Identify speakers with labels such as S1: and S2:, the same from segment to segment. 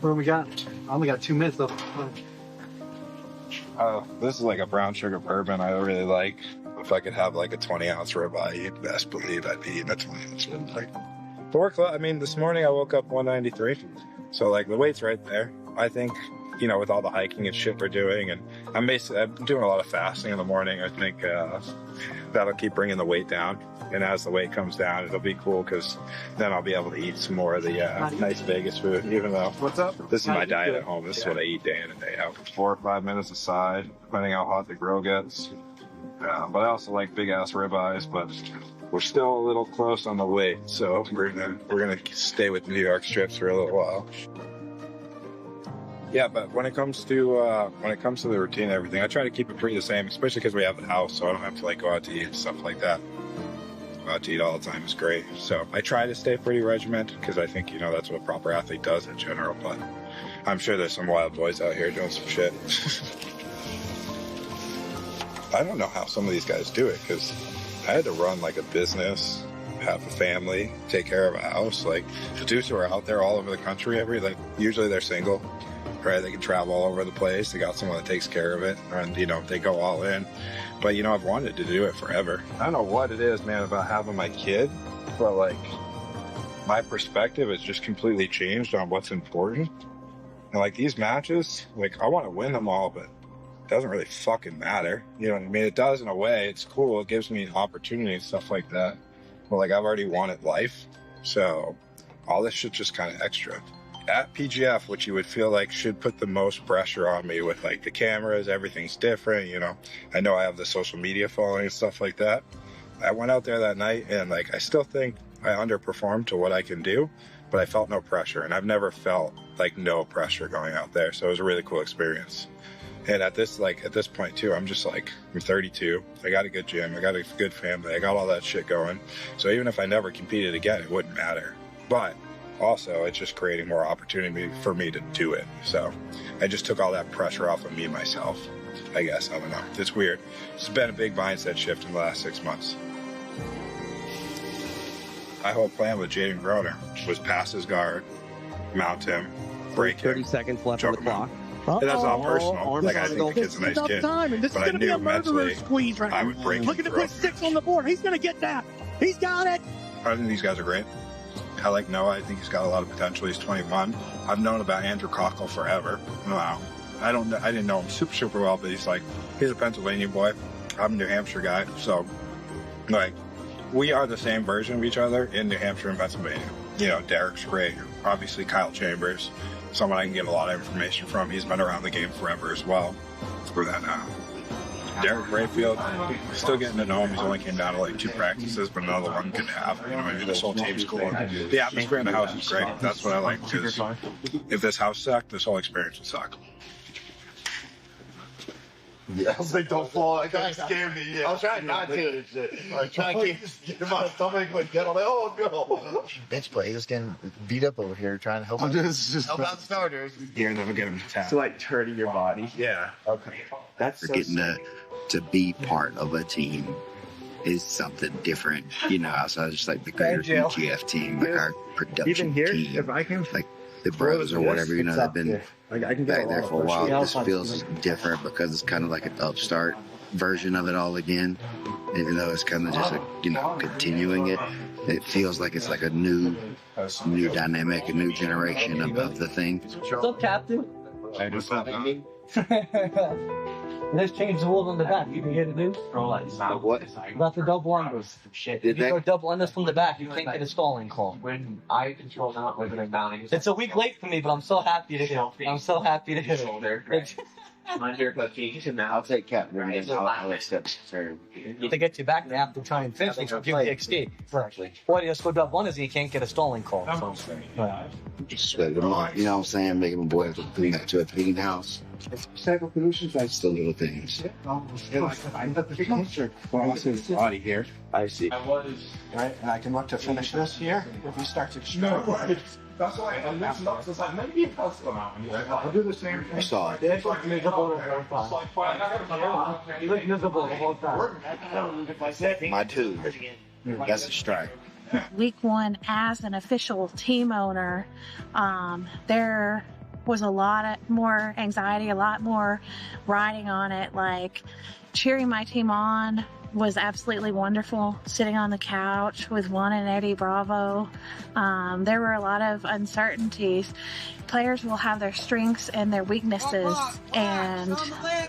S1: What do we got? I only got 2 minutes left.
S2: This is like a brown sugar bourbon I really like. If I could have like a 20-ounce ribeye, you'd best believe I'd be eating a 20-ounce ribeye. 4 o'clock, I mean, this morning I woke up 193. So like the weight's right there. I think, you know, with all the hiking and shit we're doing, and I'm doing a lot of fasting in the morning. I think that'll keep bringing the weight down. And as the weight comes down, it'll be cool because then I'll be able to eat some more of the nice Vegas food, even though this is my diet at home. This is what I eat day in and day out. 4 or 5 minutes aside, depending how hot the grill gets. But I also like big ass ribeyes, but we're still a little close on the weight, so we're gonna stay with New York strips for a little while. Yeah, but when it comes to the routine and everything, I try to keep it pretty the same, especially because we have the house, so I don't have to like go out to eat and stuff like that. Go out to eat all the time is great. So I try to stay pretty regimented because I think, you know, that's what a proper athlete does in general. But I'm sure there's some wild boys out here doing some shit. I don't know how some of these guys do it because I had to run like a business, have a family, take care of a house. Like the dudes who are out there all over the country, usually they're single, right? They can travel all over the place. They got someone that takes care of it, and you know they go all in. But you know, I've wanted to do it forever. I don't know what it is, man, about having my kid, but like my perspective has just completely changed on what's important. And like these matches, like I want to win them all, but it doesn't really fucking matter. You know what I mean? It does in a way. It's cool. It gives me an opportunity and stuff like that. But like I've already wanted life, so all this shit's just kind of extra. At PGF, which you would feel like should put the most pressure on me with like the cameras, everything's different, you know. I know I have the social media following and stuff like that. I went out there that night and like I still think I underperformed to what I can do, but I felt no pressure, and I've never felt like no pressure going out there. So it was a really cool experience. And at this point too, I'm just like, I'm 32. I got a good gym. I got a good family. I got all that shit going. So even if I never competed again, it wouldn't matter. But also, it's just creating more opportunity for me to do it. So I just took all that pressure off of me myself, I guess. I don't know. It's weird. It's been a big mindset shift in the last 6 months. My whole plan with Jayden Groner was pass his guard, mount him, break him,
S3: 30 seconds left on the clock.
S2: And that's all personal. Like, I think the kid's a nice kid.
S4: This
S2: but
S4: is going to be a murderer
S2: mentally,
S4: squeeze right now.
S2: I would break him.
S4: Looking to put 6 on the board. He's going to get that. He's got it.
S2: I think these guys are great. I like Noah. I think he's got a lot of potential. He's 21. I've known about Andrew Cochel forever. Wow. I didn't know him super well, but he's a Pennsylvania boy. I'm a New Hampshire guy. So, like, we are the same version of each other in New Hampshire and Pennsylvania. You know, Derrick's great. Obviously, Kyle Chambers, someone I can get a lot of information from. He's been around the game forever as well. For that Derrick Rayfield, still getting to know him. He's only came down to like 2 practices, but another one could have. You know, maybe this whole team's cool. The atmosphere in the house is great. That's what I like, because if this house sucked, this whole experience would suck.
S5: Yeah, I was like, don't fall. That guy scared me. Yeah. I was trying not to. I'm trying to get my stomach, but get on it. Oh, no.
S6: Bench play. He was getting beat up over here trying to help out the starters.
S2: Here, then we'll get him to tap.
S1: So, like, turning your body.
S2: Yeah.
S1: Okay. That's
S7: so getting to be part of a team is something different, you know, outside of just like the greater PGF team, like our production team,
S1: if I can,
S7: like the bros or whatever, you know, they've been back there for a while. This feels different because it's kind of like an upstart version of it all again, even though it's kind of just continuing it. It feels like it's like a new dynamic, a new generation of the thing.
S3: What's up, Captain?
S2: Hey, what's up, man?
S3: Let's change the rules on the back. You can get it, dude.
S7: What?
S3: About the double unders. If you go double unders from the back, you can't get a stalling call.
S8: When I control not living in mounting.
S3: It's a week late for me, but I'm so happy to hit it. I'm so happy to hit it.
S6: I'll take Captain and I'll accept.
S3: To get you back, they have to try and finish it. Give the XD. Or you just go double unders and you can't get a stalling call.
S7: Just sweat them on. You know what I'm saying? Making them boy clean that to a clean house. Cycle pollutions, I still little things.
S1: body here.
S6: I see.
S1: Right, and I can look to finish this here. If you start to extract.
S5: That's why I'm not since I maybe post them out. I'll do the same thing.
S7: I saw it.
S3: You look miserable the whole time.
S7: My two. That's a strike.
S9: Week 1 as an official team owner, they're was a lot more anxiety, a lot more riding on it. Like, cheering my team on was absolutely wonderful. Sitting on the couch with Juan and Eddie Bravo, there were a lot of uncertainties. Players will have their strengths and their weaknesses, and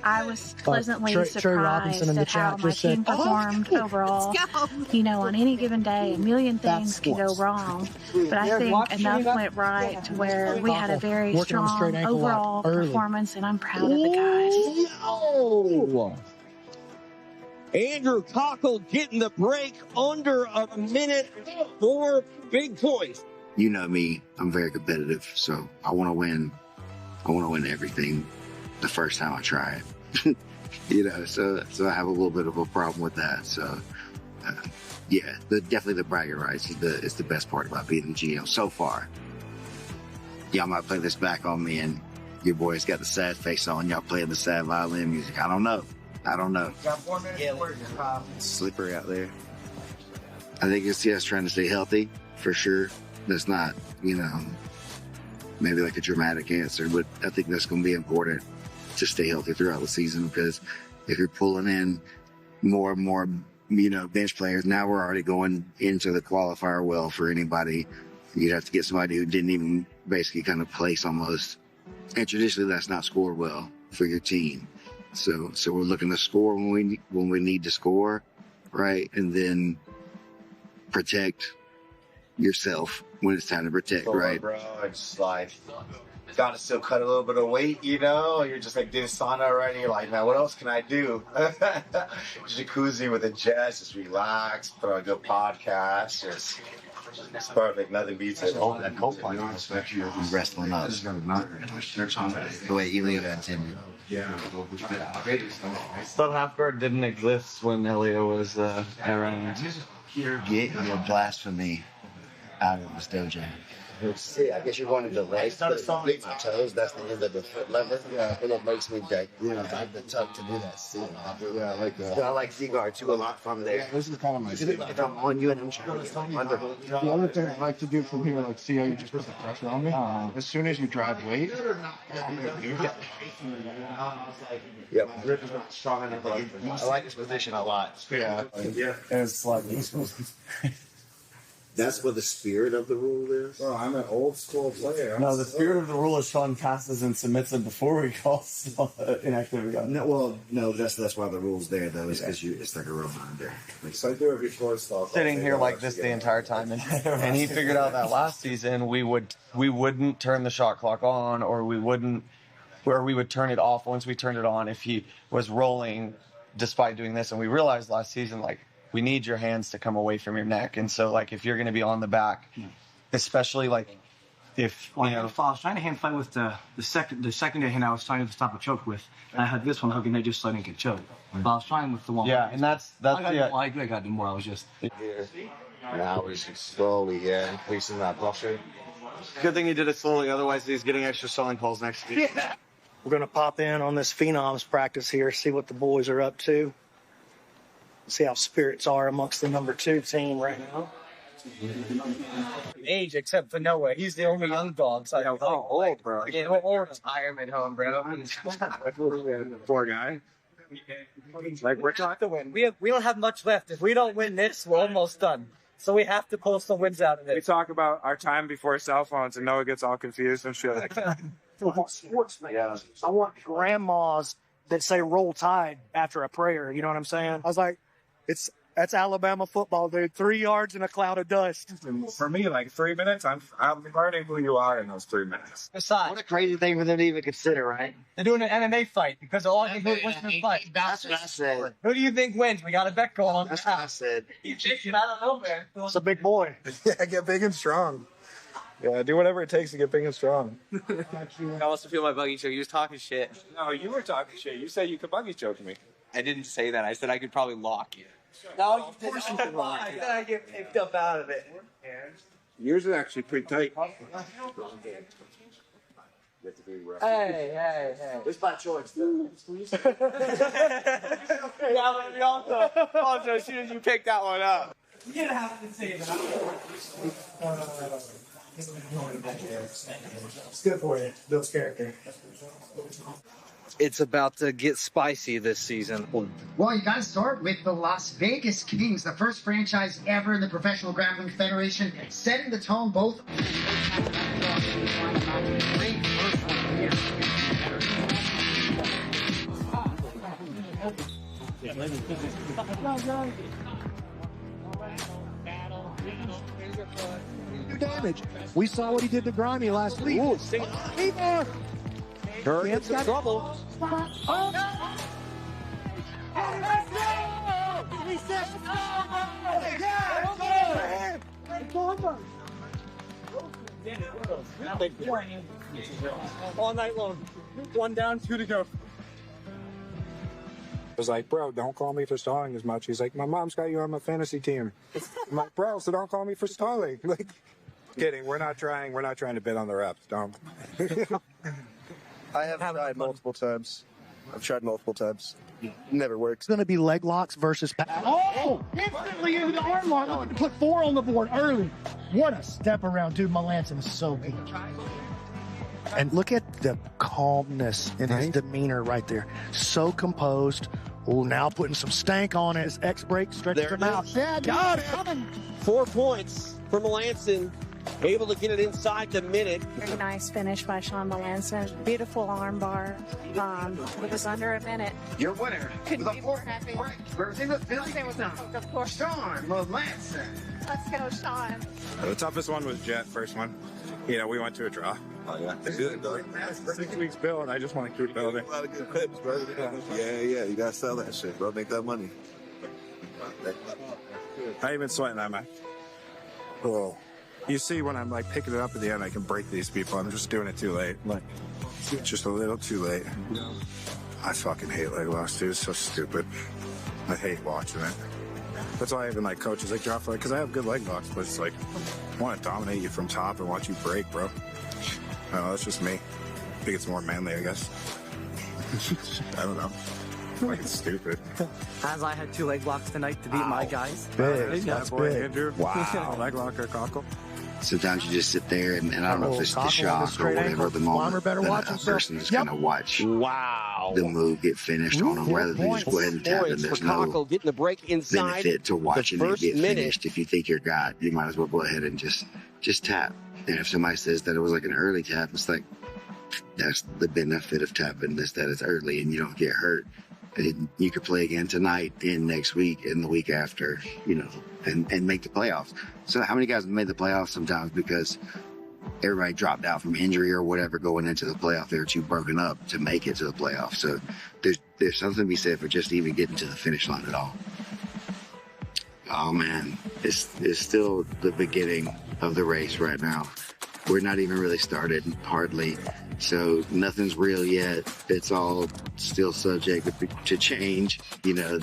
S9: I was pleasantly surprised at how my team performed overall. You know, on any given day, a million things can go wrong, but I think enough went right to where we had a very strong overall performance, and I'm proud of the guys.
S4: Andrew Cochel getting the break under a minute for Big Toys.
S7: You know me, I'm very competitive, so I want to win. I want to win everything the first time I try it. You know, so I have a little bit of a problem with that. So, yeah, definitely the bragging rights is the best part about being the GM so far. Y'all might play this back on me, and your boy's got the sad face on. Y'all playing the sad violin music. I don't know. It's slippery out there. I think it's us trying to stay healthy for sure. That's not, you know, maybe like a dramatic answer, but I think that's going to be important to stay healthy throughout the season, because if you're pulling in more and more, you know, bench players, now we're already going into the qualifier well for anybody. You'd have to get somebody who didn't even basically kind of place almost. And traditionally that's not scored well for your team. So we're looking to score when we need to score, right? And then protect yourself when it's time to protect, right?
S6: Bro, it's like, gotta still cut a little bit of weight, you know? You're just like, did sauna already. You're like, man, what else can I do? Jacuzzi with a jet, just relax, put on a good podcast, it's perfect. Nothing beats it.
S7: Oh, that cold point. Wrestling up. The way you leave that intended.
S3: Yeah. Stuff half-guard didn't exist when Elio was around.
S7: Get your blasphemy out of this dojo. See, I guess you're going to the legs, but my toes, that's the end of the foot lever. Yeah. And it makes me I have the tuck to do that. See? Yeah, I like that. I like Z-guard too a lot from there.
S1: This is kind of my
S7: If I'm on you and I'm trying to get under.
S1: The other thing I like to do from here, like, see how you just put the pressure on me? As soon as you drive weight,
S6: Yep. Grip is not strong enough. I like this position a lot.
S1: yeah. It's like,
S7: That's what the spirit of the rule is?
S5: Bro, I'm an old school player.
S3: No, the spirit of the rule is Shawn passes and submits it before we call inactivity.
S7: No, that's why the rule's there, though, is because it's like a reminder.
S5: So I do it before stuff.
S3: Sitting here like this the entire time, and he figured out that last season we wouldn't turn the shot clock on, or we would turn it off once we turned it on if he was rolling despite doing this. And we realized last season, like, we need your hands to come away from your neck. And so, like, if you're going to be on the back, especially, like, if, you know...
S10: I was trying to hand fight with the secondary hand I was trying to stop a choke with. And I had this one hooking there just so I didn't get choked. But I was trying with the one.
S3: Yeah, and that's
S10: I got to do more. I was just...
S6: Now we're slowly, increasing that pressure.
S3: Good thing he did it slowly, otherwise he's getting extra selling calls next week.
S4: Yeah. We're going to pop in on this Phenoms practice here, see what the boys are up to. See how spirits are amongst the number 2 team right now.
S3: Age, except for Noah. He's the only young dog. So old, bro.
S8: Yeah, or retirement home, bro.
S3: Poor guy. Like, we're trying to win.
S10: We don't have much left. If we don't win this, we're almost done. So we have to pull some wins out of it.
S11: We talk about our time before cell phones, and Noah gets all confused and shit.
S4: I want grandmas that say roll tide after a prayer. You know what I'm saying? I was like, that's Alabama football, dude. 3 yards in a cloud of dust.
S11: For me, like 3 minutes, I'm learning who you are in those 3 minutes.
S10: Besides,
S6: What a crazy thing for them to even consider, right?
S10: they're doing an MMA fight because all you who wins the fight.
S6: That's what I said.
S10: Who do you think wins? We got a bet going on.
S6: That's what I said.
S10: You chicken, I don't know, man.
S4: It's a big boy.
S11: Yeah, get big and strong. Yeah, do whatever it takes to get big and strong.
S8: I also feel my buggy choke. You was talking shit.
S11: No, you were talking shit. You said you could buggy choke me.
S8: I didn't say that. I said I could probably lock you.
S10: No, of course you can lie. I said I get picked up out of it.
S11: Yours is actually pretty tight.
S10: Hey.
S6: It's by choice, though.
S8: Yeah, also, as soon as you picked that one up.
S10: You didn't have to say that.
S4: It's good for you. Builds character.
S12: It's about to get spicy this season.
S13: Well, you got to start with the Las Vegas Kings, the first franchise ever in the Professional Grappling Federation, setting the tone both.
S14: Damage. We saw what he did to Grimy last week. Ooh,
S12: Hurd gets in trouble.
S11: All night long. 1 down, 2 to go. I was like, bro, don't call me for stalling as much. He's like, my mom's got you on my fantasy team. I'm like, bro, so don't call me for stalling. Like, kidding. We're not trying to bid on the reps. Don't.
S15: I have tried multiple times. Never works.
S14: It's going to be leg locks versus Oh! Instantly into the arm lock. Put 4 on the board early. What a step around. Dude, Melanson is so good. And look at the calmness in his demeanor right there. So composed. Oh, now putting some stank on it. His X break stretches him out. Yeah, got it.
S16: 4 points for Melanson. Able to get it inside the minute.
S9: Very nice finish by Shawn Melanson. Beautiful arm bar. It was under a minute.
S13: Your winner with a 4-point break. Representing the Philippines,
S9: of course,
S13: Shawn Melanson.
S9: Let's go, Shawn.
S2: The toughest one was Jett, first one. You know, we went to a draw.
S5: Oh, yeah.
S11: 6 weeks bill, and I just want to keep building.
S5: A lot of good clips, bro. Yeah. You got to sell that shit, bro. Make that money.
S11: I ain't been sweating that much. Oh. You see when I'm like picking it up at the end, I can break these people. I'm just doing it too late. Like, just a little too late. I fucking hate leg locks, dude. It's so stupid. I hate watching it. That's why I even like coaches like drop like, because I have good leg locks, but it's like, I want to dominate you from top and watch you break, bro. No, that's just me. I think it's more manly, I guess. I don't know. Like, it's stupid.
S10: As I had 2 leg locks tonight to beat my guys.
S11: Big. That's big. Andrew. Wow. Leg lock or Cochel.
S7: Sometimes you just sit there and I don't know if it's the shock or whatever the moment that a person is going to watch the move get finished on them rather than just go ahead and tap, and there's no
S16: getting the break inside
S7: benefit to watching it get
S16: minute.
S7: finished. If you think you're God, you might as well go ahead and just tap. And if somebody says that it was like an early tap, it's like, that's the benefit of tapping this, that it's early and you don't get hurt. And you could play again tonight and next week and the week after, you know, and make the playoffs. So how many guys have made the playoffs sometimes because everybody dropped out from injury or whatever going into the playoff? They were too broken up to make it to the playoffs. So there's something to be said for just even getting to the finish line at all. Oh man, it's still the beginning of the race right now. We're not even really started, hardly. So nothing's real yet. It's all still subject to change, you know,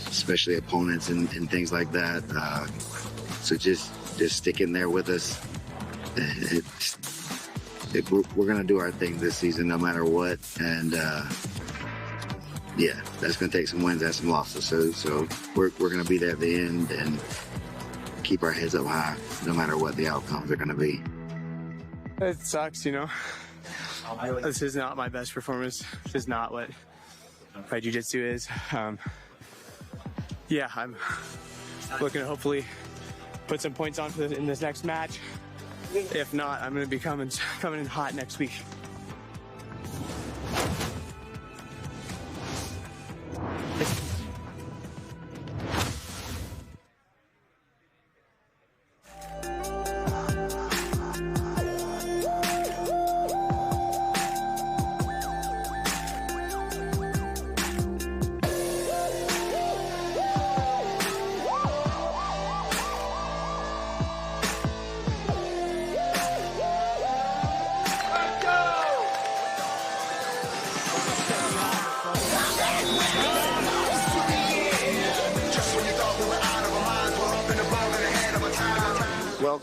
S7: especially opponents and things like that. So just stick in there with us. We're going to do our thing this season no matter what. And yeah, that's going to take some wins and some losses. So we're going to be there at the end and keep our heads up high no matter what the outcomes are going to be.
S11: It sucks, you know. This is not my best performance. This is not what my jiu-jitsu is. Yeah, I'm looking to hopefully put some points on in this next match. If not, I'm going to be coming in hot next week.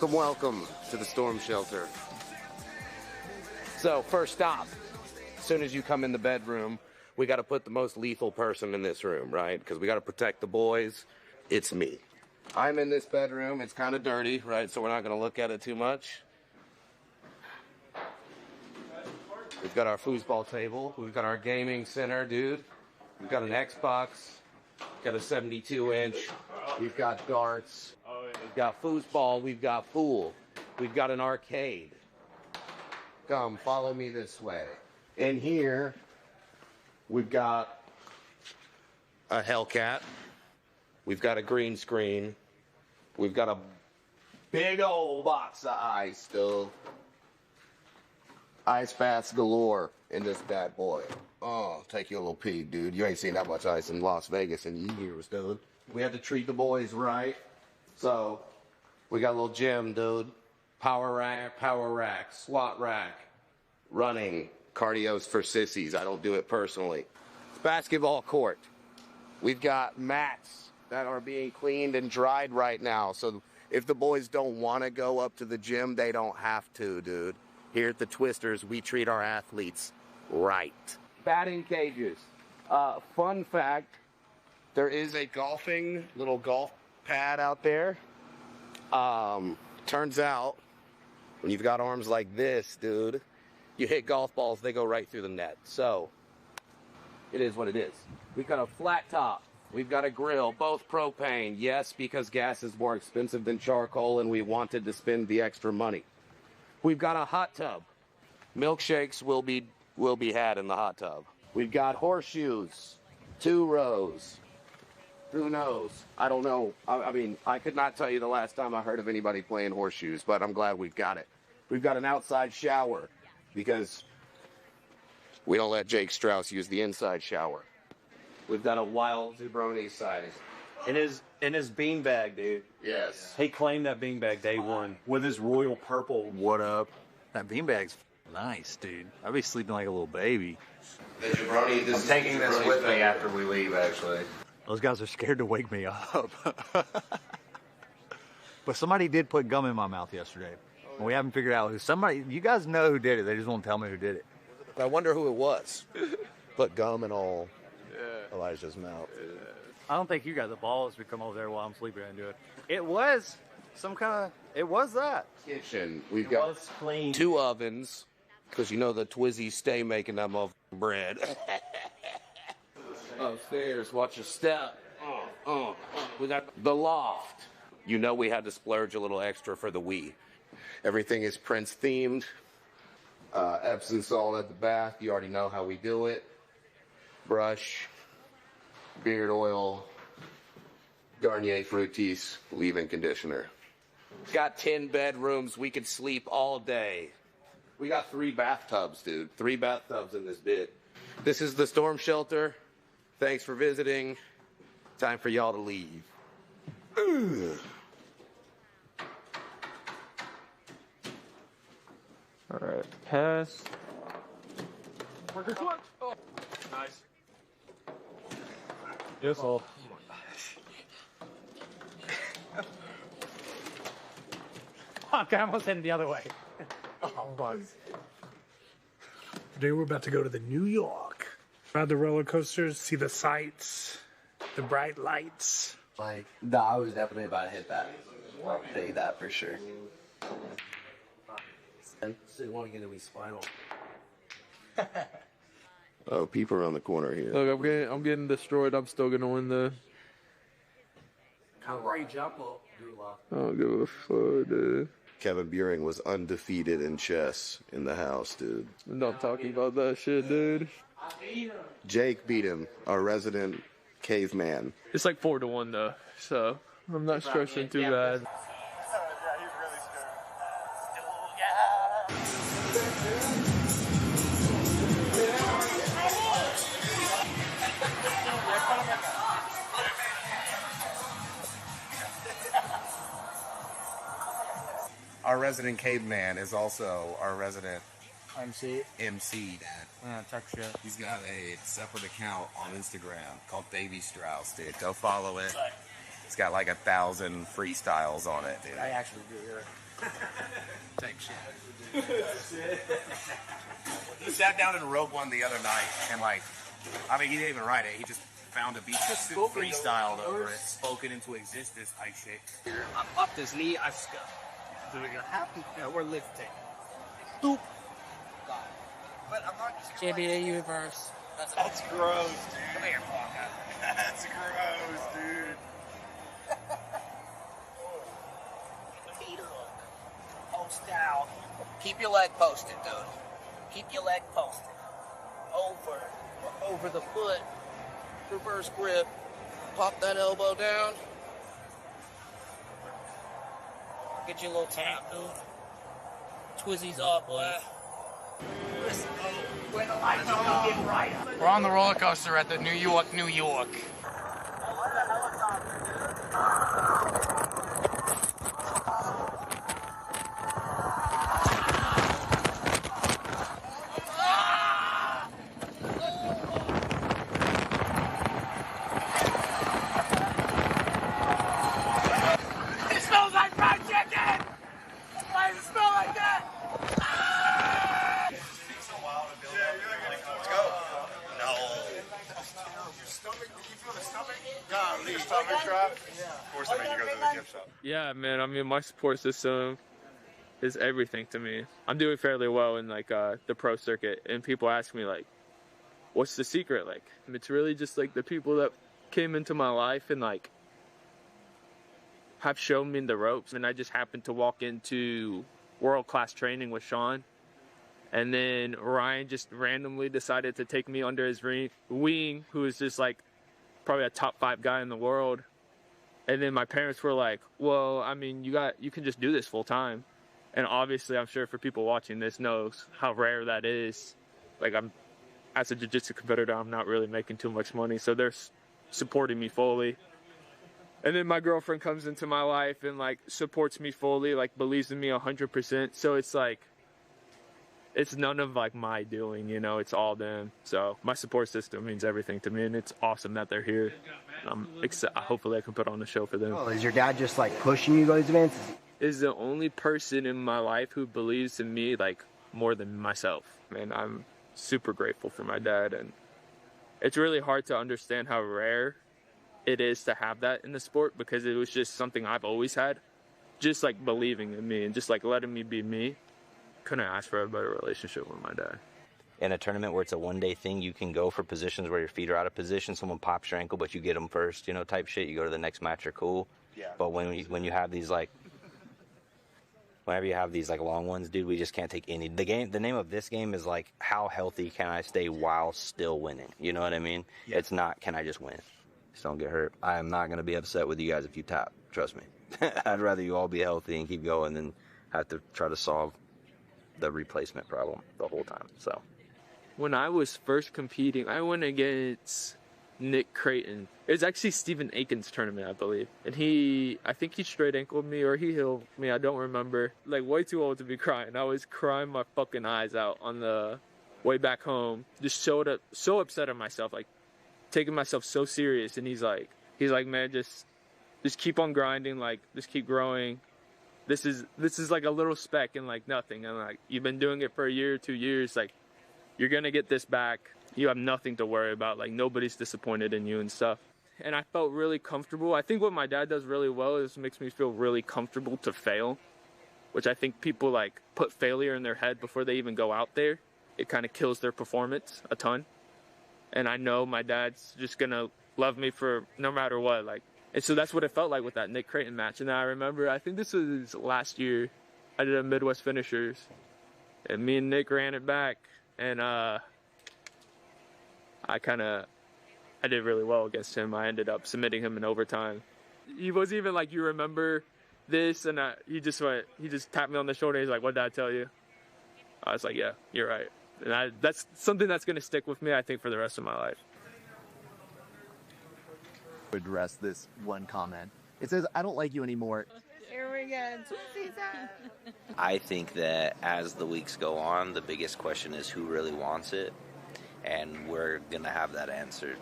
S16: Welcome to the storm shelter. So first stop, as soon as you come in the bedroom, we got to put the most lethal person in this room, right? Because we got to protect the boys. It's me. I'm in this bedroom. It's kind of dirty, right? So we're not going to look at it too much. We've got our foosball table. We've got our gaming center, dude. We've got an Xbox. We've got a 72-inch. We've got darts. We've got foosball. We've got pool. We've got an arcade. Come, follow me this way. In here, we've got a Hellcat. We've got a green screen. We've got a big old box of ice still. Ice baths galore in this bad boy. Oh, take you a little peek, dude. You ain't seen that much ice in Las Vegas in years, dude. We had to treat the boys right. So, we got a little gym, dude. Power rack, squat rack, running, cardio's for sissies. I don't do it personally. It's basketball court. We've got mats that are being cleaned and dried right now. So if the boys don't want to go up to the gym, they don't have to, dude. Here at the Twisters, we treat our athletes right. Batting cages. Fun fact, there is a little golf pad out there. Turns out, when you've got arms like this, dude, you hit golf balls, they go right through the net. So, it is what it is. We've got a flat top. We've got a grill, both propane. Yes, because gas is more expensive than charcoal, and we wanted to spend the extra money. We've got a hot tub. Milkshakes will be had in the hot tub. We've got horseshoes, 2 rows. Who knows? I don't know. I mean, I could not tell you the last time I heard of anybody playing horseshoes, but I'm glad we've got it. We've got an outside shower because we don't let Jake Strauss use the inside shower. We've got a wild Zubroni size.
S17: In his beanbag, dude.
S16: Yes.
S17: He claimed that beanbag day one with his royal purple.
S18: What up? That beanbag's nice, dude. I'd be sleeping like a little baby.
S16: The Zubroni, I'm taking this with me after we leave, actually.
S18: Those guys are scared to wake me up. But somebody did put gum in my mouth yesterday. We haven't figured out who. Somebody, you guys know who did it. They just won't tell me who did it.
S5: I wonder who it was. Put gum in all Elijah's mouth.
S18: I don't think you got the balls to come over there while I'm sleeping and do it. It was some kind of, it was that.
S16: Kitchen. We've got 2 ovens, because you know the Twizzies stay making that motherfucking bread. Upstairs, watch your step. We got the loft. You know we had to splurge a little extra for the Wii. Everything is Prince themed. Epsom salt at the bath. You already know how we do it. Brush, beard oil, Garnier Fructis, leave-in conditioner. Got 10 bedrooms. We could sleep all day. We got 3 bathtubs, dude. 3 bathtubs in this bit. This is the storm shelter. Thanks for visiting. Time for y'all to leave. Ugh.
S19: All right, pass.
S17: Oh, nice.
S19: Yes, all.
S14: Fuck, I almost headed the other way. Oh, fuck. Today we're about to go to the New York. Ride the roller coasters, see the sights, the bright lights.
S3: No, I was definitely about to hit that. I'll tell you that for sure.
S16: Still want to get me spinal. Oh, people around the corner here.
S19: Look, I'm getting destroyed. I'm still gonna win the.
S10: Great jump up,
S19: I don't give a fuck, dude.
S16: Kevin Buehring was undefeated in chess in the house, dude.
S19: I'm not talking about that shit, dude.
S16: Jake beat him, our resident caveman.
S19: It's like 4-1 though, so I'm not stressing too bad.
S16: Our resident caveman is also our resident
S10: MC,
S16: Dad.
S10: Yeah, check shit.
S16: He's got a separate account on Instagram called Baby Strauss, dude. Go follow it. It's got like 1,000 freestyles on it, dude.
S10: I actually do hear it.
S16: Take shit. He sat down and wrote one the other night, and he didn't even write it. He just found a beat, just freestyled over it, spoken into existence type shit.
S10: I'm up this knee. I scuffed. Do we have to? Yeah, we're lifting. Doop.
S20: JBA Universe.
S5: That's gross, dude. Come here, Parker. That's gross, dude.
S16: Feet up. Post down. Keep your leg posted, dude. Keep your leg posted. Over the foot. Reverse grip. Pop that elbow down. Get your little tap, dude. Twizzies up, boy. Where the lights are get right.
S20: We're on the roller coaster at the New York.
S5: It smells like fried chicken! Why does it smell like that?
S2: Let's go. No. Your stomach, did you feel the stomach? God, your stomach drop? Of course they make you go to the gift shop.
S19: Yeah, man. I mean, my support system is everything to me. I'm doing fairly well in like the pro circuit, and people ask me like, "What's the secret?" Like, it's really just like the people that came into my life and like have shown me the ropes. And I just happened to walk into world-class training with Shawn, and then Ryan just randomly decided to take me under his wing, who is just like probably a top 5 guy in the world. And then my parents were like, well, I mean, you can just do this full time. And obviously, I'm sure for people watching this knows how rare that is. Like, as a jiu-jitsu competitor, I'm not really making too much money, so they're supporting me fully. And then my girlfriend comes into my life and like supports me fully, like believes in me 100%. So it's like, it's none of like my doing, you know, it's all them. So my support system means everything to me, and it's awesome that they're here. Hopefully I can put on a show for them.
S21: Oh, is your dad just like pushing you to go to these events?
S19: Is the only person in my life who believes in me like more than myself. Man, I'm super grateful for my dad, and it's really hard to understand how rare it is to have that in the sport, because it was just something I've always had, just like believing in me and just like letting me be me. Couldn't ask for a better relationship with my dad.
S22: In a tournament where it's a one-day thing, you can go for positions where your feet are out of position. Someone pops your ankle, but you get them first, you know, type shit. You go to the next match, you're cool.
S2: Yeah.
S22: But when you have these like, whenever you have these like long ones, dude, we just can't take any. The name of this game is like, how healthy can I stay while still winning? You know what I mean? Yeah. It's not, can I just win? Just don't get hurt. I am not going to be upset with you guys if you tap. Trust me. I'd rather you all be healthy and keep going than have to try to solve the replacement problem the whole time. So
S19: when I was first competing, I went against Nick Creighton. It was actually Stephen Aiken's tournament, I believe. And I think he straight ankled me or he heeled me. I don't remember. Like, way too old to be crying. I was crying my fucking eyes out on the way back home. Just so upset at myself, like taking myself so serious. And he's like, man, just keep on grinding. Like, just keep growing. This is like a little speck and like nothing. And like, you've been doing it for a year, 2 years. Like, you're going to get this back. You have nothing to worry about. Like, nobody's disappointed in you and stuff. And I felt really comfortable. I think what my dad does really well is makes me feel really comfortable to fail, which I think people like put failure in their head before they even go out there. It kind of kills their performance a ton. And I know my dad's just going to love me for no matter what. Like, and so that's what it felt like with that Nick Creighton match. And I remember, I think this was last year, I did a Midwest Finishers. And me and Nick ran it back. And I did really well against him. I ended up submitting him in overtime. He was even like, you remember this? And he just tapped me on the shoulder. He's like, what did I tell you? I was like, yeah, you're right. And that's something that's going to stick with me, I think, for the rest of my life.
S23: Address this one comment. It says, I don't like you anymore.
S20: Here we go.
S22: I think that as the weeks go on, the biggest question is who really wants it. And we're going to have that answered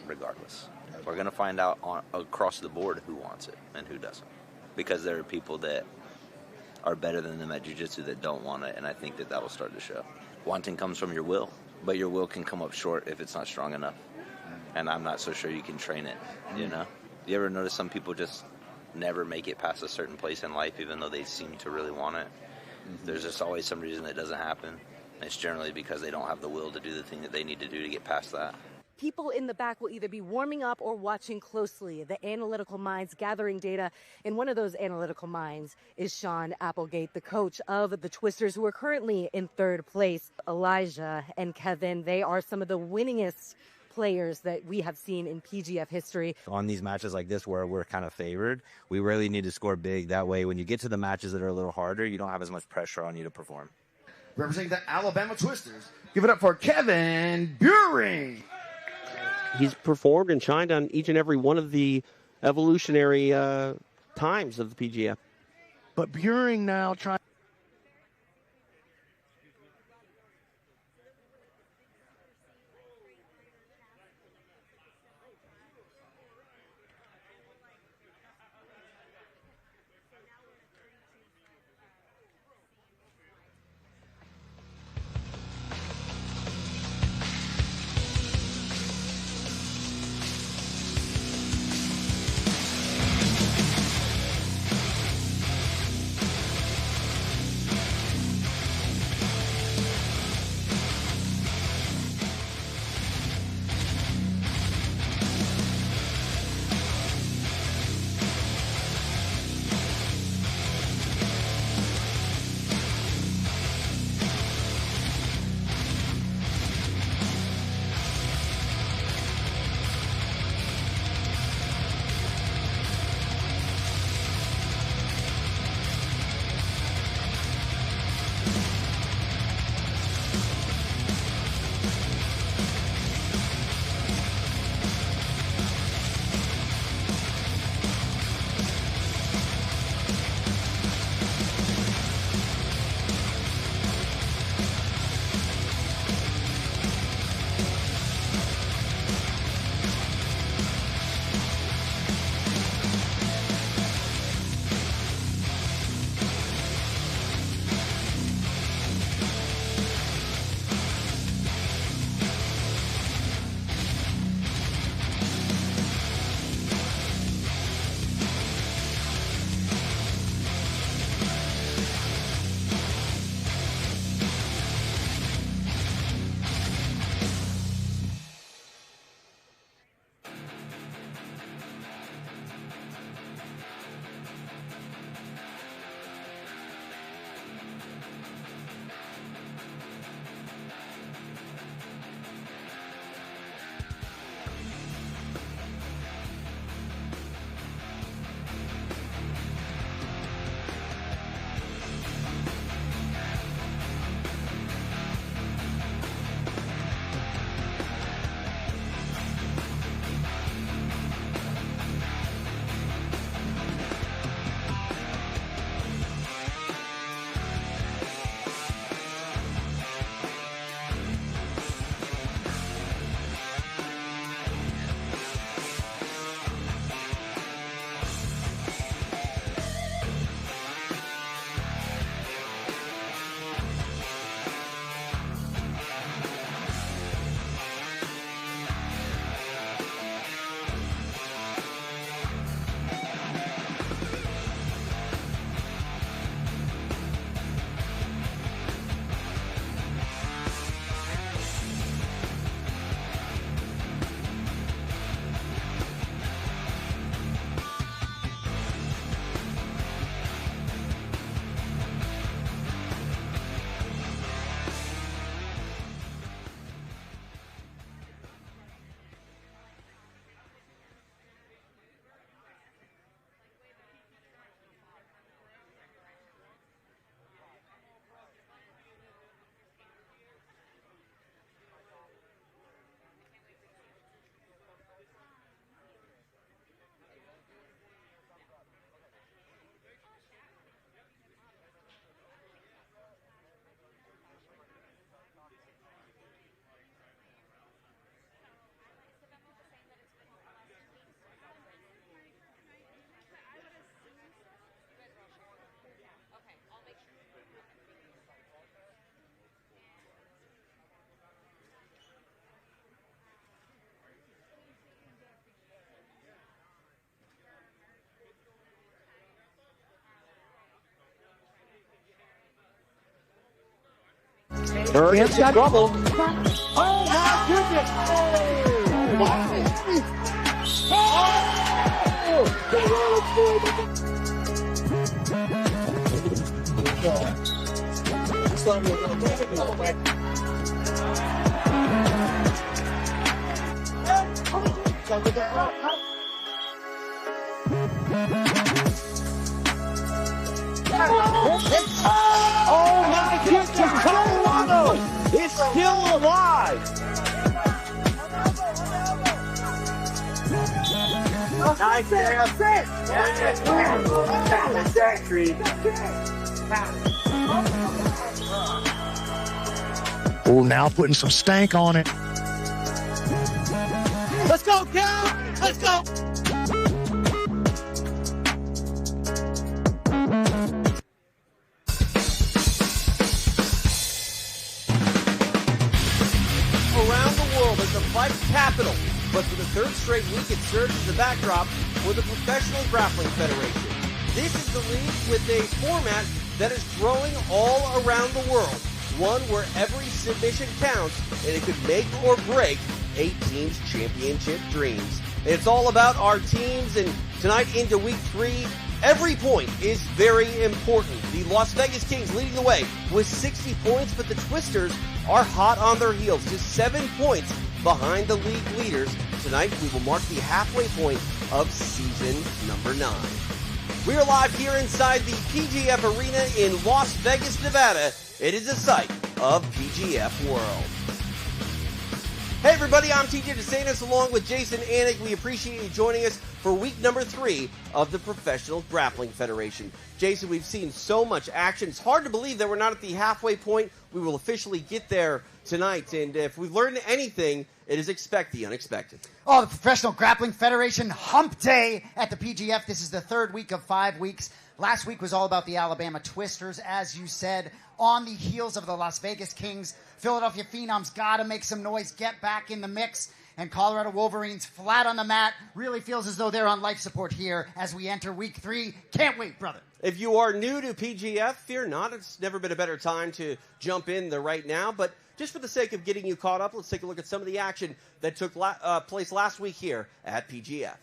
S22: regardless. We're going to find out across the board who wants it and who doesn't. Because there are people that are better than them at jiu-jitsu that don't want it, and I think that will start to show. Wanting comes from your will, but your will can come up short if it's not strong enough. And I'm not so sure you can train it, you know? You ever notice some people just never make it past a certain place in life even though they seem to really want it? There's just always some reason it doesn't happen. It's generally because they don't have the will to do the thing that they need to do to get past that.
S1: People in the back will either be warming up or watching closely. The analytical minds gathering data. And one of those analytical minds is Sean Applegate, the coach of the Twisters, who are currently in third place. Elijah and Kevin, they are some of the winningest players that we have seen in PGF history.
S6: On these matches like this where we're kind of favored, we really need to score big. That way, when you get to the matches that are a little harder, you don't have as much pressure on you to perform.
S5: Representing the Alabama Twisters, give it up for Kevin Buehring.
S8: He's performed and shined on each and every one of the evolutionary times of the PGF.
S14: But Beuhring now trying.
S8: Hurd gets in trouble.
S14: Oh, my goodness.
S8: Oh my goodness, Colorado is still alive. Nice
S14: Oh, now putting some stank on it.
S8: Let's go, Cal. Let's go.
S4: Around the world is the fight capital, but for the third straight week it serves as the backdrop for the Professional Grappling Federation. This is the league with a format that is growing all around the world, one where every submission counts and it could make or break a team's championship dreams. It's all about our teams, and tonight into week 3, every point is very important. The Las Vegas Kings leading the way with 60 points, but the Twisters are hot on their heels, just 7 points behind the league leaders. Tonight, we will mark the halfway point of season number 9. We are live here inside the PGF Arena in Las Vegas, Nevada. It is the site of PGF World. Hey everybody, I'm TJ DeSantis along with Jason Anik. We appreciate you joining us for week number 3 of the Professional Grappling Federation. Jason, we've seen so much action. It's hard to believe that we're not at the halfway point. We will officially get there tonight. And if we've learned anything, it is expect the unexpected.
S13: Oh, the Professional Grappling Federation Hump Day at the PGF. This is the 3rd week of 5 weeks. Last week was all about the Alabama Twisters, as you said, on the heels of the Las Vegas Kings. Philadelphia Phenoms got to make some noise, get back in the mix. And Colorado Wolverines flat on the mat. Really feels as though they're on life support here as we enter week 3. Can't wait, brother.
S4: If you are new to PGF, fear not. It's never been a better time to jump in there right now. But just for the sake of getting you caught up, let's take a look at some of the action that took place last week here at PGF.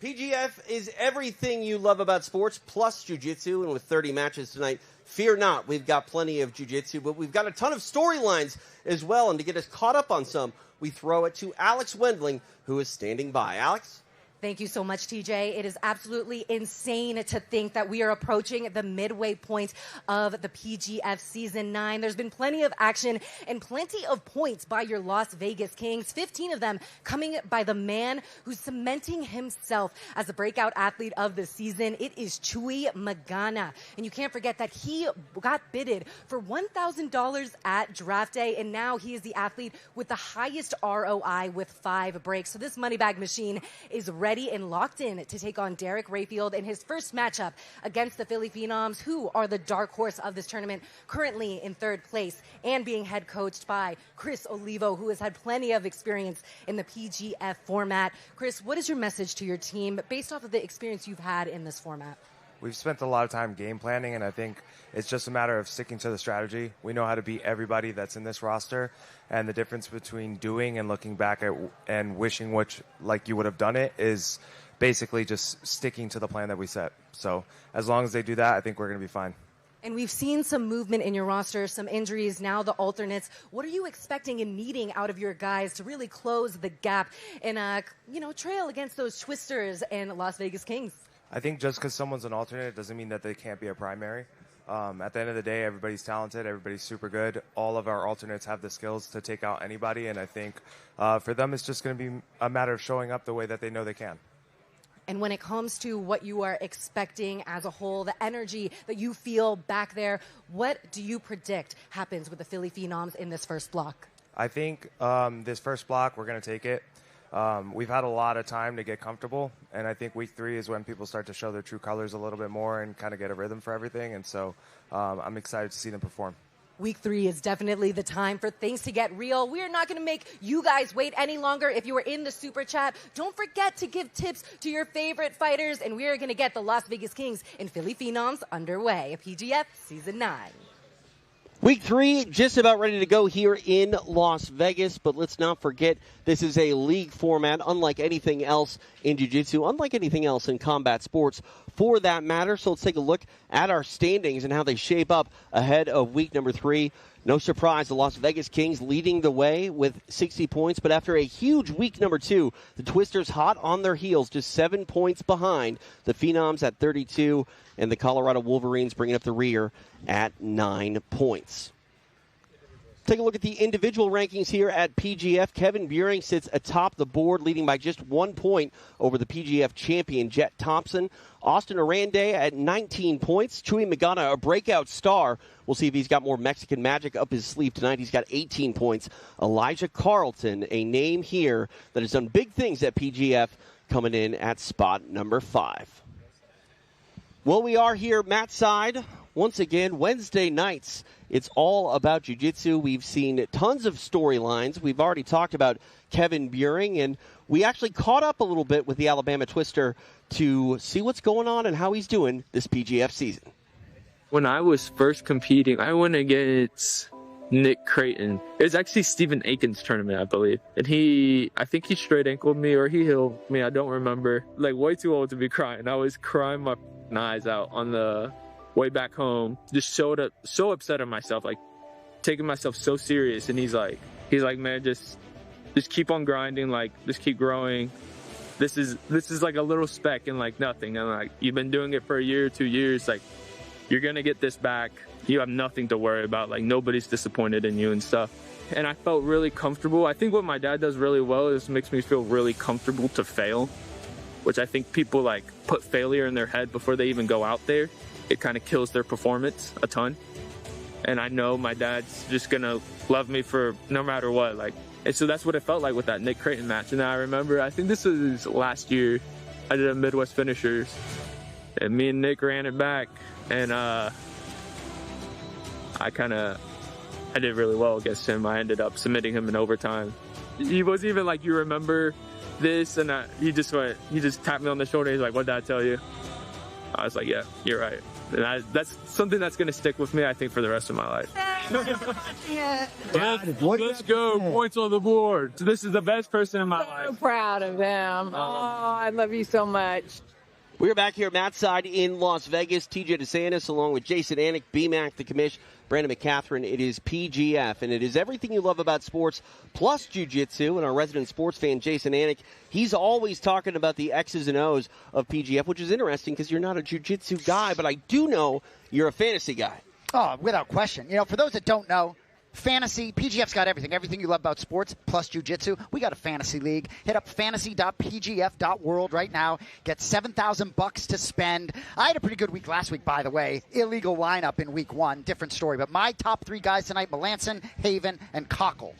S4: PGF is everything you love about sports, plus jiu-jitsu, and with 30 matches tonight, fear not, we've got plenty of jiu-jitsu, but we've got a ton of storylines as well, and to get us caught up on some, we throw it to Alex Wendling, who is standing by. Alex?
S1: Thank you so much, TJ. It is absolutely insane to think that we are approaching the midway point of the PGF Season 9. There's been plenty of action and plenty of points by your Las Vegas Kings, 15 of them coming by the man who's cementing himself as the breakout athlete of the season. It is Chuy Magana. And you can't forget that he got bidded for $1,000 at draft day, and now he is the athlete with the highest ROI with 5 breaks. So this money bag machine is ready and locked in to take on Derrick Rayfield in his first matchup against the Philly Phenoms, who are the dark horse of this tournament, currently in 3rd place and being head coached by Chris Olivo, who has had plenty of experience in the PGF format. Chris, what is your message to your team based off of the experience you've had in this format?
S12: We've spent a lot of time game planning, and I think it's just a matter of sticking to the strategy. We know how to beat everybody that's in this roster, and the difference between doing and looking back at and wishing like you would have done it is basically just sticking to the plan that we set. So as long as they do that, I think we're going to be fine.
S1: And we've seen some movement in your roster, some injuries, now the alternates. What are you expecting and needing out of your guys to really close the gap and, trail against those Twisters and Las Vegas Kings?
S12: I think just because someone's an alternate doesn't mean that they can't be a primary. At the end of the day, everybody's talented. Everybody's super good. All of our alternates have the skills to take out anybody. And I think for them, it's just going to be a matter of showing up the way that they know they can.
S1: And when it comes to what you are expecting as a whole, the energy that you feel back there, what do you predict happens with the Philly Phenoms in this first block?
S12: I think this first block, we're going to take it. We've had a lot of time to get comfortable, and I think week 3 is when people start to show their true colors a little bit more and kind of get a rhythm for everything, and so I'm excited to see them perform.
S1: Week 3 is definitely the time for things to get real. We are not going to make you guys wait any longer. If you were in the Super Chat, don't forget to give tips to your favorite fighters, and we are going to get the Las Vegas Kings and Philly Phenoms underway. PGF Season 9.
S8: Week 3, just about ready to go here in Las Vegas, but let's not forget this is a league format, unlike anything else in jiu-jitsu, unlike anything else in combat sports for that matter. So let's take a look at our standings and how they shape up ahead of week number 3. No surprise, the Las Vegas Kings leading the way with 60 points, but after a huge week number 2, the Twisters hot on their heels, just 7 points behind. The Phenoms at 32, and the Colorado Wolverines bringing up the rear at 9 points. Take a look at the individual rankings here at PGF. Kevin Buehring sits atop the board, leading by just 1 point over the PGF champion, Jett Thompson. Austin Oranday at 19 points. Chuy Magana, a breakout star. We'll see if he's got more Mexican magic up his sleeve tonight. He's got 18 points. Elijah Carlton, a name here that has done big things at PGF, coming in at spot number 5. Well, we are here, Matt side, once again, Wednesday nights. It's all about jiu-jitsu. We've seen tons of storylines. We've already talked about Kevin Buehring, and we actually caught up a little bit with the Alabama Twister to see what's going on and how he's doing this PGF season.
S19: When I was first competing, I went against Nick Creighton. It was actually Stephen Aiken's tournament, I believe. And I think he straight ankled me or he healed me. I don't remember. Like, way too old to be crying. I was crying my eyes out on the way back home. Just so upset at myself, like taking myself so serious. And he's like, man, just keep on grinding. Like, just keep growing. This is like a little speck and like nothing. And like, you've been doing it for a year, 2 years. Like, you're going to get this back. You have nothing to worry about. Like, nobody's disappointed in you and stuff. And I felt really comfortable. I think what my dad does really well is makes me feel really comfortable to fail, which I think people like put failure in their head before they even go out there. It kind of kills their performance a ton. And I know my dad's just going to love me for no matter what. Like, and so that's what it felt like with that Nick Creighton match. And I remember, I think this was last year, I did a Midwest Finishers. And me and Nick ran it back. And I did really well against him. I ended up submitting him in overtime. He was even like, you remember this? And he just tapped me on the shoulder. He's like, what did I tell you? I was like, yeah, you're right. And that's something that's going to stick with me, I think, for the rest of my life.
S20: Yeah.
S19: Let's go. Points on the board. So this is the best person in my life.
S20: So proud of them. Oh, I love you so much.
S8: We're back here, Matt side in Las Vegas. TJ DeSantis, along with Jason Anik, BMAC, the commish, Brandon McCaffrey. It is PGF, and it is everything you love about sports, plus jiu-jitsu. And our resident sports fan, Jason Anik, he's always talking about the X's and O's of PGF, which is interesting because you're not a jiu-jitsu guy, but I do know you're a fantasy guy.
S13: Oh, without question. You know, for those that don't know, fantasy, PGF's got everything you love about sports, plus jiu-jitsu. We got a fantasy league. Hit up fantasy.pgf.world right now. Get $7,000 to spend. I had a pretty good week last week, by the way. Illegal lineup in week 1. Different story. But my top 3 guys tonight, Melanson, Haven, and Cochel.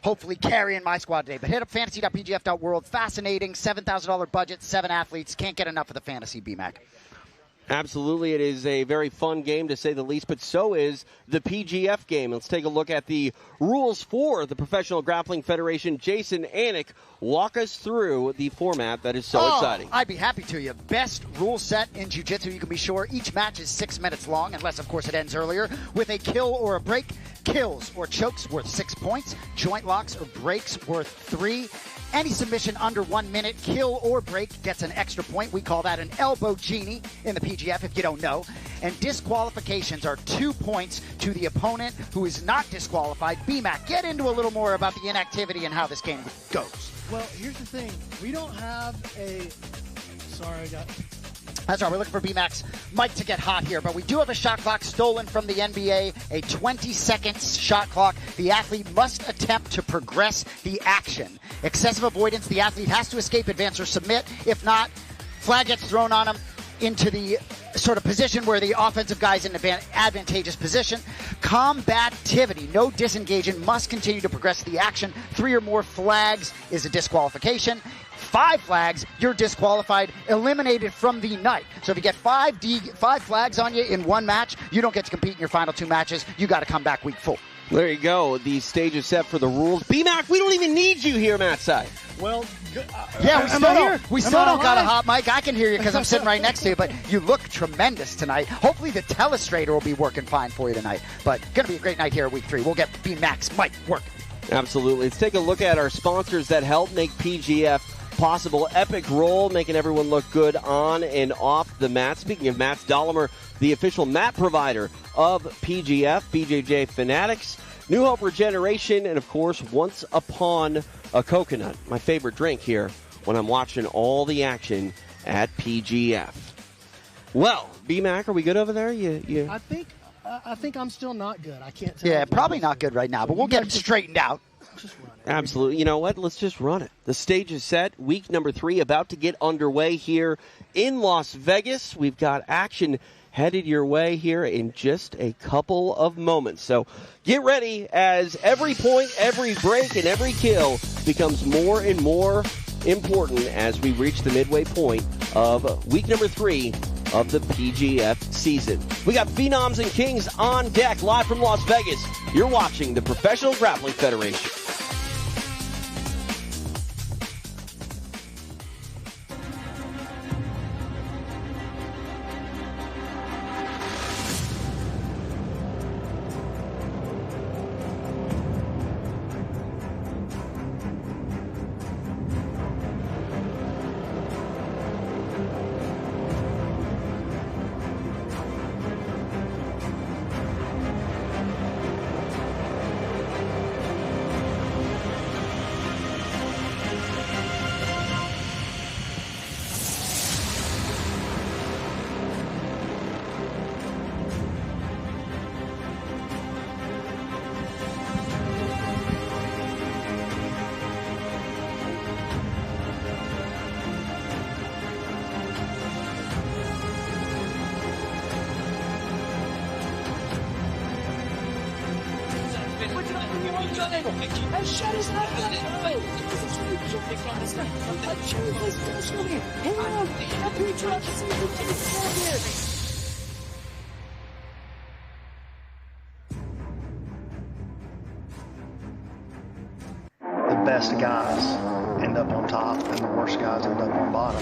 S13: Hopefully carrying my squad today. But hit up fantasy.pgf.world. Fascinating. $7,000 budget, 7 athletes. Can't get enough of the fantasy, BMAC.
S8: Absolutely. It is a very fun game, to say the least, but so is the PGF game. Let's take a look at the rules for the Professional Grappling Federation. Jason Anik, walk us through the format that is so exciting.
S13: I'd be happy to. You best rule set in jiu-jitsu, you can be sure. Each match is 6 minutes long, unless, of course, it ends earlier with a kill or a break. kills or chokes worth 6 points. Joint locks or breaks worth 3. Any submission under 1 minute, kill or break, gets an extra point. We call that an elbow genie in the PGF, if you don't know. And disqualifications are 2 points to the opponent who is not disqualified. BMAC, get into a little more about the inactivity and how this game goes.
S14: Well, here's the thing. We don't have a... Sorry, I got...
S13: That's right, we're looking for BMAC's mic to get hot here, but we do have a shot clock stolen from the NBA, a 20-second shot clock. The athlete must attempt to progress the action. Excessive avoidance, the athlete has to escape, advance, or submit. If not, flag gets thrown on him into the sort of position where the offensive guy's in an advantageous position. Combativity, no disengaging, must continue to progress the action. 3 or more flags is a disqualification. 5 flags, you're disqualified, eliminated from the night. So if you get 5 flags on you in one match, you don't get to compete in your final 2 matches. You got to come back week 4.
S8: There you go. The stage is set for the rules. BMAC, we don't even need you here, Matt side.
S14: Well,
S13: yeah, we still don't got a hot mic. I can hear you because I'm sitting right next to you, but you look tremendous tonight. Hopefully the telestrator will be working fine for you tonight. But going to be a great night here at week 3. We'll get BMAC's mic working.
S8: Absolutely. Let's take a look at our sponsors that help make PGF possible. Epic Roll, making everyone look good on and off the mat. Speaking of mats, Dollimer, the official mat provider of PGF, BJJ Fanatics, New Hope Regeneration, and of course, Once Upon a Coconut, my favorite drink here when I'm watching all the action at PGF. Well, BMAC, are we good over there?
S14: I think I'm still not good. I can't tell.
S13: Yeah, probably not good right now, but we'll get him straightened out.
S8: Absolutely. You know what? Let's just run it. The stage is set. Week number 3 about to get underway here in Las Vegas. We've got action headed your way here in just a couple of moments. So get ready as every point, every break, and every kill becomes more and more important as we reach the midway point of week number 3 of the PGF season. We got Phenoms and Kings on deck live from Las Vegas. You're watching the Professional Grappling Federation.
S14: The best guys end up on top, and the worst guys end up on bottom.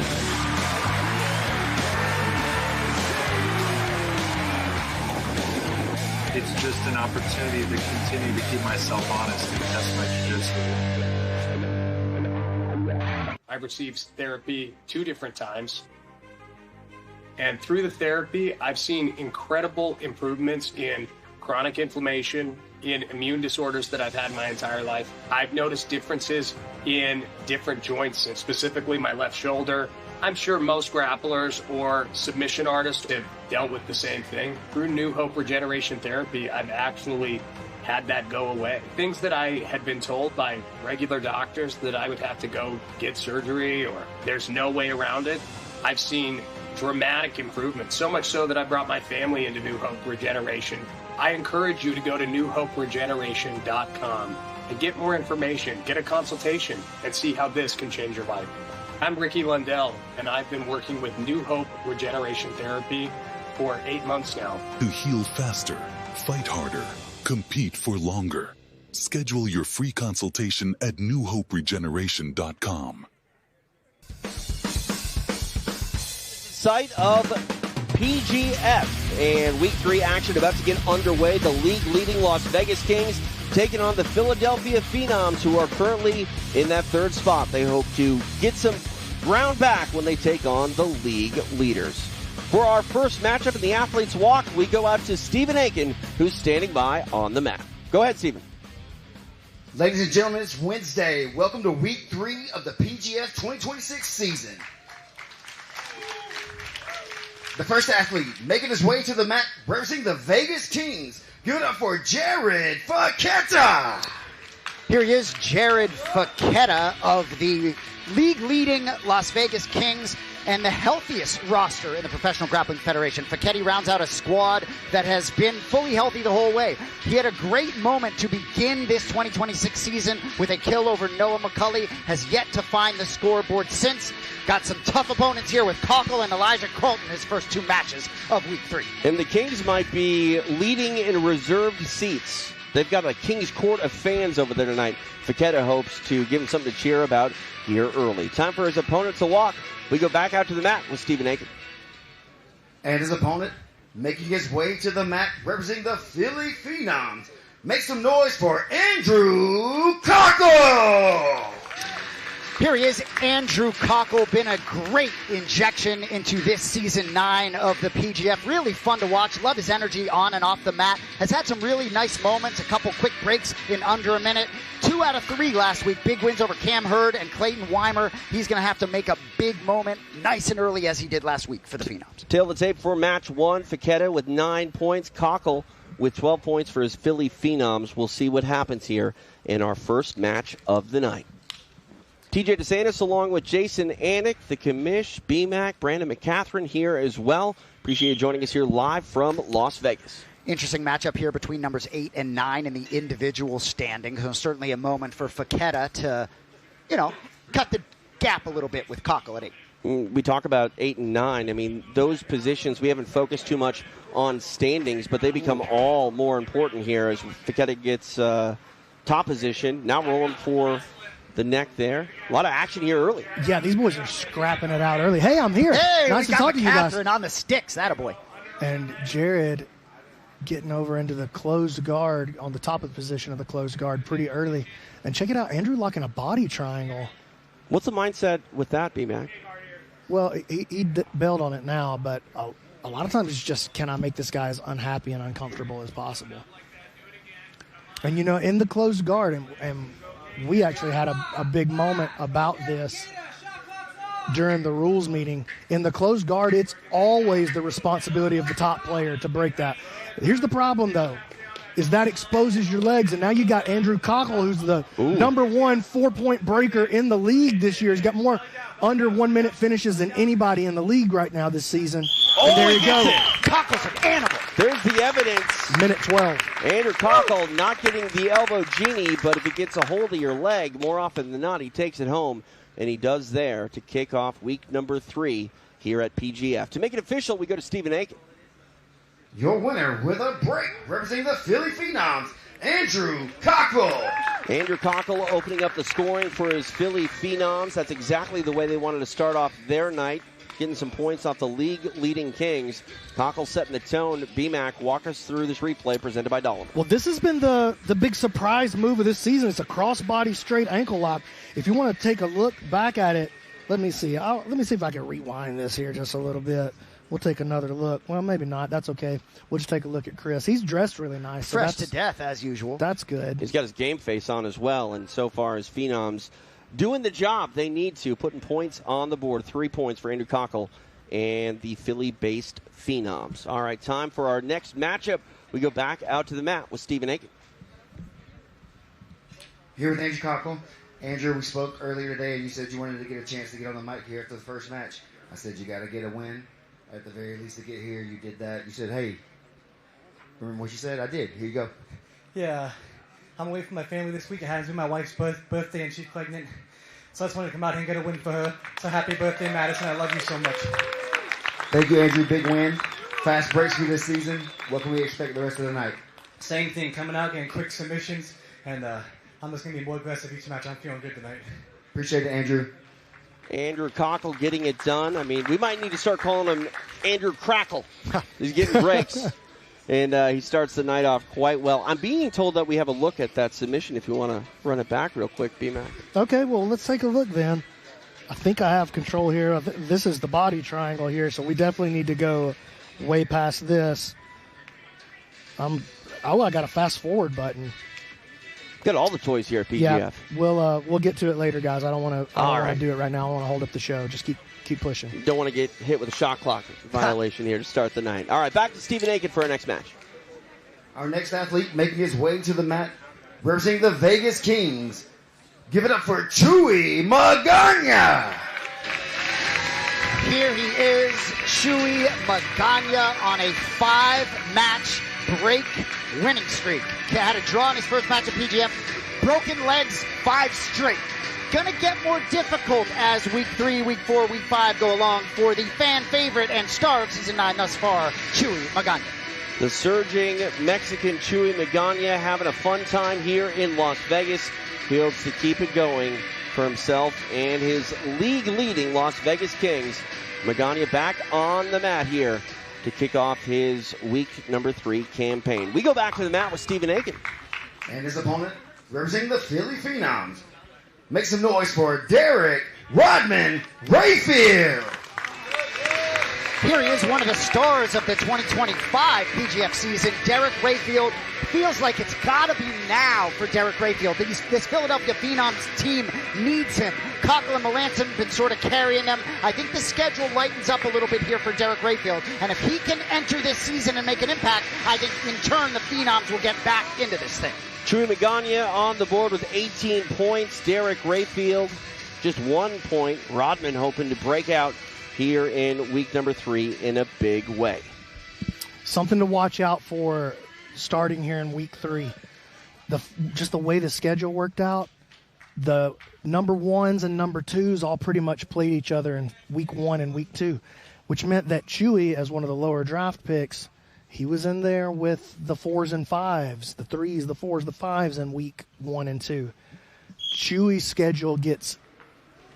S11: It's just an opportunity to continue to keep myself honest and test my jiu-jitsu.
S7: I received therapy 2 different times. And through the therapy, I've seen incredible improvements in chronic inflammation, in immune disorders that I've had my entire life. I've noticed differences in different joints, and specifically my left shoulder. I'm sure most grapplers or submission artists have dealt with the same thing. Through New Hope Regeneration Therapy, I've actually had that go away. Things that I had been told by regular doctors that I would have to go get surgery or there's no way around it, I've seen dramatic improvement, so much so that I brought my family into New Hope Regeneration. I encourage you to go to newhoperegeneration.com and get more information, get a consultation, and see how this can change your life. I'm Ricky Lundell, and I've been working with New Hope Regeneration Therapy for 8 months now.
S9: To heal faster, fight harder, compete for longer. Schedule your free consultation at newhoperegeneration.com.
S8: Site of PGF. And Week 3 action about to get underway. The league-leading Las Vegas Kings taking on the Philadelphia Phenoms, who are currently in that third spot. They hope to get some ground back when they take on the league leaders. For our first matchup in the Athletes Walk, we go out to Stephen Aiken, who's standing by on the mat. Go ahead, Stephen.
S15: Ladies and gentlemen, it's Wednesday. Welcome to Week 3 of the PGF 2026 season. The first athlete making his way to the mat, representing the Vegas Kings. Give it up for Jared Fekete.
S13: Here he is, Jared Fekete of the league-leading Las Vegas Kings and the healthiest roster in the Professional Grappling Federation. Fekete rounds out a squad that has been fully healthy the whole way. He had a great moment to begin this 2026 season with a kill over Noah McCauley. Has yet to find the scoreboard since. Got some tough opponents here with Kochel and Elijah Carlton, his first 2 matches of Week 3.
S8: And the Kings might be leading in reserved seats. They've got a Kings court of fans over there tonight. Fekete hopes to give him something to cheer about here early. Time for his opponent to walk. We go back out to the mat with Stephen Aiken.
S15: And his opponent making his way to the mat, representing the Philly Phenoms. Make some noise for Andrew Kochel!
S13: Here he is, Andrew Kochel. Been a great injection into this season 9 of the PGF. Really fun to watch. Love his energy on and off the mat. Has had some really nice moments, a couple quick breaks in under a minute. 2 out of 3 last week. Big wins over Cam Hurd and Clayton Weimer. He's going to have to make a big moment nice and early as he did last week for the Phenoms.
S8: Tail the tape for match 1. Fekete with 9 points. Kochel with 12 points for his Philly Phenoms. We'll see what happens here in our first match of the night. TJ DeSantis along with Jason Anik, the commish, BMAC, Brandon McCatherine here as well. Appreciate you joining us here live from Las Vegas.
S13: Interesting matchup here between numbers 8 and 9 in the individual standings. So certainly a moment for Fekete to, cut the gap a little bit with Kochel at 8.
S8: We talk about 8 and 9. I mean, those positions, we haven't focused too much on standings, but they become all more important here as Fekete gets top position. Now rolling for the neck there. A lot of action here early.
S14: Yeah, these boys are scrapping it out early. Hey, I'm here.
S13: Hey,
S14: nice
S13: we
S14: to
S13: got
S14: talk to you guys.
S13: McCatherine on the sticks. Attaboy.
S14: And Jared getting over into the closed guard on the top of the position of the closed guard pretty early. And check it out, Andrew locking a body triangle.
S8: What's the mindset with that, B-Mac?
S14: Well, he bailed on it now, but a lot of times it's just, can I make this guy as unhappy and uncomfortable as possible? And, in the closed guard, and we actually had a big moment about this during the rules meeting. In the closed guard, it's always the responsibility of the top player to break that. Here's the problem, though, is that exposes your legs, and now you got Andrew Kochel, who's the number 1 4-point breaker in the league this year. He's got more under 1-minute finishes than anybody in the league right now this season. And there you go.
S13: Kochel's an animal.
S8: There's the evidence.
S14: Minute 12.
S8: Andrew Kochel not getting the elbow genie, but if it gets a hold of your leg, more often than not, he takes it home, and he does there to kick off week number 3 here at PGF. To make it official, we go to Stephen Aiken.
S15: Your winner with a break, representing the Philly Phenoms, Andrew Kochel.
S8: Andrew Kochel opening up the scoring for his Philly Phenoms. That's exactly the way they wanted to start off their night, getting some points off the league-leading Kings. Kochel setting the tone. BMAC, walk us through this replay presented by Dollar.
S14: Well, this has been the big surprise move of this season. It's a crossbody straight ankle lock. If you want to take a look back at it, let me see. Let me see if I can rewind this here just a little bit. We'll take another look. Well, maybe not. That's okay. We'll just take a look at Chris. He's dressed really nice.
S13: Fresh to death, as usual.
S14: That's good.
S8: He's got his game face on as well, and so far his Phenoms doing the job they need to, putting points on the board. 3 points for Andrew Kochel and the Philly-based Phenoms. All right, time for our next matchup. We go back out to the mat with Stephen Aiken.
S15: Here with Andrew Kochel. Andrew, we spoke earlier today, and you said you wanted to get a chance to get on the mic here after the first match. I said you got to get a win. At the very least to get here, you did that. You said, hey, remember what you said? I did. Here you go.
S10: Yeah, I'm away from my family this week. It happens to be my wife's birthday, and she's pregnant. So I just wanted to come out here and get a win for her. So happy birthday, Madison. I love you so much.
S15: Thank you, Andrew. Big win. Fast breaks for this season. What can we expect the rest of the night?
S10: Same thing. Coming out, getting quick submissions. And I'm just going to be more aggressive each match. I'm feeling good tonight.
S15: Appreciate it, Andrew.
S8: Andrew Cochel getting it done. I mean, we might need to start calling him Andrew Crackle. He's getting breaks. And he starts the night off quite well. I'm being told that we have a look at that submission if you want to run it back real quick, B-Mac.
S14: Okay, well, let's take a look then. I think I have control here. This is the body triangle here, so we definitely need to go way past this. I got a fast forward button.
S8: Got all the toys here at PGF.
S14: Yeah, we'll get to it later, guys. I don't want to do it right now. I want to hold up the show. Just keep pushing.
S8: Don't want to get hit with a shot clock violation here to start the night. All right, back to Stephen Aiken for our next match.
S15: Our next athlete making his way to the mat, representing the Vegas Kings. Give it up for Chuy Magana.
S13: Here he is, Chuy Magana on a 5-match break winning streak. Had a draw in his first match at PGF. Broken legs 5 straight. Gonna get more difficult as week 3, week 4, week 5 go along for the fan favorite and star of season 9 thus far, Chuy Magana.
S8: The surging Mexican Chuy Magana having a fun time here in Las Vegas. He hopes to keep it going for himself and his league-leading Las Vegas Kings. Magana back on the mat here to kick off his week number 3 campaign. We go back to the mat with Stephen Aiken.
S15: And his opponent, representing the Philly Phenoms. Make some noise for Derrick Rodman Rayfield.
S13: Here he is, one of the stars of the 2025 PGF season. Derrick Rayfield. Feels like it's got to be now for Derrick Rayfield. This Philadelphia Phenoms team needs him. Kochel and Melanson have been sort of carrying them. I think the schedule lightens up a little bit here for Derrick Rayfield. And if he can enter this season and make an impact, I think in turn the Phenoms will get back into this thing.
S8: Chuy Magana on the board with 18 points. Derrick Rayfield just 1 point. Rodman hoping to break out here in week number 3 in a big way.
S14: Something to watch out for starting here in week 3. Just the way the schedule worked out, the number 1s and number 2s all pretty much played each other in week 1 and week 2, which meant that Chuy, as one of the lower draft picks, he was in there with the 4s and 5s, the 3s, the 4s, the 5s in week 1 and 2. Chuy's schedule gets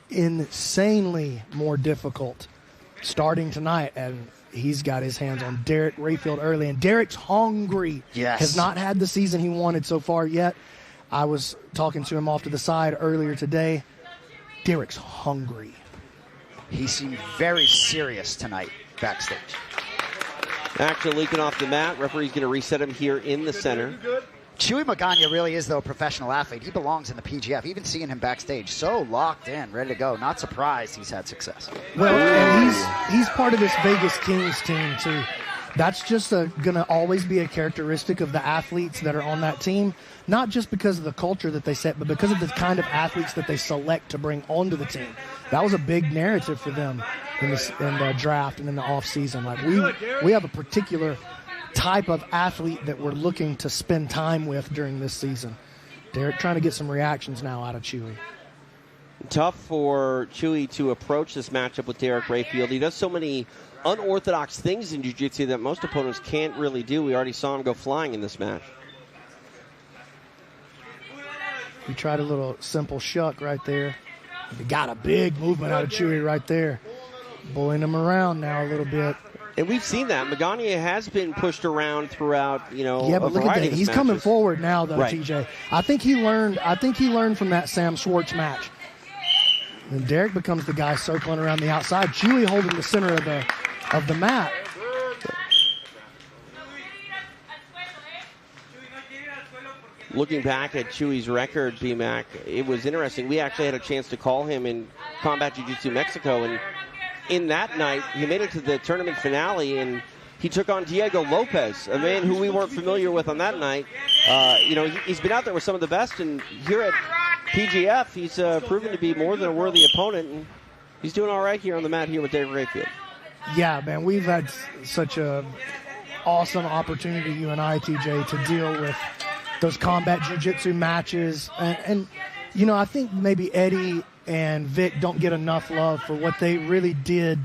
S14: insanely more difficult starting tonight, and he's got his hands on Derrick Rayfield early, and Derrick's hungry.
S13: Yes.
S14: Has not had the season he wanted so far yet. I was talking to him off to the side earlier today. Derrick's hungry.
S13: He seemed very serious tonight backstage.
S8: Action leaking off the mat. Referee's going to reset him here in the center.
S13: Chuy Magana really is, though, a professional athlete. He belongs in the PGF. Even seeing him backstage, so locked in, ready to go. Not surprised he's had success.
S14: Well, and he's part of this Vegas Kings team, too. That's just going to always be a characteristic of the athletes that are on that team, not just because of the culture that they set, but because of the kind of athletes that they select to bring onto the team. That was a big narrative for them in the draft and in the offseason. Like we have a particular type of athlete that we're looking to spend time with during this season. Derrick trying to get some reactions now out of Chuy.
S8: Tough for Chuy to approach this matchup with Derrick Rayfield. He does so many unorthodox things in jiu-jitsu that most opponents can't really do. We already saw him go flying in this match.
S14: He tried a little simple shuck right there. He got a big movement out of Chuy right there. Bullying him around now a little bit.
S8: And we've seen that. Magana has been pushed around throughout,
S14: Yeah, but look at that. He's coming forward now, though, right. TJ. I think he learned from that Sam Schwartz match. And Derrick becomes the guy circling around the outside. Chuy holding the center of the mat.
S8: Looking back at Chuy's record, BMAC, it was interesting. We actually had a chance to call him in Combat Jiu-Jitsu Mexico, and in that night, he made it to the tournament finale, and he took on Diego Lopez, a man who we weren't familiar with on that night. He's been out there with some of the best, and here at PGF, he's proven to be more than a worthy opponent, and he's doing all right here on the mat here with Derrick Rayfield.
S14: Yeah, man, we've had such a awesome opportunity, you and I, TJ, to deal with those combat jiu-jitsu matches. And I think maybe Eddie and Vic don't get enough love for what they really did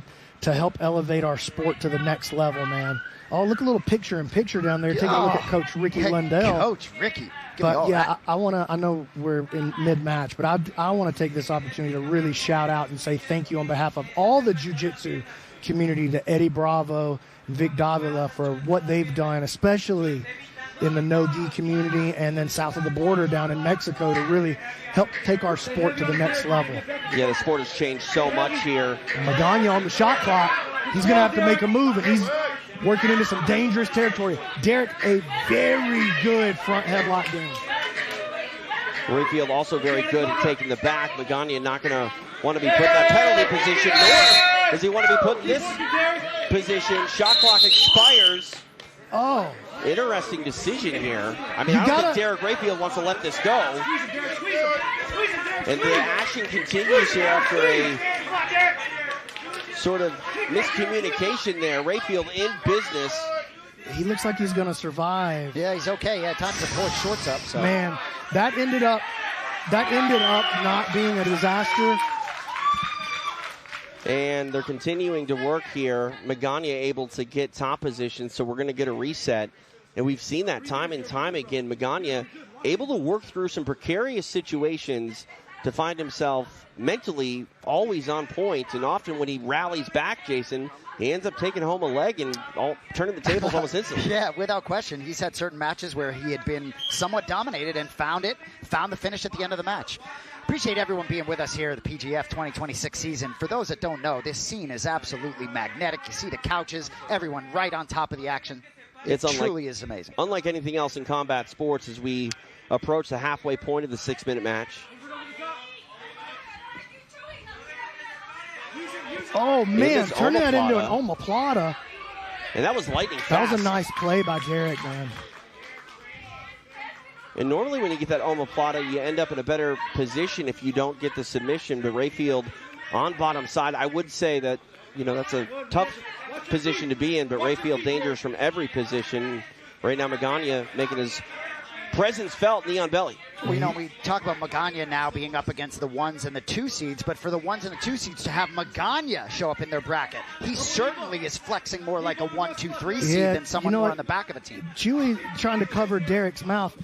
S14: to help elevate our sport to the next level, man. Oh, look, a little picture-in-picture down there. Take a look at Coach Ricky Lundell.
S13: Coach Ricky.
S14: But yeah, I know we're in mid-match, but I want to take this opportunity to really shout out and say thank you on behalf of all the jiu-jitsu community to Eddie Bravo and Vic Davila for what they've done, especially in the no-gi community and then south of the border down in Mexico to really help take our sport to the next level.
S8: Yeah, the sport has changed so much here.
S14: Magana on the shot clock. He's going to have to make a move, and he's working into some dangerous territory. Derrick, a very good front headlock game.
S8: Rayfield also very good at taking the back. Magana not going to want to be put in that penalty position, nor does he want to be put in this position. Shot clock expires.
S14: Oh.
S8: Interesting decision here. I mean, I don't think Derrick Rayfield wants to let this go. And the action continues here after a sort of miscommunication there. Rayfield in business.
S14: He looks like he's going to survive.
S13: Yeah, he's okay. Yeah, time to pull his shorts up. So.
S14: Man, that ended up not being a disaster.
S8: And they're continuing to work here. Magana able to get top position, so we're going to get a reset. And we've seen that time and time again. Magana able to work through some precarious situations to find himself mentally always on point. And often when he rallies back, Jason, he ends up taking home a leg and turning the tables almost instantly.
S13: Yeah, without question. He's had certain matches where he had been somewhat dominated and found the finish at the end of the match. Appreciate everyone being with us here at the PGF 2026 season. For those that don't know, this scene is absolutely magnetic. You see the couches, everyone right on top of the action. It truly is amazing.
S8: Unlike anything else in combat sports, as we approach the halfway point of the 6-minute match.
S14: Oh, man, turning that into an omoplata.
S8: And that was lightning fast.
S14: That was a nice play by Derrick, man.
S8: And normally when you get that omoplata, you end up in a better position if you don't get the submission. But Rayfield on bottom side, I would say that, that's a tough position to be in, but Rayfield dangerous from every position. Right now, Magana making his presence felt, knee on belly.
S13: Well, we talk about Magana now being up against the 1s and the 2 seeds, but for the 1s and the 2 seeds to have Magana show up in their bracket, he certainly is flexing more like a 1, 2, 3 seed than someone more on the back of a team.
S14: Chuy trying to cover Derrick's mouth.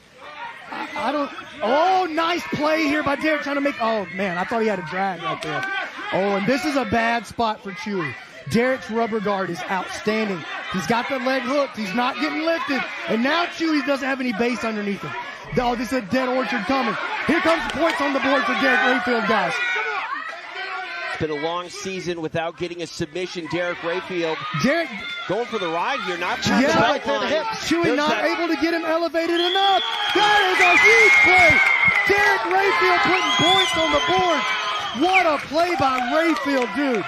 S14: Oh, nice play here by Derrick trying to make, oh man, I thought he had a drag right there. Oh, and this is a bad spot for Chuy. Derrick's rubber guard is outstanding. He's got the leg hooked. He's not getting lifted. And now Chuy doesn't have any base underneath him. Oh, this is a dead orchard coming. Here comes the points on the board for Derrick Rayfield, guys.
S8: It's been a long season without getting a submission. Derrick Rayfield going for the ride here, not trying to belt line.
S14: Chuy not able to get him elevated enough. That is a huge play. Derrick Rayfield putting points on the board. What a play by Rayfield, dude.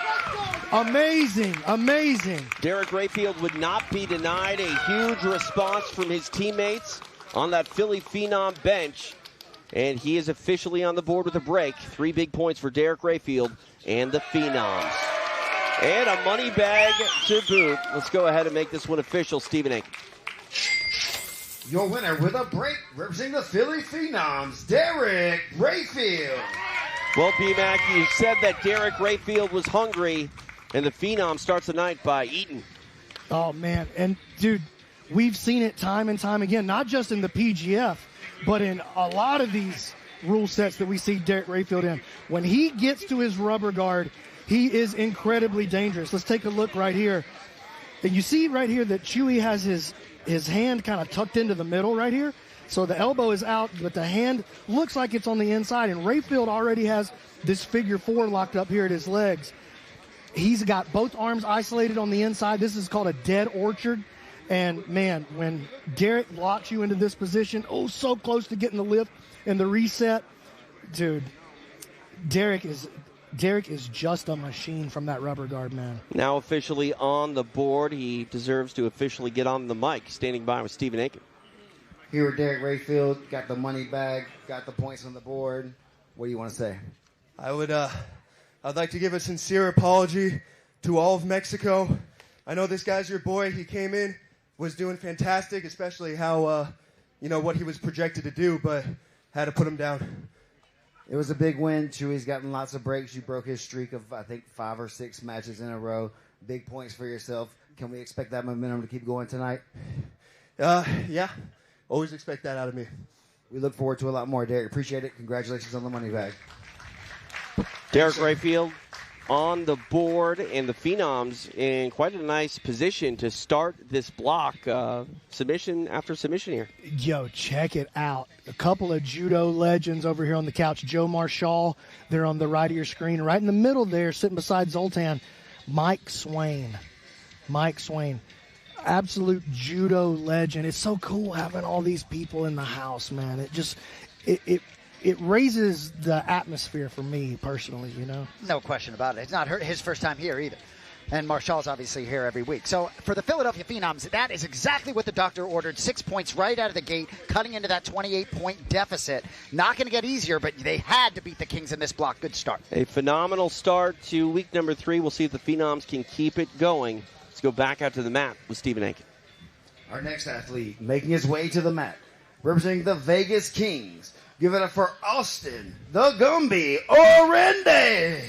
S14: Amazing.
S8: Derrick Rayfield would not be denied a huge response from his teammates on that Philly Phenom bench. And he is officially on the board with a break. 3 big points for Derrick Rayfield and the Phenoms. And a money bag to boot. Let's go ahead and make this one official. Stephen Aiken.
S15: Your winner with a break, representing the Philly Phenoms, Derrick Rayfield.
S8: Well, B-Mac, you said that Derrick Rayfield was hungry, and the Phenom starts the night by eating.
S14: Oh, man. And, dude, we've seen it time and time again, not just in the PGF, but in a lot of these rule sets that we see Derrick Rayfield in. When he gets to his rubber guard, he is incredibly dangerous. Let's take a look right here. And you see right here that Chuy has his hand kind of tucked into the middle right here. So the elbow is out, but the hand looks like it's on the inside. And Rayfield already has this figure 4 locked up here at his legs. He's got both arms isolated on the inside. This is called a dead orchard. And, man, when Derrick locks you into this position, so close to getting the lift and the reset. Dude, Derrick is just a machine from that rubber guard, man.
S8: Now officially on the board. He deserves to officially get on the mic. Standing by with Stephen Aiken.
S15: Here with Derrick Rayfield, got the money bag, got the points on the board. What do you want to say?
S3: I'd like to give a sincere apology to all of Mexico. I know this guy's your boy. He came in, was doing fantastic, especially how, what he was projected to do, but had to put him down.
S15: It was a big win. Chuy's gotten lots of breaks. You broke his streak of, I think, 5 or 6 matches in a row. big points for yourself. Can we expect that momentum to keep going tonight?
S3: Yeah. Always expect that out of me.
S15: We look forward to a lot more, Derrick. Appreciate it. Congratulations on the money bag.
S8: Derrick Rayfield on the board, and the Phenoms in quite a nice position to start this block. Submission after submission here.
S14: Yo, check it out. A couple of judo legends over here on the couch. Joe Marshall, they're on the right of your screen. Right in the middle there, sitting beside Zoltan, Mike Swain. Mike Swain. Absolute judo legend. It's so cool having all these people in the house, man. It just, it raises the atmosphere for me personally, you know?
S13: No question about it. It's not his first time here either. And Marshall's obviously here every week. So for the Philadelphia Phenoms, that is exactly what the doctor ordered. 6 points right out of the gate, cutting into that 28-point deficit. Not going to get easier, but they had to beat the Kings in this block. Good start.
S8: A phenomenal start to week number 3. We'll see if the Phenoms can keep it going. Let's go back out to the mat with Stephen Aiken.
S15: Our next athlete making his way to the mat, representing the Vegas Kings. Give it up for Austin, the Gumby, Oranday.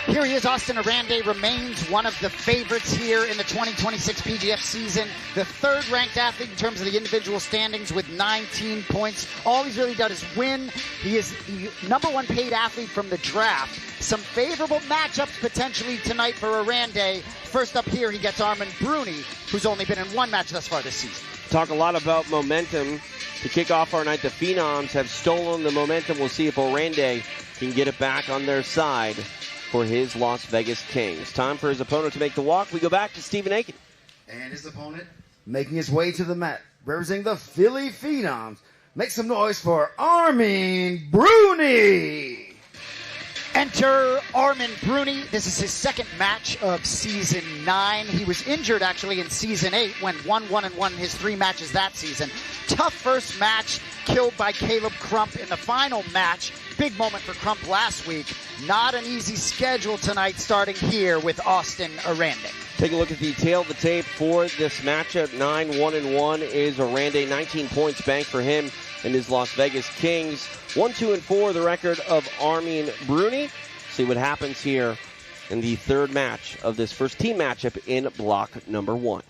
S13: Here he is. Austin Oranday remains one of the favorites here in the 2026 PGF season. The third-ranked athlete in terms of the individual standings with 19 points. All he's really done is win. He is the number 1 paid athlete from the draft. Some favorable matchups potentially tonight for Oranday. First up here, he gets Armin Bruni, who's only been in 1 match thus far this season.
S8: Talk a lot about momentum. To kick off our night, the Phenoms have stolen the momentum. We'll see if Oranday can get it back on their side for his Las Vegas Kings. Time for his opponent to make the walk. We go back to Stephen Aiken.
S15: And his opponent making his way to the mat, representing the Philly Phenoms. Make some noise for Armin Bruni.
S13: Enter Armin Bruni. This is his second match of Season 9. He was injured, actually, in Season 8, went 1-1 in his 3 matches that season. Tough first match, killed by Caleb Crump in the final match. Big moment for Crump last week. Not an easy schedule tonight, starting here with Austin Oranday.
S8: Take a look at the tail of the tape for this matchup. 9-1-1 is Oranday. 19 points banked for him and his Las Vegas Kings. 1-2-4, the record of Armin Bruni. See what happens here in the third match of this first team matchup in block number 1.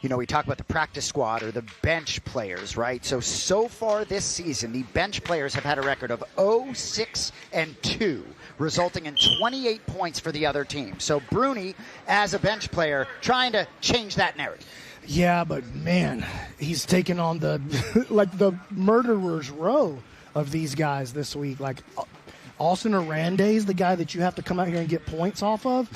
S13: You know, we talk about the practice squad or the bench players, right? So far this season, the bench players have had a record of 0-6-2, resulting in 28 points for the other team. So Bruni, as a bench player, trying to change that narrative.
S14: Yeah, but man, he's taken on the like the murderer's row of these guys this week. Like Austin Oranday is the guy that you have to come out here and get points off of.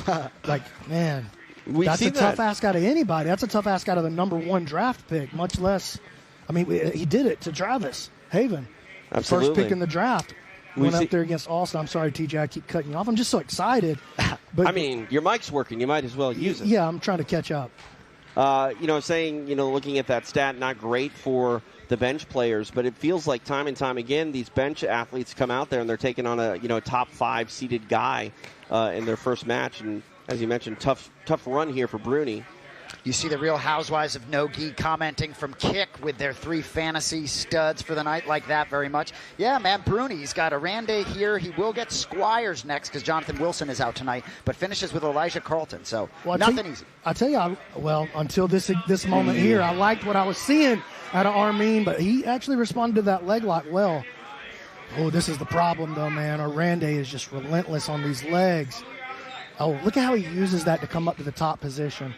S14: Like, man, that's a tough ask out of anybody. That's a tough ask out of the number 1 draft pick, much less. I mean, he did it to Travis Haven.
S8: Absolutely.
S14: First pick in the draft. Went up there against Austin. I'm sorry, TJ, I keep cutting you off. I'm just so excited. But
S8: I mean, your mic's working. You might as well use it.
S14: Yeah, I'm trying to catch up.
S8: Looking at that stat, not great for the bench players, but it feels like time and time again these bench athletes come out there and they're taking on a top 5 seeded guy in their first match. And as you mentioned, tough run here for Bruni.
S13: You see the Real Housewives of No-Gi commenting from Kick with their 3 fantasy studs for the night. Like that very much. Yeah, man, Bruni's got Oranday here. He will get Squires next because Jonathan Wilson is out tonight, but finishes with Elijah Carlton. So nothing easy.
S14: I tell you, until this moment here, I liked what I was seeing out of Armin, but he actually responded to that leg lock well. Oh, this is the problem, though, man. Oranday is just relentless on these legs. Oh, look at how he uses that to come up to the top position.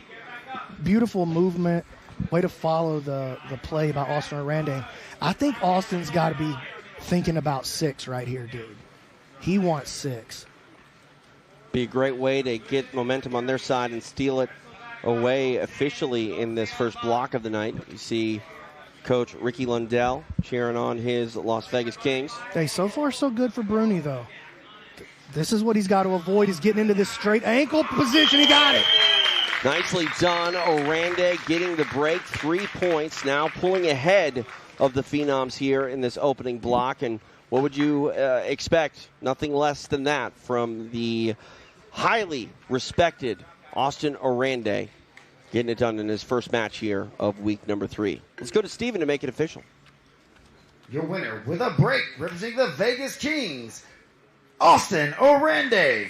S14: Beautiful movement. Way to follow the play by Austin Oranday. I think Austin's got to be thinking about 6 right here, dude. He wants 6.
S8: Be a great way to get momentum on their side and steal it away officially in this first block of the night. You see Coach Ricky Lundell cheering on his Las Vegas Kings.
S14: Hey, so far so good for Bruni, though. This is what he's got to avoid. He's getting into this straight ankle position. He got it.
S8: Nicely done. Oranday getting the break. 3 points now, pulling ahead of the Phenoms here in this opening block. And what would you expect? Nothing less than that from the highly respected Austin Oranday, getting it done in his first match here of week number 3. Let's go to Steven to make it official.
S15: Your winner with a break, representing the Vegas Kings, Austin Oranday.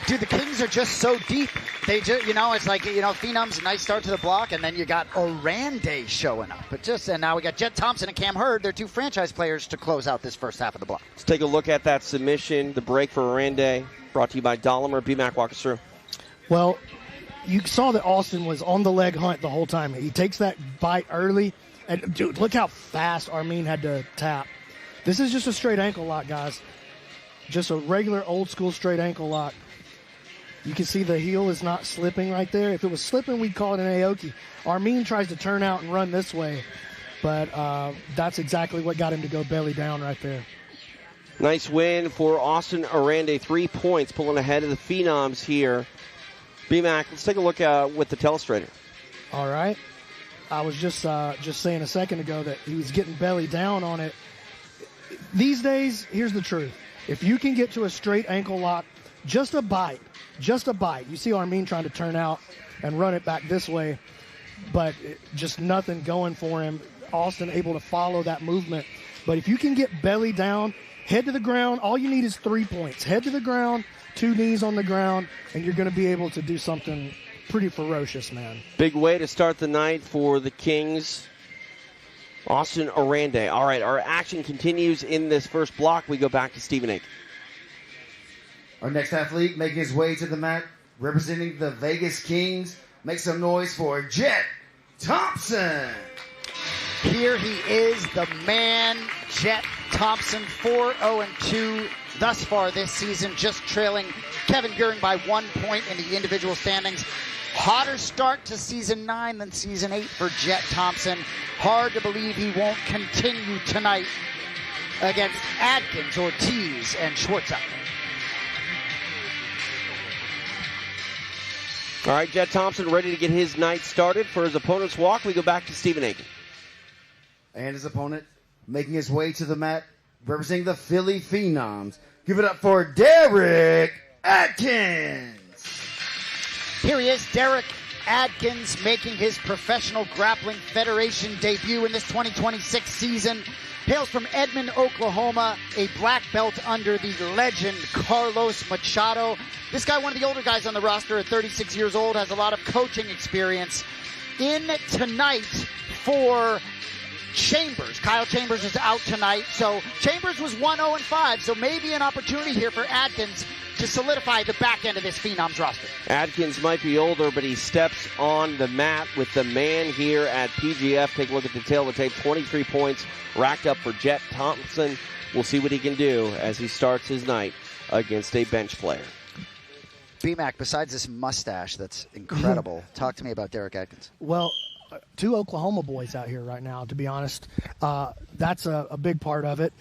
S13: Dude, the Kings are just so deep. They just, it's like, Phenoms, nice start to the block, and then you got Oranday showing up. And now we got Jett Thompson and Cam Hurd. They're two franchise players to close out this first half of the block.
S8: Let's take a look at that submission, the break for Oranday, brought to you by Dahlinger. B-Mac, walk us through.
S14: Well, you saw that Austin was on the leg hunt the whole time. He takes that bite early, and dude, look how fast Armin had to tap. This is just a straight ankle lock, guys. Just a regular old-school straight ankle lock. You can see the heel is not slipping right there. If it was slipping, we'd call it an Aoki. Armin tries to turn out and run this way, but that's exactly what got him to go belly down right there.
S8: Nice win for Austin Oranday. 3 points, pulling ahead of the Phenoms here. B-Mac, let's take a look with the telestrator.
S14: All right. I was just saying a second ago that he was getting belly down on it. These days, here's the truth. If you can get to a straight ankle lock, just a bite. You see Armin trying to turn out and run it back this way, but just nothing going for him. Austin able to follow that movement. But if you can get belly down, head to the ground, all you need is 3 points. Head to the ground, 2 knees on the ground, and you're going to be able to do something pretty ferocious, man.
S8: Big way to start the night for the Kings. Austin Oranday. All right, our action continues in this first block. We go back to Stephen Aiken.
S15: Our next athlete making his way to the mat, representing the Vegas Kings. Make some noise for Jett Thompson.
S13: Here he is, the man, Jett Thompson, 4-0-2 thus far this season, just trailing Kevin Beuhring by 1 point in the individual standings. Hotter start to season 9 than season 8 for Jett Thompson. Hard to believe he won't continue tonight against Atkins, Ortiz, and Schwartzapfel.
S8: All right, Jett Thompson ready to get his night started. For his opponent's walk, we go back to Stephen Aiken.
S15: And his opponent making his way to the mat, representing the Philly Phenoms. Give it up for Derrick Adkins.
S13: Here he is, Derrick Adkins, making his Professional Grappling Federation debut in this 2026 season. Hails from Edmond, Oklahoma, a black belt under the legend Carlos Machado. This guy, one of the older guys on the roster at 36 years old, has a lot of coaching experience. In tonight for Chambers. Kyle Chambers is out tonight, so Chambers was 1-0-5, so maybe an opportunity here for Atkins to solidify the back end of this Phenoms roster.
S8: Atkins might be older, but he steps on the mat with the man here at PGF. Take a look at the tail of the tape. 23 points racked up for Jett Thompson. We'll see what he can do as he starts his night against a bench player.
S13: B-Mac, besides this mustache that's incredible, talk to me about Derrick Adkins.
S14: Well, 2 Oklahoma boys out here right now, to be honest. That's a big part of it.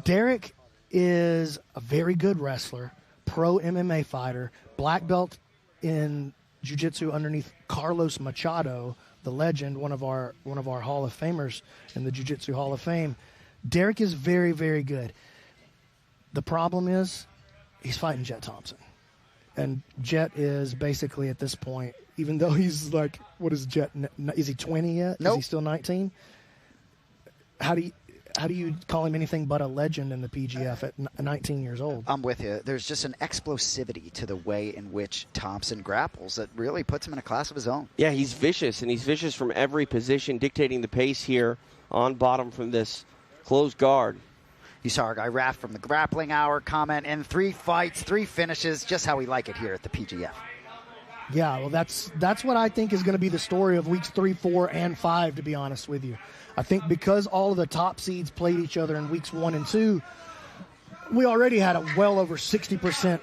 S14: Derrick is a very good wrestler, pro MMA fighter, black belt in jiu-jitsu underneath Carlos Machado, the legend, one of our Hall of Famers in the Jiu-Jitsu Hall of Fame. Derrick is very, very good. The problem is he's fighting Jett Thompson. And Jett is basically at this point, even though he's like, what is Jett? Is he 20 yet?
S13: Nope.
S14: Is he still 19? How do you call him anything but a legend in the PGF at 19 years old?
S13: I'm with you. There's just an explosivity to the way in which Thompson grapples that really puts him in a class of his own.
S8: Yeah, he's vicious, and he's vicious from every position, dictating the pace here on bottom from this closed guard.
S13: You saw our guy Raph from the Grappling Hour comment, and 3 fights, 3 finishes, just how we like it here at the PGF.
S14: Yeah, well, that's what I think is going to be the story of weeks 3, 4, and 5, to be honest with you. I think because all of the top seeds played each other in weeks 1 and 2, we already had a well over 60%.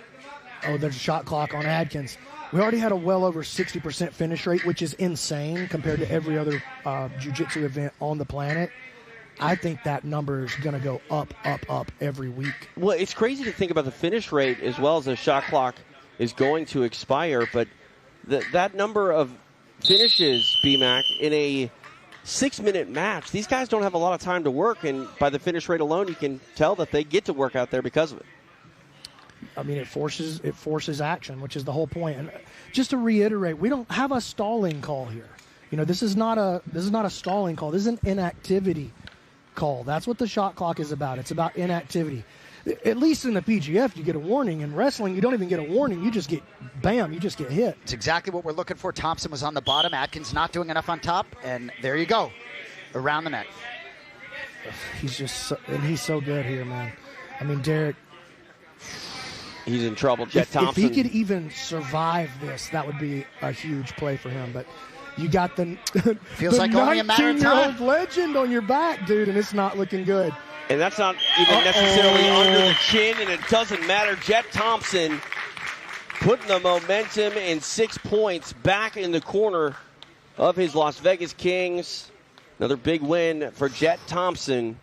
S14: Oh, there's a shot clock on Atkins. We already had a well over 60% finish rate, which is insane compared to every other jiu-jitsu event on the planet. I think that number is going to go up, up, up every week.
S8: Well, it's crazy to think about the finish rate as well as the shot clock is going to expire, but that number of finishes, B-Mac, in a 6-minute match, these guys don't have a lot of time to work, and by the finish rate alone, you can tell that they get to work out there because of it.
S14: I mean, it forces action, which is the whole point. And just to reiterate, we don't have a stalling call here. You know, this is not a stalling call. This is an inactivity call. That's what the shot clock is about. It's about inactivity.
S16: At least in the PGF, you get a warning. In wrestling, you don't even get a warning. You just get, bam, you just get hit.
S13: It's exactly what we're looking for. Thompson was on the bottom. Atkins not doing enough on top. And there you go. Around the neck.
S16: He's just he's so good here, man. I mean, Derrick.
S8: He's in trouble. Jett Thompson.
S16: If he could even survive this, that would be a huge play for him. But you got the
S13: feels like only a matter of time.
S16: 19-year-old legend on your back, dude, and it's not looking good.
S8: And that's not even necessarily under the chin, and it doesn't matter. Jett Thompson putting the momentum in 6 points back in the corner of his Las Vegas Kings. Another big win for Jett Thompson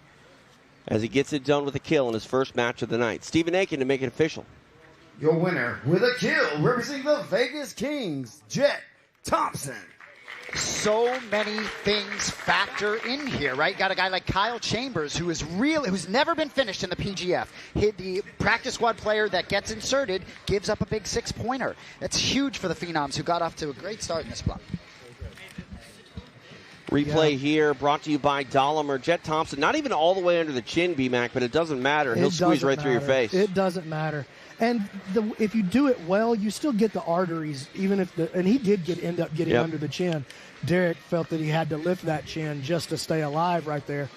S8: as he gets it done with a kill in his first match of the night. Stephen Aiken to make it official.
S15: Your winner with a kill, representing the Vegas Kings, Jett Thompson.
S13: So many things factor in here, right? Got a guy like Kyle Chambers who's never been finished in the PGF. The practice squad player that gets inserted gives up a big 6-pointer. That's huge for the Phenoms, who got off to a great start in this block.
S8: Replay here brought to you by Dahlinger. Jett Thompson, not even all the way under the chin, B-Mac, but it doesn't matter. He'll squeeze right through your face.
S16: It doesn't matter. And if you do it well, you still get the arteries, even if and he did end up getting under the chin. Derrick felt that he had to lift that chin just to stay alive right there.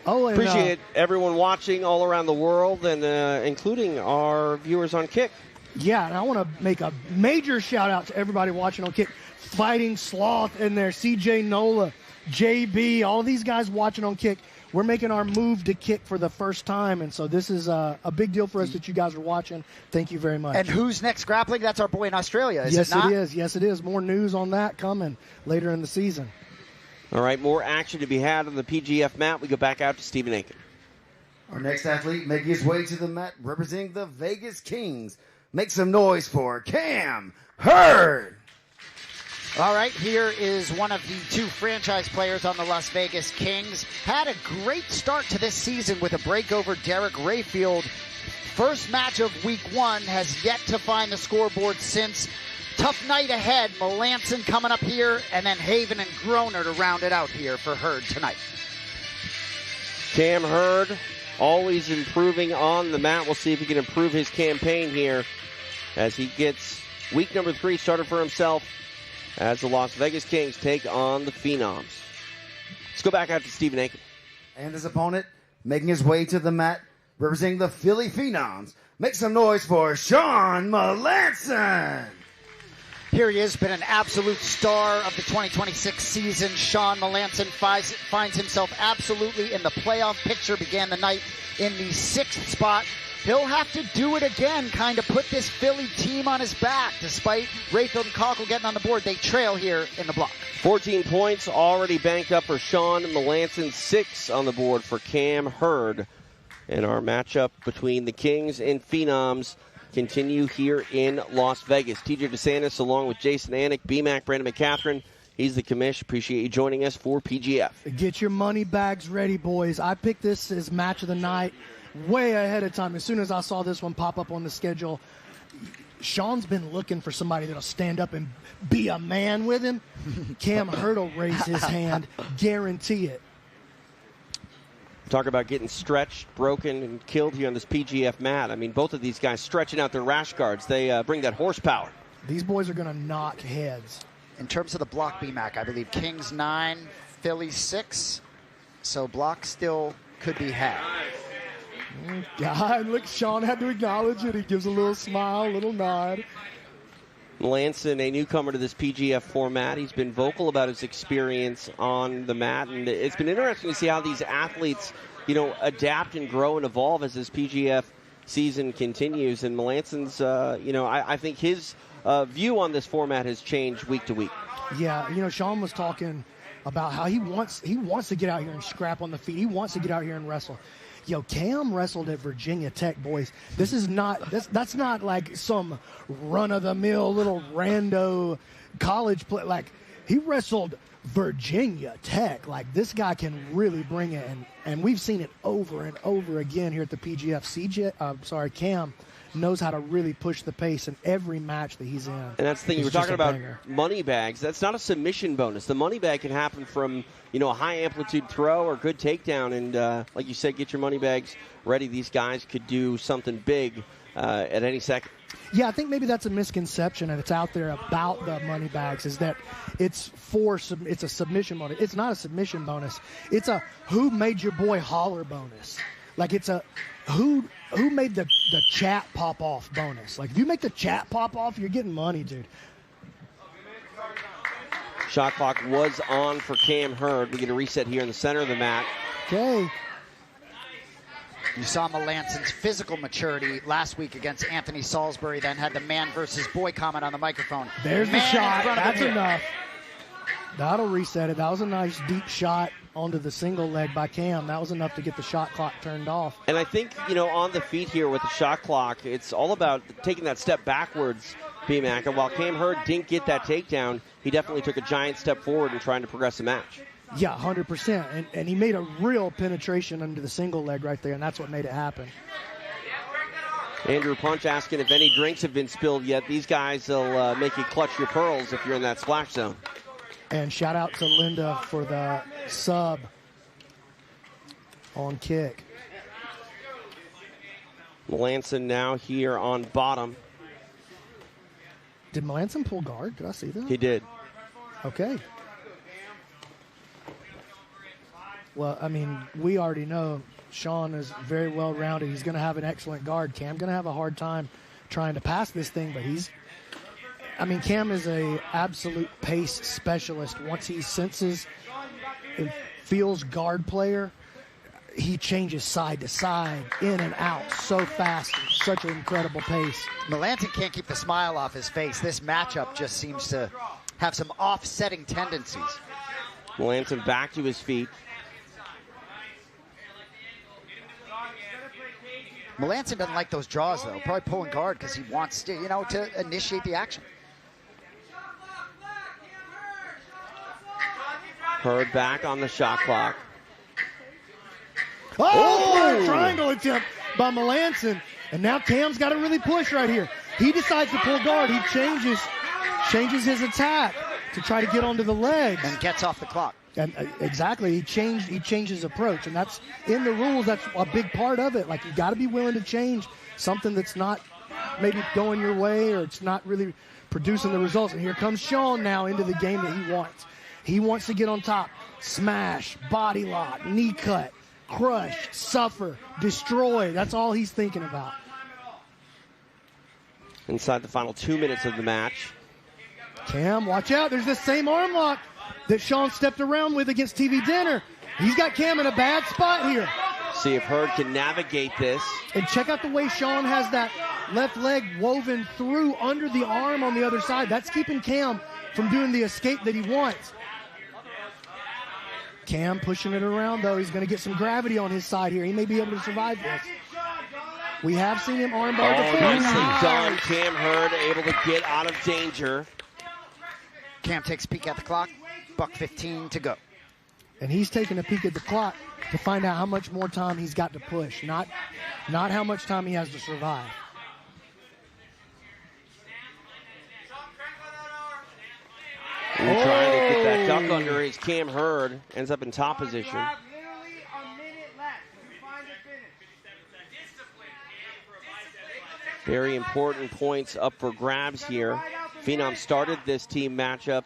S16: Oh, and,
S8: appreciate everyone watching all around the world, and including our viewers on Kick.
S16: Yeah, and I want to make a major shout out to everybody watching on Kick. Fighting Sloth in there, CJ Nola, JB, all these guys watching on Kick. We're making our move to Kick for the first time, and so this is a big deal for us that you guys are watching. Thank you very much.
S13: And who's next grappling? That's our boy in Australia,
S16: yes,
S13: it not?
S16: It is. Yes, it is. More news on that coming later in the season.
S8: All right, more action to be had on the PGF mat. We go back out to Stephen Aiken.
S15: Our next athlete making his way to the mat, representing the Vegas Kings. Make some noise for Cam Hurd.
S13: All right, here is one of the two franchise players on the Las Vegas Kings. Had a great start to this season with a break over Derrick Rayfield. First match of week 1, has yet to find the scoreboard since. Tough night ahead. Melanson coming up here, and then Haven and Groner to round it out here for Hurd tonight.
S8: Cam Hurd always improving on the mat. We'll see if he can improve his campaign here as he gets week number 3 started for himself as the Las Vegas Kings take on the Phenoms. Let's go back out to Stephen Aiken.
S15: And his opponent making his way to the mat, representing the Philly Phenoms. Make some noise for Shawn Melanson.
S13: Here he is, been an absolute star of the 2026 season. Shawn Melanson finds himself absolutely in the playoff picture. Began the night in the 6th spot. He'll have to do it again, kind of put this Philly team on his back. Despite Rayfield and Cochel getting on the board, they trail here in the block.
S8: 14 points already banked up for Shawn Melanson, 6 on the board for Cam Hurd. And our matchup between the Kings and Phenoms continue here in Las Vegas. TJ DeSantis along with Jason Anik, B-Mac, Brandon McCaffrey. He's the commish. Appreciate you joining us for PGF.
S16: Get your money bags ready, boys. I picked this as match of the night way ahead of time. As soon as I saw this one pop up on the schedule, Shawn's been looking for somebody that'll stand up and be a man with him. Cam Hurd will raise his hand. Guarantee it.
S8: Talk about getting stretched, broken, and killed here on this PGF mat. I mean, both of these guys stretching out their rash guards. They bring that horsepower.
S16: These boys are going to knock heads.
S13: In terms of the block, B-Mac, I believe Kings 9, Philly 6. So block still could be had.
S16: God, look, Shawn had to acknowledge it. He gives a little smile, a little nod.
S8: Melanson, a newcomer to this PGF format. He's been vocal about his experience on the mat, and it's been interesting to see how these athletes, adapt and grow and evolve as this PGF season continues. And Melanson's, I think his view on this format has changed week to week.
S16: Yeah, Shawn was talking about how he wants to get out here and scrap on the feet. He wants to get out here and wrestle. Cam wrestled at Virginia Tech, boys. This is not that's not like some run-of-the-mill little rando college play. Like, he wrestled Virginia Tech. Like, this guy can really bring it, and we've seen it over and over again here at the PGF. Cam knows how to really push the pace in every match that he's in.
S8: And that's the thing, you were talking about money bags. That's not a submission bonus. The money bag can happen from, a high amplitude throw or good takedown. And like you said, get your money bags ready. These guys could do something big at any second.
S16: Yeah, I think maybe that's a misconception and it's out there about the money bags, is that it's a submission bonus. It's not a submission bonus. It's a who made your boy holler bonus. Like it's a who made the chat pop off bonus. Like if you make the chat pop off, you're getting money, dude.
S8: Shot clock was on for Cam Hurd. We get a reset here in the center of the mat.
S16: Okay.
S13: You saw Melanson's physical maturity last week against Anthony Salisbury, then had the man versus boy comment on the microphone.
S16: There's the shot. That's enough. That'll reset it. That was a nice deep shot onto the single leg by Cam. That was enough to get the shot clock turned off.
S8: And I think, on the feet here with the shot clock, it's all about taking that step backwards, B-Mac. And while Cam Hurd didn't get that takedown, he definitely took a giant step forward in trying to progress the match.
S16: Yeah, 100%. And he made a real penetration under the single leg right there, and that's what made it happen.
S8: Andrew Punch asking if any drinks have been spilled yet. These guys will make you clutch your pearls if you're in that splash zone.
S16: And shout out to Linda for the sub on kick.
S8: Melanson now here on bottom.
S16: Did Melanson pull guard? Did I see that?
S8: He did.
S16: Okay. Well, I mean, we already know Shawn is very well-rounded. He's going to have an excellent guard. Cam going to have a hard time trying to pass this thing, but Cam is a absolute pace specialist. Once he senses and feels guard player, he changes side to side, in and out so fast, such an incredible pace.
S13: Melanson can't keep the smile off his face. This matchup just seems to have some offsetting tendencies.
S8: Melanson back to his feet.
S13: Melanson doesn't like those draws, though. Probably pulling guard because he wants to, to initiate the action.
S8: Hurd back on the shot clock.
S16: Oh! Triangle attempt by Melanson. And now Cam's got to really push right here. He decides to pull guard. He changes his attack to try to get onto the legs.
S13: And gets off the clock.
S16: And exactly, he changed his approach, and that's in the rules. That's a big part of it. Like, you got to be willing to change something that's not maybe going your way, or it's not really producing the results. And here comes Shawn now into the game that he wants. He wants to get on top, smash, body lock, knee cut, crush, suffer, destroy. That's all he's thinking about.
S8: Inside the final 2 minutes of the match.
S16: Cam, watch out. There's the same arm lock that Shawn stepped around with against TV Dinner. He's got Cam in a bad spot here.
S8: See if Hurd can navigate this.
S16: And check out the way Shawn has that left leg woven through under the arm on the other side. That's keeping Cam from doing the escape that he wants. Cam pushing it around, though. He's going to get some gravity on his side here. He may be able to survive this. We have seen him armbar before.
S8: Nicely done. Cam Hurd able to get out of danger.
S13: Cam takes a peek at the clock. $1:15 to go.
S16: And he's taking a peek at the clock to find out how much more time he's got to push, not how much time he has to survive.
S8: Trying to get that duck under his Cam Hurd. Ends up in top position. Very important points up for grabs here. Phenoms started this team matchup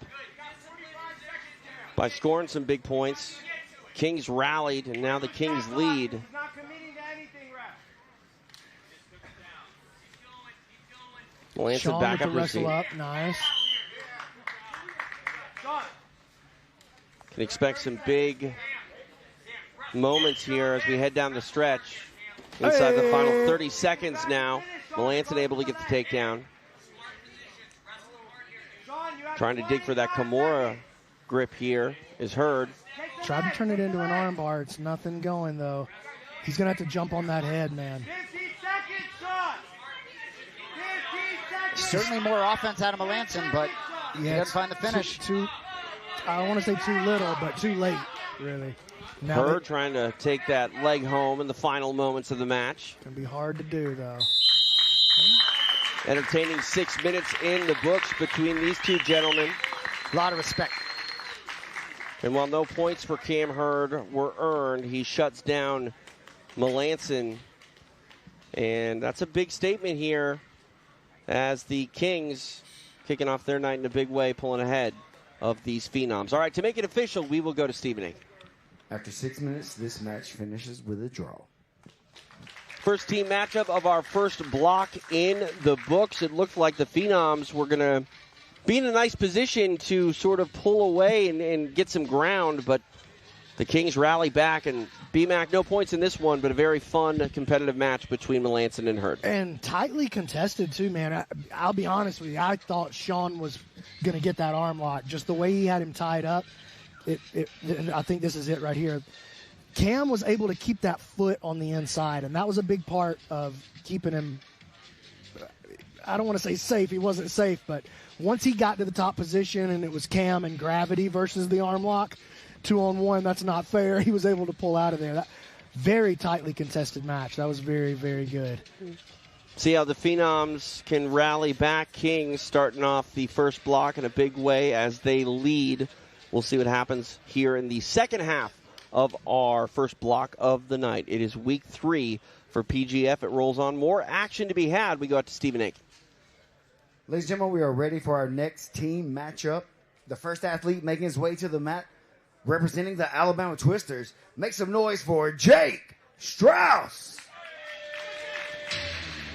S8: by scoring some big points. Kings rallied, and now the Kings lead. Melanson back up his feet.
S16: Nice.
S8: Can expect some big moments here as we head down the stretch. Inside the final 30 seconds now. Melanson able to get the takedown. Trying to dig for that Kimura grip here is Hurd.
S16: Tried to turn it into an armbar. It's nothing going, though. He's going to have to jump on that head, man.
S13: Certainly more offense out of Melanson, but he doesn't find the finish.
S16: I don't want to say too little, but too late, really.
S8: Hurd trying to take that leg home in the final moments of the match.
S16: It's going to be hard to do, though.
S8: Entertaining 6 minutes in the books between these two gentlemen.
S13: A lot of respect.
S8: And while no points for Cam Hurd were earned, he shuts down Melanson. And that's a big statement here as the Kings kicking off their night in a big way, pulling ahead of these Phenoms. All right, to make it official, we will go to Stephen A.
S15: After 6 minutes, this match finishes with a draw.
S8: First team matchup of our first block in the books. It looked like the Phenoms were going to be in a nice position to sort of pull away and get some ground, but the Kings rally back, and BMAC, no points in this one, but a very fun, competitive match between Melanson and Hurd.
S16: And tightly contested, too, man. I'll be honest with you. I thought Shawn was going to get that arm lock. Just the way he had him tied up, and I think this is it right here. Cam was able to keep that foot on the inside, and that was a big part of keeping him, I don't want to say safe. He wasn't safe, but once he got to the top position and it was Cam and gravity versus the arm lock, 2-on-1, that's not fair. He was able to pull out of there. Very tightly contested match. That was very, very good.
S8: See how the Phenoms can rally back. Kings starting off the first block in a big way as they lead. We'll see what happens here in the second half of our first block of the night. It is week 3 for PGF. It rolls on. More action to be had. We go out to Stephen A.
S15: Ladies and gentlemen, we are ready for our next team matchup. The first athlete making his way to the mat, representing the Alabama Twisters. Make some noise for Jake Strauss.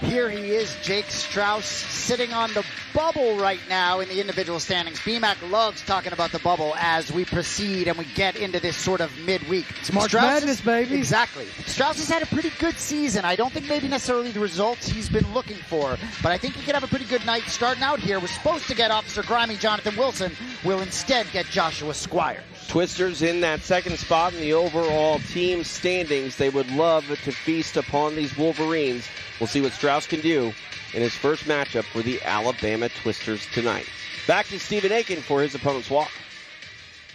S13: Here he is, Jake Strauss, sitting on the bubble right now in the individual standings. BMAC loves talking about the bubble as we proceed and we get into this sort of midweek.
S16: It's March Madness, baby.
S13: Exactly. Strauss has had a pretty good season. I don't think maybe necessarily the results he's been looking for, but I think he could have a pretty good night starting out here. We're supposed to get Officer Grimy Jonathan Wilson. We'll instead get Joshua Squires.
S8: Twisters in that second spot in the overall team standings. They would love to feast upon these Wolverines. We'll see what Strauss can do in his first matchup for the Alabama Twisters tonight. Back to Stephen Aiken for his opponent's walk.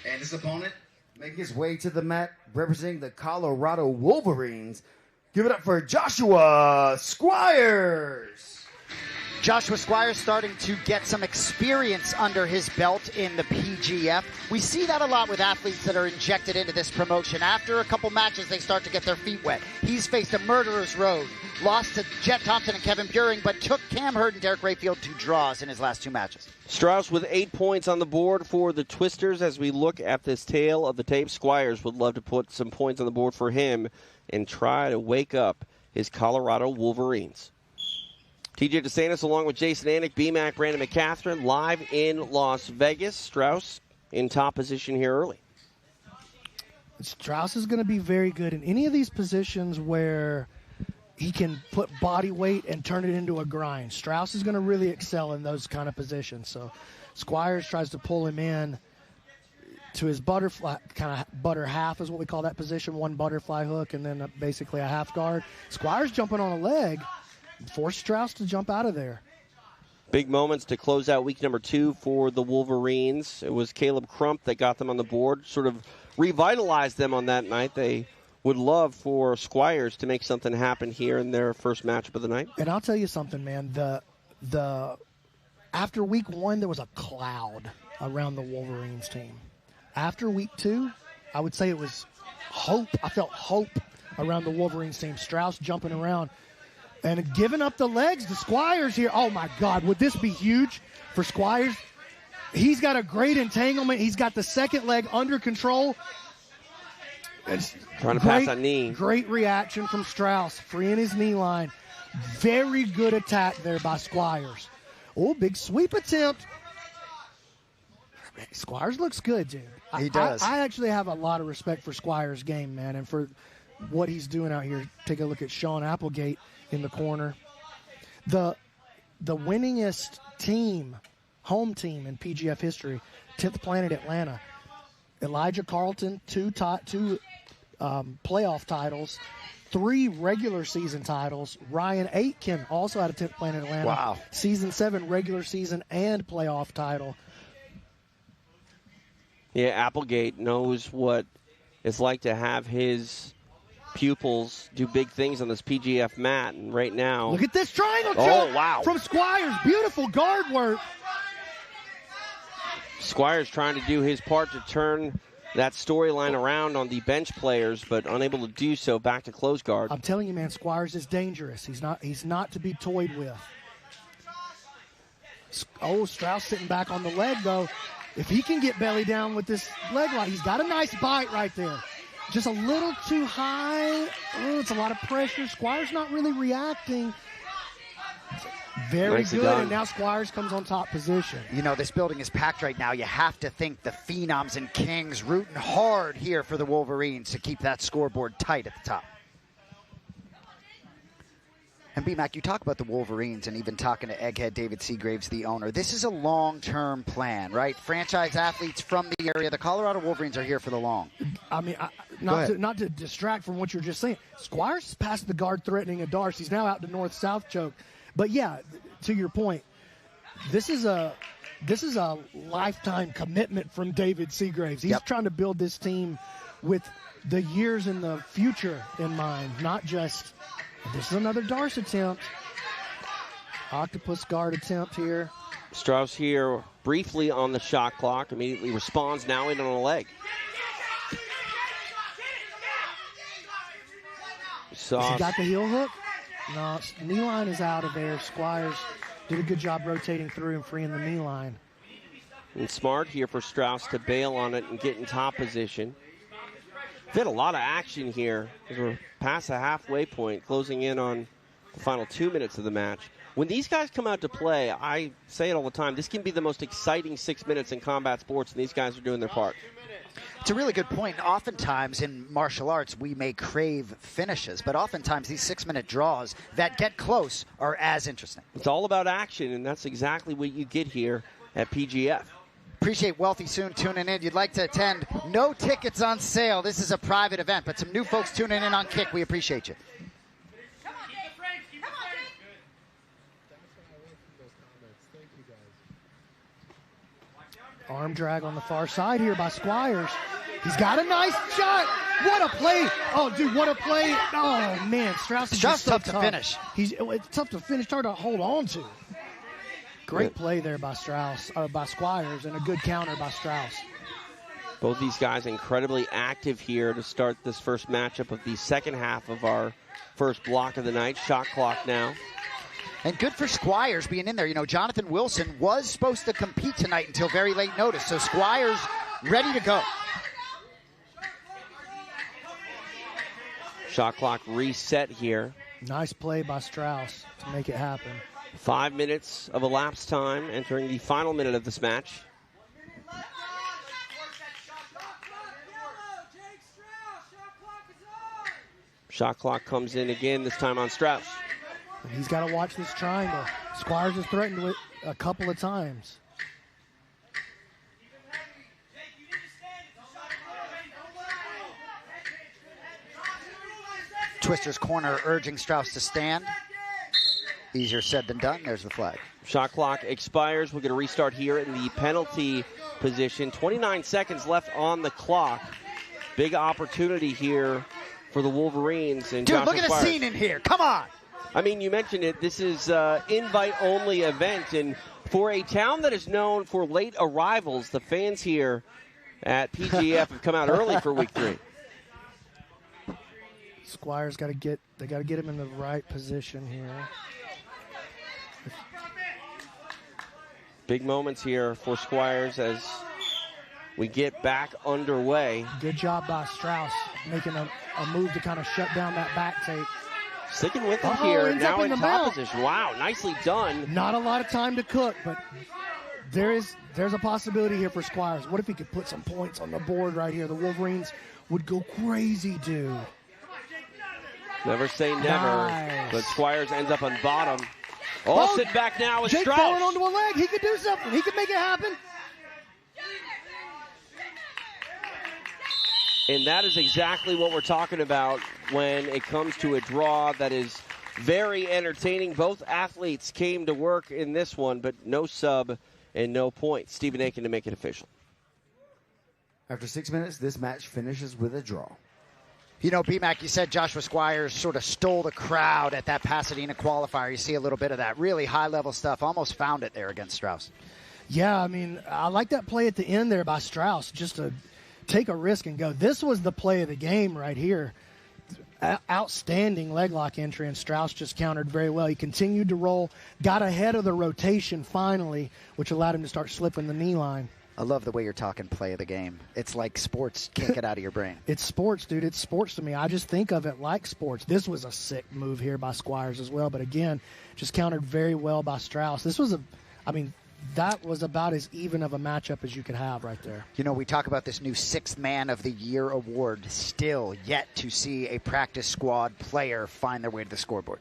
S15: And his opponent making his way to the mat, representing the Colorado Wolverines. Give it up for Joshua Squires.
S13: Joshua Squires starting to get some experience under his belt in the PGF. We see that a lot with athletes that are injected into this promotion. After a couple matches, they start to get their feet wet. He's faced a murderer's road, lost to Jett Thompson and Kevin Buehring, but took Cam Hurd and Derrick Rayfield to draws in his last 2 matches.
S8: Strauss with 8 points on the board for the Twisters. As we look at this tale of the tape, Squires would love to put some points on the board for him and try to wake up his Colorado Wolverines. TJ DeSantis along with Jason Anik, BMAC, Brandon McCaffrey, live in Las Vegas. Strauss in top position here early.
S16: Strauss is going to be very good in any of these positions where he can put body weight and turn it into a grind. Strauss is going to really excel in those kind of positions. So Squires tries to pull him in to his butterfly, kind of butter half is what we call that position, 1 butterfly hook and then basically a half guard. Squires jumping on a leg. Force Strauss to jump out of there.
S8: Big moments to close out week number 2 for the Wolverines. It was Caleb Crump that got them on the board, sort of revitalized them on that night. They would love for Squires to make something happen here in their first matchup of the night.
S16: And I'll tell you something, man. The after week 1, there was a cloud around the Wolverines team. After week 2, I would say it was hope. I felt hope around the Wolverines team. Strauss jumping around. And giving up the legs to Squires here. Oh, my God. Would this be huge for Squires? He's got a great entanglement. He's got the second leg under control. It's
S8: trying to pass that knee.
S16: Great reaction from Strauss. Freeing his knee line. Very good attack there by Squires. Oh, big sweep attempt. Squires looks good, dude.
S13: He does.
S16: I actually have a lot of respect for Squires' game, man, and for what he's doing out here. Take a look at Sean Applegate in the corner. The winningest team, home team in PGF history, 10th Planet Atlanta. Elijah Carlton, 2 playoff titles, 3 regular season titles. Ryan Aitken also had a 10th Planet Atlanta.
S13: Wow.
S16: Season 7 regular season and playoff title.
S8: Yeah, Applegate knows what it's like to have his pupils do big things on this PGF mat, and right now...
S16: Look at this triangle choke
S8: wow.
S16: from Squires. Beautiful guard work.
S8: Squires trying to do his part to turn that storyline around on the bench players, but unable to do so. Back to close guard.
S16: I'm telling you, man, Squires is dangerous. He's not to be toyed with. Oh, Strauss sitting back on the leg, though. If he can get belly down with this leg lock, he's got a nice bite right there. Just a little too high. Oh, it's a lot of pressure. Squires not really reacting. Very
S8: Nicely
S16: good,
S8: done.
S16: and now Squires comes on top position.
S13: You know, this building is packed right now. You have to think the Phenoms and Kings rooting hard here for the Wolverines to keep that scoreboard tight at the top. And B-Mac, you talk about the Wolverines and even talking to Egghead David Seagraves, the owner. This is a long-term plan, right? Franchise athletes from the area. The Colorado Wolverines are here for the long.
S16: I mean, not to distract from what you're just saying. Squires passed the guard threatening a Darce. He's now out to north-south choke. But yeah, to your point, this is a lifetime commitment from David Seagraves. He's trying to build this team with the years in the future in mind, not just this is another Darce attempt. Octopus guard attempt here.
S8: Strauss here briefly on the shot clock, immediately responds now in on a leg.
S16: Has he got the heel hook? No, knee line is out of there. Squires did a good job rotating through and freeing the knee line.
S8: And smart here for Strauss to bail on it and get in top position. We've had a lot of action here as we're past the halfway point, closing in on the final 2 minutes of the match. When these guys come out to play, I say it all the time, this can be the most exciting 6 minutes in combat sports, and these guys are doing their part.
S13: It's a really good point. Oftentimes in martial arts, we may crave finishes, but oftentimes these 6-minute draws that get close are as interesting.
S8: It's all about action, and that's exactly what you get here at PGF.
S13: Appreciate Wealthy Soon tuning in. You'd like to attend, no tickets on sale. This is a private event, but some new folks tuning in on Kick. We appreciate you.
S16: Arm drag on the far side here by Squires. He's got a nice shot. What a play. Oh, dude, what a play. Oh, man. Strauss is just so
S13: tough to finish.
S16: It's tough to finish, hard to hold on to. Great play there by by Squires, and a good counter by Strauss.
S8: Both these guys incredibly active here to start this first matchup of the second half of our first block of the night. Shot clock now.
S13: And good for Squires being in there. You know, Jonathan Wilson was supposed to compete tonight until very late notice, so Squires ready to go.
S8: Shot clock reset here.
S16: Nice play by Strauss to make it happen.
S8: 5 minutes of elapsed time entering the final minute of this match. Shot clock comes in again, this time on Strauss.
S16: And he's got to watch this triangle. Squires has threatened it a couple of times.
S13: Twister's corner urging Strauss to stand. Easier said than done. There's the flag.
S8: Shot clock expires. We're going to restart here in the penalty position. 29 seconds left on the clock. Big opportunity here for the Wolverines. And
S13: dude, look at the scene in here. Come on.
S8: I mean, you mentioned it. This is an invite-only event. And for a town that is known for late arrivals, the fans here at PGF have come out early for week 3.
S16: Squires got to get him in the right position here.
S8: Big moments here for Squires as we get back underway.
S16: Good job by Strauss making a move to kind of shut down that back take.
S8: Sticking with him here, now in top position. Wow, nicely done.
S16: Not a lot of time to cook, but there's a possibility here for Squires. What if he could put some points on the board right here? The Wolverines would go crazy, dude.
S8: Never say never,
S16: nice.
S8: But Squires ends up on bottom. Oh, sit back now with
S16: Jake
S8: Strauss.
S16: falling onto a leg. He could do something. He could make it happen.
S8: And that is exactly what we're talking about when it comes to a draw that is very entertaining. Both athletes came to work in this one, but no sub and no point. Stephen Aiken to make it official.
S15: After 6 minutes, this match finishes with a draw.
S13: You know, B-Mac, you said Joshua Squires sort of stole the crowd at that Pasadena qualifier. You see a little bit of that. Really high-level stuff. Almost found it there against Strauss.
S16: Yeah, I mean, I like that play at the end there by Strauss, just to take a risk and go. This was the play of the game right here. Outstanding leg lock entry, and Strauss just countered very well. He continued to roll, got ahead of the rotation finally, which allowed him to start slipping the knee line.
S13: I love the way you're talking play of the game. It's like sports. Can't get out of your brain.
S16: It's sports, dude. It's sports to me. I just think of it like sports. This was a sick move here by Squires as well. But again, just countered very well by Strauss. This was that was about as even of a matchup as you could have right there.
S13: You know, we talk about this new Sixth Man of the Year award. Still yet to see a practice squad player find their way to the scoreboard.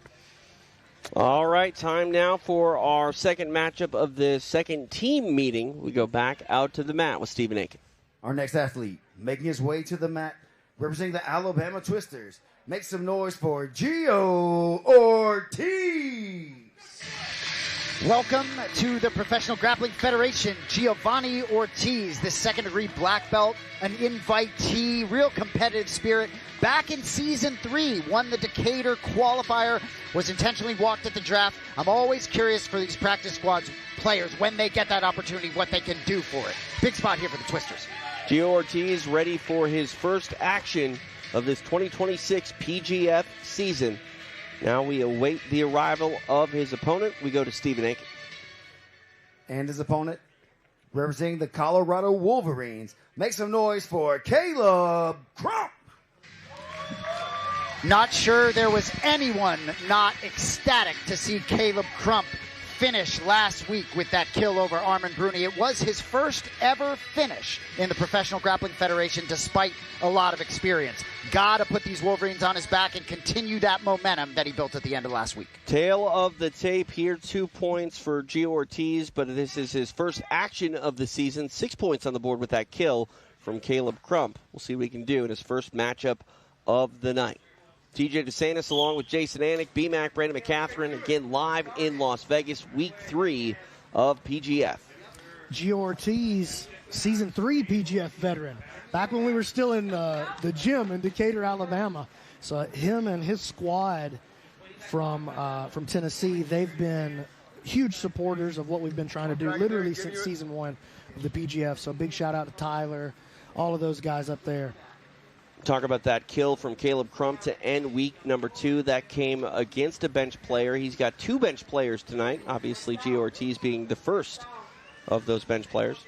S8: All right, time now for our second matchup of the second team meeting. We go back out to the mat with Stephen Aiken.
S15: Our next athlete, making his way to the mat, representing the Alabama Twisters. Make some noise for Jeo Ortiz.
S13: Welcome to the Professional Grappling Federation, Giovanni Ortiz, the second-degree black belt, an invitee, real competitive spirit. Back in Season 3, won the Decatur qualifier, was intentionally walked at the draft. I'm always curious for these practice squads players, when they get that opportunity, what they can do for it. Big spot here for the Twisters.
S8: Jeo Ortiz ready for his first action of this 2026 PGF season. Now we await the arrival of his opponent. We go to Stephen Aiken.
S15: And his opponent, representing the Colorado Wolverines. Make some noise for Caleb Crump.
S13: Not sure there was anyone not ecstatic to see Caleb Crump finish last week with that kill over Armin Bruni. It was his first ever finish in the Professional Grappling Federation despite a lot of experience. Got to put these Wolverines on his back and continue that momentum that he built at the end of last week.
S8: Tail of the tape here, 2 points for Jeo Ortiz, but this is his first action of the season. 6 points on the board with that kill from Caleb Crump. We'll see what he can do in his first matchup of the night. TJ DeSantis along with Jason Anik, B-Mac, Brandon McCaffrey, again live in Las Vegas, week 3 of PGF.
S16: Jeo Ortiz, Season 3 PGF veteran, back when we were still in the gym in Decatur, Alabama. So him and his squad from Tennessee, they've been huge supporters of what we've been trying to do literally since Season 1 of the PGF. So big shout out to Tyler, all of those guys up there.
S8: Talk about that kill from Caleb Crump to end week number 2. That came against a bench player. He's got 2 bench players tonight. Obviously, Jeo Ortiz being the first of those bench players.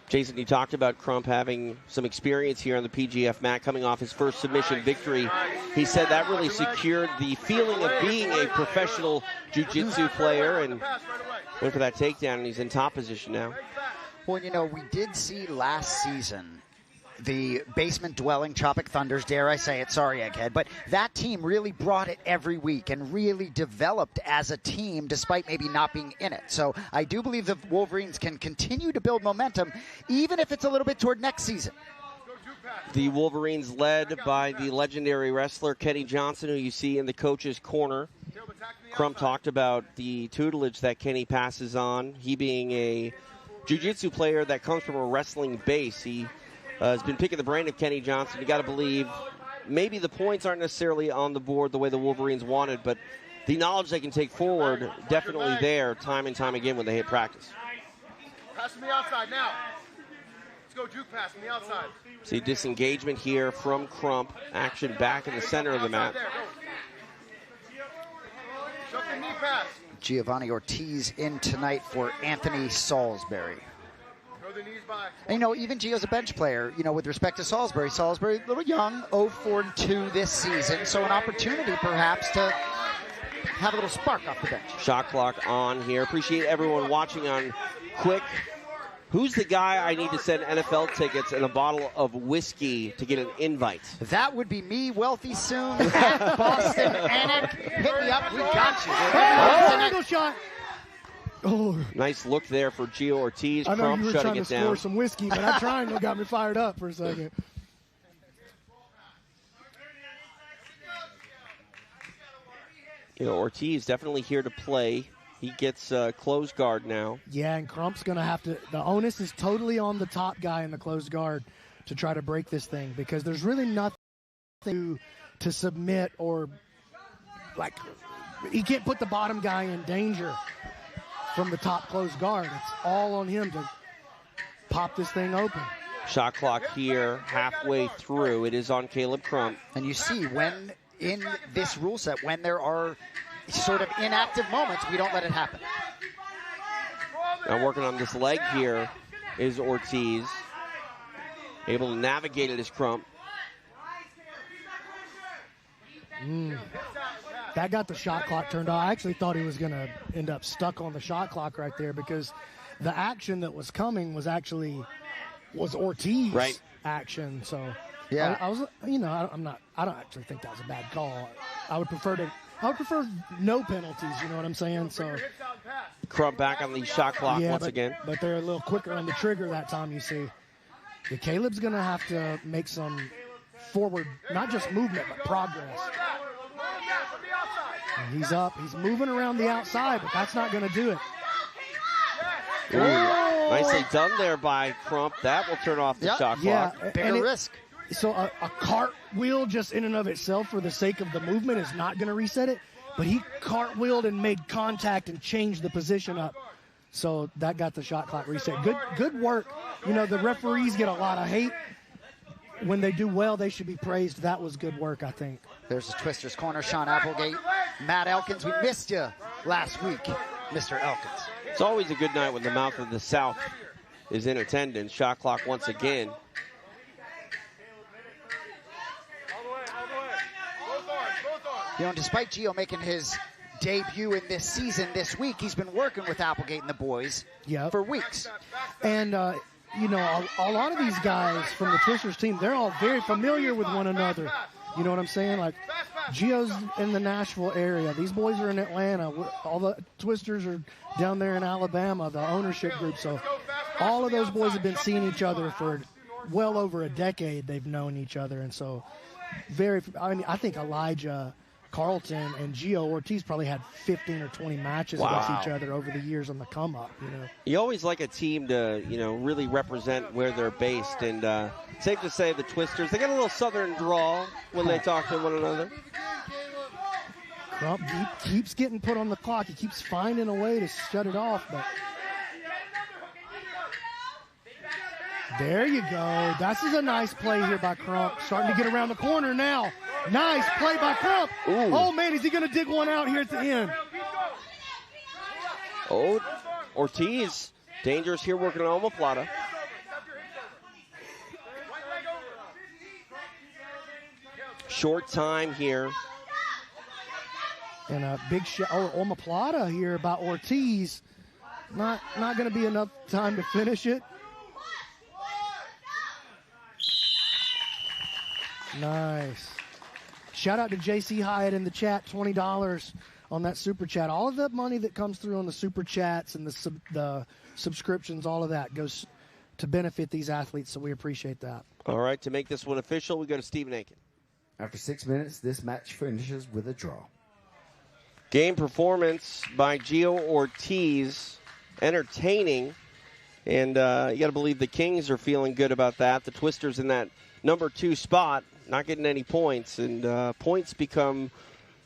S8: Jason, you talked about Crump having some experience here on the PGF mat, coming off his first submission victory. He said that really secured the feeling of being a professional jiu-jitsu player and went for that takedown, and he's in top position now.
S13: Well, you know, we did see last season the basement-dwelling Tropic Thunders, dare I say it, sorry, Egghead, but that team really brought it every week and really developed as a team despite maybe not being in it. So I do believe the Wolverines can continue to build momentum, even if it's a little bit toward next season.
S8: The Wolverines led by the legendary wrestler Kenny Johnson, who you see in the coach's corner. Crump talked about the tutelage that Kenny passes on, he being a jiu-jitsu player that comes from a wrestling base. He has been picking the brain of Kenny Johnson. You got to believe maybe the points aren't necessarily on the board the way the Wolverines wanted, but the knowledge they can take forward definitely there time and time again when they hit practice.
S5: Pass from the outside now. Let's go juke pass from the outside.
S8: See disengagement here from Crump. Action back in the center of the mat.
S5: Shove the knee pass.
S13: Giovanni Ortiz in tonight for Anthony Salisbury. And, you know, even Geo's a bench player, you know, with respect to Salisbury. Salisbury, a little young, 0-4-2 this season, so an opportunity perhaps to have a little spark off the bench.
S8: Shot clock on here. Appreciate everyone watching on Quick. Who's the guy I need to send NFL tickets and a bottle of whiskey to get an invite?
S13: That would be me, Wealthy Soon, at Boston Anik. Hit me up, we got you.
S16: Shot. Oh.
S8: Nice look there for Jeo Ortiz.
S16: I know
S8: Crump
S16: you were
S8: shutting
S16: trying to
S8: it down.
S16: score some whiskey, but that triangle got me fired up for a second.
S8: You know, Ortiz definitely here to play. He gets closed guard now.
S16: Yeah, and Crump's going to have to – the onus is totally on the top guy in the closed guard to try to break this thing because there's really nothing to submit or – like he can't put the bottom guy in danger from the top closed guard. It's all on him to pop this thing open.
S8: Shot clock here, halfway through. It is on Caleb Crump.
S13: And you see when in this rule set, when there are sort of inactive moments, we don't let it happen.
S8: Now working on this leg here is Ortiz. Able to navigate it as Crump.
S16: That got the shot clock turned off. I actually thought he was going to end up stuck on the shot clock right there because the action that was coming was Ortiz action. So
S13: yeah,
S16: I was, you know, I don't actually think that was a bad call. I would prefer no penalties. You know what I'm saying? So
S8: Crump back on the shot clock once again.
S16: But they're a little quicker on the trigger that time. You see, Caleb's going to have to make some forward, not just movement, but progress. And he's up. He's moving around the outside, but that's not going to do it.
S8: Ooh, nicely done there by Crump. That will turn off the shot clock.
S13: Yeah, bigger risk.
S16: So a cartwheel just in and of itself for the sake of the movement is not going to reset it, but he cartwheeled and made contact and changed the position up. So that got the shot clock reset. Good work. You know, the referees get a lot of hate. When they do well, they should be praised. That was good work, I think.
S13: There's the Twister's corner, Sean Applegate. Matt Elkins, we missed you last week, Mr. Elkins.
S8: It's always a good night when the mouth of the South is in attendance. Shot clock once again.
S13: You know, despite Geo making his debut in this season this week, he's been working with Applegate and the boys for weeks.
S16: And, you know, a lot of these guys from the Twisters team, they're all very familiar with one another. You know what I'm saying? Like, Geo's in the Nashville area. These boys are in Atlanta. All the Twisters are down there in Alabama, the ownership group. So all of those boys have been seeing each other for well over a decade. They've known each other. And so I think Elijah, Carlton, and Jeo Ortiz probably had 15 or 20 matches against each other over the years on the come up. You know,
S8: you always like a team to, you know, really represent where they're based, and safe to say the Twisters, they got a little southern drawl when they talk to one another.
S16: Crump keeps getting put on the clock. He keeps finding a way to shut it off, but there you go. This is a nice play here by Crump. Starting to get around the corner now. Nice play by Crump.
S8: Ooh.
S16: Oh, man, is he going to dig one out here at the end?
S8: Oh, Ortiz, dangerous here working on omoplata. Short time here.
S16: And a big shot. Oh, omoplata here by Ortiz. Not going to be enough time to finish it. Nice. Shout out to JC Hyatt in the chat, $20 on that super chat. All of that money that comes through on the super chats and the subscriptions, all of that goes to benefit these athletes, so we appreciate that.
S8: All right, to make this one official, we go to Stephen Aiken.
S15: After 6 minutes, this match finishes with a draw.
S8: Game performance by Jeo Ortiz, entertaining, and you got to believe the Kings are feeling good about that. The Twisters in that number 2 spot, not getting any points, and points become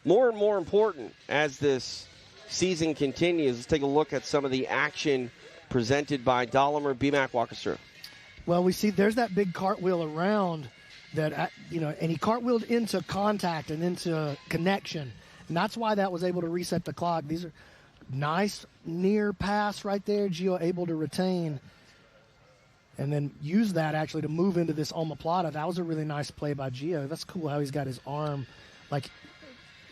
S8: more and more important as this season continues. Let's take a look at some of the action presented by Dahlimer. B-Mac, walk us through.
S16: Well, we see there's that big cartwheel around that, you know, and he cartwheeled into contact and into connection, and that's why that was able to reset the clock. These are nice near pass right there. Geo able to retain and then use that actually to move into this omoplata. That was a really nice play by Geo. That's cool how he's got his arm like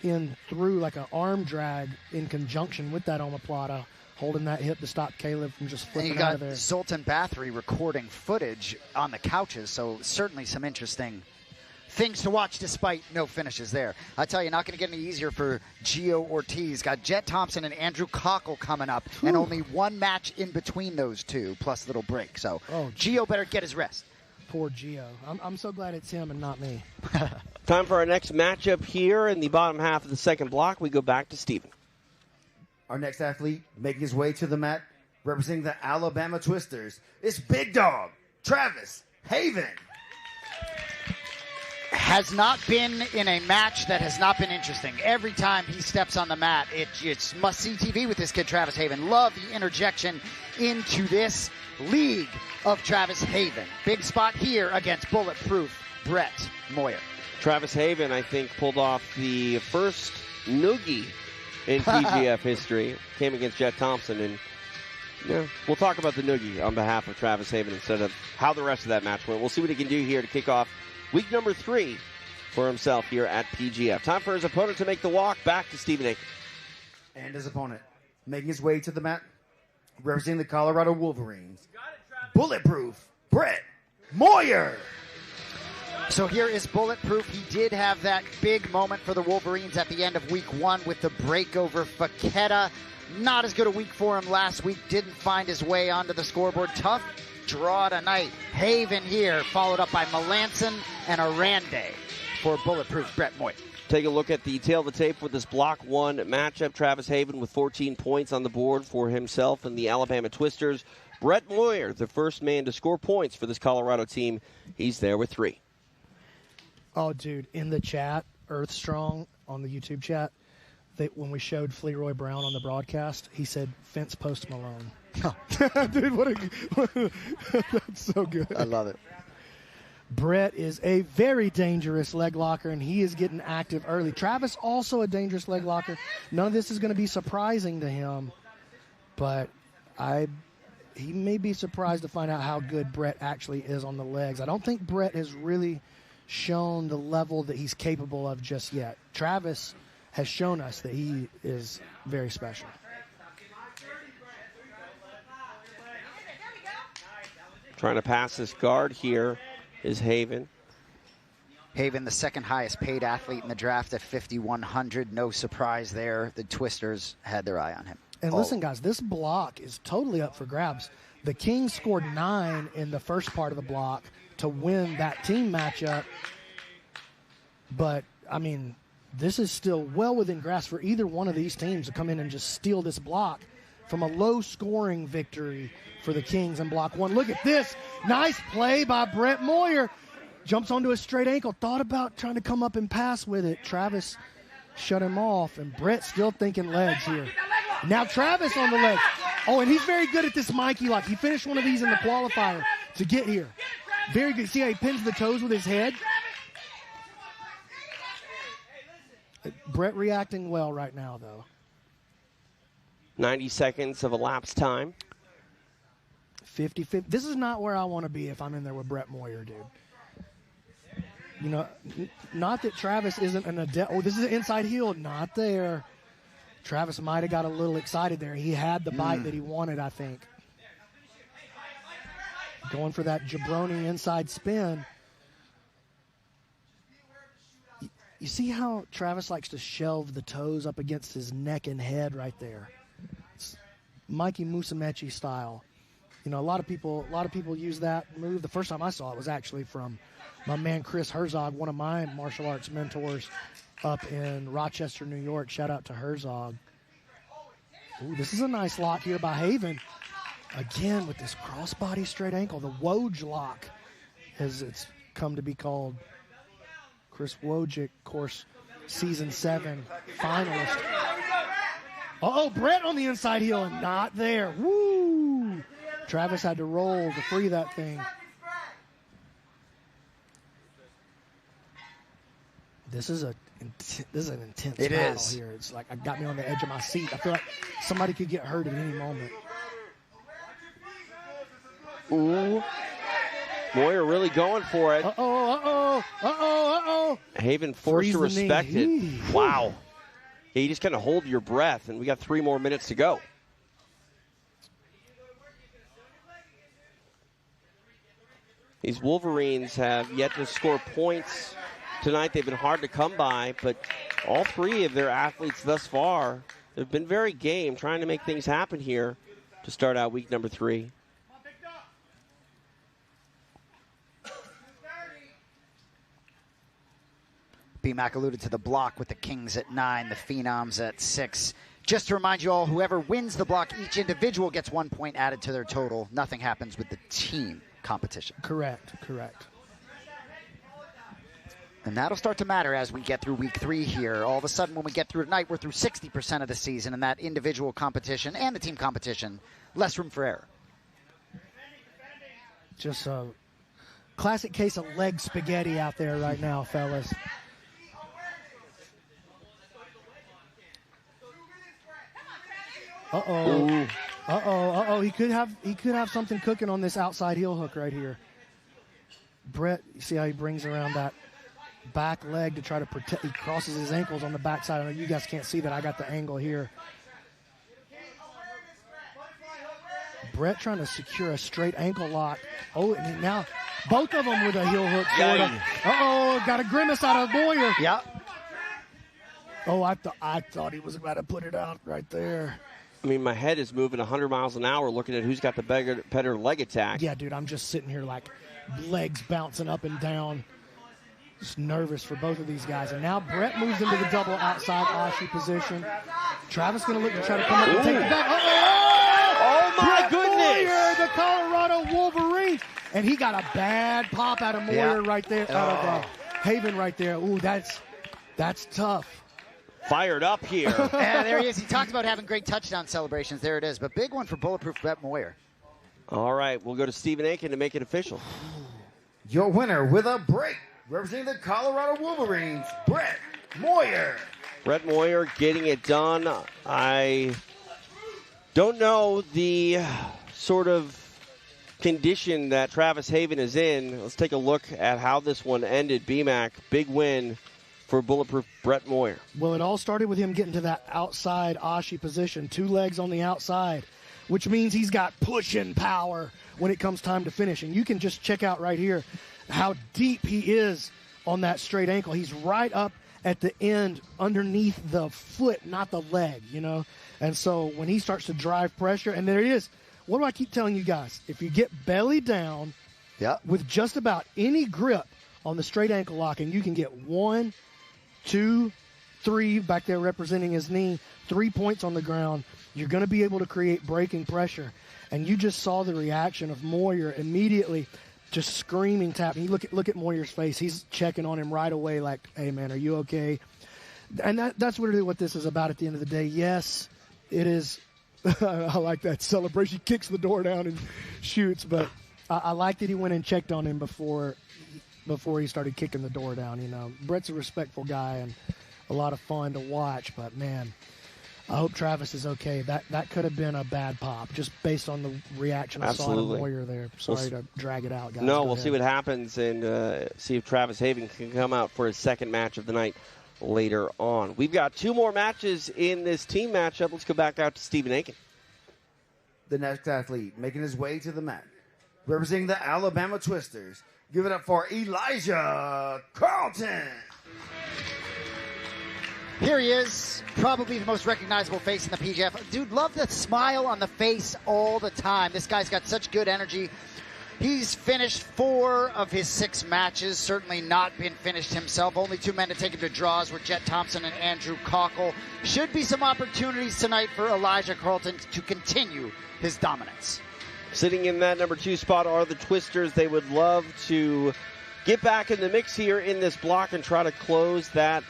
S16: in through like an arm drag in conjunction with that omoplata, holding that hip to stop Caleb from just flipping out of there.
S13: And you got Zoltan Bathory recording footage on the couches, so certainly some interesting things to watch despite no finishes there. I tell you, not going to get any easier for Jeo Ortiz. Got Jett Thompson and Andrew Kochel coming up, and only one match in between those two, plus a little break. So Geo better get his rest.
S16: Poor Geo. I'm so glad it's him and not me.
S8: Time for our next matchup here in the bottom half of the second block. We go back to Steven.
S15: Our next athlete making his way to the mat, representing the Alabama Twisters, is Big Dog, Travis Haven.
S13: Has not been in a match that has not been interesting. Every time he steps on the mat, it's must-see TV with this kid, Travis Haven. Love the interjection into this league of Travis Haven. Big spot here against bulletproof Brett Moyer.
S8: Travis Haven, I think, pulled off the first noogie in PGF history. Came against Jett Thompson, and yeah, we'll talk about the noogie on behalf of Travis Haven instead of how the rest of that match went. We'll see what he can do here to kick off week number 3 for himself here at PGF. Time for his opponent to make the walk back to Stephen Aiken.
S15: And his opponent making his way to the mat, representing the Colorado Wolverines, bulletproof Brett Moyer.
S13: So here is bulletproof. He did have that big moment for the Wolverines at the end of week 1 with the break over Fekete. Not as good a week for him last week. Didn't find his way onto the scoreboard. Tough draw tonight. Haven here, followed up by Melanson and Oranday for bulletproof Brett Moyer.
S8: Take a look at the tail of the tape for this Block 1 matchup. Travis Haven with 14 points on the board for himself and the Alabama Twisters. Brett Moyer, the first man to score points for this Colorado team. He's there with 3.
S16: Oh, dude, in the chat, Earthstrong on the YouTube chat, when we showed Fleroy Brown on the broadcast, he said, "Fence Post Malone." Dude, that's so good.
S13: I love it.
S16: Brett is a very dangerous leg locker, and he is getting active early. Travis, also a dangerous leg locker. None of this is going to be surprising to him, but he may be surprised to find out how good Brett actually is on the legs. I don't think Brett has really shown the level that he's capable of just yet. Travis has shown us that he is very special.
S8: Trying to pass this guard here is Haven.
S13: Haven, the second highest paid athlete in the draft at $5,100. No surprise there. The Twisters had their eye on him.
S16: And listen, guys, this block is totally up for grabs. The Kings scored 9 in the first part of the block to win that team matchup. But, I mean, this is still well within grasp for either one of these teams to come in and just steal this block from a low-scoring victory for the Kings in Block 1. Look at this. Nice play by Brett Moyer. Jumps onto a straight ankle. Thought about trying to come up and pass with it. Travis shut him off, and Brett still thinking legs here. Now Travis on the leg. Oh, and he's very good at this Mikey lock. He finished one of these in the qualifier to get here. Very good. See how he pins the toes with his head? Brett reacting well right now, though.
S8: 90 seconds of elapsed time.
S16: 50-50. This is not where I want to be if I'm in there with Brett Moyer, dude. You know, not that Travis isn't an adept. Oh, this is an inside heel. Not there. Travis might have got a little excited there. He had the bite that he wanted, I think. Going for that jabroni inside spin. You see how Travis likes to shelve the toes up against his neck and head right there? It's Mikey Musumeci style. You know, a lot of people use that move. The first time I saw it was actually from my man Chris Herzog, one of my martial arts mentors up in Rochester, New York. Shout out to Herzog. Ooh, this is a nice lock here by Haven. Again, with this crossbody straight ankle, the Woj lock, as it's come to be called. Chris Wojcik, of course, Season 7 finalist. Uh-oh, Brett on the inside heel and not there. Woo! Travis had to roll to free that thing. This is an intense battle here. It's like it got me on the edge of my seat. I feel like somebody could get hurt at any moment.
S8: Ooh. Moyer really going for it.
S16: Uh-oh.
S8: Haven forced to respect it. Wow. Yeah, you just kind of hold your breath, and we got 3 more minutes to go. These Wolverines have yet to score points tonight. They've been hard to come by, but all 3 of their athletes thus far have been very game, trying to make things happen here to start out week number 3.
S13: B-Mac alluded to the block with the Kings at 9, the Phenoms at 6. Just to remind you all, whoever wins the block, each individual gets 1 point added to their total. Nothing happens with the team competition.
S16: Correct.
S13: And that'll start to matter as we get through week 3 here. All of a sudden, when we get through tonight, we're through 60% of the season, and that individual competition and the team competition, less room for error.
S16: Just a classic case of leg spaghetti out there right now, fellas. Uh-oh. He could have something cooking on this outside heel hook right here. Brett, you see how he brings around that back leg to try to protect. He crosses his ankles on the backside. I know you guys can't see that. I got the angle here. Brett trying to secure a straight ankle lock. Oh, and now both of them with a heel hook. Uh-oh, got a grimace out of Moyer.
S13: Yeah.
S16: Oh, I thought he was about to put it out right there.
S8: I mean, my head is moving 100 miles an hour looking at who's got the better leg attack.
S16: Yeah, dude, I'm just sitting here like legs bouncing up and down. Just nervous for both of these guys. And now Brett moves into the double outside Ashi position. Travis going to look to try to come up and take it back.
S8: Oh, my goodness.
S16: Moyer, the Colorado Wolverines. And he got a bad pop out of Moyer right there, out of Haven right there. Ooh, that's tough.
S8: Fired up here.
S13: Yeah, there he is. He talked about having great touchdown celebrations. There it is. But big one for Bulletproof Brett Moyer.
S8: All right, we'll go to Stephen Aiken to make it official.
S15: Your winner with a break, representing the Colorado Wolverines, Brett Moyer.
S8: Brett Moyer getting it done. I don't know the sort of condition that Travis Haven is in. Let's take a look at how this one ended. BMAC, big win for Bulletproof Brett Moyer.
S16: Well, it all started with him getting to that outside Ashi position, 2 legs on the outside, which means he's got pushing power when it comes time to finish. And you can just check out right here how deep he is on that straight ankle. He's right up at the end underneath the foot, not the leg, you know. And so when he starts to drive pressure, and there he is. What do I keep telling you guys? If you get belly down with just about any grip on the straight ankle lock, and you can get 1, 2, 3 back there representing his knee, 3 points on the ground, you're going to be able to create breaking pressure. And you just saw the reaction of Moyer immediately just screaming, tapping. Look at Moyer's face. He's checking on him right away like, hey, man, are you okay? And that's really what this is about at the end of the day. Yes, it is. I like that celebration. He kicks the door down and shoots. But I like that he went and checked on him before he started kicking the door down. You know, Brett's a respectful guy and a lot of fun to watch. But, man, I hope Travis is okay. That could have been a bad pop, just based on the reaction I saw of Moyer there. Sorry to drag it out, guys.
S8: No, we'll see what happens and see if Travis Haven can come out for his second match of the night later on. We've got 2 more matches in this team matchup. Let's go back out to Stephen Aiken.
S15: The next athlete making his way to the mat, representing the Alabama Twisters. Give it up for Elijah Carlton.
S13: Here he is, probably the most recognizable face in the PGF. Dude, love the smile on the face all the time. This guy's got such good energy. He's finished 4 of his 6 matches, certainly not been finished himself. Only 2 men to take him to draws were Jett Thompson and Andrew Kochel. Should be some opportunities tonight for Elijah Carlton to continue his dominance.
S8: Sitting in that number 2 spot are the Twisters. They would love to get back in the mix here in this block and try to close that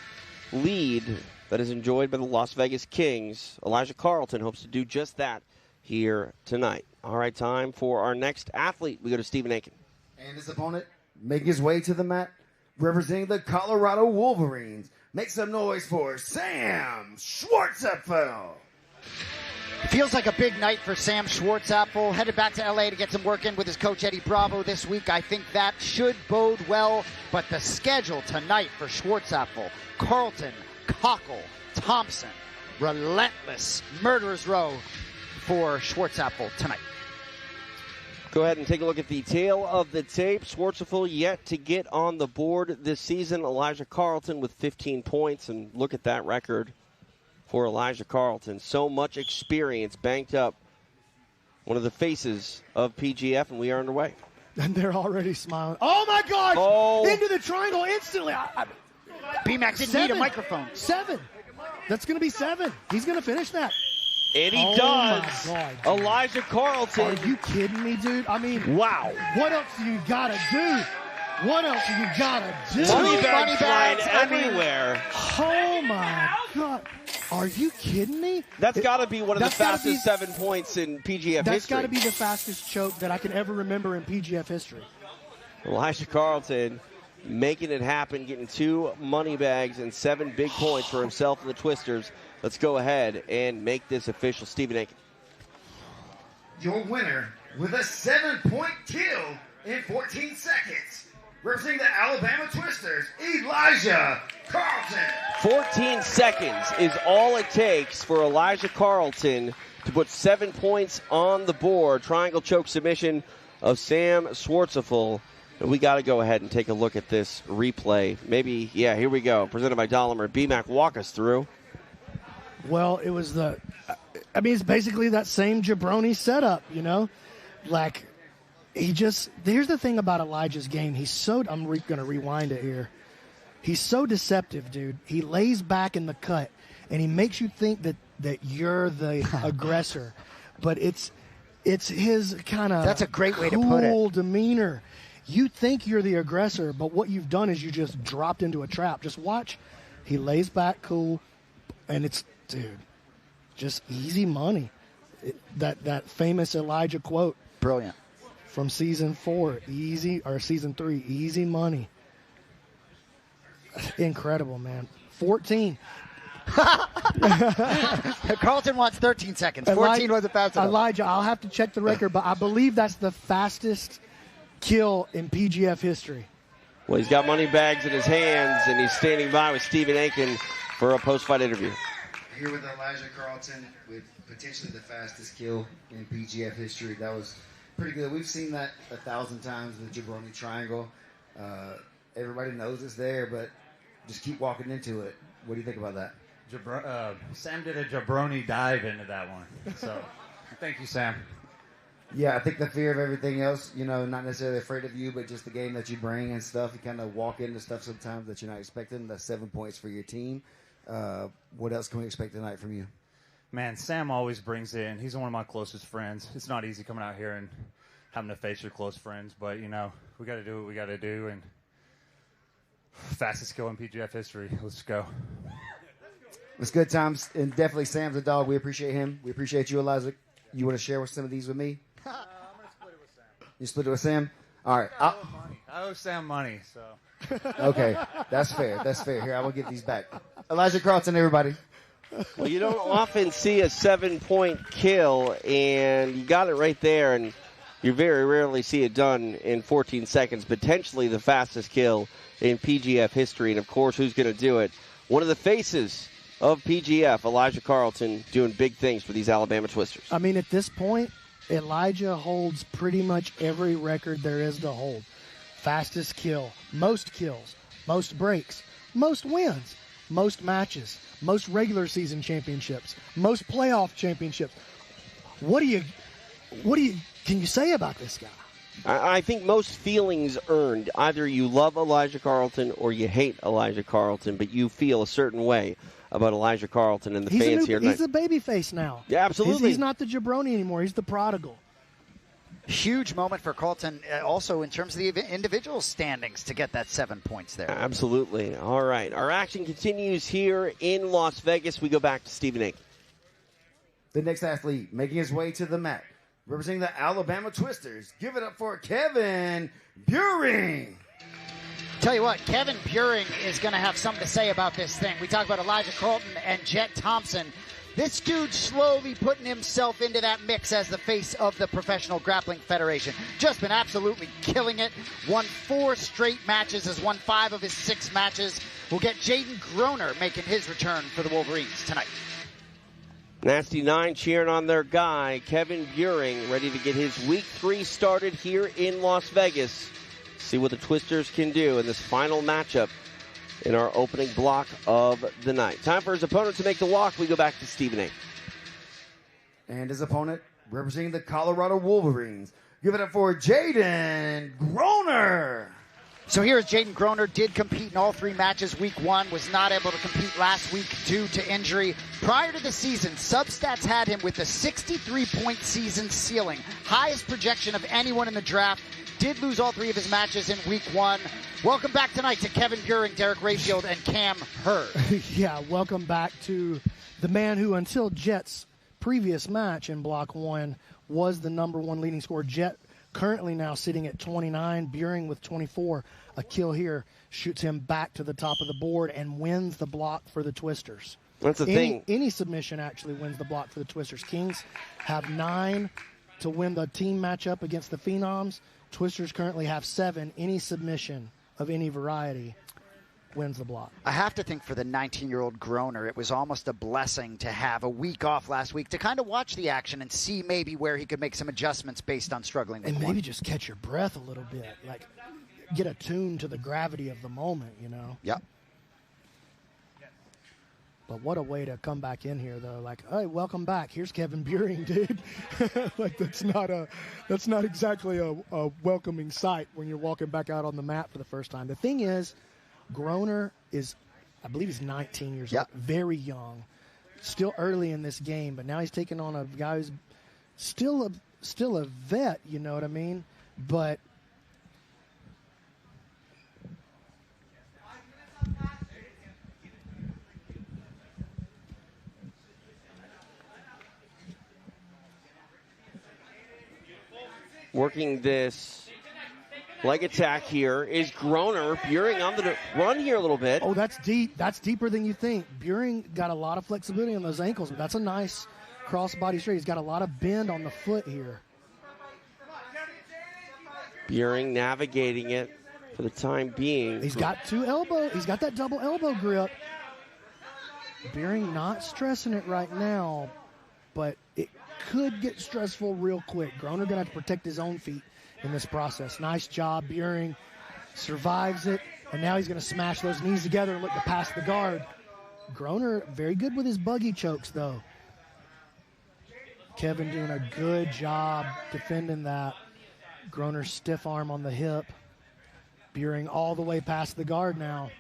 S8: lead that is enjoyed by the Las Vegas Kings. Elijah Carlton hopes to do just that here tonight. All right, time for our next athlete. We go to Stephen Aiken.
S15: And his opponent making his way to the mat, representing the Colorado Wolverines. Make some noise for Sam Schwartzapfel.
S13: Feels like a big night for Sam Schwartzapfel. Headed back to LA to get some work in with his coach Eddie Bravo this week. I think that should bode well. But the schedule tonight for Schwartzapfel: Carlton, Cochel, Thompson. Relentless murderer's row for Schwartzapfel tonight.
S8: Go ahead and take a look at the tail of the tape. Schwartzapfel yet to get on the board this season. Elijah Carlton with 15 points. And look at that record for Elijah Carlton. So much experience banked up. One of the faces of PGF, and we are underway.
S16: And they're already smiling. Oh, my gosh!
S8: Oh.
S16: Into the triangle instantly.
S13: BMAC didn't need a microphone.
S16: 7. That's going to be 7. He's going to finich that.
S8: And he does.
S16: My God,
S8: Elijah Carlton.
S16: Are you kidding me, dude? I mean,
S8: wow.
S16: What else do you got to do? What else do you got to do?
S8: Money bags everywhere.
S16: Oh, my God. Are you kidding me?
S8: That's got to be one of the fastest 7 points in PGF history.
S16: That's got to be the fastest choke that I can ever remember in PGF history.
S8: Elijah Carlton making it happen, getting 2 money bags and 7 big points for himself and the Twisters. Let's go ahead and make this official. Stephen Aiken.
S15: Your winner with a 7-point kill in 14 seconds. Representing the Alabama Twisters, Elijah Carlton.
S8: 14 seconds is all it takes for Elijah Carlton to put 7 points on the board. Triangle choke submission of Sam Schwartzapfel. And we got to go ahead and take a look at this replay. Maybe, yeah, here we go. Presented by Dahlinger. BMAC, walk us through.
S16: Well, it was it's basically that same jabroni setup, you know? Like, here's the thing about Elijah's game. I'm going to rewind it here. He's so deceptive, dude. He lays back in the cut, and he makes you think that you're the aggressor. But it's his kind of
S13: That's a great way to put
S16: cool
S13: it.
S16: demeanor. You think you're the aggressor, but what you've done is you just dropped into a trap. Just watch. He lays back cool, and it's, dude, just easy money. That famous Elijah quote.
S13: Brilliant.
S16: From season 4, season 3, easy money. Incredible, man. 14.
S13: Carlton wants 13 seconds. 14 wasn't fast enough.
S16: Elijah, I'll have to check the record, but I believe that's the fastest kill in PGF history.
S8: Well, he's got money bags in his hands, and he's standing by with Stephen Aiken for a post-fight interview.
S15: Here with Elijah Carlton with potentially the fastest kill in PGF history. That was pretty good. We've seen that 1,000 times with the Jabroni Triangle. Everybody knows it's there, but just keep walking into it. What do you think about that?
S17: Sam did a jabroni dive into that one. So, thank you, Sam.
S15: Yeah, I think the fear of everything else, not necessarily afraid of you, but just the game that you bring and stuff. You kind of walk into stuff sometimes that you're not expecting. That's 7 points for your team. What else can we expect tonight from you?
S17: Man, Sam always brings it in. He's one of my closest friends. It's not easy coming out here and having to face your close friends, but, we got to do what we got to do. And fastest kill in PGF history. Let's go.
S15: It's good times, and definitely Sam's a dog. We appreciate him. We appreciate you, Elijah. You want to share some of these with me?
S17: I'm going to split it with Sam.
S15: You split it with Sam? All right.
S17: I owe Sam money, so.
S15: Okay, that's fair. That's fair. Here, I will get these back. Elijah Carlton, everybody.
S8: Well, you don't often see a 7-point kill, and you got it right there, and you very rarely see it done in 14 seconds. Potentially the fastest kill in PGF history, and of course, who's going to do it? One of the faces of PGF, Elijah Carlton, doing big things for these Alabama Twisters.
S16: I mean, at this point, Elijah holds pretty much every record there is to hold. Fastest kill, most kills, most breaks, most wins, most matches, most regular season championships, most playoff championships. What can you say about this guy?
S8: I think most feelings earned. Either you love Elijah Carlton or you hate Elijah Carlton, but you feel a certain way about Elijah Carlton and the fans here tonight.
S16: He's a baby face now.
S8: Yeah, absolutely.
S16: He's not the jabroni anymore. He's the prodigal.
S13: Huge moment for Carlton also in terms of the individual standings to get that 7 points there.
S8: Absolutely. All right. Our action continues here in Las Vegas. We go back to Stephen Aiken.
S15: The next athlete making his way to the mat, representing the Alabama Twisters. Give it up for Kevin Buehring.
S13: Tell you what, Kevin Buehring is going to have something to say about this thing. We talk about Elijah Carlton and Jett Thompson. This dude slowly putting himself into that mix as the face of the Professional Grappling Federation. Just been absolutely killing it. Won 4 straight matches, has won 5 of his 6 matches. We'll get Jayden Groner making his return for the Wolverines tonight.
S8: Nasty 9 cheering on their guy, Kevin Buehring, ready to get his Week 3 started here in Las Vegas. See what the Twisters can do in this final matchup in our opening block of the night. Time for his opponent to make the walk. We go back to Stephen Aiken.
S15: And his opponent, representing the Colorado Wolverines. Give it up for Jayden Groner.
S13: So here's Jayden Groner, did compete in all 3 matches week 1, was not able to compete last week due to injury. Prior to the season, Substats had him with a 63-point season ceiling, highest projection of anyone in the draft. Did lose all 3 of his matches in week 1. Welcome back tonight to Kevin Buehring, Derrick Rayfield, and Cam Hurd.
S16: Yeah, welcome back to the man who, until Jett's previous match in Block 1, was the #1 leading scorer. Jett currently now sitting at 29, Buehring with 24. A kill here shoots him back to the top of the board and wins the block for the Twisters.
S8: That's the thing.
S16: Any submission actually wins the block for the Twisters. Kings have 9 to win the team matchup against the Phenoms. Twisters currently have 7. Any submission of any variety wins the block.
S13: I have to think for the 19-year-old Groner, it was almost a blessing to have a week off last week to kind of watch the action and see maybe where he could make some adjustments based on struggling with
S16: And maybe
S13: one.
S16: just catch your breath a little bit. Like, get attuned to the gravity of the moment, you know?
S13: Yep.
S16: But what a way to come back in here, though. Like, hey, welcome back. Here's Kevin Buehring, dude. Like, that's not exactly a welcoming sight when you're walking back out on the mat for the first time. The thing is, Groner is, I believe he's 19 years old, very young, still early in this game, but now he's taking on a guy who's still a vet, you know what I mean? But
S8: working this leg attack here is Groner. Buehring on the run here a little bit.
S16: Oh, that's deep. That's deeper than you think. Buehring got a lot of flexibility on those ankles, but that's a nice cross-body straight. He's got a lot of bend on the foot here.
S8: Buehring navigating it for the time being.
S16: He's got 2 elbow. He's got that double elbow grip. Buehring not stressing it right now, but it could get stressful real quick. Groner going to have to protect his own feet in this process. Nice job. Buehring survives it, and now he's going to smash those knees together and look to pass the guard. Groner very good with his buggy chokes, though. Kevin doing a good job defending that. Groner's stiff arm on the hip. Buehring all the way past the guard now.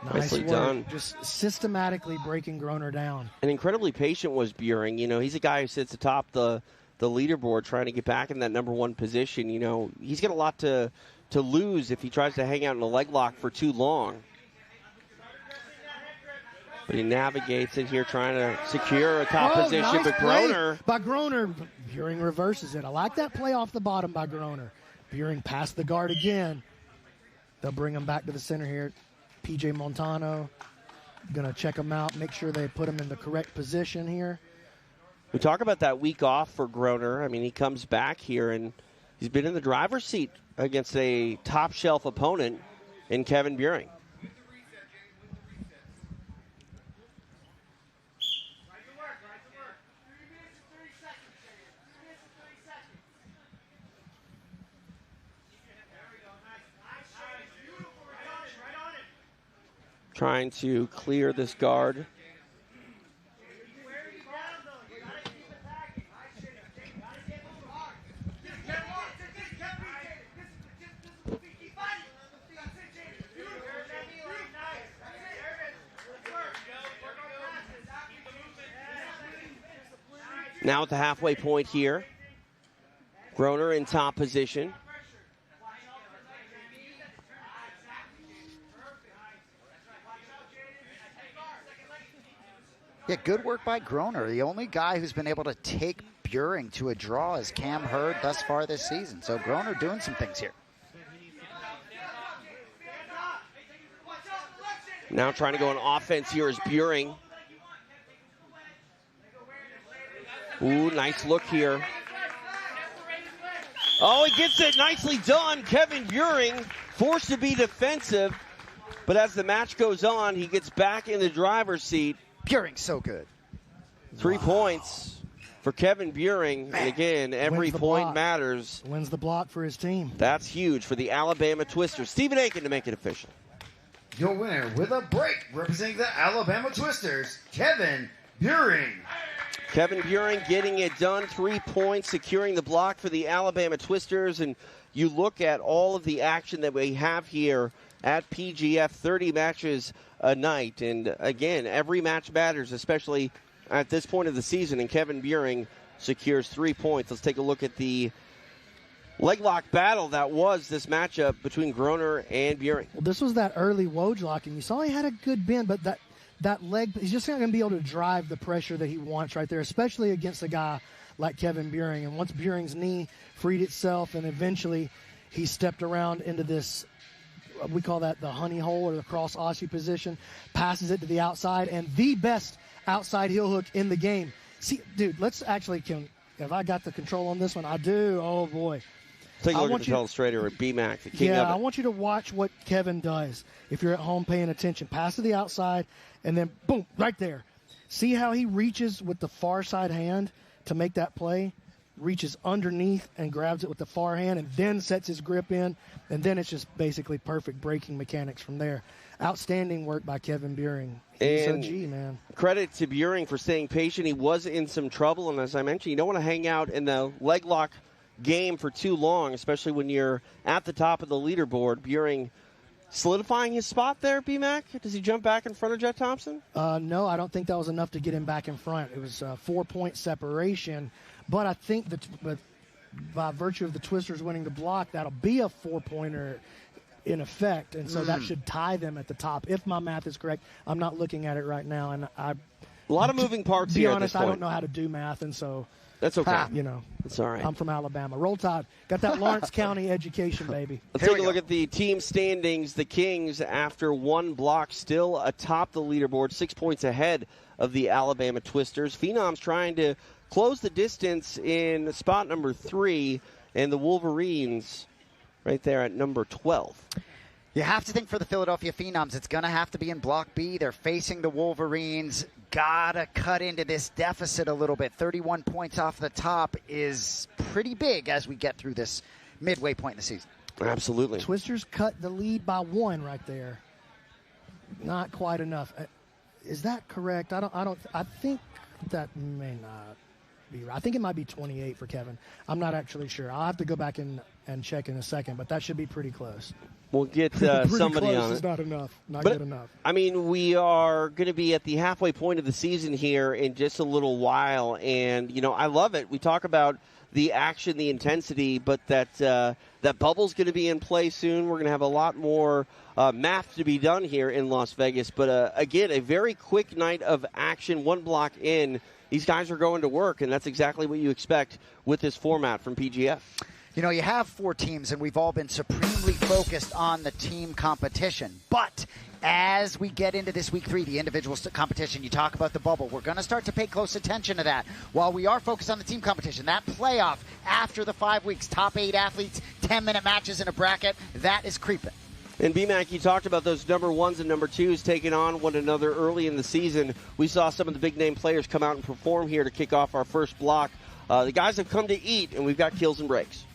S16: Nice
S8: Nicely
S16: work.
S8: done.
S16: Just systematically breaking Groner down.
S8: And incredibly patient was Buehring. You know, he's a guy who sits atop the leaderboard trying to get back in that #1 position. You know, he's got a lot to lose if he tries to hang out in a leg lock for too long. But he navigates it here trying to secure a top position.
S16: Nice
S8: But
S16: play
S8: Groner,
S16: by Groner. Buehring reverses it. I like that play off the bottom by Groner. Buehring past the guard again. They'll bring him back to the center here. PJ Montano going to check him out, make sure they put him in the correct position here.
S8: we talk about that week off for Groner. I mean, he comes back here and he's been in the driver's seat against a top shelf opponent in Kevin Buehring. Trying to clear this guard. Now at the halfway point here. Groner in top position.
S13: Yeah, good work by Groner. The only guy who's been able to take Buehring to a draw is Cam Hurd thus far this season. So Groner doing some things here.
S8: Now trying to go on offense here is Buehring. Ooh, nice look here. Oh, he gets it nicely done. Kevin Buehring forced to be defensive. But as the match goes on, he gets back in the driver's seat.
S13: Buehring's so good.
S8: 3 points for Kevin Buehring. And again, every point
S16: block.
S8: matters.
S16: Wins the block for his team.
S8: That's huge for the Alabama Twisters. Stephen Aiken to make it official.
S15: Your winner with a break, representing the Alabama Twisters, Kevin Buehring.
S8: Kevin Buehring getting it done. 3 points, securing the block for the Alabama Twisters. And you look at all of the action that we have here at PGF, 30 matches a night. And again, every match matters, especially at this point of the season. And Kevin Buehring secures 3 points. Let's take a look at the leg lock battle that was this matchup between Groner and Buehring.
S16: Well, this was that early Woj lock, and you saw he had a good bend, but that leg, he's just not going to be able to drive the pressure that he wants right there, especially against a guy like Kevin Buehring. And once Buehring's knee freed itself and eventually he stepped around into this, we call that the honey hole or the cross Aussie position, passes it to the outside, and the best outside heel hook in the game. See, dude, let's actually, have I got the control on this one? I do. Oh, boy.
S8: Take a look at the telestrator at B-Mac, the king of it.
S16: I want you to watch what Kevin does if you're at home paying attention. Pass to the outside, and then, boom, right there. See how he reaches with the far side hand to make that play? Reaches underneath and grabs it with the far hand and then sets his grip in, and then it's just basically perfect braking mechanics from there. Outstanding work by Kevin Buehring. He's a G, man.
S8: Credit to Buehring for staying patient. He was in some trouble, and as I mentioned, you don't want to hang out in the leg lock game for too long, especially when you're at the top of the leaderboard. Buehring solidifying his spot there, B-Mac? Does he jump back in front of Jett Thompson?
S16: No, I don't think that was enough to get him back in front. It was a 4-point separation, but I think that by virtue of the Twisters winning the block, that'll be a 4-pointer in effect, and so that should tie them at the top, if my math is correct. I'm not looking at it right now, and a
S8: lot of moving parts here.
S16: To be honest, I don't know how to do math, and so
S8: that's okay.
S16: It's
S8: all right.
S16: I'm from Alabama. Roll Tide. Got that Lawrence County education, baby.
S8: Let's take a look at the team standings. The Kings, after one block, still atop the leaderboard, 6 points ahead of the Alabama Twisters. Phenoms trying to close the distance in spot number 3, and the Wolverines right there at number 12.
S13: You have to think for the Philadelphia Phenoms, it's going to have to be in Block B. They're facing the Wolverines. Gotta cut into this deficit a little bit. 31 points off the top is pretty big as we get through this midway point in the season.
S8: Absolutely.
S16: Twisters cut the lead by 1 right there. Not quite enough. Is that correct? I think that may not be right. I think it might be 28 for Kevin. I'm not actually sure. I'll have to go back and check in a second, but that should be pretty close.
S8: We'll get somebody
S16: close
S8: on it.
S16: Is not enough. Not good enough.
S8: I mean, we are going to be at the halfway point of the season here in just a little while, and I love it. We talk about the action, the intensity, but that bubble's going to be in play soon. We're going to have a lot more math to be done here in Las Vegas. But again, a very quick night of action. 1 block in, these guys are going to work, and that's exactly what you expect with this format from PGF.
S13: You have 4 teams, and we've all been supremely focused on the team competition. But as we get into this week 3, the individual competition, you talk about the bubble. We're going to start to pay close attention to that. While we are focused on the team competition, that playoff after the 5 weeks, top 8 athletes, 10-minute matches in a bracket, that is creeping.
S8: And B-Mac, you talked about those number 1s and number 2s taking on one another early in the season. We saw some of the big-name players come out and perform here to kick off our first block. The guys have come to eat, and we've got kills and breaks.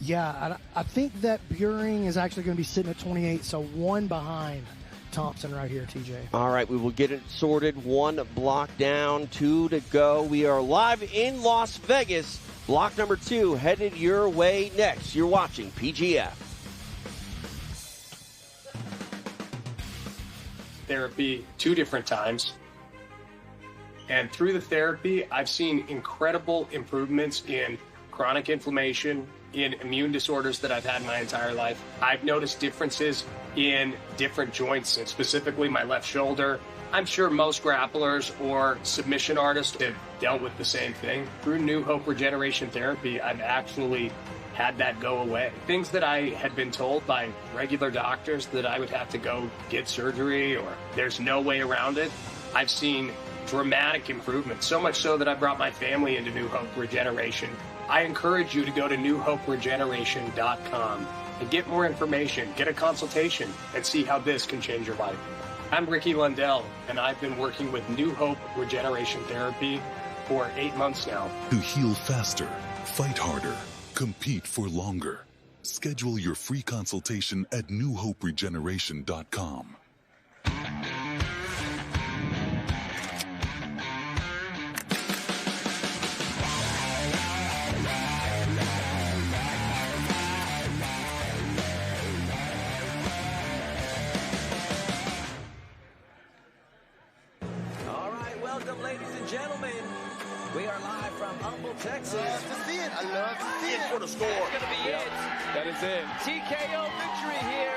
S16: Yeah, I think that Buehring is actually going to be sitting at 28, so 1 behind Thompson right here, TJ.
S8: All right, we will get it sorted. 1 block down, 2 to go. We are live in Las Vegas. Block number 2 headed your way next. You're watching PGF.
S7: Therapy 2 different times. And through the therapy, I've seen incredible improvements in chronic inflammation, in immune disorders that I've had my entire life. I've noticed differences in different joints, and specifically my left shoulder. I'm sure most grapplers or submission artists have dealt with the same thing. Through New Hope Regeneration Therapy, I've actually had that go away. Things that I had been told by regular doctors that I would have to go get surgery or there's no way around it, I've seen dramatic improvements, so much so that I brought my family into New Hope Regeneration. I encourage you to go to newhoperegeneration.com and get more information, get a consultation, and see how this can change your life. I'm Ricky Lundell, and I've been working with New Hope Regeneration Therapy for 8 months now.
S9: To heal faster, fight harder, compete for longer. Schedule your free consultation at newhoperegeneration.com.
S2: welcome, ladies and gentlemen. We are live from Humble, Texas.
S5: I love to see it. I love to see it for the score.
S2: That's going to be it.
S18: That is it.
S2: TKO victory here.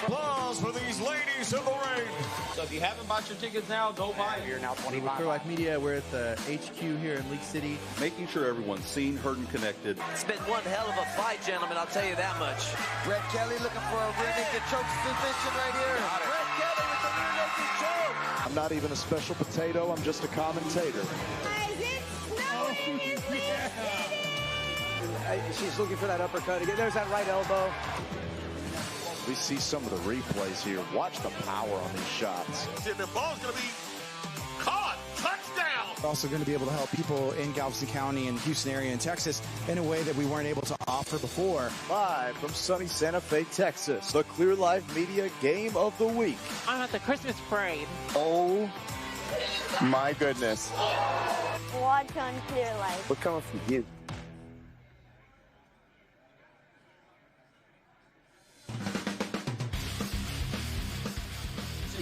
S18: Applause for these ladies in the ring.
S2: So if you haven't bought your tickets now, go buy it. You're now 25.
S21: Clear Life Media, we're at the HQ here in League City.
S24: Making sure everyone's seen, heard, and connected.
S2: It's been one hell of a fight, gentlemen, I'll tell you that much.
S4: Brett Kelly looking for a rear naked choke submission right here.
S2: Brett Kelly with the rear naked choke.
S25: I'm not even a special potato, I'm just a commentator.
S26: She's looking for that uppercut again. There's that right elbow.
S25: We see some of the replays here. Watch the power on these shots.
S5: The ball's going to be caught. Touchdown.
S27: We're also going to be able to help people in Galveston County and Houston area and Texas in a way that we weren't able to offer before.
S25: Live from sunny Santa Fe, Texas, the Clear Life Media Game of the Week.
S20: I'm at the Christmas parade.
S25: Oh my goodness.
S28: Watch on Clear Life.
S25: We're coming from you.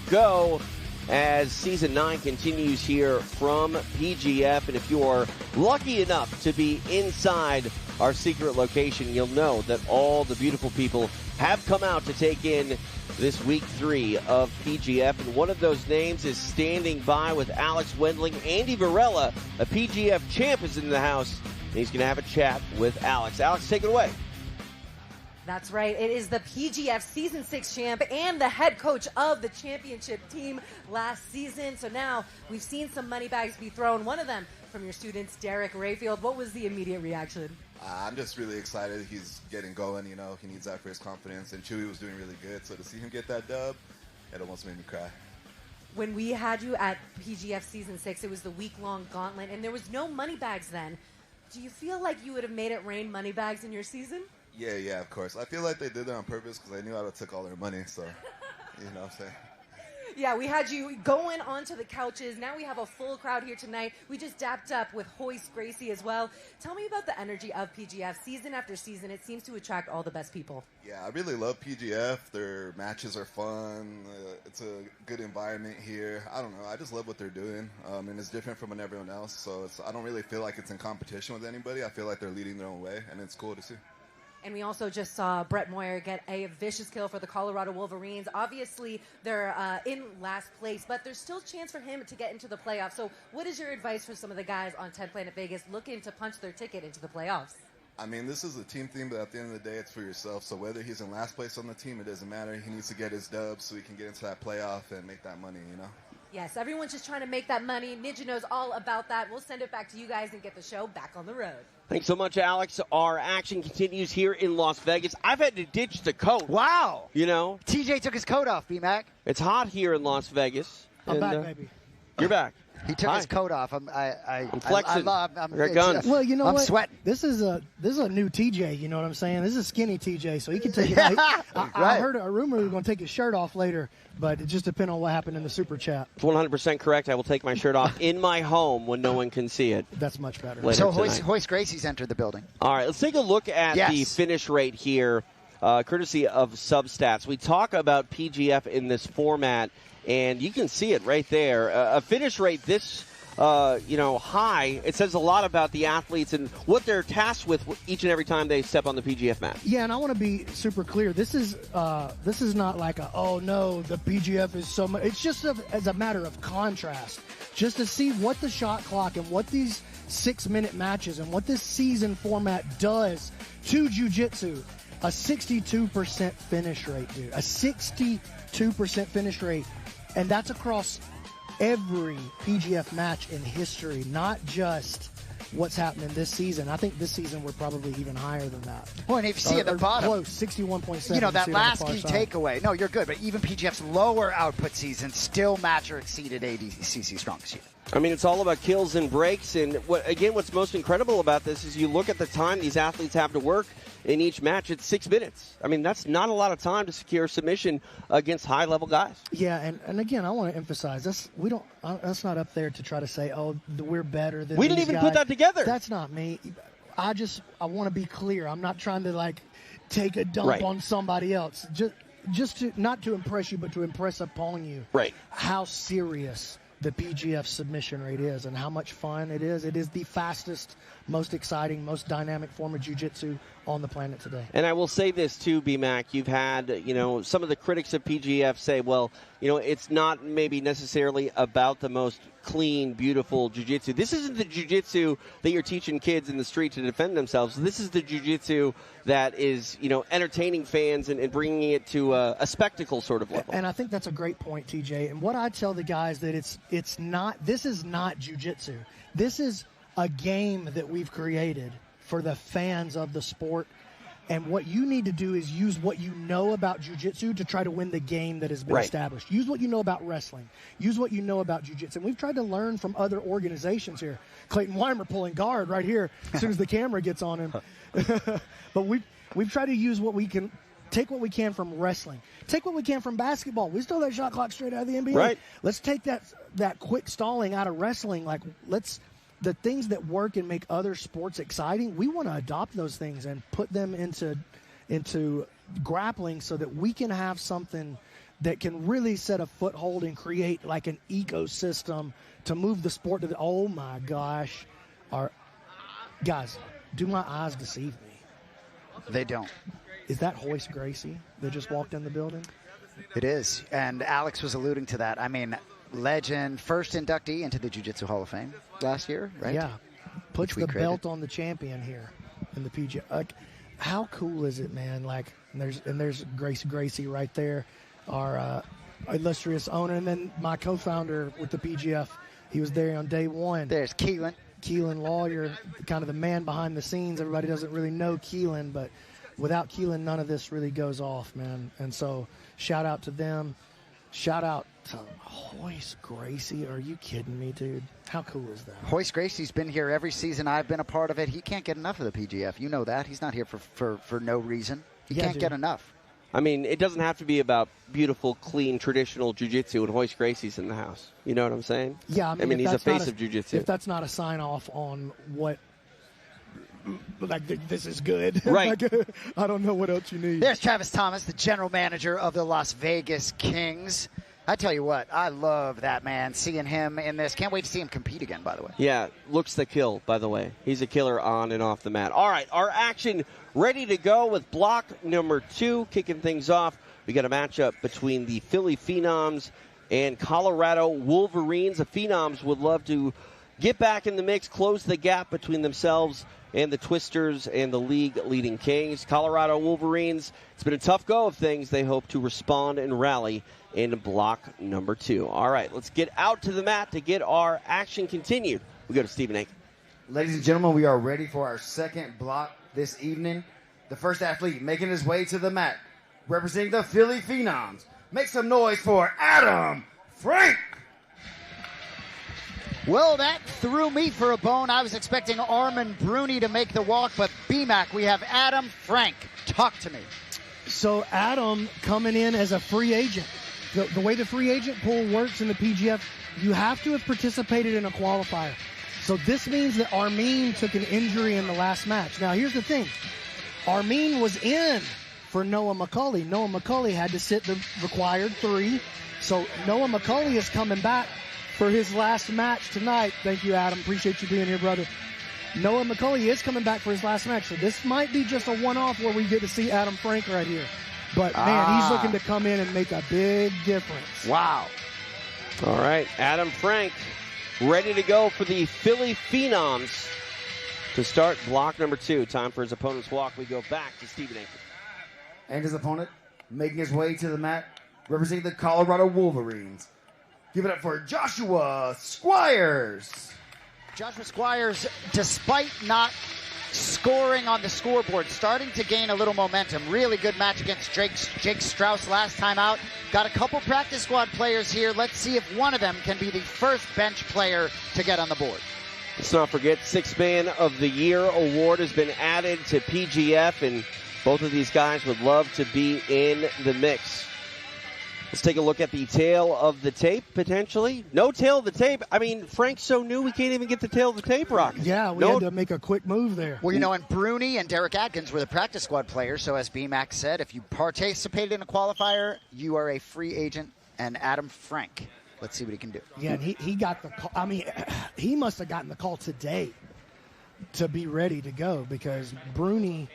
S8: Go as season 9 continues here from PGF, and if you are lucky enough to be inside our secret location, you'll know that all the beautiful people have come out to take in this week 3 of PGF, and one of those names is standing by with Alex Wendling. Andy Varela, a PGF champ, is in the house, and he's going to have a chat with Alex. Alex, take it away.
S1: That's right. It is the PGF Season 6 champ and the head coach of the championship team last season. So now we've seen some money bags be thrown. One of them from your students, Derrick Rayfield. What was the immediate reaction?
S29: I'm just really excited. He's getting going. You know, he needs that for his confidence. And Chuy was doing really good. So to see him get that dub, it almost made me cry.
S1: When we had you at PGF Season 6, it was the week-long gauntlet, and there was no money bags then. Do you feel like you would have made it rain money bags in your season?
S29: Yeah, of course. I feel like they did that on purpose because I knew I would have took all their money. So, you know what I'm saying?
S1: Yeah, we had you going onto the couches. Now we have a full crowd here tonight. We just dapped up with Royce Gracie as well. Tell me about the energy of PGF. Season after season, it seems to attract all the best people.
S29: Yeah, I really love PGF. Their matches are fun. It's a good environment here. I don't know. I just love what they're doing. And it's different from everyone else. So I don't really feel like it's in competition with anybody. I feel like they're leading their own way, and it's cool to see.
S1: And we also just saw Brett Moyer get a vicious kill for the Colorado Wolverines. Obviously, they're in last place, but there's still a chance for him to get into the playoffs. So what is your advice for some of the guys on 10 Planet Vegas looking to punch their ticket into the playoffs?
S29: I mean, this is a team thing, but at the end of the day, it's for yourself. So whether he's in last place on the team, it doesn't matter. He needs to get his dubs so he can get into that playoff and make that money, you know?
S1: Yes, everyone's just trying to make that money. Ninja knows all about that. We'll send it back to you guys and get the show back on the road.
S8: Thanks so much, Alex. Our action continues here in Las Vegas. I've had to ditch the coat.
S13: Wow.
S8: You know?
S13: TJ took his coat off, B-Mac.
S8: It's hot here in Las Vegas.
S16: I'm back, baby.
S8: You're back.
S13: He took
S8: Hi.
S13: his coat off. I'm
S8: flexing.
S13: I
S8: got guns.
S16: Well, you know
S13: I'm
S16: what?
S13: sweating.
S16: This is a new TJ. You know what I'm saying? This is a skinny TJ, so he can take it. I heard a rumor he was going to take his shirt off later, but it just depends on what happened in the super chat.
S8: It's 100% correct. I will take my shirt off in my home when no one can see it.
S16: That's much better.
S13: So Royce Gracie's entered the building.
S8: All right, let's take a look at the finish rate here, courtesy of Substats. We talk about PGF in this format, and you can see it right there. A finish rate this high, it says a lot about the athletes and what they're tasked with each and every time they step on the PGF mat.
S16: Yeah, and I want to be super clear. This is not like oh no, the PGF is so much. It's just as a matter of contrast, just to see what the shot clock and what these 6-minute matches and what this season format does to jiu-jitsu. A 62% finish rate, dude. A 62% finish rate, and that's across every PGF match in history, not just what's happening this season. I think this season we're probably even higher than that.
S13: Well, and if you see at the bottom,
S16: close, 61.7.
S13: You know, that last key takeaway. No, you're good, but even PGF's lower output season still match or exceeded ADCC strongest unit.
S8: I mean, it's all about kills and breaks, and what's most incredible about this is you look at the time these athletes have to work in each match. It's 6 minutes. I mean, that's not a lot of time to secure submission against high-level guys.
S16: Yeah, and again, I want to emphasize that's not up there to try to say, oh, we're better than
S8: we didn't even put that together.
S16: That's not me. I want to be clear. I'm not trying to take a dump on somebody else. Just to not to impress you, but to impress upon you.
S8: Right.
S16: How serious the PGF submission rate is and how much fun it is. It is the fastest, most exciting, most dynamic form of jiu-jitsu on the planet today.
S8: And I will say this too, B-Mac, you've had, some of the critics of PGF say, well, it's not maybe necessarily about the most clean, beautiful jiu-jitsu. This isn't the jiu-jitsu that you're teaching kids in the street to defend themselves. This is the jiu-jitsu that is, entertaining fans and bringing it to a spectacle sort of level.
S16: And I think that's a great point, TJ. And what I tell the guys that this is not jiu-jitsu. This is a game that we've created for the fans of the sport. And what you need to do is use what you know about jiu-jitsu to try to win the game that has been established. Use what you know about wrestling. Use what you know about jiu-jitsu. And we've tried to learn from other organizations here. Clayton Weimer pulling guard right here as soon as the camera gets on him. But we've tried to use what we can, take what we can from wrestling. Take what we can from basketball. We stole that shot clock straight out of the NBA.
S8: Right.
S16: Let's take that quick stalling out of wrestling. The things that work and make other sports exciting, we want to adopt those things and put them into grappling so that we can have something that can really set a foothold and create like an ecosystem to move the sport to oh my gosh. Guys, do my eyes deceive me?
S3: They don't.
S16: Is that Royce Gracie that just walked in the building?
S3: It is. And Alex was alluding to that. I mean, legend, first inductee into the Jiu-Jitsu Hall of Fame last year, right?
S16: Yeah. Puts the belt on the champion here in the PGF. Like, how cool is it, man? Like, and there's Gracie right there, our illustrious owner, and then my co-founder with the PGF. He was there on day one.
S3: There's Keelan.
S16: Keelan Lawyer, kind of the man behind the scenes. Everybody doesn't really know Keelan, but without Keelan, none of this really goes off, man. And so shout out to them. Shout out to Royce Gracie. Are you kidding me, dude? How cool is that?
S3: Royce Gracie's been here every season I've been a part of it. He can't get enough of the PGF. You know that. He's not here for no reason. He can't get enough.
S8: I mean, it doesn't have to be about beautiful, clean, traditional jiu-jitsu, and Royce Gracie's in the house. You know what I'm saying?
S16: Yeah, I mean
S8: he's a face of jiu-jitsu.
S16: If that's not a sign-off on what, like, this is good.
S8: Right.
S16: Like, I don't know what else you need.
S3: There's Travis Thomas, the general manager of the Las Vegas Kings. I tell you what, I love that man, seeing him in this. Can't wait to see him compete again, by the way.
S8: Yeah, looks the kill, by the way. He's a killer on and off the mat. All right, our action ready to go with block number 2. Kicking things off, we got a matchup between the Philly Phenoms and Colorado Wolverines. The Phenoms would love to get back in the mix, close the gap between themselves and the Twisters and the league-leading Kings. Colorado Wolverines, it's been a tough go of things. They hope to respond and rally in block number 2. All right, let's get out to the mat to get our action continued. We go to Stephen Aiken.
S15: Ladies and gentlemen, we are ready for our second block this evening. The first athlete making his way to the mat, representing the Philly Phenoms. Make some noise for Adam Frank.
S3: Well, that threw me for a bone. I was expecting Armin Bruni to make the walk, but BMAC, we have Adam Frank. Talk to me.
S16: So Adam coming in as a free agent. The way the free agent pool works in the PGF, you have to have participated in a qualifier. So this means that Armin took an injury in the last match. Now, here's the thing. Armin was in for Noah McCauley. Noah McCauley had to sit the required 3. So Noah McCauley is coming back for his last match tonight. Thank you, Adam. Appreciate you being here, brother. Noah McCauley is coming back for his last match. So this might be just a one-off where we get to see Adam Frank right here. But, man, he's looking to come in and make a big difference.
S3: Wow.
S8: All right, Adam Frank ready to go for the Philly Phenoms to start block number 2. Time for his opponent's walk. We go back to Stephen Aiken.
S15: And his opponent making his way to the mat, representing the Colorado Wolverines. Give it up for Joshua Squires.
S3: Joshua Squires, despite not scoring on the scoreboard, starting to gain a little momentum. Really good match against Jake Strauss last time out. Got a couple practice squad players here. Let's see if one of them can be the first bench player to get on the board.
S8: Let's not forget, 6th Man of the Year award has been added to PGF, and both of these guys would love to be in the mix. Let's take a look at the tail of the tape, potentially. No tail of the tape. I mean, Frank's so new, we can't even get the tail of the tape, Rock.
S16: Yeah, we had to make a quick move there.
S3: Well, you know, and Bruni and Derrick Adkins were the practice squad players, so as BMAC said, if you participated in a qualifier, you are a free agent, and Adam Frank
S13: Let's see what he can do.
S16: Yeah, and he got the call. I mean, he must have gotten the call today to be ready to go because Bruni,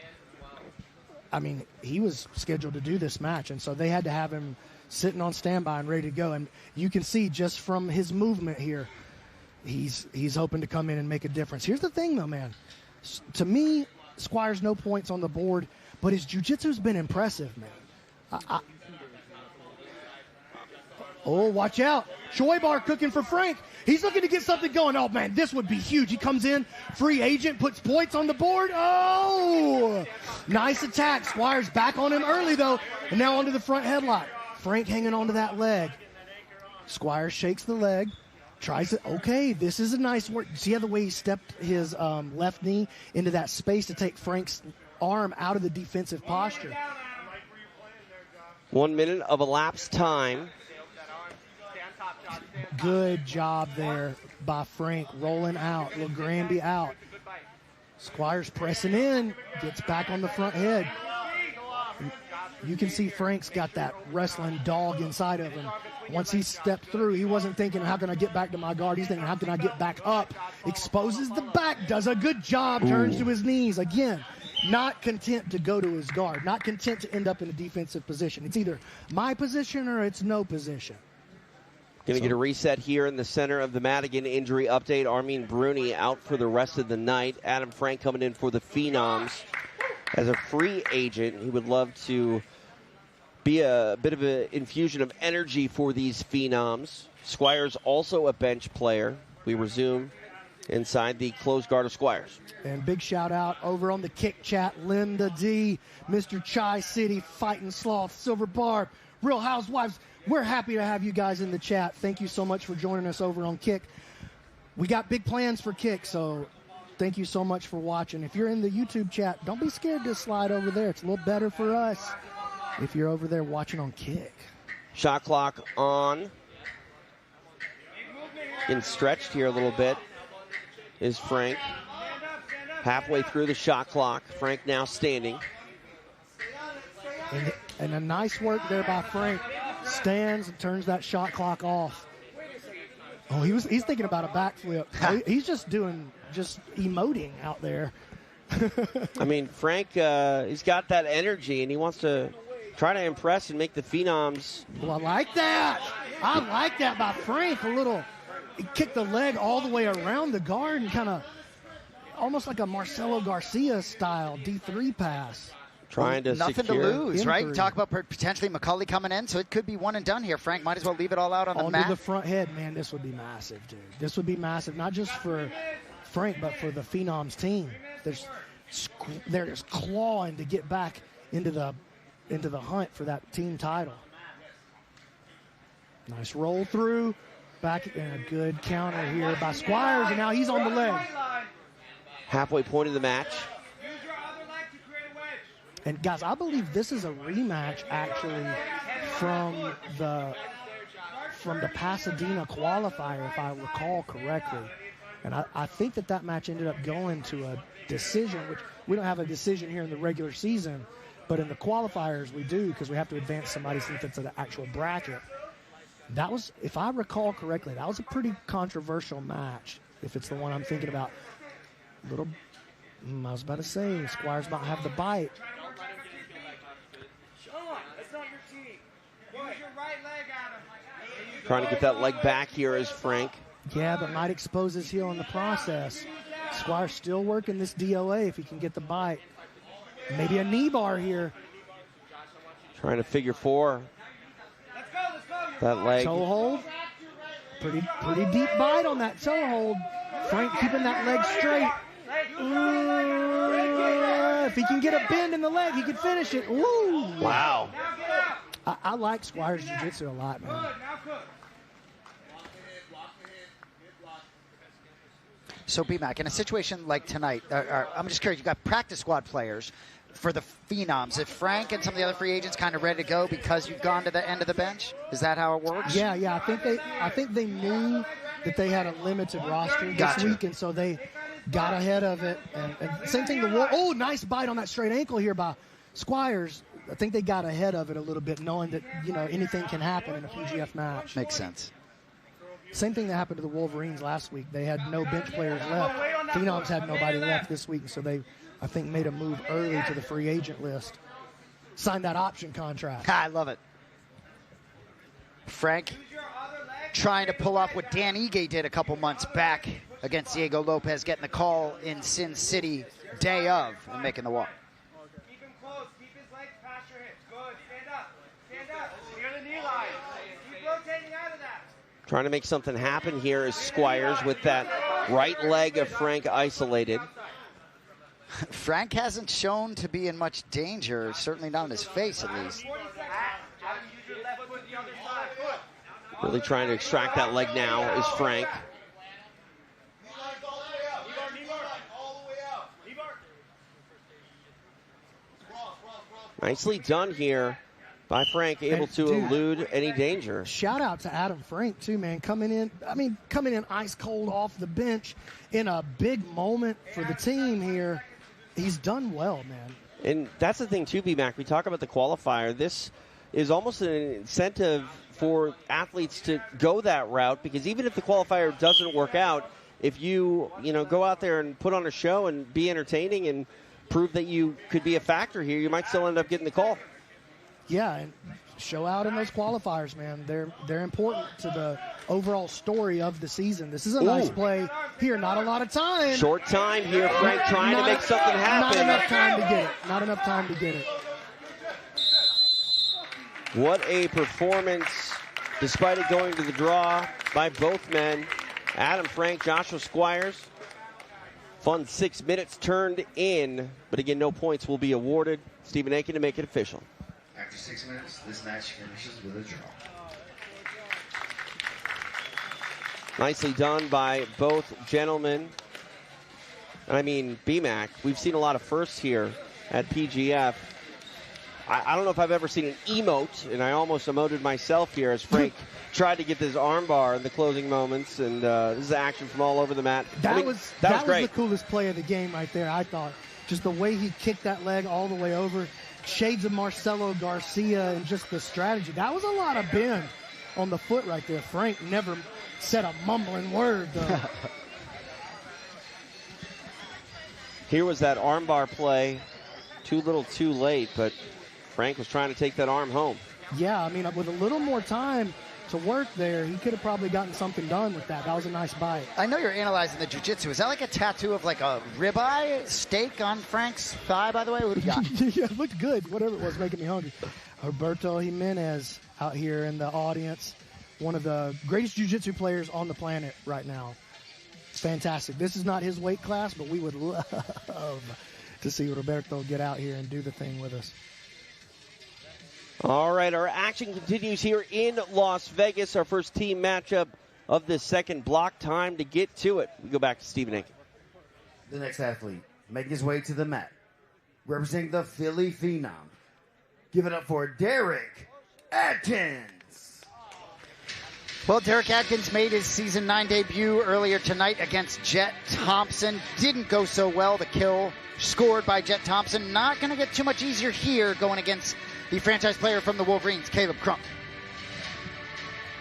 S16: I mean, he was scheduled to do this match, and so they had to have him sitting on standby and ready to go. And you can see just from his movement here, he's hoping to come in and make a difference. Here's the thing, though, man. To me, Squires no points on the board, but his jiu-jitsu's been impressive, man. Oh, watch out. Chuy Bar cooking for Frank. He's looking to get something going. Oh, man, this would be huge. He comes in, free agent, puts points on the board. Oh, nice attack. Squires back on him early, though, and now onto the front headlock. Frank hanging onto that leg. Squires shakes the leg, tries it. Okay, this is a nice work. See how the way he stepped his left knee into that space to take Frank's arm out of the defensive posture.
S8: 1 minute of elapsed time.
S16: Good job there by Frank, rolling out, LeGrandy out. Squires pressing in, gets back on the front head. You can see Frank's got that wrestling dog inside of him. Once he stepped through, he wasn't thinking, how can I get back to my guard? He's thinking, how can I get back up? Exposes the back, does a good job, turns to his knees. Again, not content to go to his guard, not content to end up in a defensive position. It's either my position or it's no position.
S8: Going to get a reset here in the center of the Madigan injury update. Armin Bruni out for the rest of the night. Adam Frank coming in for the Phenoms as a free agent. He would love to be a bit of an infusion of energy for these Phenoms. Squires also a bench player. We resume inside the closed guard of Squires.
S16: And big shout out over on the Kick Chat, Linda D, Mr. Chai City, Fighting Sloth, Silver Barb, Real Housewives. We're happy to have you guys in the chat. Thank you so much for joining us over on Kick. We got big plans for Kick, so thank you so much for watching. If you're in the YouTube chat, don't be scared to slide over there. It's a little better for us if you're over there watching on Kick.
S8: Shot clock on. Getting stretched here a little bit is Frank. Halfway through the shot clock. Frank now standing.
S16: And a nice work there by Frank. Stands and turns that shot clock off. Oh, he's thinking about a backflip. He's just emoting out there.
S8: I mean, Frank, he's got that energy, and he wants to try to impress and make the Phenoms.
S16: Well, I like that. I like that by Frank. He kicked the leg all the way around the guard and kind of almost like a Marcelo Garcia style D3 pass.
S8: Trying to
S13: Nothing
S8: secure.
S13: to lose, right? Talk about potentially McCauley coming in, so it could be one and done here. Frank might as well leave it all out on the mat.
S16: Onto the front head, man, this would be massive, dude. This would be massive, not just for Frank, but for the Phenoms team. They're just clawing to get back into the hunt for that team title. Nice roll through, back and a good counter here by Squires, and now he's on the leg.
S8: Halfway point of the match.
S16: And guys, I believe this is a rematch actually from the Pasadena qualifier, if I recall correctly. And I think that match ended up going to a decision, which we don't have a decision here in the regular season, but in the qualifiers we do, because we have to advance somebody since it's an actual bracket. That was, if I recall correctly, that was a pretty controversial match, if it's the one I'm thinking about. I was about to say, Squires might have the bite.
S8: Trying to get that leg back here is Frank.
S16: Yeah, but might expose his heel in the process. Squires still working this DOA if he can get the bite. Maybe a knee bar here.
S8: Trying to figure four. That leg.
S16: Toe hold. Pretty deep bite on that toe hold. Frank keeping that leg straight. If he can get a bend in the leg, he can finish it. Ooh.
S8: Wow.
S16: I like Squires Jiu-Jitsu a lot, man.
S13: So, B-Mac, in a situation like tonight, I'm just curious, you've got practice squad players for the Phenoms. If Frank and some of the other free agents kind of ready to go because you've gone to the end of the bench? Is that how it works?
S16: Yeah. I think they knew that they had a limited roster this week, and so they got ahead of it. And same thing, nice bite on that straight ankle here by Squires. I think they got ahead of it a little bit, knowing that, anything can happen in a PGF match.
S13: Makes sense.
S16: Same thing that happened to the Wolverines last week. They had no bench players left. Phenoms had nobody left this week, so they, I think, made a move early to the free agent list. Signed that option contract.
S3: I love it. Frank trying to pull off what Dan Ige did a couple months back against Diego Lopez, getting the call in Sin City day of and making the walk.
S6: Keep him close. Keep his legs past your hips. Good. Stand up. Stand up. Near the knee line. Keep rotating out of that.
S8: Trying to make something happen here is Squires with that right leg of Frank isolated.
S3: Frank hasn't shown to be in much danger, certainly not in his face at least.
S8: Really trying to extract that leg now is Frank. Nicely done here by Frank, able to elude any danger.
S16: Shout out to Adam Frank too, man. Coming in ice cold off the bench in a big moment for the team here. He's done well, man.
S8: And that's the thing too, B-Mac. We talk about the qualifier. This is almost an incentive for athletes to go that route, because even if the qualifier doesn't work out, if you go out there and put on a show and be entertaining and prove that you could be a factor here, you might still end up getting the call.
S16: Yeah, and show out in those qualifiers, man. They're important to the overall story of the season. This is a nice play here. Not a lot of time.
S8: Short time here, Frank trying to make something happen.
S16: Not enough time to get it. Not enough time to get it.
S8: What a performance, despite it going to the draw by both men. Adam Frank, Joshua Squires. Fun 6 minutes turned in, but again, no points will be awarded. Stephen Aiken to make it official.
S15: After 6 minutes, this match finishes with a draw.
S8: Nicely done by both gentlemen. And I mean, BMAC, we've seen a lot of firsts here at PGF. I don't know if I've ever seen an emote, and I almost emoted myself here as Frank tried to get this armbar in the closing moments, and this is action from all over the mat.
S16: That was great. The coolest play of the game right there, I thought. Just the way he kicked that leg all the way over. Shades of Marcelo Garcia and just the strategy. That was a lot of bend on the foot right there. Frank never said a mumbling word, though.
S8: Here was that armbar play. Too little, too late, but Frank was trying to take that arm home.
S16: Yeah, I mean, with a little more time to work there, he could have probably gotten something done with that. That was a nice bite.
S3: I know you're analyzing the jiu-jitsu. Is that like a tattoo of like a ribeye steak on Frank's thigh, by the way? What do you got?
S16: Yeah, it looked good. Whatever it was, making me hungry. Roberto Jimenez out here in the audience. One of the greatest jiu-jitsu players on the planet right now. Fantastic. This is not his weight class, but we would love to see Roberto get out here and do the thing with us.
S8: All right, our action continues here in Las Vegas. Our first team matchup of this second block. Time to get to it. We go back to Stephen Aiken.
S15: The next athlete making his way to the mat, representing the Philly Phenom. Give it up for Derrick Adkins.
S3: Well, Derrick Adkins made his Season 9 debut earlier tonight against Jett Thompson. Didn't go so well. The kill scored by Jett Thompson. Not going to get too much easier here going against the franchise player from the Wolverines, Caleb Crump.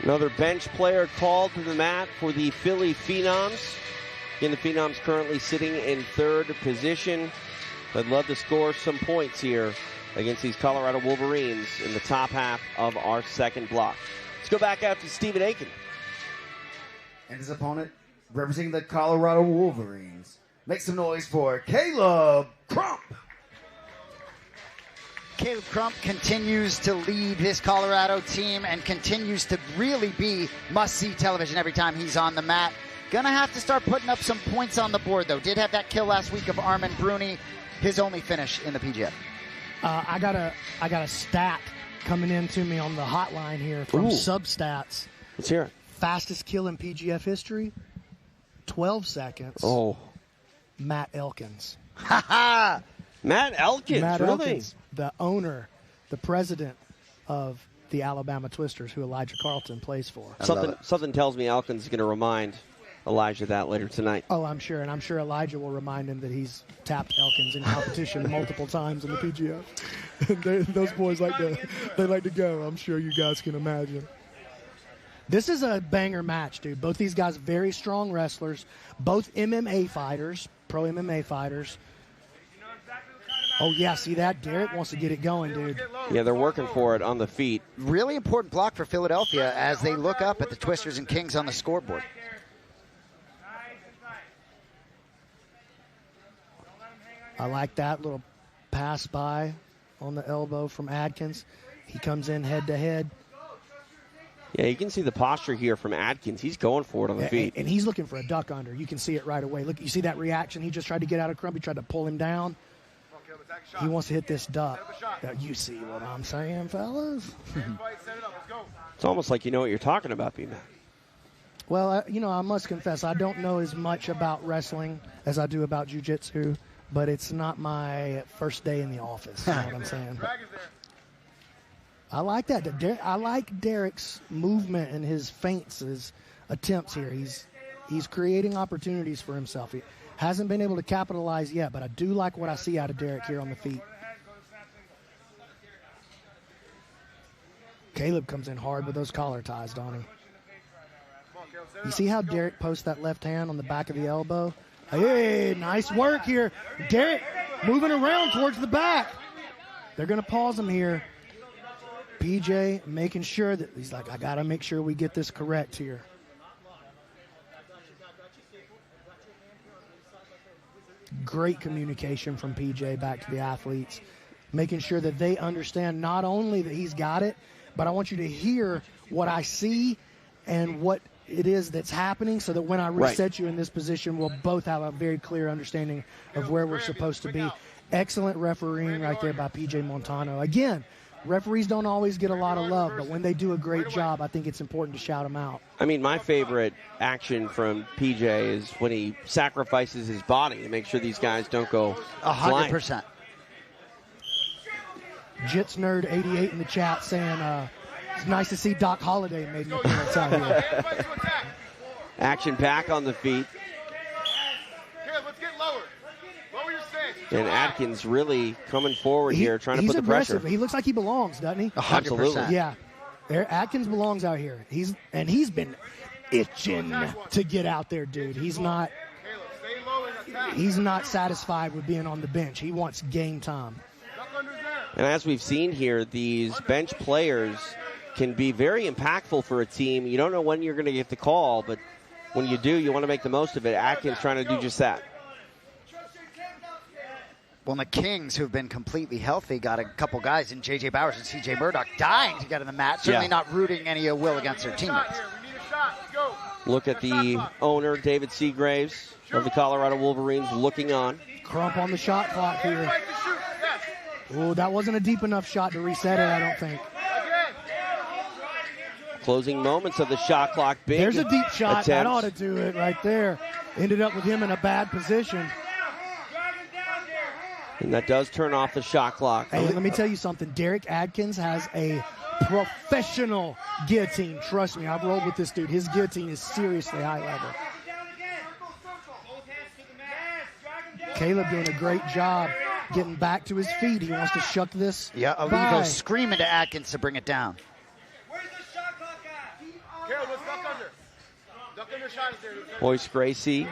S8: Another bench player called to the mat for the Philly Phenoms. Again, the Phenoms currently sitting in third position. I'd love to score some points here against these Colorado Wolverines in the top half of our second block. Let's go back out to Stephen Aiken.
S15: And his opponent, representing the Colorado Wolverines, make some noise for Caleb Crump.
S3: Caleb Crump continues to lead this Colorado team and continues to really be must-see television every time he's on the mat. Gonna have to start putting up some points on the board, though. Did have that kill last week of Armin Bruni, his only finish in the PGF.
S16: I got a stat coming in to me on the hotline here from Substats.
S8: Let's hear it.
S16: Fastest kill in PGF history, 12 seconds.
S8: Oh.
S16: Matt Elkins.
S3: Ha ha!
S8: Matt Elkins,
S16: Matt
S8: really?
S16: Elkins, the owner, the president of the Alabama Twisters, who Elijah Carlton plays for.
S8: Something tells me Elkins is going to remind Elijah that later tonight.
S16: Oh, I'm sure. And I'm sure Elijah will remind him that he's tapped Elkins in competition multiple times in the PGF. Those boys like to go. I'm sure you guys can imagine. This is a banger match, dude. Both these guys very strong wrestlers, both MMA fighters, pro MMA fighters. Oh, yeah, see that? Derrick wants to get it going, dude.
S8: Yeah, they're working for it on the feet.
S3: Really important block for Philadelphia as they look up at the Twisters and Kings on the scoreboard.
S16: I like that little pass by on the elbow from Atkins. He comes in head-to-head.
S8: Yeah, you can see the posture here from Atkins. He's going for it on the feet.
S16: And he's looking for a duck under. You can see it right away. Look, you see that reaction? He just tried to get out of Crump. He tried to pull him down. He wants to hit this duck. You see what I'm saying, fellas?
S8: It's almost like you know what you're talking about, B-Man.
S16: Well, I must confess, I don't know as much about wrestling as I do about jiu-jitsu, but it's not my first day in the office. You know what I'm saying? I like that. I like Derrick's movement and his feints, his attempts here. He's creating opportunities for himself. He hasn't been able to capitalize yet, but I do like what I see out of Derrick here on the feet. Caleb comes in hard with those collar ties, don't he? You see how Derrick posts that left hand on the back of the elbow? Hey, nice work here. Derrick moving around towards the back. They're going to pause him here. PJ making sure that he's like, I got to make sure we get this correct here. Great communication from PJ back to the athletes, making sure that they understand not only that he's got it, but I want you to hear what I see and what it is that's happening so that when I reset you in this position, we'll both have a very clear understanding of where we're supposed to be. Excellent refereeing right there by PJ Montano. Again, referees don't always get a lot of love, but when they do a great job, I think it's important to shout them out.
S8: I mean, my favorite action from PJ is when he sacrifices his body to make sure these guys don't go
S3: 100%.
S16: Jits Nerd 88 in the chat saying it's nice to see Doc Holliday made an appearance out here.
S8: Action back on the feet. And Atkins really coming forward here, trying to put the pressure.
S16: Aggressive. He looks like he belongs, doesn't he?
S8: 100%.
S16: Yeah. Atkins belongs out here. He's been itching to get out there, dude. He's not satisfied with being on the bench. He wants game time.
S8: And as we've seen here, these bench players can be very impactful for a team. You don't know when you're going to get the call, but when you do, you want to make the most of it. Atkins trying to do just that.
S3: Well, the Kings, who've been completely healthy, got a couple guys in J.J. Bowers and C.J. Murdoch dying to get in the match. Certainly not rooting any ill will against their teammates.
S8: Look at the owner, David Seagraves of the Colorado Wolverines, looking on.
S16: Crump on the shot clock here. Oh, that wasn't a deep enough shot to reset it, I don't think.
S8: Closing moments of the shot clock. Big
S16: There's a deep shot.
S8: attempt.
S16: That ought to do it right there. Ended up with him in a bad position.
S8: And that does turn off the shot clock.
S16: Hey, let me tell you something. Derrick Adkins has a professional guillotine. Trust me, I've rolled with this dude. His guillotine is seriously high level. Caleb doing a great job getting back to his feet. He wants to shuck this.
S3: Yeah, Olivo screaming to Atkins to bring it down.
S8: Royce Gracie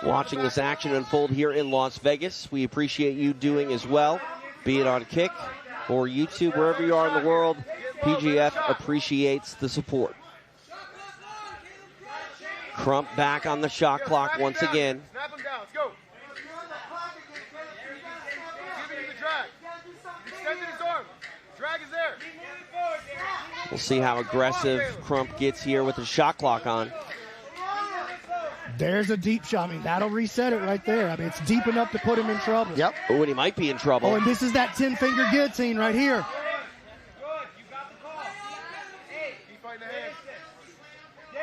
S8: watching this action unfold here in Las Vegas. We appreciate you doing as well, be it on Kick or YouTube, wherever you are in the world. PGF appreciates the support. Crump back on the shot clock once again.
S6: Snap him down. Let's go. Giving you the drag. Extended his arm. Drag is there.
S8: We'll see how aggressive Crump gets here with the shot clock on.
S16: There's a deep shot. I mean, that'll reset it right there. I mean, it's deep enough to put him in trouble.
S8: Yep. Oh, and he might be in trouble.
S16: Oh, and this is that 10-finger guillotine right here.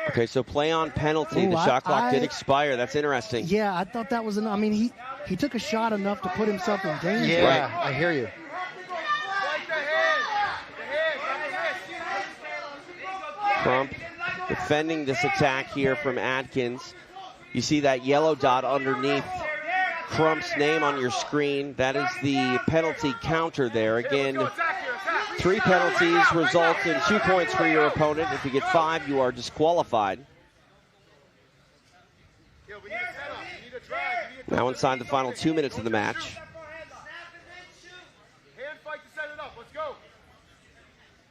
S8: Okay, so play on penalty. The shot clock did expire. That's interesting.
S16: Yeah, I thought that was I mean, he took a shot enough to put himself in danger.
S3: Yeah, right. I hear you.
S8: Crump defending this attack here from Atkins. You see that yellow dot underneath Crump's name on your screen. That is the penalty counter there. Again, 3 penalties result in 2 points for your opponent. If you get 5, you are disqualified. Now inside the final 2 minutes of the match.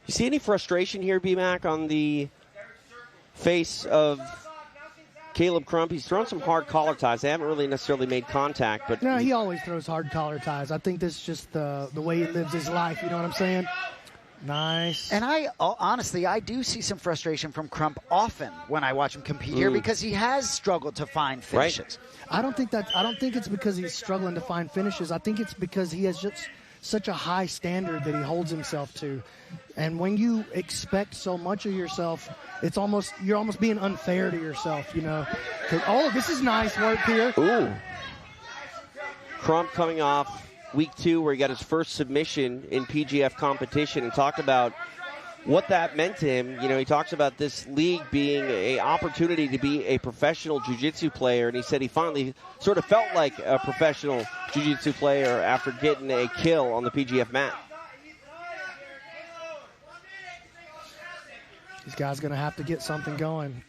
S8: You see any frustration here, B-Mac, on the face of Caleb Crump? He's thrown some hard collar ties. They haven't really necessarily made contact, but
S16: no, he always throws hard collar ties. I think this is just the way he lives his life. You know what I'm saying? Nice.
S3: And honestly, I do see some frustration from Crump often when I watch him compete here because he has struggled to find finishes.
S16: Right. I don't think it's because he's struggling to find finishes. I think it's because he has just such a high standard that he holds himself to. And when you expect so much of yourself, you're almost being unfair to yourself, you know. Oh, this is nice work here.
S8: Ooh. Crump coming off week 2 where he got his first submission in PGF competition and talked about what that meant to him. You know, he talks about this league being an opportunity to be a professional jiu-jitsu player, and he said he finally sort of felt like a professional jiu-jitsu player after getting a kill on the PGF mat.
S16: These guys going to have to get something going.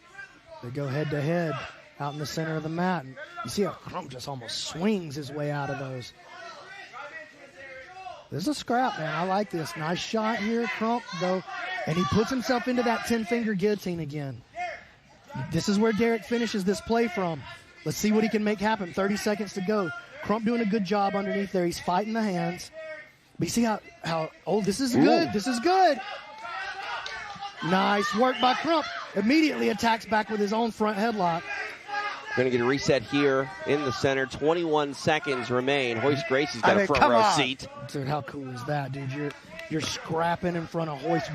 S16: They go head-to-head out in the center of the mat. And you see how Crump just almost swings his way out of those. This is a scrap, man. I like this. Nice shot here, Crump, though. And he puts himself into that 10-finger guillotine again. This is where Derrick finishes this play from. Let's see what he can make happen. 30 seconds to go. Crump doing a good job underneath there. He's fighting the hands. But you see how this is good. This is good. Nice work by Crump. Immediately attacks back with his own front headlock.
S8: Going to get a reset here in the center. 21 seconds remain. Royce Gracie's got a front row seat.
S16: Dude, how cool is that, dude? You're scrapping in front of Royce.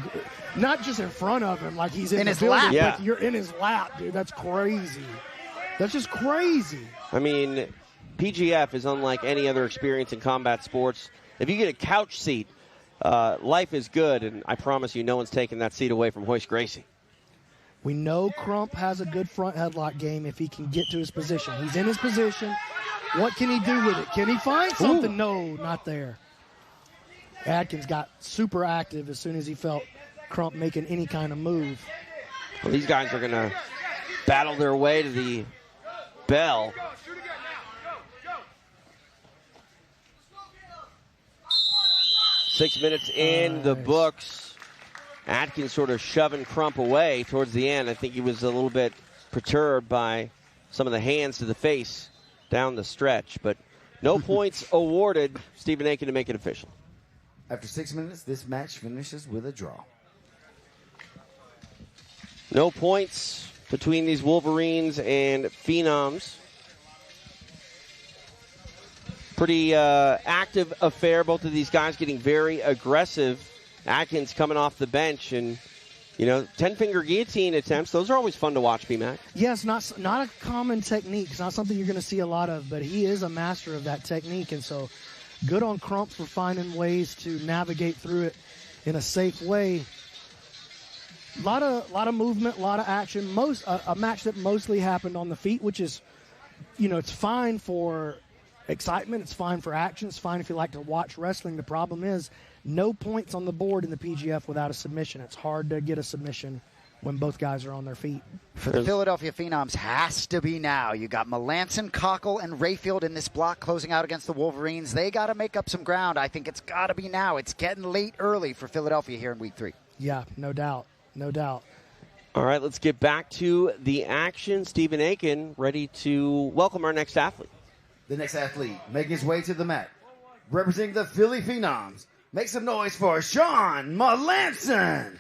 S16: Not just in front of him like he's in his lap.
S8: Yeah.
S16: But you're in his lap, dude. That's crazy. That's just crazy.
S8: I mean, PGF is unlike any other experience in combat sports. If you get a couch seat, life is good, and I promise you no one's taking that seat away from Royce Gracie.
S16: We know Crump has a good front headlock game if he can get to his position. He's in his position. What can he do with it? Can he find something? Ooh. No, not there. Atkins got super active as soon as he felt Crump making any kind of move.
S8: Well, these guys are going to battle their way to the bell. Six minutes in the books. Atkins sort of shoving Crump away towards the end. I think he was a little bit perturbed by some of the hands to the face down the stretch. But no points awarded. Stephen Aiken to make it official.
S15: After 6 minutes, this match finishes with a draw.
S8: No points between these Wolverines and Phenoms. Pretty active affair. Both of these guys getting very aggressive. Atkins coming off the bench, and 10-finger guillotine attempts. Those are always fun to watch, B-Mac.
S16: Yes, not a common technique. It's not something you're going to see a lot of, but he is a master of that technique, and so good on Crump for finding ways to navigate through it in a safe way. A lot of movement, a lot of action. A match that mostly happened on the feet, which is, it's fine for excitement. It's fine for action. It's fine if you like to watch wrestling. The problem is no points on the board in the PGF without a submission. It's hard to get a submission when both guys are on their feet.
S3: For the Philadelphia Phenoms, has to be now. You got Melanson, Kochel, and Rayfield in this block closing out against the Wolverines. They got to make up some ground. I think it's got to be now. It's getting late early for Philadelphia here in week 3.
S16: Yeah, no doubt. No doubt.
S8: All right, let's get back to the action. Stephen Aiken ready to welcome our next athlete.
S15: The next athlete making his way to the mat, representing the Philly Phenoms. Make some noise for Shawn Melanson.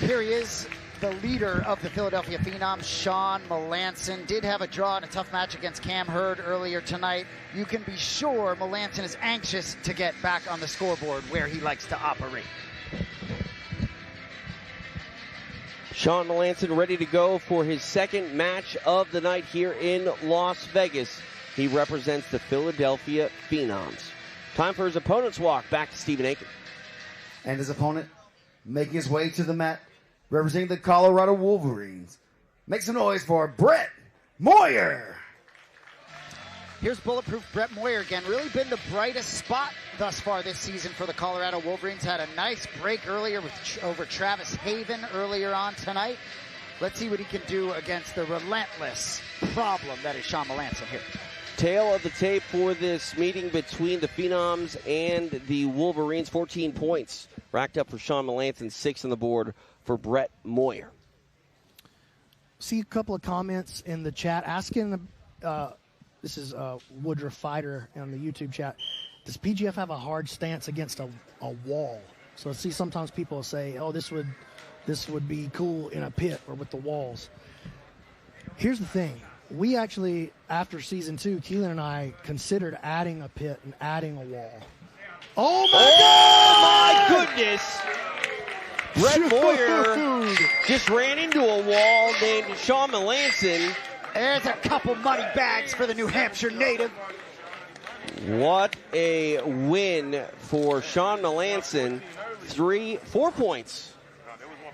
S3: Here he is, the leader of the Philadelphia Phenoms, Shawn Melanson. Did have a draw in a tough match against Cam Hurd earlier tonight. You can be sure Melanson is anxious to get back on the scoreboard where he likes to operate.
S8: Shawn Melanson ready to go for his second match of the night here in Las Vegas. He represents the Philadelphia Phenoms. Time for his opponent's walk. Back to Stephen Aiken.
S15: And his opponent making his way to the mat, representing the Colorado Wolverines. Make some noise for Brett Moyer.
S3: Here's bulletproof Brett Moyer again. Really been the brightest spot thus far this season for the Colorado Wolverines. Had a nice break earlier over Travis Haven earlier on tonight. Let's see what he can do against the relentless problem that is Shawn Melanson here.
S8: Tail of the tape for this meeting between the Phenoms and the Wolverines. 14 points racked up for Shawn Melanson, 6 on the board for Brett Moyer.
S16: See a couple of comments in the chat asking, this is Woodruff Fighter on the YouTube chat, does PGF have a hard stance against a wall? So see, sometimes people say, oh, this would be cool in a pit or with the walls. Here's the thing. We actually, after season 2, Keelan and I considered adding a pit and adding a wall. Oh my
S8: goodness! Brett Moyer just ran into a wall named Shawn Melanson.
S3: There's a couple money bags for the New Hampshire native.
S8: What a win for Shawn Melanson. 4 points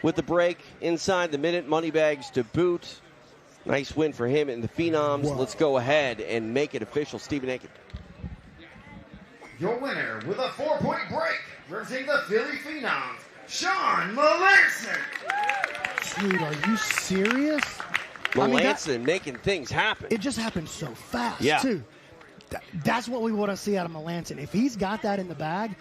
S8: with the break inside the minute. Money bags to boot. Nice win for him and the Phenoms. Whoa. Let's go ahead and make it official. Stephen Aiken.
S15: Your winner with a 4-point break, representing the Philly Phenoms, Shawn Melanson.
S16: Dude, are you serious?
S8: Melanson making things happen.
S16: It just happened so fast,
S8: yeah.
S16: too. That's what we want to see out of Melanson. If he's got that in the bag,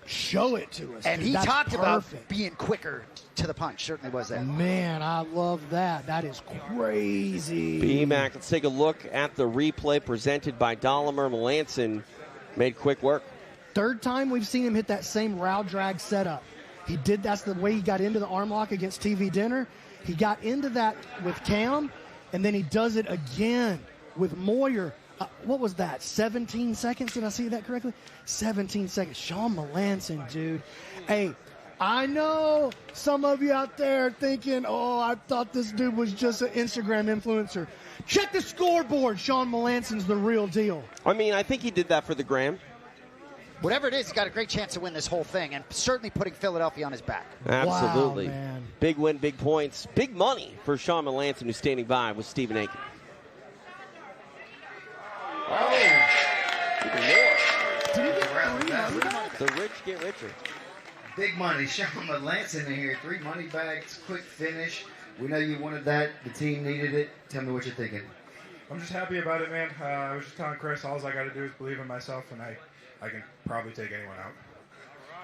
S16: show it to us.
S3: And he talked about being quicker to the punch. Certainly was that.
S16: Man, I love that. That is crazy.
S8: B-Mac, let's take a look at the replay presented by Dahlimer. Melanson made quick work.
S16: Third time we've seen him hit that same row drag setup. That's the way he got into the arm lock against TV Dinner. He got into that with Cam, and then he does it again with Moyer. What was that, 17 seconds? Did I see that correctly? 17 seconds. Shawn Melanson, dude. Hey, I know some of you out there thinking, oh, I thought this dude was just an Instagram influencer. Check the scoreboard. Shawn Melanson's the real deal.
S8: I mean, I think he did that for the gram.
S3: Whatever it is, he's got a great chance to win this whole thing, and certainly putting Philadelphia on his back.
S8: Absolutely.
S16: Wow, man.
S8: Big win, big points. Big money for Shawn Melanson, who's standing by with Stephen Aiken.
S15: Oh,
S8: even more. The rich get richer.
S15: Big money. Shawn Melanson in here. 3 money bags, quick finish. We know you wanted that. The team needed it. Tell me what you're thinking.
S7: I'm just happy about it, man. I was just telling Chris, all I got to do is believe in myself, and I can probably take anyone out.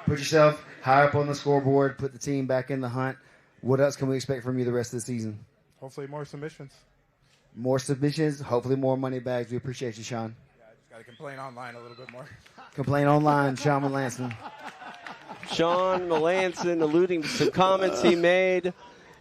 S15: Put yourself high up on the scoreboard. Put the team back in the hunt. What else can we expect from you the rest of the season?
S7: Hopefully more submissions.
S15: More submissions. Hopefully more money bags. We appreciate you, Shawn.
S7: Yeah, I just got to complain online a little bit more.
S15: Complain online, Shawn Melanson.
S8: Shawn Melanson alluding to some comments he made.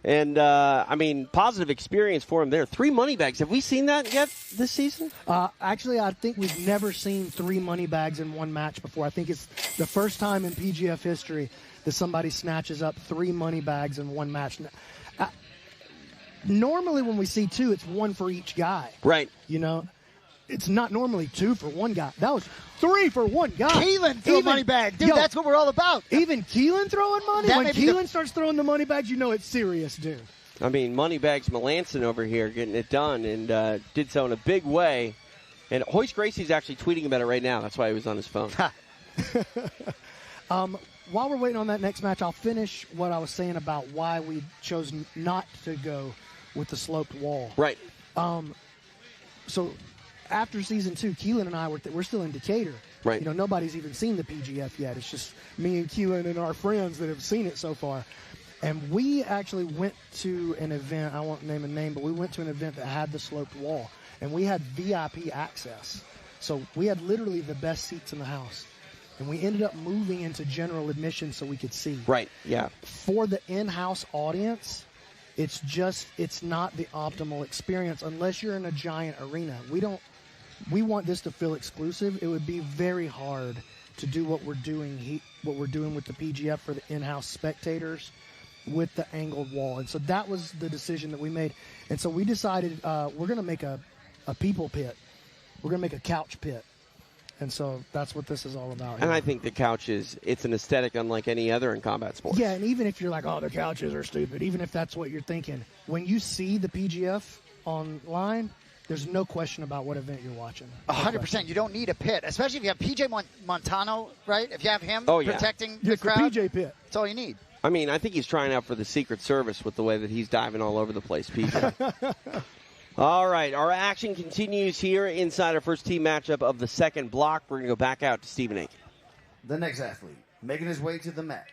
S8: And, I mean, positive experience for him there. 3 money bags. Have we seen that yet this season?
S16: Actually, I think we've never seen 3 money bags in one match before. I think it's the first time in PGF history that somebody snatches up 3 money bags in one match. Normally when we see 2, it's 1 for each guy.
S8: Right.
S16: You know, it's not normally 2 for one guy. That was 3 for one guy.
S3: Keelan threw a money bag. Dude, that's what we're all about.
S16: Even Keelan throwing money? When Keelan starts throwing the money bags, you know it's serious, dude.
S8: I mean, money bags Melanson over here getting it done, and did so in a big way. And Royce Gracie's actually tweeting about it right now. That's why he was on his phone.
S16: While we're waiting on that next match, I'll finish what I was saying about why we chose not to go with the sloped wall.
S8: Right.
S16: So after season 2, Keelan and I we're still in Decatur.
S8: Right.
S16: You know, nobody's even seen the PGF yet. It's just me and Keelan and our friends that have seen it so far. And we actually went to an event. I won't name a name, but we went to an event that had the sloped wall, and we had VIP access. So we had literally the best seats in the house. And we ended up moving into general admission so we could see.
S8: Right, yeah.
S16: For the in-house audience, it's not the optimal experience unless you're in a giant arena. We want this to feel exclusive. It would be very hard to do what we're doing with the PGF for the in-house spectators with the angled wall. And so that was the decision that we made. And so we decided we're going to make a people pit. We're going to make a couch pit. And so that's what this is all about.
S8: And I think the couch it's an aesthetic unlike any other in combat sports.
S16: Yeah, and even if you're like, oh, the couches are stupid, even if that's what you're thinking, when you see the PGF online, there's no question about what event you're watching.
S3: 100%. You don't need a pit, especially if you have PJ Montano, right? If you have him protecting the crowd.
S16: PJ pit.
S3: That's all you need.
S8: I mean, I think he's trying out for the Secret Service with the way that he's diving all over the place, PJ. All right, our action continues here inside our first team matchup of the second block. We're going to go back out to Stephen Aiken.
S15: The next athlete, making his way to the mat,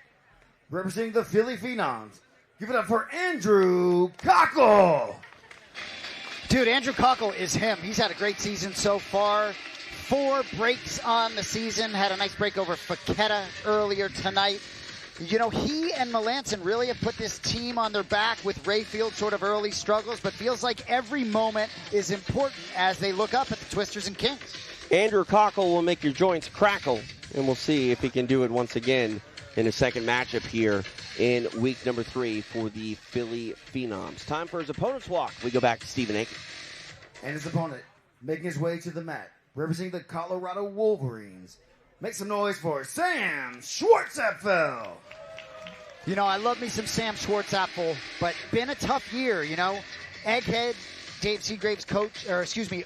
S15: representing the Philly Phenoms. Give it up for Andrew Kochel.
S3: Dude, Andrew Cochel is him. He's had a great season so far. 4 breaks on the season. Had a nice break over Fekete earlier tonight. You know, he and Melanson really have put this team on their back with Rayfield sort of early struggles, but feels like every moment is important as they look up at the Twisters and Kings.
S8: Andrew Cochel will make your joints crackle, and we'll see if he can do it once again in his second matchup here in week number 3 for the Philly Phenoms. Time for his opponent's walk. We go back to Stephen Aiken.
S15: And his opponent, making his way to the mat, representing the Colorado Wolverines. Make some noise for Sam Schwartzapfel.
S3: You know, I love me some Sam Schwartzapfel, but been a tough year, you know. Egghead, Dave Seagrave's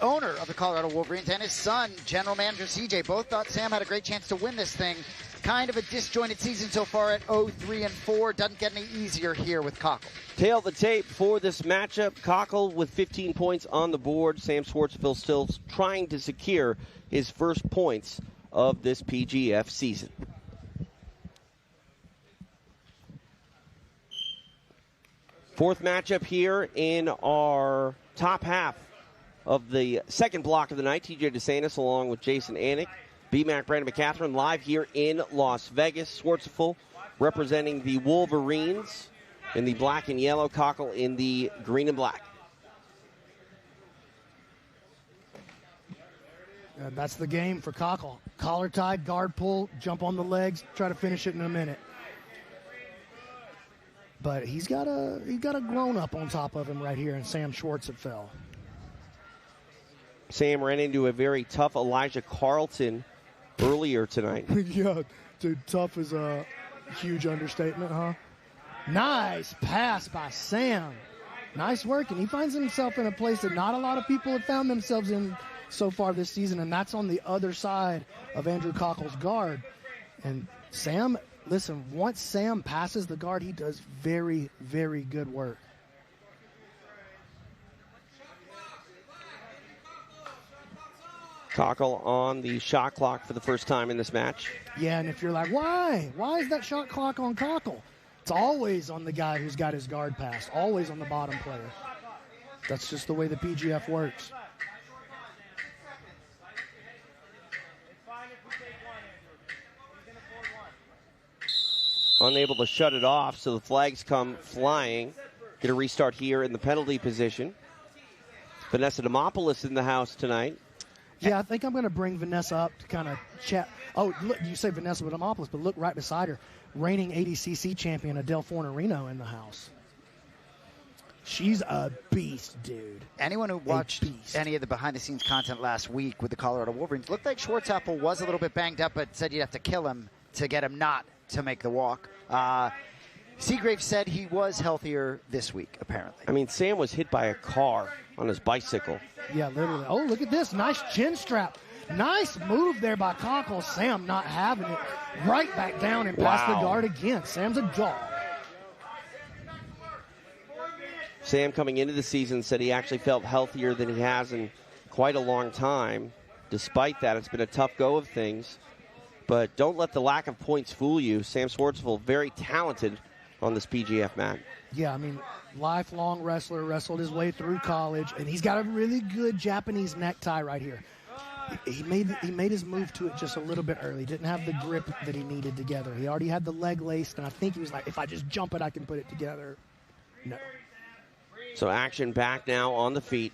S3: owner of the Colorado Wolverines, and his son, general manager CJ, both thought Sam had a great chance to win this thing. Kind of a disjointed season so far at 0-3-4. Doesn't get any easier here with Cochel.
S8: Tail the tape for this matchup. Cochel with 15 points on the board. Sam Schwartzapfel still trying to secure his first points of this PGF season. Fourth matchup here in our top half of the second block of the night. TJ DeSantis along with Jason Anik. B-Mac, Brandon McCatherine live here in Las Vegas. Schwartzapfel representing the Wolverines in the black and yellow. Cochel in the green and black.
S16: That's the game for Cochel. Collar tie, guard pull, jump on the legs, try to finish it in a minute. But he's got a grown-up on top of him right here in Sam Schwartzapfel.
S8: Sam ran into a very tough Elijah Carlton earlier tonight.
S16: Yeah, dude, tough is a huge understatement, huh? Nice pass by Sam. Nice work, and he finds himself in a place that not a lot of people have found themselves in so far this season, and that's on the other side of Andrew Cochel's guard. And Sam, listen, once Sam passes the guard, he does very, very good work.
S8: Cochel on the shot clock for the first time in this match.
S16: Yeah, and if you're like, why? Why is that shot clock on Cochel? It's always on the guy who's got his guard passed, always on the bottom player. That's just the way the PGF works.
S8: Unable to shut it off, so the flags come flying. Get a restart here in the penalty position. Vanessa Demopoulos in the house tonight.
S16: Yeah, I think I'm going to bring Vanessa up to kind of chat. Oh, look, you say Vanessa Demopoulos, but look right beside her. Reigning ADCC champion Adele Fornerino in the house. She's a beast, dude.
S3: Anyone who watched any of the behind-the-scenes content last week with the Colorado Wolverines, looked like Schwartzapfel was a little bit banged up, but said you'd have to kill him to get him not to make the walk. Seagrave said he was healthier this week, apparently.
S8: I mean, Sam was hit by a car on his bicycle.
S16: Yeah, literally. Oh, look at this. Nice chin strap. Nice move there by Cochel. Sam not having it. Right back down and past the guard again. Sam's a dog.
S8: Sam coming into the season said he actually felt healthier than he has in quite a long time. Despite that, it's been a tough go of things. But don't let the lack of points fool you. Sam Schwartzapfel, very talented on this PGF mat.
S16: Yeah, I mean, lifelong wrestler, wrestled his way through college, and he's got a really good Japanese necktie right here. He made his move to it just a little bit early. Didn't have the grip that he needed together. He already had the leg laced, and I think he was like, if I just jump it, I can put it together. No.
S8: So action back now on the feet.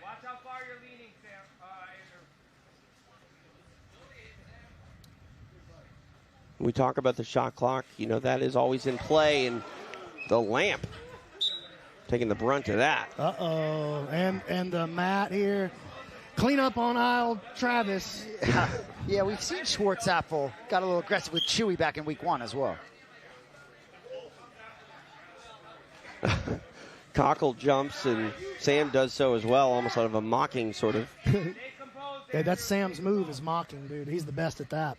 S6: Watch how far you're leaning, Sam. Andrew.
S8: We talk about the shot clock. You know, that is always in play, and the lamp taking the brunt of that.
S16: Uh-oh. And the mat here. Clean up on aisle Travis.
S3: Yeah, we've seen Schwartzapfel got a little aggressive with Chuy back in week 1 as well.
S8: Cochel jumps, and Sam does so as well, almost out of a mocking sort of.
S16: Yeah, that's Sam's move, is mocking, dude. He's the best at that.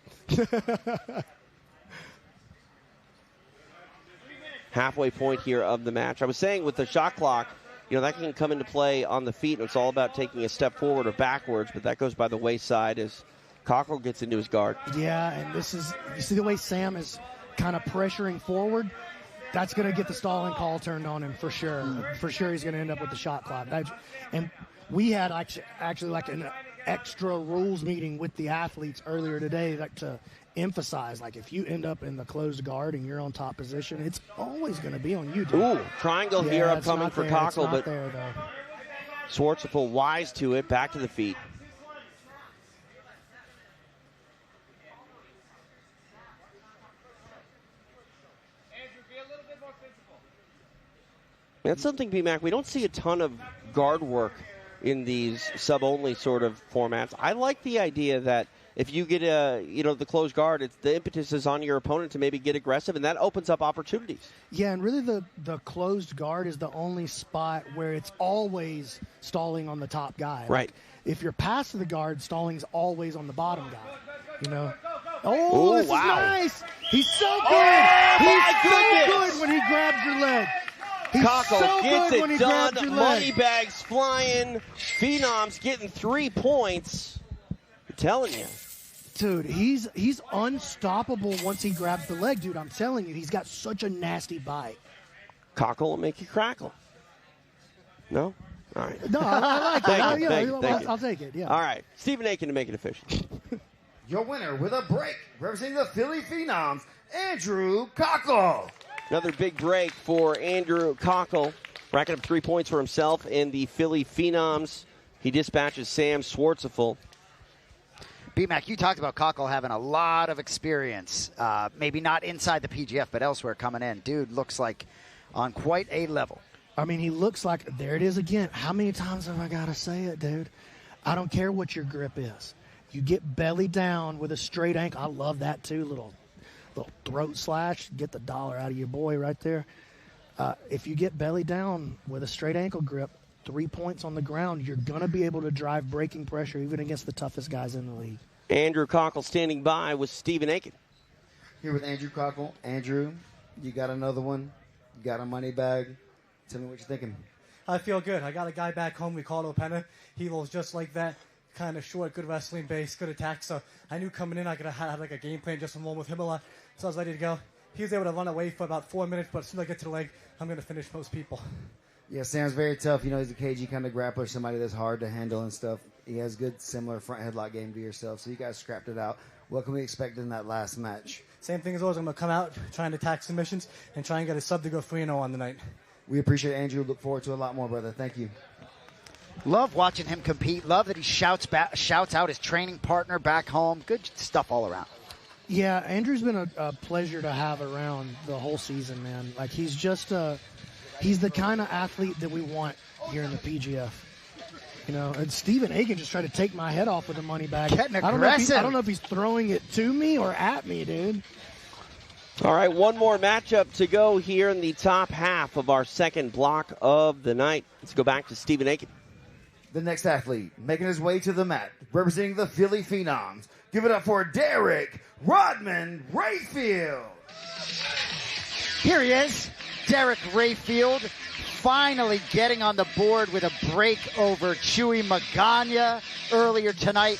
S8: Halfway point here of the match. I was saying with the shot clock, that can come into play on the feet, and it's all about taking a step forward or backwards, but that goes by the wayside as Cochel gets into his guard.
S16: Yeah, and you see the way Sam is kind of pressuring forward? That's going to get the stalling call turned on him for sure. For sure he's going to end up with the shot clock. And we had actually like an extra rules meeting with the athletes earlier today to emphasize, like, if you end up in the closed guard and you're on top position, it's always going to be on you, dude.
S8: Ooh, triangle here upcoming for Cochel, but Schwartzapfel wise to it, back to the feet. That's something, B-Mac, we don't see a ton of guard work in these sub-only sort of formats. I like the idea that if you get the closed guard, the impetus is on your opponent to maybe get aggressive, and that opens up opportunities.
S16: Yeah, and really the closed guard is the only spot where it's always stalling on the top guy.
S8: Right.
S16: Like, if you're past the guard, stalling's always on the bottom guy.
S8: Oh,
S16: this
S8: wow.
S16: is nice. He's so good.
S8: Oh,
S16: He's
S8: my
S16: so
S8: goodness.
S16: good when he grabs your leg. He's
S8: Cochel
S16: so
S8: gets
S16: good when he
S8: it done.
S16: grabs your leg.
S8: Money bags flying. Phenoms getting 3 points. I'm telling you.
S16: Dude, he's unstoppable once he grabs the leg, dude. I'm telling you, he's got such a nasty bite.
S8: Cochel will make you crackle. No? All right.
S16: No, I like
S8: Thank
S16: it.
S8: you, thank you.
S16: I'll take it, yeah.
S8: All right. Stephen Aiken to make it official.
S15: Your winner with a break, representing the Philly Phenoms, Andrew Cochel.
S8: Another big break for Andrew Cochel, racking up 3 points for himself in the Philly Phenoms. He dispatches Sam Schwartzapfel.
S3: B-Mac, you talked about Cochel having a lot of experience, maybe not inside the PGF, but elsewhere coming in. Dude looks like on quite a level.
S16: I mean, he looks like, there it is again. How many times have I got to say it, dude? I don't care what your grip is. You get belly down with a straight ankle. I love that, too, little throat slash. Get the dollar out of your boy right there. If you get belly down with a straight ankle grip, 3 points on the ground, you're going to be able to drive breaking pressure even against the toughest guys in the league.
S8: Andrew Cochel standing by with Stephen Aiken.
S15: Here with Andrew Cochel. Andrew, you got another one. You got a money bag. Tell me what you're thinking.
S9: I feel good. I got a guy back home we call Opena. He was just like that, kind of short, good wrestling base, good attack. So I knew coming in I could have had like a game plan just from one with him a lot. So I was ready to go. He was able to run away for about 4 minutes, but as soon as I get to the leg, I'm going to finish most people.
S15: Yeah, Sam's very tough. He's a cagey kind of grappler, somebody that's hard to handle and stuff. He has good, similar front headlock game to yourself, so you guys scrapped it out. What can we expect in that last match?
S9: Same thing as always. I'm going to come out, try and attack submissions, and try and get a sub to go 3-0 on the night.
S15: We appreciate it, Andrew. Look forward to a lot more, brother. Thank you.
S3: Love watching him compete. Love that he shouts out his training partner back home. Good stuff all around.
S16: Yeah, Andrew's been a pleasure to have around the whole season, man. Like, he's just he's the kind of athlete that we want here in the PGF. And Stephen Aiken just tried to take my head off with the money bag.
S3: Getting aggressive.
S16: I don't know if he's throwing it to me or at me, dude.
S8: All right, one more matchup to go here in the top half of our second block of the night. Let's go back to Stephen Aiken.
S15: The next athlete making his way to the mat, representing the Philly Phenoms. Give it up for Derrick Rodman Rayfield.
S3: Here he is, Derrick Rayfield, finally getting on the board with a break over Chuy Magana earlier tonight.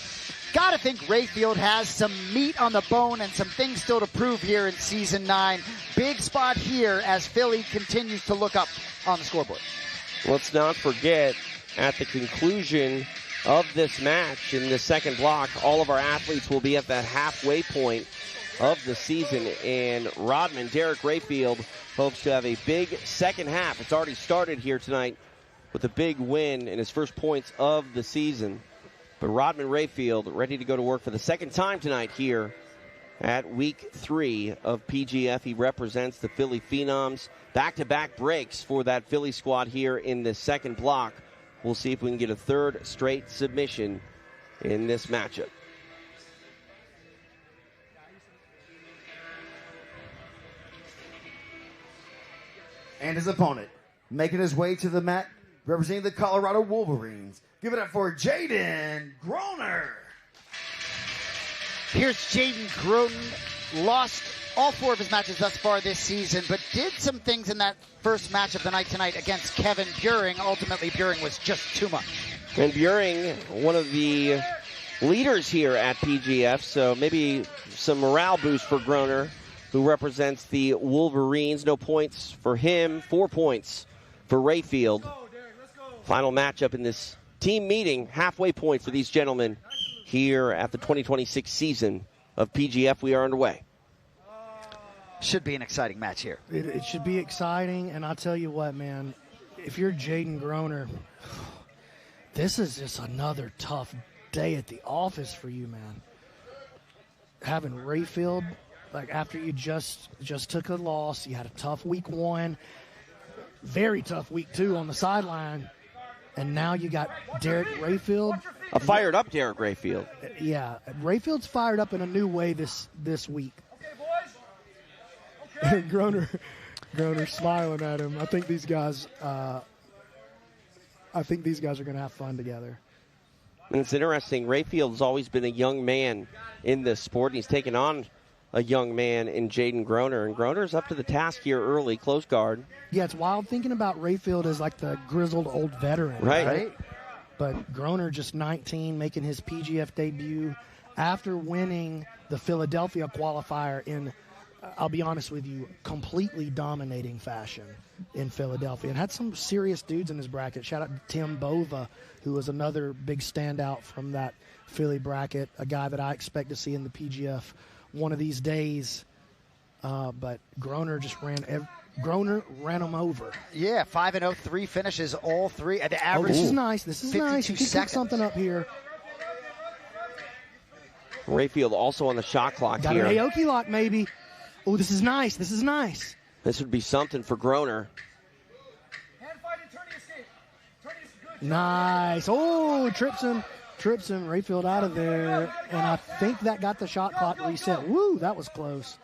S3: Got to think Rayfield has some meat on the bone and some things still to prove here in Season 9. Big spot here as Philly continues to look up on the scoreboard.
S8: Let's not forget, at the conclusion of this match in the second block, all of our athletes will be at that halfway point of the season. And Rodman, Derrick Rayfield, hopes to have a big second half. It's already started here tonight with a big win in his first points of the season. But Rodman Rayfield ready to go to work for the second time tonight here at week 3 of PGF. He represents the Philly Phenoms. Back-to-back breaks for that Philly squad here in the second block. We'll see if we can get a third straight submission in this matchup.
S15: And his opponent, Making his way to the mat, representing the Colorado Wolverines. Give it up for Jayden Groner.
S3: Here's Jayden Groner. Lost all 4 of his matches thus far this season, but did some things in that first match of the night tonight against Kevin Buehring. Ultimately, Buehring was just too much.
S8: And Buehring, one of the leaders here at PGF, so maybe some morale boost for Groner, who represents the Wolverines. No points for him, 4 points for Rayfield. Final matchup in this team meeting, halfway point for these gentlemen here at the 2026 season of PGF. We are underway.
S3: Should be an exciting match here.
S16: It should be exciting, and I'll tell you what, man, if you're Jayden Groner, this is just another tough day at the office for you, man. Having Rayfield, like after you just took a loss, you had a tough week 1, very tough week 2 on the sideline, and now you got Derrick Rayfield.
S8: A fired up Derrick Rayfield.
S16: Yeah, Rayfield's fired up in a new way this week. And Groner smiling at him. I think these guys are going to have fun together.
S8: And it's interesting. Rayfield's always been a young man in this sport. He's taken on a young man in Jayden Groner, and Groner's up to the task here early, close guard.
S16: Yeah, it's wild thinking about Rayfield as like the grizzled old veteran, right? But Groner, just 19, making his PGF debut after winning the Philadelphia qualifier in, I'll be honest with you, completely dominating fashion in Philadelphia. And had some serious dudes in his bracket. Shout out to Tim Bova, who was another big standout from that Philly bracket, a guy that I expect to see in the PGF one of these days. But Groner just ran him over.
S3: Yeah, 5-0, 3 finishes, all 3 at the average.
S16: This is nice. This is nice. You can pick something up here.
S8: Rayfield also on the shot clock
S16: Got
S8: here.
S16: an Aoki lock, maybe. Oh, this is nice. This is nice.
S8: This would be something for Groner.
S16: Nice. Oh, trips him. Rayfield out of there. And I think that got the shot clock reset. Woo, that was close.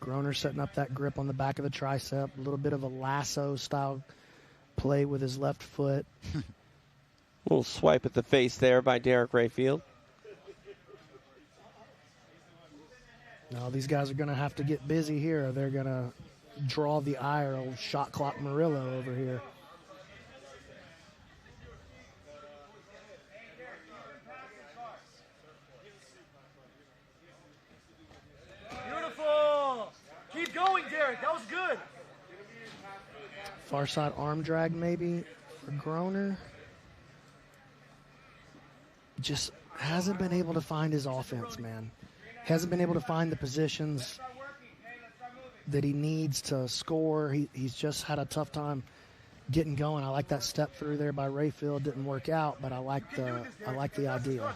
S16: Groner setting up that grip on the back of the tricep. A little bit of a lasso style play with his left foot.
S8: Little swipe at the face there by Derrick Rayfield.
S16: Now these guys are going to have to get busy here. They're going to draw the ire of shot clock Murillo over here.
S6: Beautiful. Keep going, Derrick. That was good.
S16: Far side arm drag maybe for Groner. Just hasn't been able to find his offense, man. Hasn't been able to find the positions that he needs to score. He's just had a tough time getting going. I like that step through there by Rayfield. Didn't work out, but I like the idea.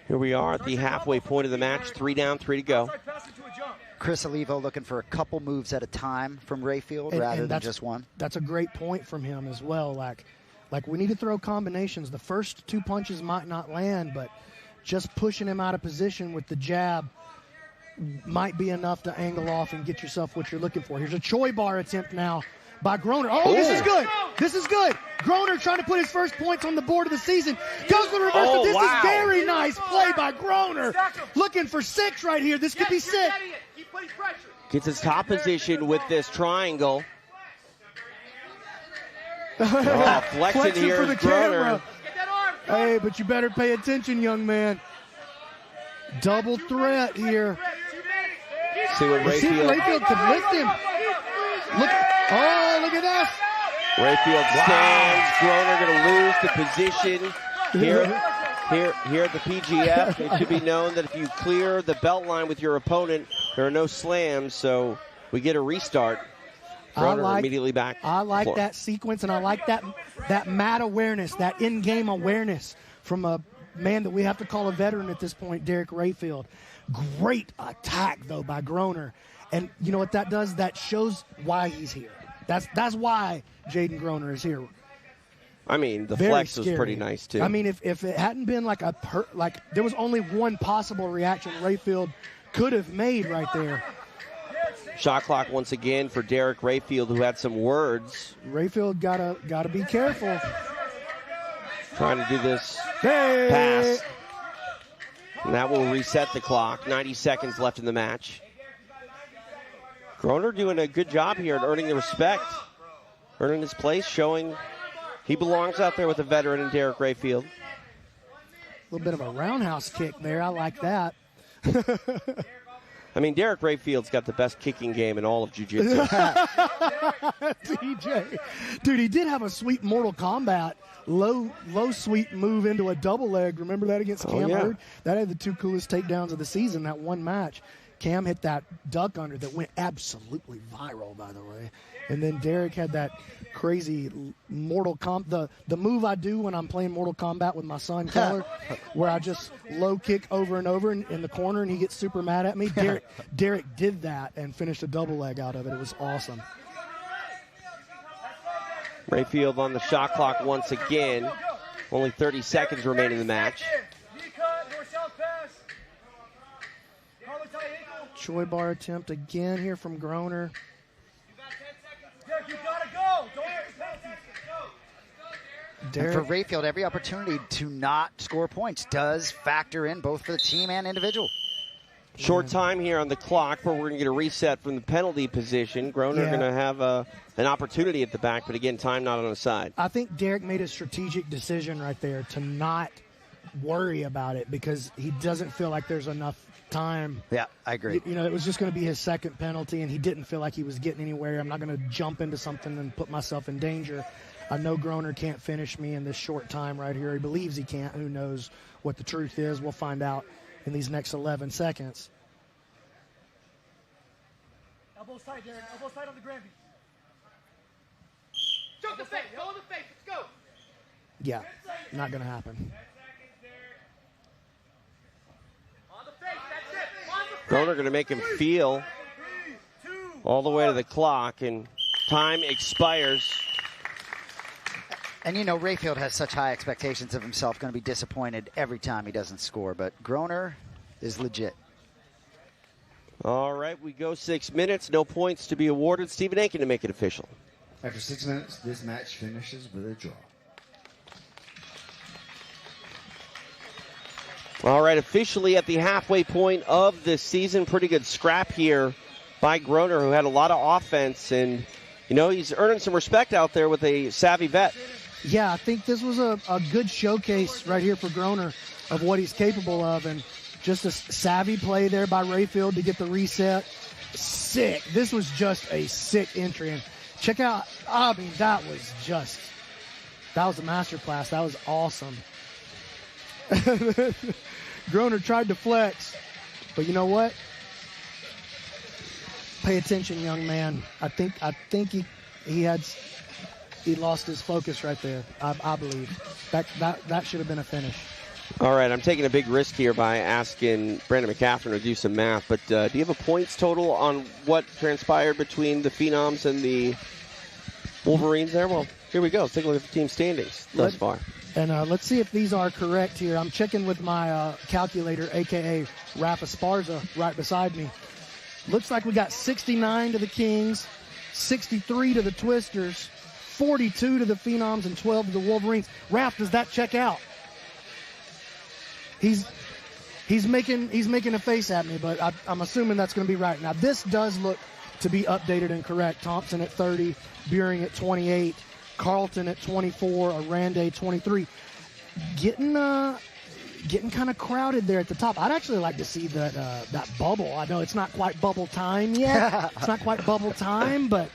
S8: Here we are at the halfway point of the match. 3 down, 3 to go.
S3: Chris Olivo looking for a couple moves at a time from Rayfield rather than just one.
S16: That's a great point from him as well. Like we need to throw combinations. The first 2 punches might not land, but just pushing him out of position with the jab might be enough to angle off and get yourself what you're looking for. Here's a Chuy bar attempt now by Groner. Oh, this is good. This is good. Groner trying to put his first points on the board of the season. Goes for the reverse, but this is very nice play by Groner. Looking for 6 right here. This could be 6.
S8: Gets his top position with this triangle. Flexing here
S16: for the
S8: is Groner.
S16: camera. Hey, but you better pay attention, young man. Double threat here.
S8: See what
S16: Rayfield could lift him. Look at that.
S8: Rayfield stands. Groner going to lose the position here at the PGF. It should be known that if you clear the belt line with your opponent, there are no slams, so we get a restart. Groner immediately back.
S16: I like that sequence, and I like that mat awareness, that in-game awareness from a man that we have to call a veteran at this point, Derrick Rayfield. Great attack, though, by Groner. And you know what that does? That shows why he's here. That's why Jayden Groner is here.
S8: I mean, the
S16: Very
S8: flex was
S16: scary.
S8: pretty nice, too.
S16: I mean, if it hadn't been like there was only one possible reaction Rayfield could have made right there.
S8: Shot clock once again for Derrick Rayfield, who had some words.
S16: Rayfield gotta be careful.
S8: Trying to do this
S16: Hey!
S8: pass. And that will reset the clock. 90 seconds left in the match. Groner doing a good job here at earning the respect. Earning his place, showing he belongs out there with a veteran in Derrick Rayfield.
S16: A little bit of a roundhouse kick there. I like that.
S8: I mean, Derrick Rayfield's got the best kicking game in all of jiu-jitsu.
S16: DJ. Dude, he did have a sweet Mortal Kombat low sweep move into a double leg. Remember that against Cam Hurd? That had the two coolest takedowns of the season, that one match. Cam hit that duck under that went absolutely viral, by the way. And then Derrick had that crazy Mortal Kombat, the move I do when I'm playing Mortal Kombat with my son, Keller, where I just low kick over and over in the corner and he gets super mad at me. Derrick did that and finished a double leg out of it. It was awesome.
S8: Rayfield on the shot clock once again. Only 30 seconds remain in the match.
S16: Chuy bar attempt again here from Groner.
S6: You gotta go. Don't
S13: And for Rayfield, every opportunity to not score points does factor in both for the team and individual.
S8: Short time here on the clock, but we're going to get a reset from the penalty position. Groner going to have an opportunity at the back, but again, time not on his side.
S16: I think Derrick made a strategic decision right there to not worry about it because he doesn't feel like there's enough time.
S13: Yeah, I agree.
S16: You know, it was just going to be his second penalty, and he didn't feel like he was getting anywhere. I'm not going to jump into something and put myself in danger. I know Groner can't finish me in this short time right here. He believes he can't. Who knows what the truth is? We'll find out in these next 11 seconds.
S6: Elbows tight, Derrick. Elbows tight on the Granby. Choke the face. Go in the face. Let's go.
S16: Yeah, not going to happen.
S8: Groner going to make him feel all the way to the clock, and time expires.
S13: And you know, Rayfield has such high expectations of himself, going to be disappointed every time he doesn't score. But Groner is legit.
S8: All right, we go 6 minutes. No points to be awarded. Stephen Aiken to make it official.
S15: After 6 minutes, this match finishes with a draw.
S8: All right, officially at the halfway point of the season. Pretty good scrap here by Groner, who had a lot of offense. And, you know, he's earning some respect out there with a savvy vet.
S16: Yeah, I think this was a good showcase right here for Groner of what he's capable of. And just a savvy play there by Rayfield to get the reset. Sick. This was just a sick entry. And check out, I mean, that was a masterclass. That was awesome. Groner tried to flex, but you know what? Pay attention, young man. I think he lost his focus right there. I believe that should have been a finish.
S8: All right, I'm taking a big risk here by asking Brandon McCaffrey to do some math, but do you have a points total on what transpired between the Phenoms and the Wolverines there? Well, here we go. Let's take a look at the team standings thus far.
S16: And let's see if these are correct here. I'm checking with my calculator, a.k.a. Rafa Sparza, right beside me. Looks like we got 69 to the Kings, 63 to the Twisters, 42 to the Phenoms, and 12 to the Wolverines. Raf, does that check out? He's making a face at me, but I'm assuming that's going to be right. Now, this does look to be updated and correct. Thompson at 30, Buehring at 28, Carlton at 24, Oranday 23. Getting kind of crowded there at the top. I'd actually like to see that bubble. I know it's not quite bubble time yet. It's not quite bubble time, but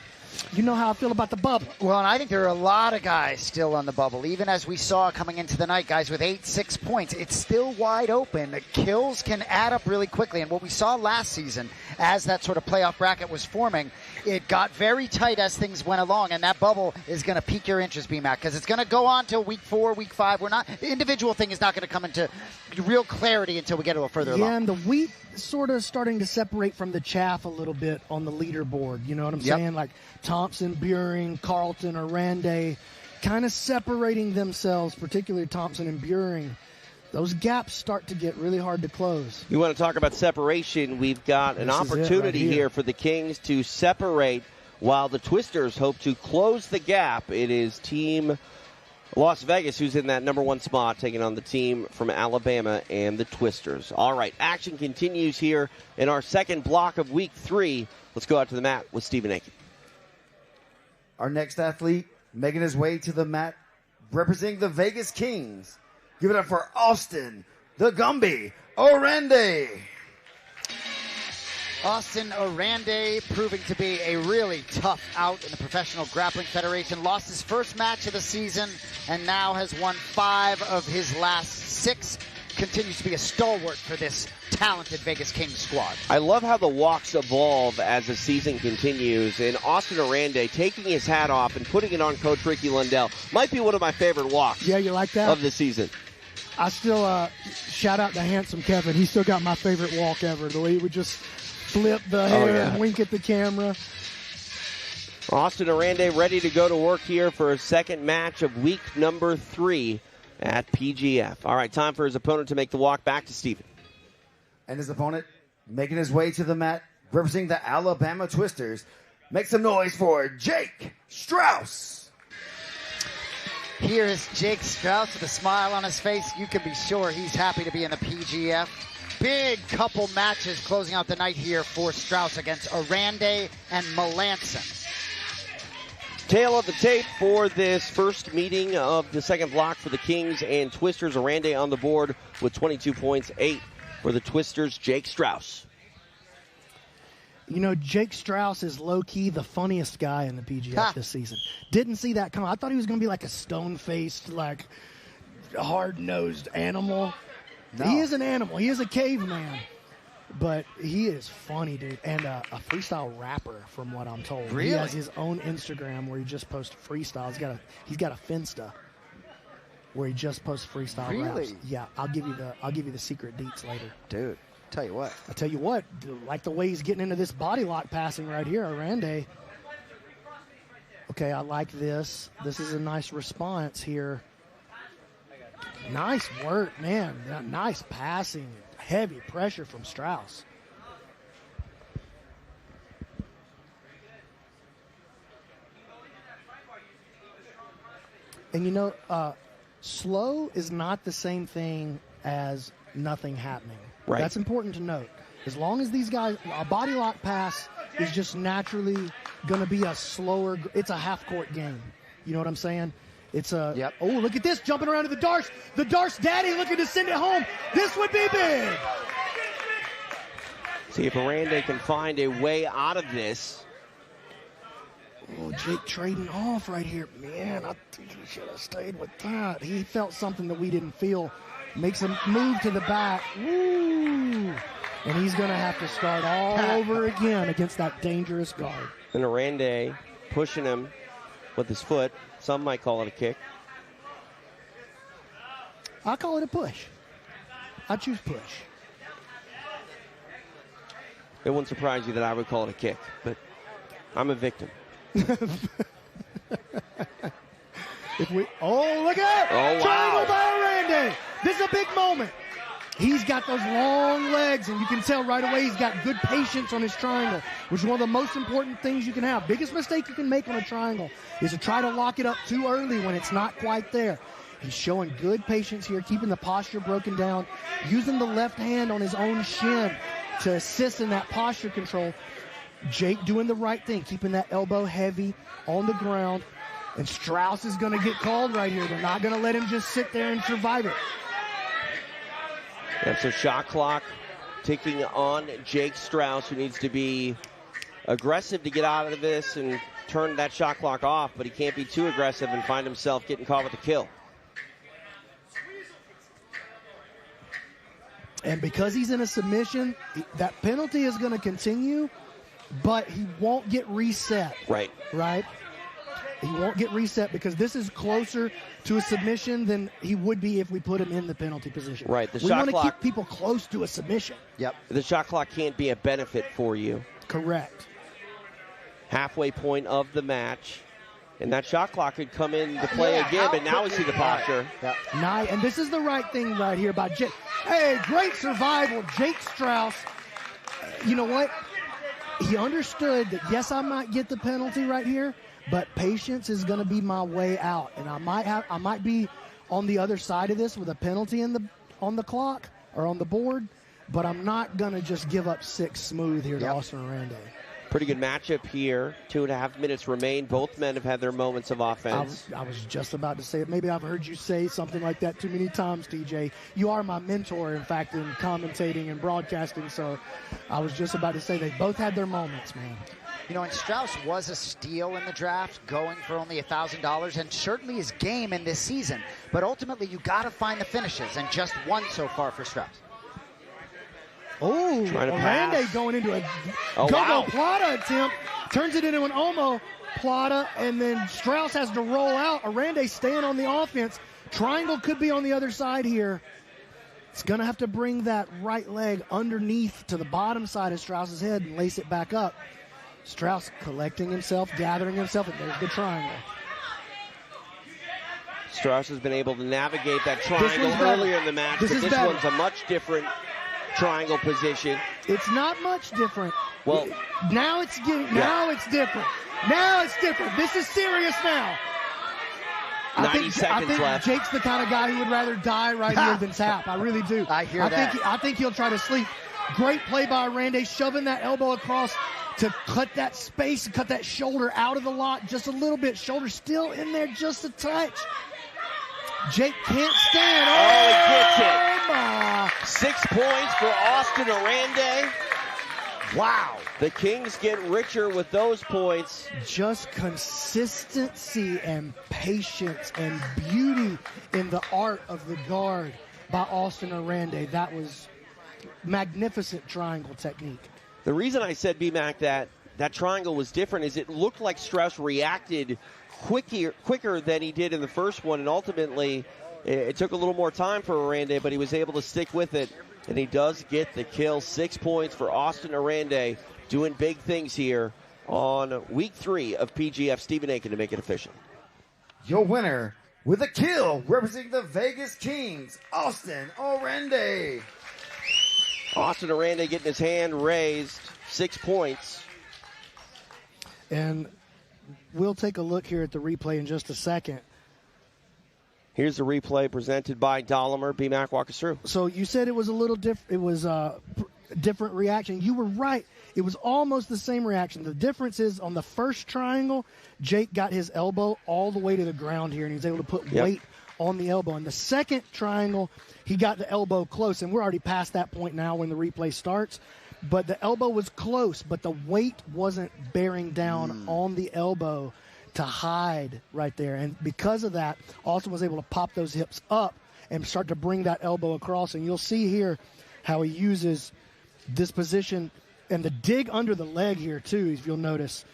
S16: you know how I feel about the bubble.
S13: Well, and I think there are a lot of guys still on the bubble. Even as we saw coming into the night, guys with 8-6 points, it's still wide open. The kills can add up really quickly. And what we saw last season, as that sort of playoff bracket was forming, it got very tight as things went along. And that bubble is going to pique your interest, B-Mac, because it's going to go on till week 4, week 5. The individual thing is not going to come into real clarity until we get a little further along.
S16: Yeah, and the wheat sort of starting to separate from the chaff a little bit on the leaderboard. You know what I'm saying? Like Thompson, Buehring, Carlton, Oranday, kind of separating themselves, particularly Thompson and Buehring, those gaps start to get really hard to close.
S8: You want to talk about separation? We've got an opportunity here for the Kings to separate while the Twisters hope to close the gap. It is Team Las Vegas who's in that number 1 spot, taking on the team from Alabama and the Twisters. All right, action continues here in our second block of Week 3. Let's go out to the mat with Stephen Aiken.
S15: Our next athlete making his way to the mat, representing the Vegas Kings. Give it up for Austin, the Gumby, Oranday.
S3: Austin Oranday proving to be a really tough out in the Professional Grappling Federation. Lost his first match of the season and now has won 5 of his last 6. Continues to be a stalwart for this talented Vegas Kings squad.
S8: I love how the walks evolve as the season continues, and Austin Oranday taking his hat off and putting it on Coach Ricky Lundell might be one of my favorite walks
S16: you like that?
S8: Of the season.
S16: I still shout out to Handsome Kevin. He still got my favorite walk ever, the way he would just flip the hair and wink at the camera.
S8: Austin Oranday ready to go to work here for a second match of week number 3 at PGF. All right, time for his opponent to make the walk back to Stephen.
S15: And his opponent making his way to the mat, representing the Alabama Twisters. Make some noise for Jake Strauss.
S3: Here is Jake Strauss with a smile on his face. You can be sure he's happy to be in the PGF. Big couple matches closing out the night here for Strauss against Oranday and Melanson.
S8: Tail of the tape for this first meeting of the second block for the Kings and Twisters. Oranday on the board with 22 points, 8 for the Twisters. Jake Strauss.
S16: You know, Jake Strauss is low-key the funniest guy in the PGF this season. Didn't see that coming. I thought he was going to be like a stone-faced, like, hard-nosed animal. No. He is an animal. He is a caveman. But he is funny, dude. And a freestyle rapper, from what I'm told.
S3: Really?
S16: He has his own Instagram where he just posts freestyle. He's got a Finsta where he just posts freestyle raps. Yeah, I'll give you the secret deets later.
S3: Dude. I'll
S16: tell you what, like the way he's getting into this body lock passing right here, Oranday. Okay, I like this. This is a nice response here. Nice work, man. Nice passing. Heavy pressure from Strauss. And you know, slow is not the same thing as nothing happening.
S8: Right.
S16: That's important to note. As long as these guys, a body lock pass is just naturally going to be a slower, it's a half-court game. You know what I'm saying? It's a, oh, look at this, jumping around to the Darce. The Darce daddy looking to send it home. This would be big.
S8: See if Oranday can find a way out of this.
S16: Oh, Jake trading off right here. Man, I think he should have stayed with that. He felt something that we didn't feel. Makes a move to the back. Woo! And he's going to have to start all over again against that dangerous guard.
S8: And Oranday pushing him with his foot. Some might call it a kick.
S16: I call it a push. I choose push.
S8: It wouldn't surprise you that I would call it a kick, but I'm a victim.
S16: Look at it!
S8: Oh, wow.
S16: Triangle by Oranday. This is a big moment. He's got those long legs, and you can tell right away he's got good patience on his triangle, which is one of the most important things you can have. Biggest mistake you can make on a triangle is to try to lock it up too early when it's not quite there. He's showing good patience here, keeping the posture broken down, using the left hand on his own shin to assist in that posture control. Jake doing the right thing, keeping that elbow heavy on the ground. And Strauss is going to get called right here. They're not going to let him just sit there and survive it.
S8: That's a shot clock ticking on Jake Strauss, who needs to be aggressive to get out of this and turn that shot clock off, but he can't be too aggressive and find himself getting caught with a kill.
S16: And because he's in a submission, that penalty is going to continue, but he won't get reset.
S8: Right.
S16: Right? He won't get reset because this is closer to a submission than he would be if we put him in the penalty position.
S8: Right.
S16: We want to keep people close to a submission.
S8: Yep. The shot clock can't be a benefit for you.
S16: Correct.
S8: Halfway point of the match. And that shot clock could come into play again, but now we see the posture.
S16: Nice, and this is the right thing right here by Jake. Hey, great survival, Jake Strauss. You know what? He understood that, yes, I might get the penalty right here, but patience is going to be my way out. And I might be on the other side of this with a penalty on the clock or on the board, but I'm not going to just give up 6 smooth here to Austin Oranday.
S8: Pretty good matchup here. 2.5 minutes remain. Both men have had their moments of offense.
S16: I was just about to say it. Maybe I've heard you say something like that too many times, TJ. You are my mentor, in fact, in commentating and broadcasting, so I was just about to say they both had their moments, man.
S3: You know, and Strauss was a steal in the draft, going for only $1,000, and certainly his game in this season. But ultimately, you got to find the finishes, and just one so far for Strauss.
S16: Oh, Oranday going into a go-go Plata attempt, turns it into an Omo Plata, and then Strauss has to roll out. Oranday staying on the offense. Triangle could be on the other side here. It's going to have to bring that right leg underneath to the bottom side of Strauss's head and lace it back up. Strauss collecting himself, gathering himself, and there's the triangle.
S8: Strauss has been able to navigate that triangle earlier in the match, but this one's a much different triangle position.
S16: It's not much different.
S8: Well,
S16: now it's different. Now it's different. This is serious now.
S8: 90 seconds left.
S16: Jake's the kind of guy who would rather die right here than tap. I really do.
S3: I hear that.
S16: I think he'll try to sleep. Great play by Oranday, shoving that elbow across to cut that space and cut that shoulder out of the lock just a little bit. Shoulder still in there just a touch. Jake can't stand.
S8: Oh, he gets it. My. 6 points for Austin Oranday.
S3: Wow.
S8: The Kings get richer with those points.
S16: Just consistency and patience and beauty in the art of the guard by Austin Oranday. That was magnificent triangle technique.
S8: The reason I said, B-Mac, that triangle was different is it looked like Strauss reacted quicker than he did in the first one, and ultimately it took a little more time for Oranday, but he was able to stick with it, and he does get the kill. 6 points for Austin Oranday, doing big things here on week 3 of PGF. Stephen Aiken to make it official.
S15: Your winner with a kill, representing the Vegas Kings, Austin Oranday.
S8: Austin Oranday getting his hand raised, 6 points.
S16: And we'll take a look here at the replay in just a second.
S8: Here's the replay presented by Dahlimer. B-Mac, walk us through.
S16: So you said it was a little different. It was a different reaction. You were right. It was almost the same reaction. The difference is on the first triangle, Jake got his elbow all the way to the ground here, and he was able to put weight on the elbow. In the second triangle, he got the elbow close, and we're already past that point now when the replay starts. But the elbow was close, but the weight wasn't bearing down on the elbow to hide right there. And because of that, Austin was able to pop those hips up and start to bring that elbow across. And you'll see here how he uses this position and the dig under the leg here, too, if you'll notice.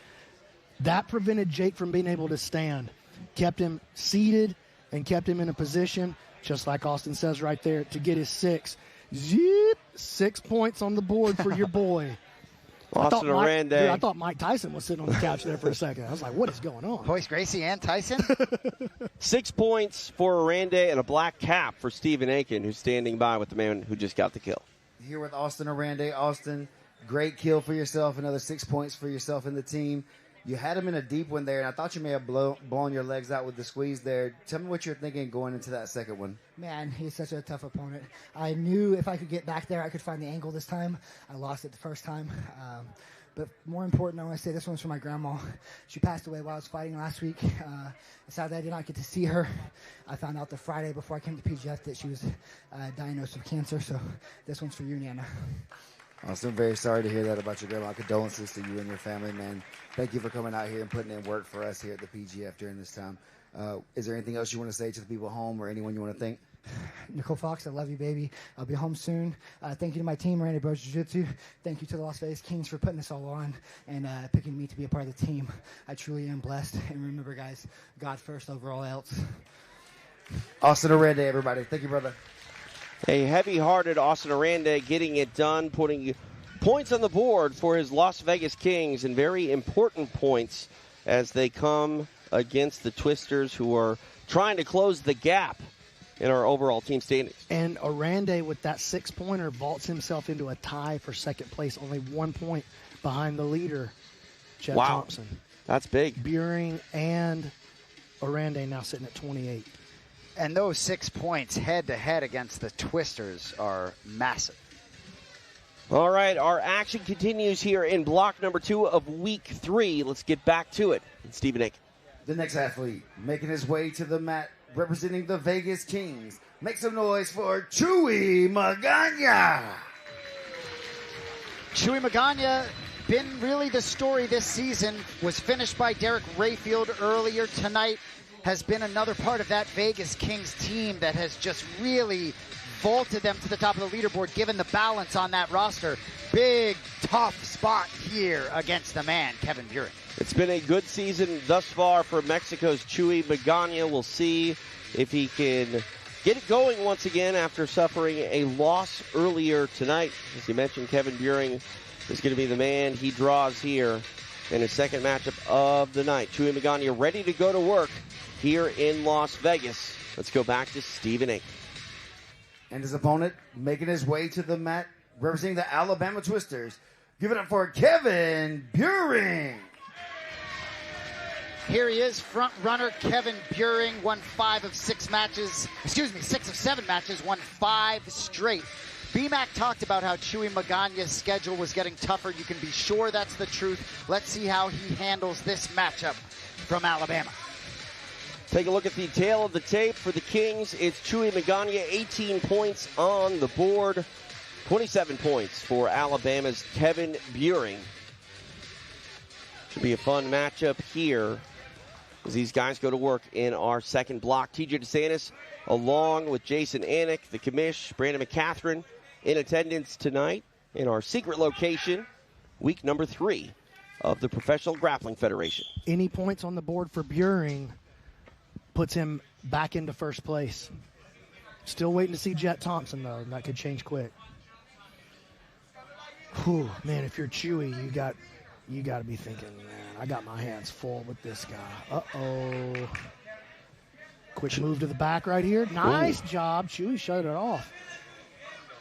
S16: That prevented Jake from being able to stand. Kept him seated and kept him in a position, just like Austin says right there, to get his 6. Zip! 6 points on the board for your boy.
S8: Austin Oranday.
S16: I thought Mike Tyson was sitting on the couch there for a second. I was like, what is going on?
S3: Royce Gracie and Tyson?
S8: 6 points for Oranday and a black cap for Stephen Aiken, who's standing by with the man who just got the kill.
S15: Here with Austin Oranday. Austin, great kill for yourself. Another 6 points for yourself and the team. You had him in a deep one there, and I thought you may have blown your legs out with the squeeze there. Tell me what you're thinking going into that second one.
S10: Man, he's such a tough opponent. I knew if I could get back there, I could find the angle this time. I lost it the first time. But more important, I want to say this one's for my grandma. She passed away while I was fighting last week. Sadly, I did not get to see her. I found out the Friday before I came to PGF that she was diagnosed with cancer. So this one's for you, Nana.
S15: Austin, very sorry to hear that about your grandma. Condolences to you and your family, man. Thank you for coming out here and putting in work for us here at the PGF during this time. Is there anything else you want to say to the people at home or anyone you want to thank?
S10: Nicole Fox, I love you, baby. I'll be home soon. Thank you to my team, Randy Bros Jiu-Jitsu. Thank you to the Las Vegas Kings for putting this all on and picking me to be a part of the team. I truly am blessed. And remember, guys, God first over all else.
S15: Austin Oranday, everybody. Thank you, brother.
S8: A heavy-hearted Austin Oranday getting it done, putting points on the board for his Las Vegas Kings, and very important points as they come against the Twisters, who are trying to close the gap in our overall team standings.
S16: And Oranday, with that 6-pointer, vaults himself into a tie for second place, only 1 point behind the leader, Jett Thompson.
S8: That's big.
S16: Beuhring and Oranday now sitting at 28.
S13: And those 6 points head-to-head against the Twisters are massive.
S8: All right, our action continues here in block number 2 of week 3. Let's get back to it. It's Stephen Aiken.
S15: The next athlete making his way to the mat, representing the Vegas Kings. Make some noise for Chuy Magana.
S3: Chuy Magana, been really the story this season, was finished by Derrick Rayfield earlier tonight, has been another part of that Vegas Kings team that has just really vaulted them to the top of the leaderboard, given the balance on that roster. Big, tough spot here against the man, Kevin Beuhring.
S8: It's been a good season thus far for Mexico's Chuy Magana. We'll see if he can get it going once again after suffering a loss earlier tonight. As you mentioned, Kevin Beuhring is going to be the man he draws here in his second matchup of the night. Chuy Magana ready to go to work here in Las Vegas. Let's go back to Stephen Aiken.
S15: And his opponent making his way to the mat, representing the Alabama Twisters. Give it up for Kevin Beuhring.
S3: Here he is, front runner Kevin Beuhring, won 6 of 7 matches, won 5 straight. BMAC talked about how Chuy Magana's schedule was getting tougher. You can be sure that's the truth. Let's see how he handles this matchup from Alabama.
S8: Take a look at the tail of the tape for the Kings. It's Chuy Magana, 18 points on the board, 27 points for Alabama's Kevin Beuhring. Should be a fun matchup here as these guys go to work in our second block. TJ DeSantis, along with Jason Anik, the commish, Brandon McCaffrin, in attendance tonight in our secret location, week number 3 of the Professional Grappling Federation.
S16: Any points on the board for Beuhring puts him back into first place. Still waiting to see Jett Thompson, though, and that could change quick. Whew, man, if you're Chuy, you got to be thinking, man, I got my hands full with this guy. Uh-oh. Quick move to the back right here. Nice job. Chuy shut it off.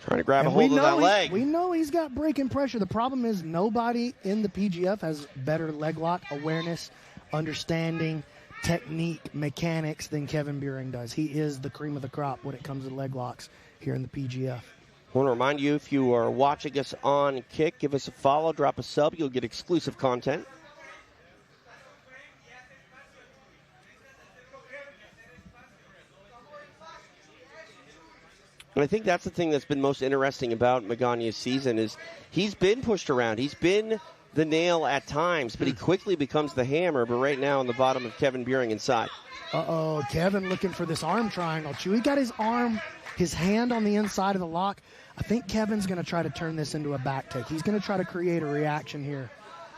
S8: Trying to grab a hold of that leg.
S16: We know he's got breaking pressure. The problem is nobody in the PGF has better leg lock awareness, understanding, technique, mechanics than Kevin Beuhring does. He is the cream of the crop when it comes to leg locks here in the PGF.
S8: I want to remind you, if you are watching us on Kick, give us a follow, drop a sub. You'll get exclusive content. And I think that's the thing that's been most interesting about Magana's season is he's been pushed around. He's been the nail at times, but he quickly becomes the hammer. But right now on the bottom of Kevin Beuhring inside.
S16: Uh-oh, Kevin looking for this arm triangle. Chuy got his hand on the inside of the lock. I think Kevin's going to try to turn this into a back take. He's going to try to create a reaction here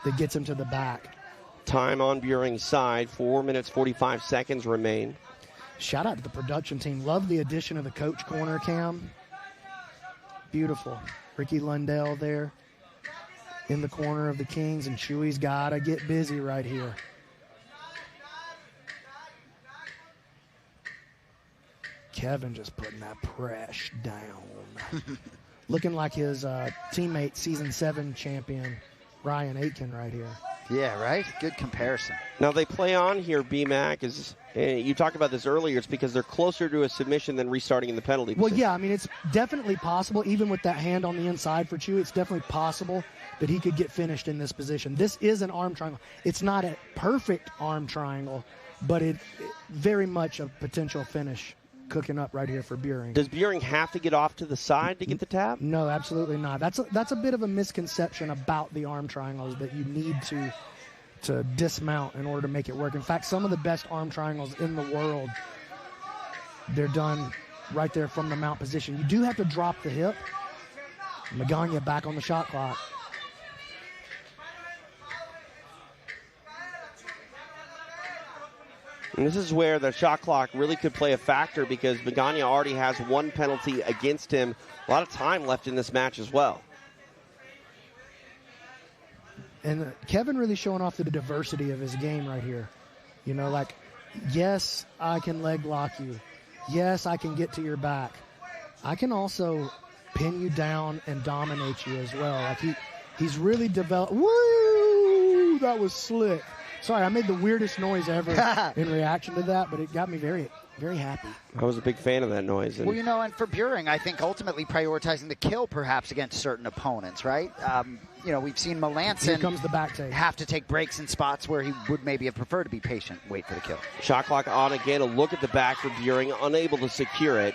S16: that gets him to the back.
S8: Time on Beuhring's side, 4 minutes, 45 seconds remain.
S16: Shout out to the production team. Love the addition of the coach corner cam. Beautiful. Ricky Lundell there in the corner of the Kings, and Chuy's got to get busy right here. Kevin just putting that press down. Looking like his teammate, Season 7 champion, Ryan Aitken right here.
S13: Yeah, right? Good comparison.
S8: Now they play on here, BMAC. You talked about this earlier. It's because they're closer to a submission than restarting in the penalty position.
S16: Well, yeah, I mean, it's definitely possible, even with that hand on the inside for Chuy, it's definitely possible that he could get finished in this position. This is an arm triangle. It's not a perfect arm triangle, but it very much a potential finish cooking up right here for Beuhring.
S8: Does Beuhring have to get off to the side to get the tap?
S16: No, absolutely not. That's a bit of a misconception about the arm triangles that you need to dismount in order to make it work. In fact, some of the best arm triangles in the world, they're done right there from the mount position. You do have to drop the hip. Magana back on the shot clock.
S8: And this is where the shot clock really could play a factor because Magana already has one penalty against him. A lot of time left in this match as well.
S16: And Kevin really showing off the diversity of his game right here. You know, like, yes, I can leg lock you. Yes, I can get to your back. I can also pin you down and dominate you as well. Like he's really developed. Woo! That was slick. Sorry, I made the weirdest noise ever in reaction to that, but it got me very, very happy.
S8: I was a big fan of that noise.
S3: Well, you know, and for Buehring, I think ultimately prioritizing the kill perhaps against certain opponents, right? You know, we've seen Melanson
S16: Here comes the back take.
S3: Have to take breaks in spots where he would maybe have preferred to be patient, wait for the kill.
S8: Shot clock on again. A look at the back for Buehring, unable to secure it.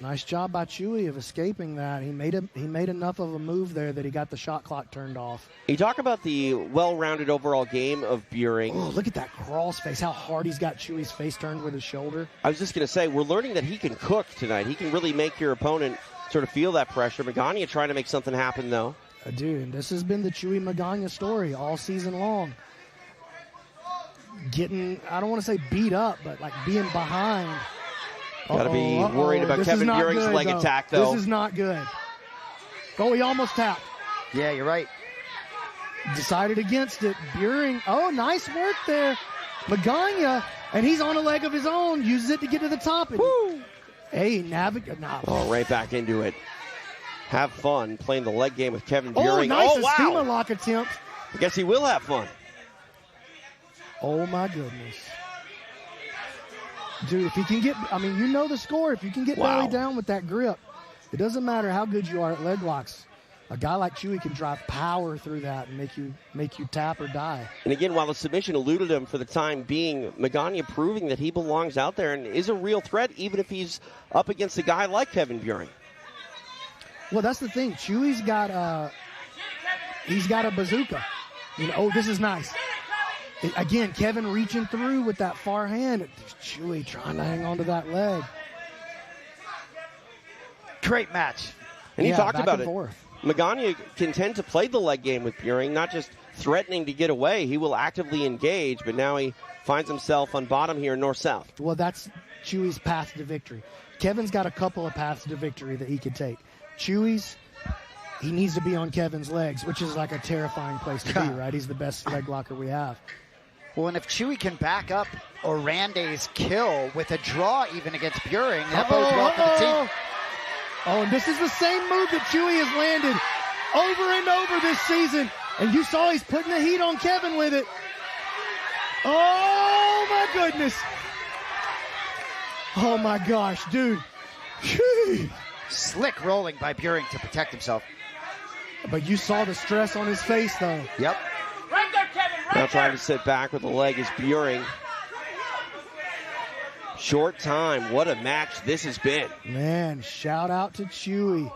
S16: Nice job by Chuy of escaping that. He made enough of a move there that he got the shot clock turned off.
S8: You talk about the well-rounded overall game of Buehring.
S16: Oh, look at that cross face, how hard he's got Chuy's face turned with his shoulder.
S8: I was just going to say, we're learning that he can cook tonight. He can really make your opponent sort of feel that pressure. Magana trying to make something happen, though.
S16: Dude, this has been the Chuy Magana story all season long. Getting, I don't want to say beat up, but like being behind.
S8: Got to be worried about Kevin Buehring's leg attack, though.
S16: This is not good. Oh, he almost tapped.
S3: Yeah, you're right.
S16: Decided against it. Buehring, oh, nice work there. Magana, and he's on a leg of his own, uses it to get to the top. Woo! Hey,
S8: Oh, right back into it. Have fun playing the leg game with Kevin Buehring.
S16: Oh, nice
S8: wow.
S16: Estima lock attempt.
S8: I guess he will have fun.
S16: Oh, my goodness. Dude, if he can get, I mean, you know the score. If you can get belly down with that grip, it doesn't matter how good you are at leg locks. A guy like Chuy can drive power through that and make you tap or die.
S8: And again, while the submission eluded him for the time being, Magana proving that he belongs out there and is a real threat, even if he's up against a guy like Kevin Buehring.
S16: Well, that's the thing. Chuy's got he's got a bazooka. You know, oh, this is nice. Again, Kevin reaching through with that far hand. Chuy trying to hang on to that leg.
S3: Great match.
S8: And he talked about it.
S16: Forth.
S8: Magana can tend to play the leg game with Buehring, not just threatening to get away. He will actively engage, but now he finds himself on bottom here in north-south.
S16: Well, that's Chuy's path to victory. Kevin's got a couple of paths to victory that he could take. Chuy's, he needs to be on Kevin's legs, which is like a terrifying place to be, right? He's the best leg locker we have.
S3: Well, and if Chuy can back up Oranday's kill with a draw even against Buehring, that bodes well for the team.
S16: Oh, and this is the same move that Chuy has landed over and over this season. And you saw he's putting the heat on Kevin with it. Oh, my goodness. Oh, my gosh, dude. Jeez.
S3: Slick rolling by Buehring to protect himself.
S16: But you saw the stress on his face, though.
S3: Yep.
S6: Right there, Kevin, right
S8: Now trying to sit back with the leg is Buehring. Short time. What a match this has been.
S16: Man, shout out to Chuy.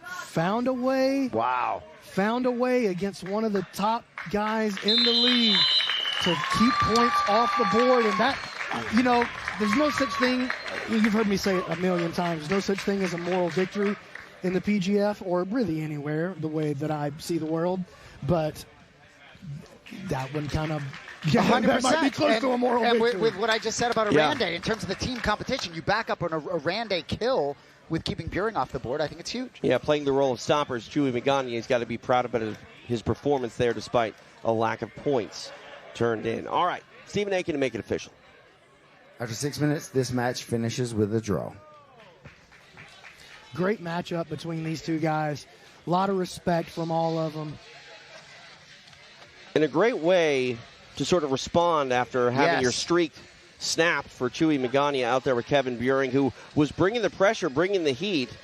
S16: Found a way.
S3: Wow.
S16: Found a way against one of the top guys in the league to keep points off the board. And that, you know, there's no such thing. You've heard me say it a million times. There's no such thing as a moral victory in the PGF or really anywhere, the way that I see the world. But that one kind of, that might be close to a moral victory.
S3: And with what I just said about Oranday, in terms of the team competition, you back up on a Oranday kill with keeping Buehring off the board. I think it's huge.
S8: Yeah, playing the role of stoppers, Chuy Magana has got to be proud about his performance there despite a lack of points turned in. All right, Stephen Aiken to make it official.
S15: After 6 minutes, this match finishes with a draw.
S16: Great matchup between these two guys. A lot of respect from all of them.
S8: And a great way to sort of respond after having your streak snapped for Chuy Magana out there with Kevin Buehring, who was bringing the pressure, bringing the heat,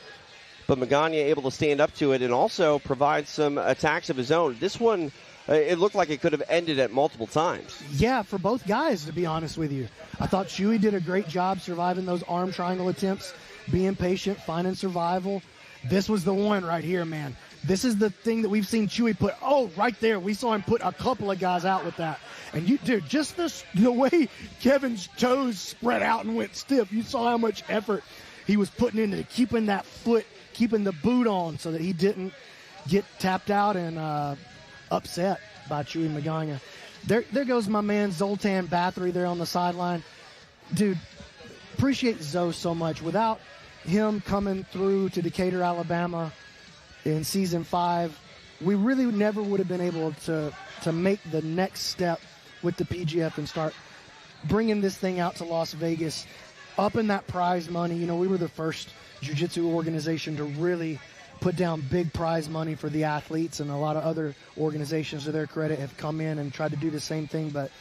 S8: but Magana able to stand up to it and also provide some attacks of his own. This one, it looked like it could have ended at multiple times.
S16: Yeah, for both guys, to be honest with you. I thought Chuy did a great job surviving those arm triangle attempts, being patient, finding survival. This was the one right here, man. This is the thing that we've seen Chuy put. Oh, right there. We saw him put a couple of guys out with that. And you, dude, just the way Kevin's toes spread out and went stiff. You saw how much effort he was putting into keeping that foot, keeping the boot on so that he didn't get tapped out and upset by Chuy Magana. There goes my man Zoltan Bathory there on the sideline. Dude, appreciate Zoe so much. Without him coming through to Decatur, Alabama in season 5, we really never would have been able to make the next step with the PGF and start bringing this thing out to Las Vegas, upping that prize money. You know, we were the first jiu-jitsu organization to really put down big prize money for the athletes, and a lot of other organizations, to their credit, have come in and tried to do the same thing. But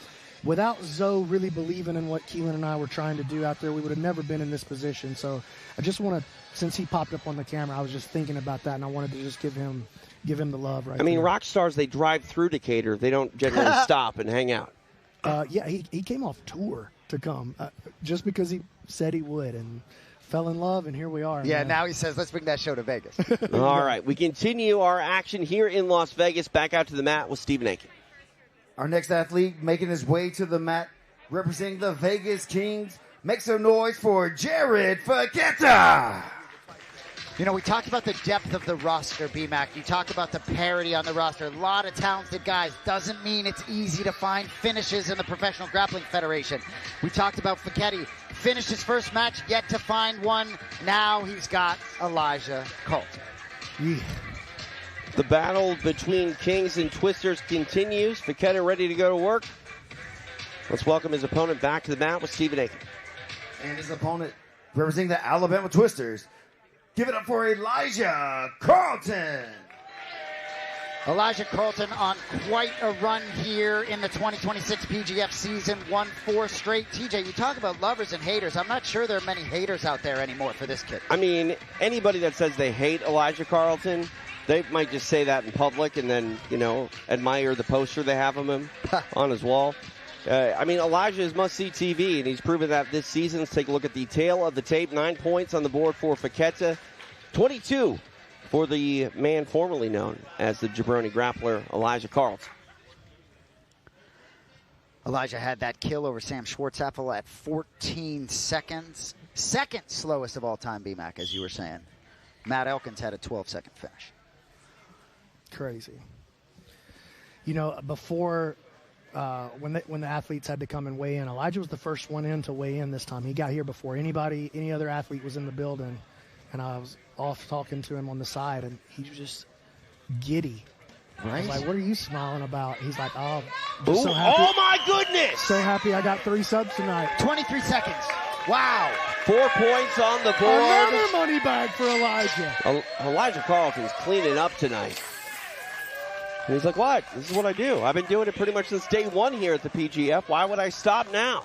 S16: without Zoe really believing in what Keelan and I were trying to do out there, we would have never been in this position. So I just want to, since he popped up on the camera, I was just thinking about that, and I wanted to just give him the love right
S8: I mean,
S16: there.
S8: rock stars, they drive through Decatur. They don't generally stop and hang out.
S16: Yeah, he came off tour to come just because he said he would, and fell in love, and here we are.
S13: Yeah,
S16: man.
S13: now he says, let's bring that show to Vegas.
S8: All right, we continue our action here in Las Vegas. Back out to the mat with Stephen Aiken.
S27: Our next athlete making his way to the mat, representing the Vegas Kings. Make some noise for Jared Fekete.
S13: You know, we talked about the depth of the roster, BMAC. You talk about the parity on the roster. A lot of talented guys. Doesn't mean it's easy to find finishes in the Professional Grappling Federation. We talked about Fekete. Finished his first match, yet to find one. Now he's got Elijah Carlton.
S16: Yeah.
S8: The battle between Kings and Twisters continues. Fekete ready to go to work. Let's welcome his opponent back to the mat with Stephen Aiken.
S27: And his opponent, representing the Alabama Twisters. Give it up for Elijah Carlton.
S13: Elijah Carlton on quite a run here in the 2026 PGF season. Won 4 straight. TJ, you talk about lovers and haters. I'm not sure there are many haters out there anymore for this kid.
S8: I mean, anybody that says they hate Elijah Carlton, they might just say that in public and then, you know, admire the poster they have of him on his wall. I mean, Elijah is must-see TV, and he's proven that this season. Let's take a look at the tail of the tape. 9 points on the board for Fekete. 22 for the man formerly known as the jabroni grappler, Elijah Carlton.
S13: Elijah had that kill over Sam Schwartzapfel at 14 seconds. Second slowest of all time, BMAC, as you were saying. Matt Elkins had a 12-second finish.
S16: Crazy. You know, before... when the athletes had to come and weigh in, Elijah was the first one in to weigh in this time. He got here before any other athlete was in the building, and I was off talking to him on the side, and he was just giddy.
S13: Right?
S16: I was like, what are you smiling about? He's like, oh,
S8: Ooh,
S16: so happy.
S8: Oh, my goodness!
S16: So happy I got 3 subs tonight.
S13: 23 seconds. Wow.
S8: 4 points on the board.
S16: Another money bag for Elijah.
S8: Elijah Carlton's cleaning up tonight. And he's like, what? This is what I do. I've been doing it pretty much since day 1 here at the PGF. Why would I stop now?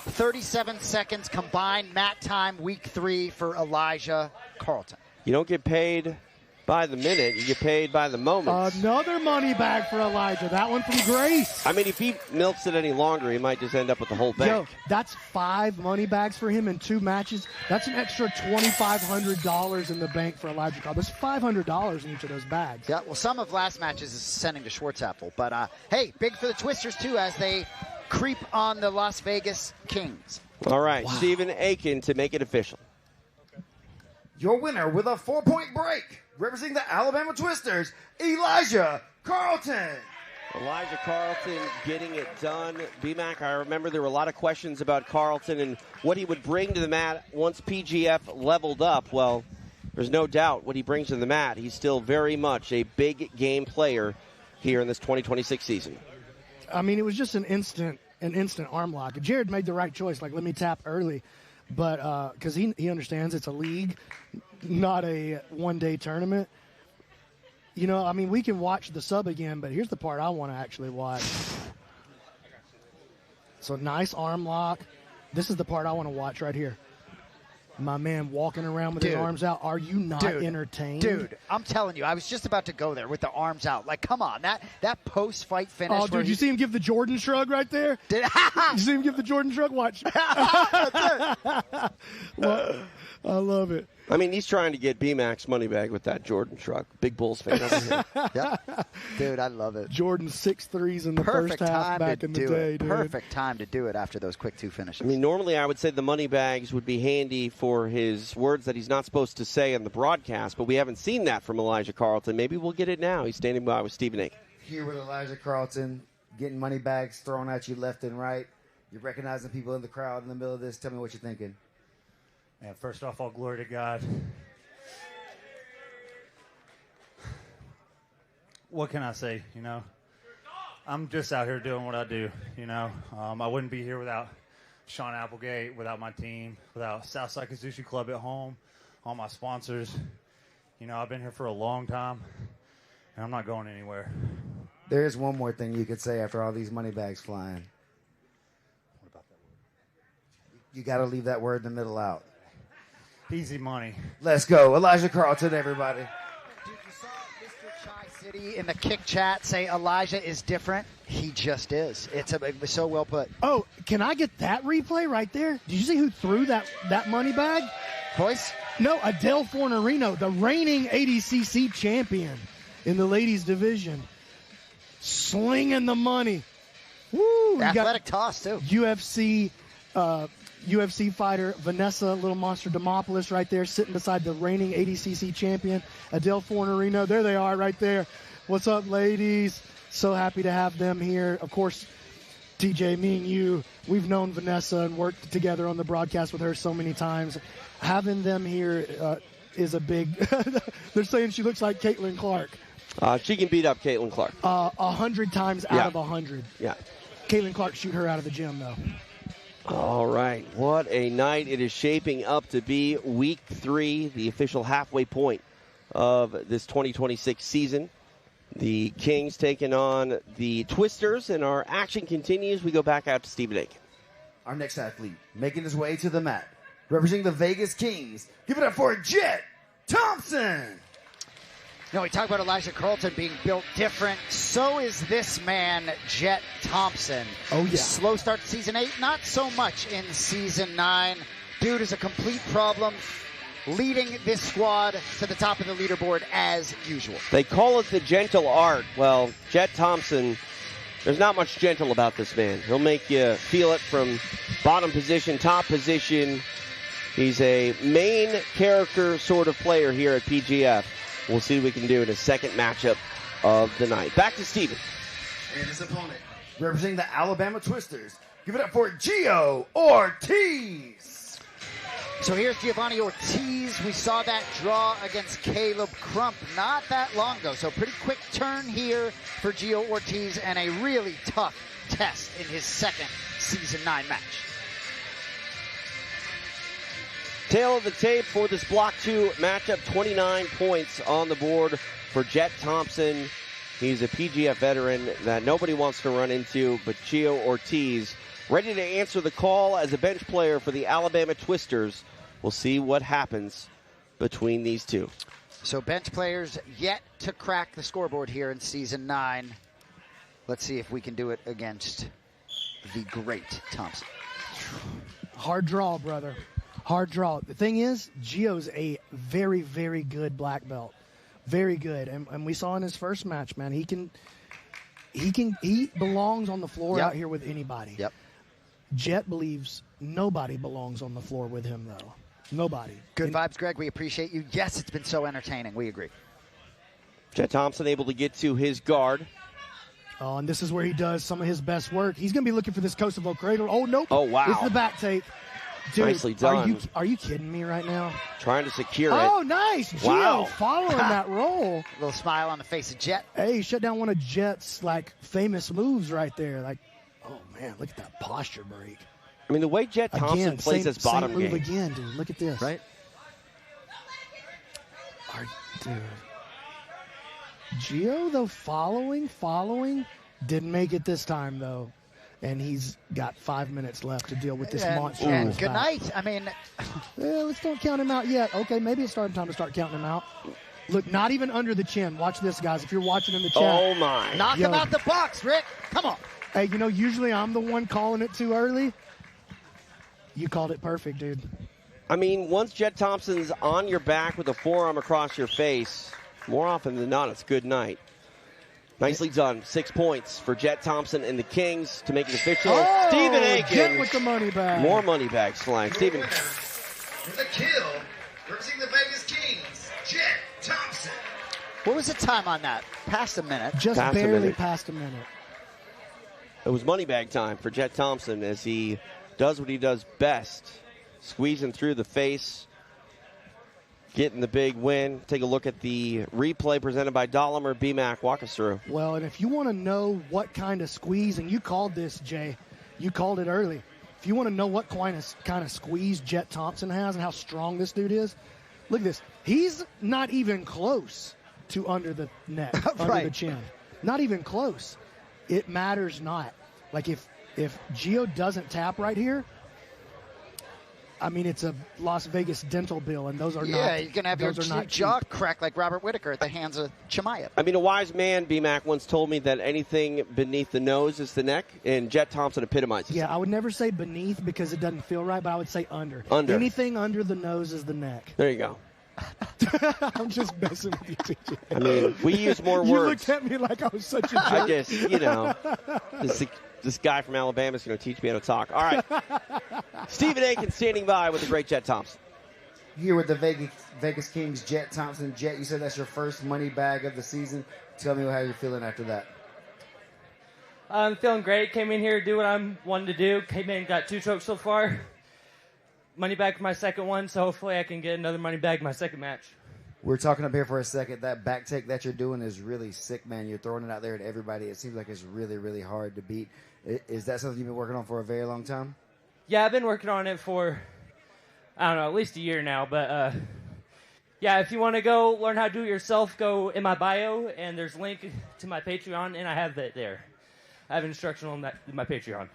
S13: 37 seconds combined mat time, week 3 for Elijah Carlton.
S8: You don't get paid by the minute. You get paid by the moment.
S16: Another money bag for Elijah. That one from Grace.
S8: I mean, if he milks it any longer, he might just end up with the whole bank.
S16: Yo, that's 5 money bags for him in 2 matches. That's an extra $2,500 in the bank for Elijah Carlton. There's $500 in each of those bags.
S13: Yeah, well, some of last matches is sending to Schwartzapfel. But, hey, big for the Twisters, too, as they creep on the Las Vegas Kings.
S8: All right, wow. Stephen Aiken to make it official.
S27: Your winner with a 4-point break, representing the Alabama Twisters, Elijah Carlton.
S8: Elijah Carlton getting it done. BMAC, I remember there were a lot of questions about Carlton and what he would bring to the mat once PGF leveled up. Well, there's no doubt what he brings to the mat. He's still very much a big game player here in this 2026 season.
S16: I mean, it was just an instant arm lock. Jared made the right choice. Like, let me tap early. But because he understands it's a league, not a one-day tournament. You know, I mean, we can watch the sub again, but here's the part I want to actually watch. So nice arm lock. This is the part I want to watch right here. My man walking around with his arms out. Are you not entertained?
S13: Dude, I'm telling you, I was just about to go there with the arms out. Like, come on, that post-fight finish.
S16: Oh, dude, you see him give the Jordan shrug right there? You see him give the Jordan shrug? Watch. Well, I love it.
S8: I mean, he's trying to get B-Max money bag with that Jordan truck. Big Bulls fan over here.
S13: Yep. Dude, I love it.
S16: Jordan 6 threes in the first half back in the day, dude.
S13: Perfect time to do it after those quick 2 finishes.
S8: I mean, normally I would say the money bags would be handy for his words that he's not supposed to say on the broadcast, but we haven't seen that from Elijah Carlton. Maybe we'll get it now. He's standing by with Stephen Aiken.
S27: Here with Elijah Carlton, getting money bags thrown at you left and right. You're recognizing people in the crowd in the middle of this. Tell me what you're thinking.
S11: Man, first off, all glory to God. what can I say? You know, I'm just out here doing what I do. You know, I wouldn't be here without Sean Applegate, without my team, without Southside Kazushi Club at home, all my sponsors. You know, I've been here for a long time, and I'm not going anywhere.
S27: There is one more thing you could say after all these money bags flying.
S11: What about that word?
S27: You got to leave that word in the middle out.
S11: Easy money.
S27: Let's go. Elijah Carlton, everybody.
S13: Dude, you saw Mr. Chai City in the kick chat say Elijah is different. He just is. It was so well put.
S16: Oh, can I get that replay right there? Did you see who threw that money bag?
S13: Boys?
S16: No, Adele Fornerino, the reigning ADCC champion in the ladies division. Slinging the money. Woo!
S13: Athletic toss, too.
S16: UFC fighter Vanessa Little Monster Demopoulos right there sitting beside the reigning ADCC champion, Adele Fornerino. There they are right there. What's up, ladies? So happy to have them here. Of course, TJ, me and you, we've known Vanessa and worked together on the broadcast with her so many times. Having them here is a big – they're saying she looks like Caitlin Clark.
S8: She can beat up Caitlin Clark.
S16: 100 times out of 100.
S8: Yeah.
S16: Caitlin Clark shoot her out of the gym, though.
S8: All right. What a night it is shaping up to be. Week 3, the official halfway point of this 2026 season. The Kings taking on the Twisters, and our action continues. We go back out to Stephen Aiken.
S27: Our next athlete making his way to the mat, representing the Vegas Kings. Give it up for Jett Thompson.
S13: You know, we talk about Elijah Carlton being built different. So is this man, Jett Thompson.
S16: Oh, yeah.
S13: Slow start to Season 8, not so much in Season 9. Dude is a complete problem, leading this squad to the top of the leaderboard as usual.
S8: They call it the gentle art. Well, Jett Thompson, there's not much gentle about this man. He'll make you feel it from bottom position, top position. He's a main character sort of player here at PGF. We'll see what we can do in his second matchup of the night. Back to Steven.
S27: And his opponent, representing the Alabama Twisters. Give it up for Jeo Ortiz.
S13: So here's Giovanni Ortiz. We saw that draw against Caleb Crump not that long ago. So pretty quick turn here for Jeo Ortiz and a really tough test in his second Season 9 match.
S8: Tail of the tape for this Block 2 matchup. 29 points on the board for Jett Thompson. He's a PGF veteran that nobody wants to run into, but Jeo Ortiz ready to answer the call as a bench player for the Alabama Twisters. We'll see what happens between these two.
S13: So bench players yet to crack the scoreboard here in Season 9. Let's see if we can do it against the great Thompson.
S16: Hard draw, brother. Hard draw. The thing is, Geo's a very, very good black belt. Very good. And we saw in his first match, man, he belongs on the floor out here with anybody.
S13: Yep.
S16: Jett believes nobody belongs on the floor with him, though. Nobody.
S13: Good vibes, Greg. We appreciate you. Yes, it's been so entertaining. We agree.
S8: Jett Thompson able to get to his guard.
S16: Oh, and this is where he does some of his best work. He's going to be looking for this Kosovo cradle. Oh, nope.
S8: Oh, wow.
S16: It's the back tape. Dude,
S8: nicely done.
S16: Are you kidding me right now?
S8: Trying to secure it.
S16: Oh, nice.
S8: Wow.
S16: Geo following that roll.
S13: Little smile on the face of Jett.
S16: Hey, shut down one of Jett's, famous moves right there. Oh, man, look at that posture break.
S8: I mean, the way Jett Thompson plays his bottom
S16: same move
S8: game.
S16: again, dude. Look at this.
S8: Right?
S16: Dude. Geo, though, following. Didn't make it this time, though. And he's got 5 minutes left to deal with this monster.
S13: And good night. I mean,
S16: let's don't count him out yet. Okay, maybe it's time to start counting him out. Look, not even under the chin. Watch this, guys. If you're watching in the chat.
S8: Oh, my.
S13: Knock him out the box, Rick. Come on.
S16: Hey, usually I'm the one calling it too early. You called it perfect, dude.
S8: I mean, once Jett Thompson's on your back with a forearm across your face, more often than not, it's good night. Nicely done. 6 points for Jett Thompson and the Kings to make it official.
S16: Oh,
S8: Stephen Aiken.
S16: Jett with the money bag.
S8: More money bags flying. Stephen.
S27: The kill, representing the Vegas Kings, Jett Thompson.
S13: What was the time on that? Past a minute.
S16: Just barely past a minute.
S8: It was money bag time for Jett Thompson as he does what he does best. Squeezing through the face. getting the big win. Take a look at the replay presented by Dahlinger. BMAC, walk us through.
S16: Well, and if you want to know what kind of squeeze, and you called this, Jay, you called it early. If you want to know what kind of squeeze Jett Thompson has and how strong this dude is, look at this. He's not even close to under the neck, under the chin. Not even close. It matters not. Like if Jeo doesn't tap right here, I mean, it's a Las Vegas dental bill, and those are not.
S3: Yeah, you're going to have your jaw crack like Robert Whitaker at the hands of Chimaev.
S8: I mean, a wise man, BMAC, once told me that anything beneath the nose is the neck, and Jett Thompson epitomizes
S16: Yeah, I would never say beneath because it doesn't feel right, but I would say under.
S8: Under.
S16: Anything under the nose is the neck.
S8: There you go.
S16: I'm just messing with you, TJ.
S8: I mean, we use more
S16: You
S8: words.
S16: looked at me like I was such a jerk.
S8: I just, this guy from Alabama is going to teach me how to talk. All right. Stephen Atkins standing by with the great Jett Thompson.
S27: Here with the Vegas Kings, Jett Thompson. Jett, you said that's your first money bag of the season. Tell me how you're feeling after that.
S12: I'm feeling great. Came in here to do what I'm wanting to do. Came in, got 2 chokes so far. Money bag for my second one, so hopefully I can get another money bag my second match.
S27: We're talking up here for a second. That back take that you're doing is really sick, man. You're throwing it out there at everybody. It seems like it's really, really hard to beat. Is that something you've been working on for a very long time?
S12: Yeah, I've been working on it for, I don't know, at least a year now. But, yeah, if you want to go learn how to do it yourself, go in my bio, and there's a link to my Patreon, and I have it there. I have instructional on that in my Patreon.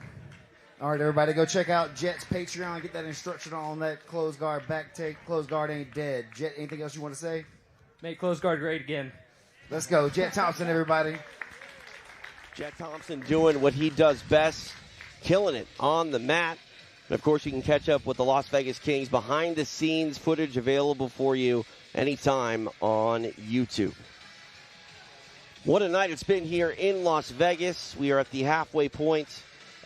S27: All right, everybody, go check out Jett's Patreon. Get that instructional on that closed guard back take. Closed guard ain't dead. Jett, anything else you want to say?
S12: Make closed guard great again.
S27: Let's go. Jett Thompson, everybody.
S8: Jett Thompson doing what he does best, killing it on the mat. And, of course, you can catch up with the Las Vegas Kings behind-the-scenes footage available for you anytime on YouTube. What a night it's been here in Las Vegas. We are at the halfway point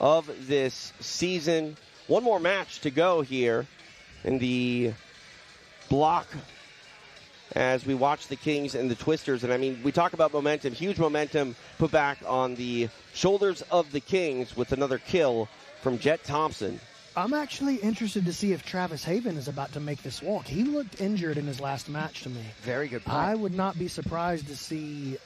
S8: of this season. One more match to go here in the block as we watch the Kings and the Twisters. And, I mean, we talk about momentum, huge momentum put back on the shoulders of the Kings with another kill from Jett Thompson.
S16: I'm actually interested to see if Travis Haven is about to make this walk. He looked injured in his last match to me.
S3: Very good point.
S16: I would not be surprised to see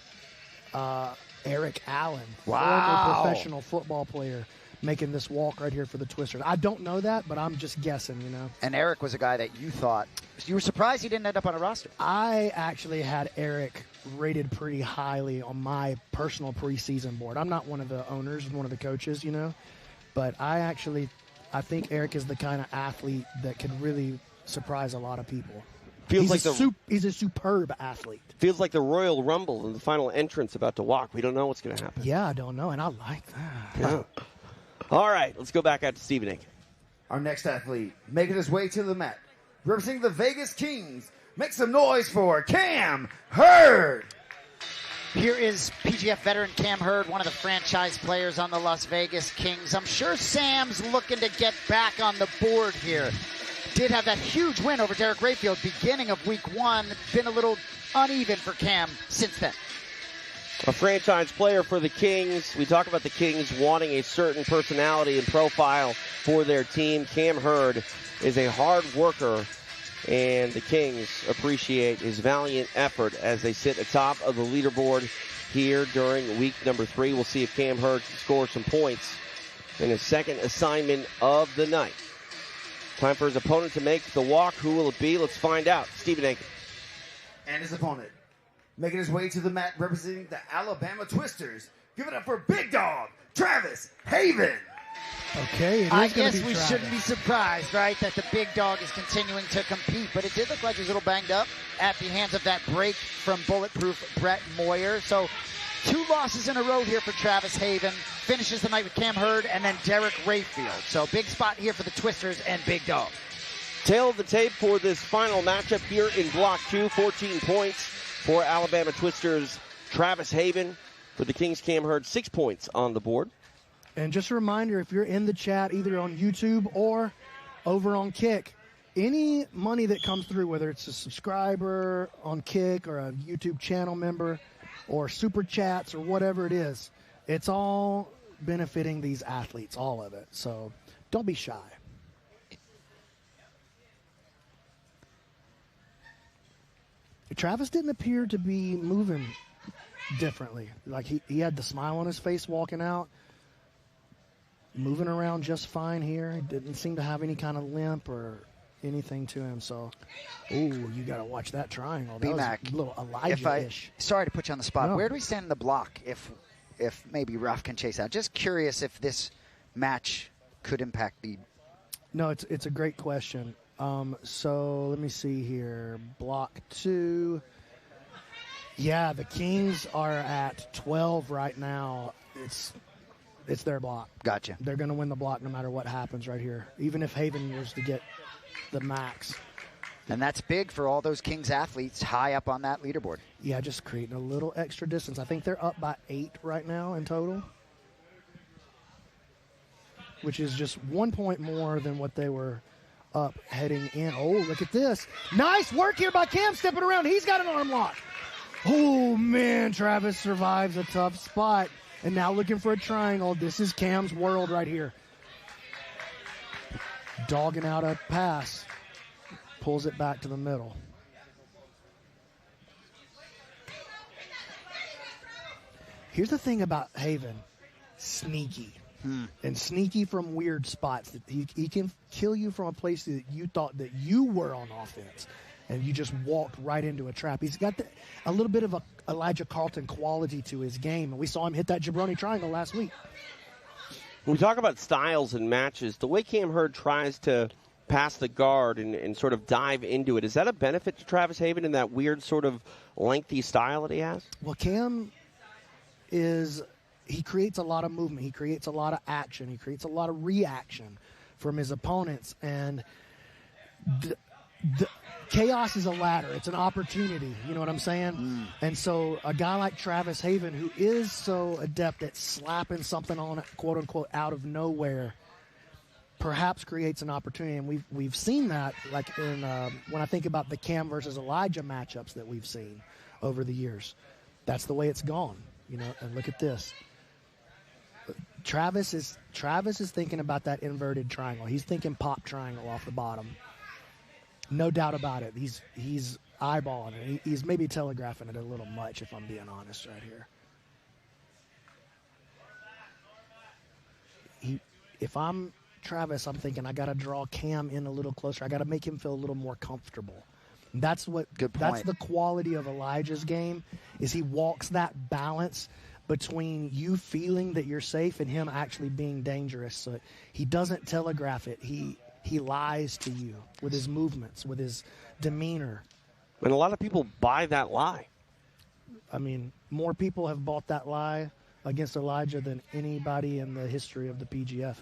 S16: Eric Allen,
S3: Wow.
S16: former professional football player, making this walk right here for the Twisters. I don't know that, but I'm just guessing, you know.
S3: And Eric was a guy that you thought, you were surprised he didn't end up on a roster.
S16: I actually had Eric rated pretty highly on my personal preseason board. I'm not one of the owners, one of the coaches, you know, but I think Eric is the kind of athlete that could really surprise a lot of people. He's a superb athlete.
S8: Feels like the Royal Rumble and the final entrance about to walk. We don't know what's going to happen.
S16: Yeah, I don't know, and I like that.
S8: Yeah. All right, let's go back out to Stephen Atkins.
S27: Our next athlete, making his way to the mat, representing the Vegas Kings. Make some noise for Cam Hurd.
S3: Here is PGF veteran Cam Hurd, one of the franchise players on the Las Vegas Kings. I'm sure Sam's looking to get back on the board here. Did have that huge win over Derrick Rayfield beginning of week 1. Been a little uneven for Cam since then.
S8: A franchise player for the Kings. We talk about the Kings wanting a certain personality and profile for their team. Cam Hurd is a hard worker, and the Kings appreciate his valiant effort as they sit atop of the leaderboard here during week number 3. We'll see if Cam Hurd can score some points in his second assignment of the night. Time for his opponent to make the walk. Who will it be? Let's find out. Stephen Atkins.
S27: And his opponent, making his way to the mat, representing the Alabama Twisters. Give it up for Big Dog, Travis Haven.
S16: Okay,
S3: I guess we shouldn't be surprised, right, that the big dog is continuing to compete, but it did look like he was a little banged up at the hands of that break from bulletproof Brett Moyer. So 2 losses in a row here for Travis Haven. Finishes the night with Cam Hurd and then Derrick Rayfield. So big spot here for the Twisters and Big Dog.
S8: Tail of the tape for this final matchup here in Block 2. 14 points for Alabama Twisters Travis Haven. For the Kings, Cam Hurd, 6 points on the board.
S16: And just a reminder, if you're in the chat, either on YouTube or over on Kick, any money that comes through, whether it's a subscriber on Kick or a YouTube channel member or super chats or whatever it is, it's all benefiting these athletes, all of it. So don't be shy. Travis didn't appear to be moving differently. Like he had the smile on his face walking out, moving around just fine here. He didn't seem to have any kind of limp or anything to him. So, ooh, you got to watch that triangle. That
S3: B-Mac,
S16: was a little Elijah-ish.
S3: Sorry to put you on the spot.
S16: No.
S3: Where do we stand in the block if maybe Ruff can chase out? Just curious if this match could impact the...
S16: No, it's a great question. So let me see here. Block 2. Yeah, the Kings are at 12 right now. It's their block.
S3: Gotcha.
S16: They're going to win the block no matter what happens right here, even if Haven was to get the max.
S3: And that's big for all those Kings athletes high up on that leaderboard.
S16: Yeah, just creating a little extra distance. I think they're up by 8 right now in total, which is just 1 point more than what they were up heading in. Oh, look at this. Nice work here by Cam stepping around. He's got an arm lock. Oh, man, Travis survives a tough spot. And now looking for a triangle. This is Cam's world right here. Dogging out a pass. Pulls it back to the middle. Here's the thing about Haven. Sneaky. And sneaky from weird spots. That he can kill you from a place that you thought that you were on offense, and you just walked right into a trap. He's got a little bit of a Elijah Carlton quality to his game, and we saw him hit that jabroni triangle last week.
S8: When we talk about styles and matches, the way Cam Hurd tries to pass the guard and sort of dive into it, is that a benefit to Travis Haven in that weird sort of lengthy style that he has?
S16: Well, Cam he creates a lot of movement. He creates a lot of action. He creates a lot of reaction from his opponents. And the chaos is a ladder. It's an opportunity. You know what I'm saying? And so a guy like Travis Haven, who is so adept at slapping something on it, quote unquote, out of nowhere, perhaps creates an opportunity. And we've seen that, like in when I think about the Cam versus Elijah matchups that we've seen over the years. That's the way it's gone. You know, and look at this. Travis is thinking about that inverted triangle. He's thinking pop triangle off the bottom. No doubt about it. He's eyeballing it. He's maybe telegraphing it a little much, if I'm being honest right here. If I'm Travis, I'm thinking I got to draw Cam in a little closer. I got to make him feel a little more comfortable. And that's the quality of Elijah's game, is he walks that balance between you feeling that you're safe and him actually being dangerous. So he doesn't telegraph it. He lies to you with his movements, with his demeanor.
S8: And a lot of people buy that lie.
S16: I mean, more people have bought that lie against Elijah than anybody in the history of the PGF.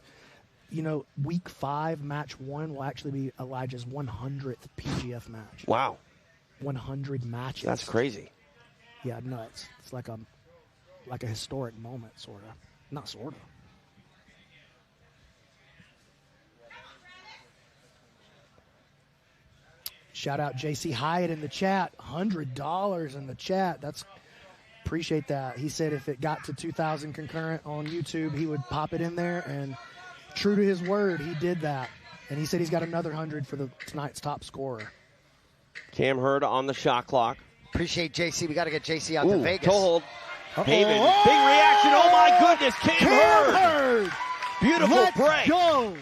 S16: You know, week 5, match 1 will actually be Elijah's 100th PGF match.
S8: Wow.
S16: 100 matches.
S8: That's crazy.
S16: Yeah, nuts. It's like a historic moment, sort of. Not sort of. Shout out JC Hyatt in the chat. $100 in the chat. Appreciate that. He said if it got to 2,000 concurrent on YouTube, he would pop it in there, and true to his word, he did that. And he said he's got another 100 for tonight's top scorer.
S8: Cam Hurd on the shot clock.
S3: Appreciate JC. We got to get JC out to Vegas.
S8: Toe hold. Haven. Big reaction. Oh, my goodness. Cam Hurd. Beautiful break.
S16: Go.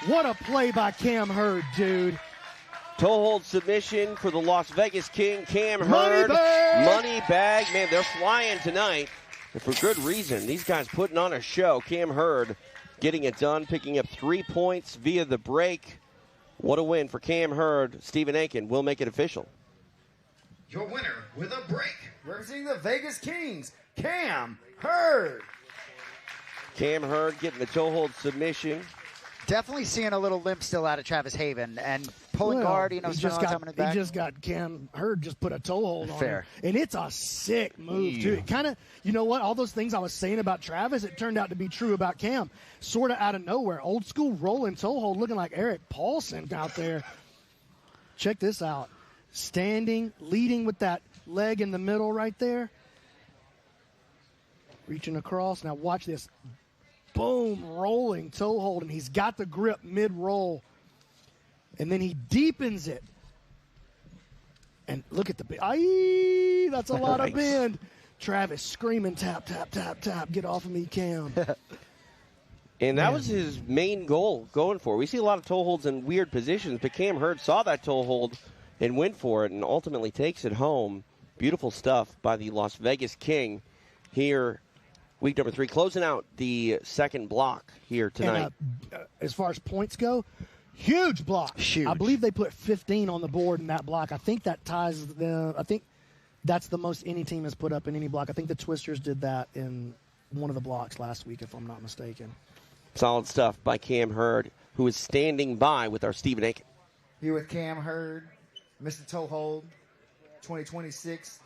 S16: What a play by Cam Hurd, dude.
S8: Toe hold submission for the Las Vegas King, Cam Hurd. Money bag. Man, they're flying tonight. And for good reason. These guys putting on a show. Cam Hurd getting it done, picking up 3 points via the break. What a win for Cam Hurd. Stephen Aiken will make it official.
S27: Your winner with a break, representing the Vegas Kings, Cam Hurd.
S8: Cam Hurd getting the toe hold submission.
S3: Definitely seeing a little limp still out of Travis Haven, and pulling guard, you know,
S16: he just got Cam Hurd just put a toe hold on him. And it's a sick move, too. It kind of, you know what, all those things I was saying about Travis, it turned out to be true about Cam. Sort of out of nowhere. Old school rolling toe hold, looking like Eric Paulson out there. Check this out. Standing, leading with that leg in the middle right there. Reaching across. Now watch this. Boom, rolling toe hold, and he's got the grip mid-roll. And then he deepens it. And look at the aye, that's a lot of bend. Travis screaming, tap, tap, tap, tap. Get off of me, Cam.
S8: And that was his main goal going for it. We see a lot of toe holds in weird positions, but Cam Hurd saw that toe hold and went for it and ultimately takes it home. Beautiful stuff by the Las Vegas King here, week number 3, closing out the second block here tonight.
S16: And, as far as points go, huge block.
S8: Huge.
S16: I believe they put 15 on the board in that block. I think that ties them. I think that's the most any team has put up in any block. I think the Twisters did that in one of the blocks last week, if I'm not mistaken.
S8: Solid stuff by Cam Hurd, who is standing by with our Stephen Aiken.
S27: Here with Cam Hurd, Mr. Toe Hold, 2026.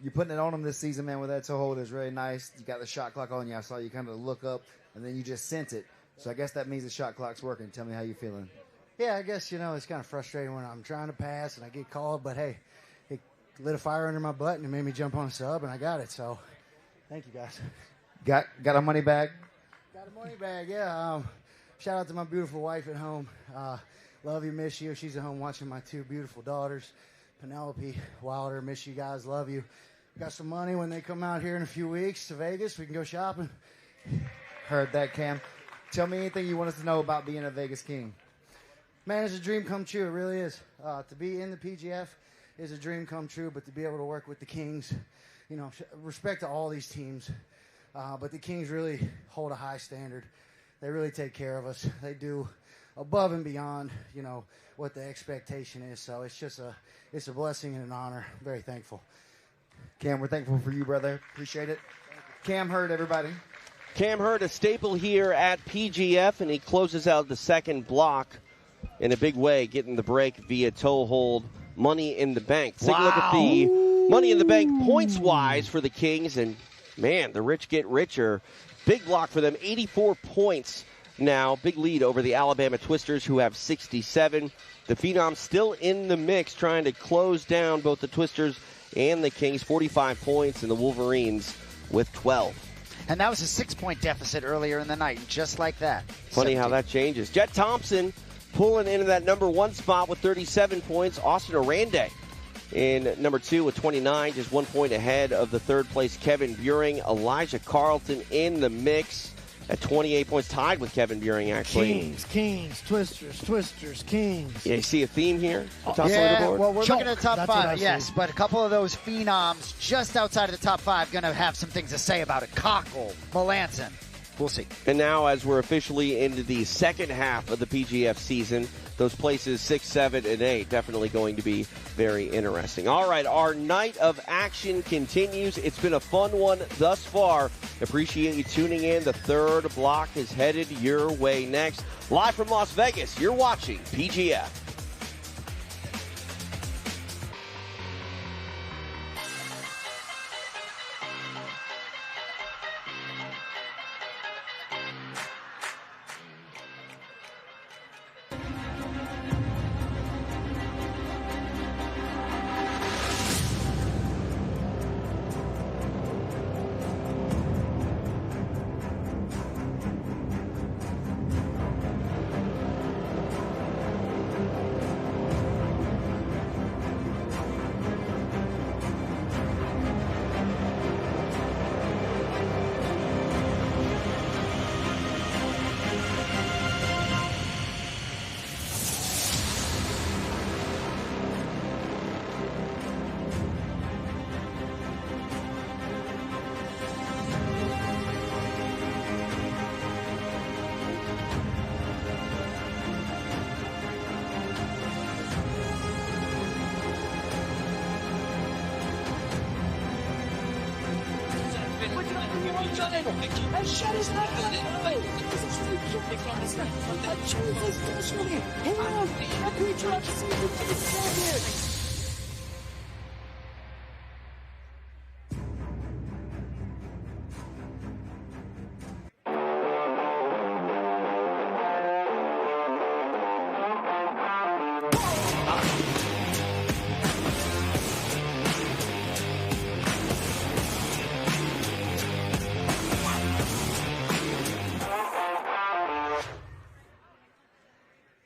S27: You're putting it on him this season, man, with that toe hold is really nice. You got the shot clock on you. I saw you kind of look up, and then you just sent it. So I guess that means the shot clock's working. Tell me how you feeling.
S4: Yeah, I guess, it's kind of frustrating when I'm trying to pass and I get called, but hey, it lit a fire under my butt and it made me jump on a sub, and I got it. So thank you, guys.
S27: Got a money bag?
S4: Got a money bag, yeah. Shout out to my beautiful wife at home. Love you, miss you. She's at home watching my 2 beautiful daughters. Penelope, Wilder, miss you guys, love you. Got some money when they come out here in a few weeks to Vegas. We can go shopping.
S27: Heard that, Cam. Tell me anything you want us to know about being a Vegas King.
S4: Man, it's a dream come true. It really is. To be in the PGF is a dream come true, but to be able to work with the Kings, respect to all these teams. But the Kings really hold a high standard. They really take care of us. They do above and beyond, what the expectation is. So it's a blessing and an honor. I'm very thankful.
S27: Cam, we're thankful for you, brother. Appreciate it. Cam Hurd, everybody.
S8: Cam Hurd, a staple here at PGF, and he closes out the second block in a big way, getting the break via toe hold. Money in the bank. Take a look at the Money in the Bank points-wise for the Kings, and, man, the rich get richer. Big block for them, 84 points now. Big lead over the Alabama Twisters, who have 67. The Phenoms still in the mix, trying to close down both the Twisters and the Kings, 45 points, and the Wolverines with 12.
S13: And that was a 6-point deficit earlier in the night, just like that.
S8: Funny how that changes. Jett Thompson pulling into that number 1 spot with 37 points. Austin Oranday in number 2 with 29, just 1 point ahead of the third place Kevin Buehring. Elijah Carlton in the mix at 28 points, tied with Kevin Buehring, actually.
S16: Kings, Twisters, Kings.
S8: Yeah, you see a theme here?
S13: Yeah, well, we're looking at the top 5, yes, but a couple of those phenoms just outside of the top 5 going to have some things to say about it. Kochel, Melanson. We'll see.
S8: And now, as we're officially into the second half of the PGF season, those places 6, 7, and 8 definitely going to be very interesting. All right, our night of action continues. It's been a fun one thus far. Appreciate you tuning in. The third block is headed your way next. Live from Las Vegas, you're watching PGF.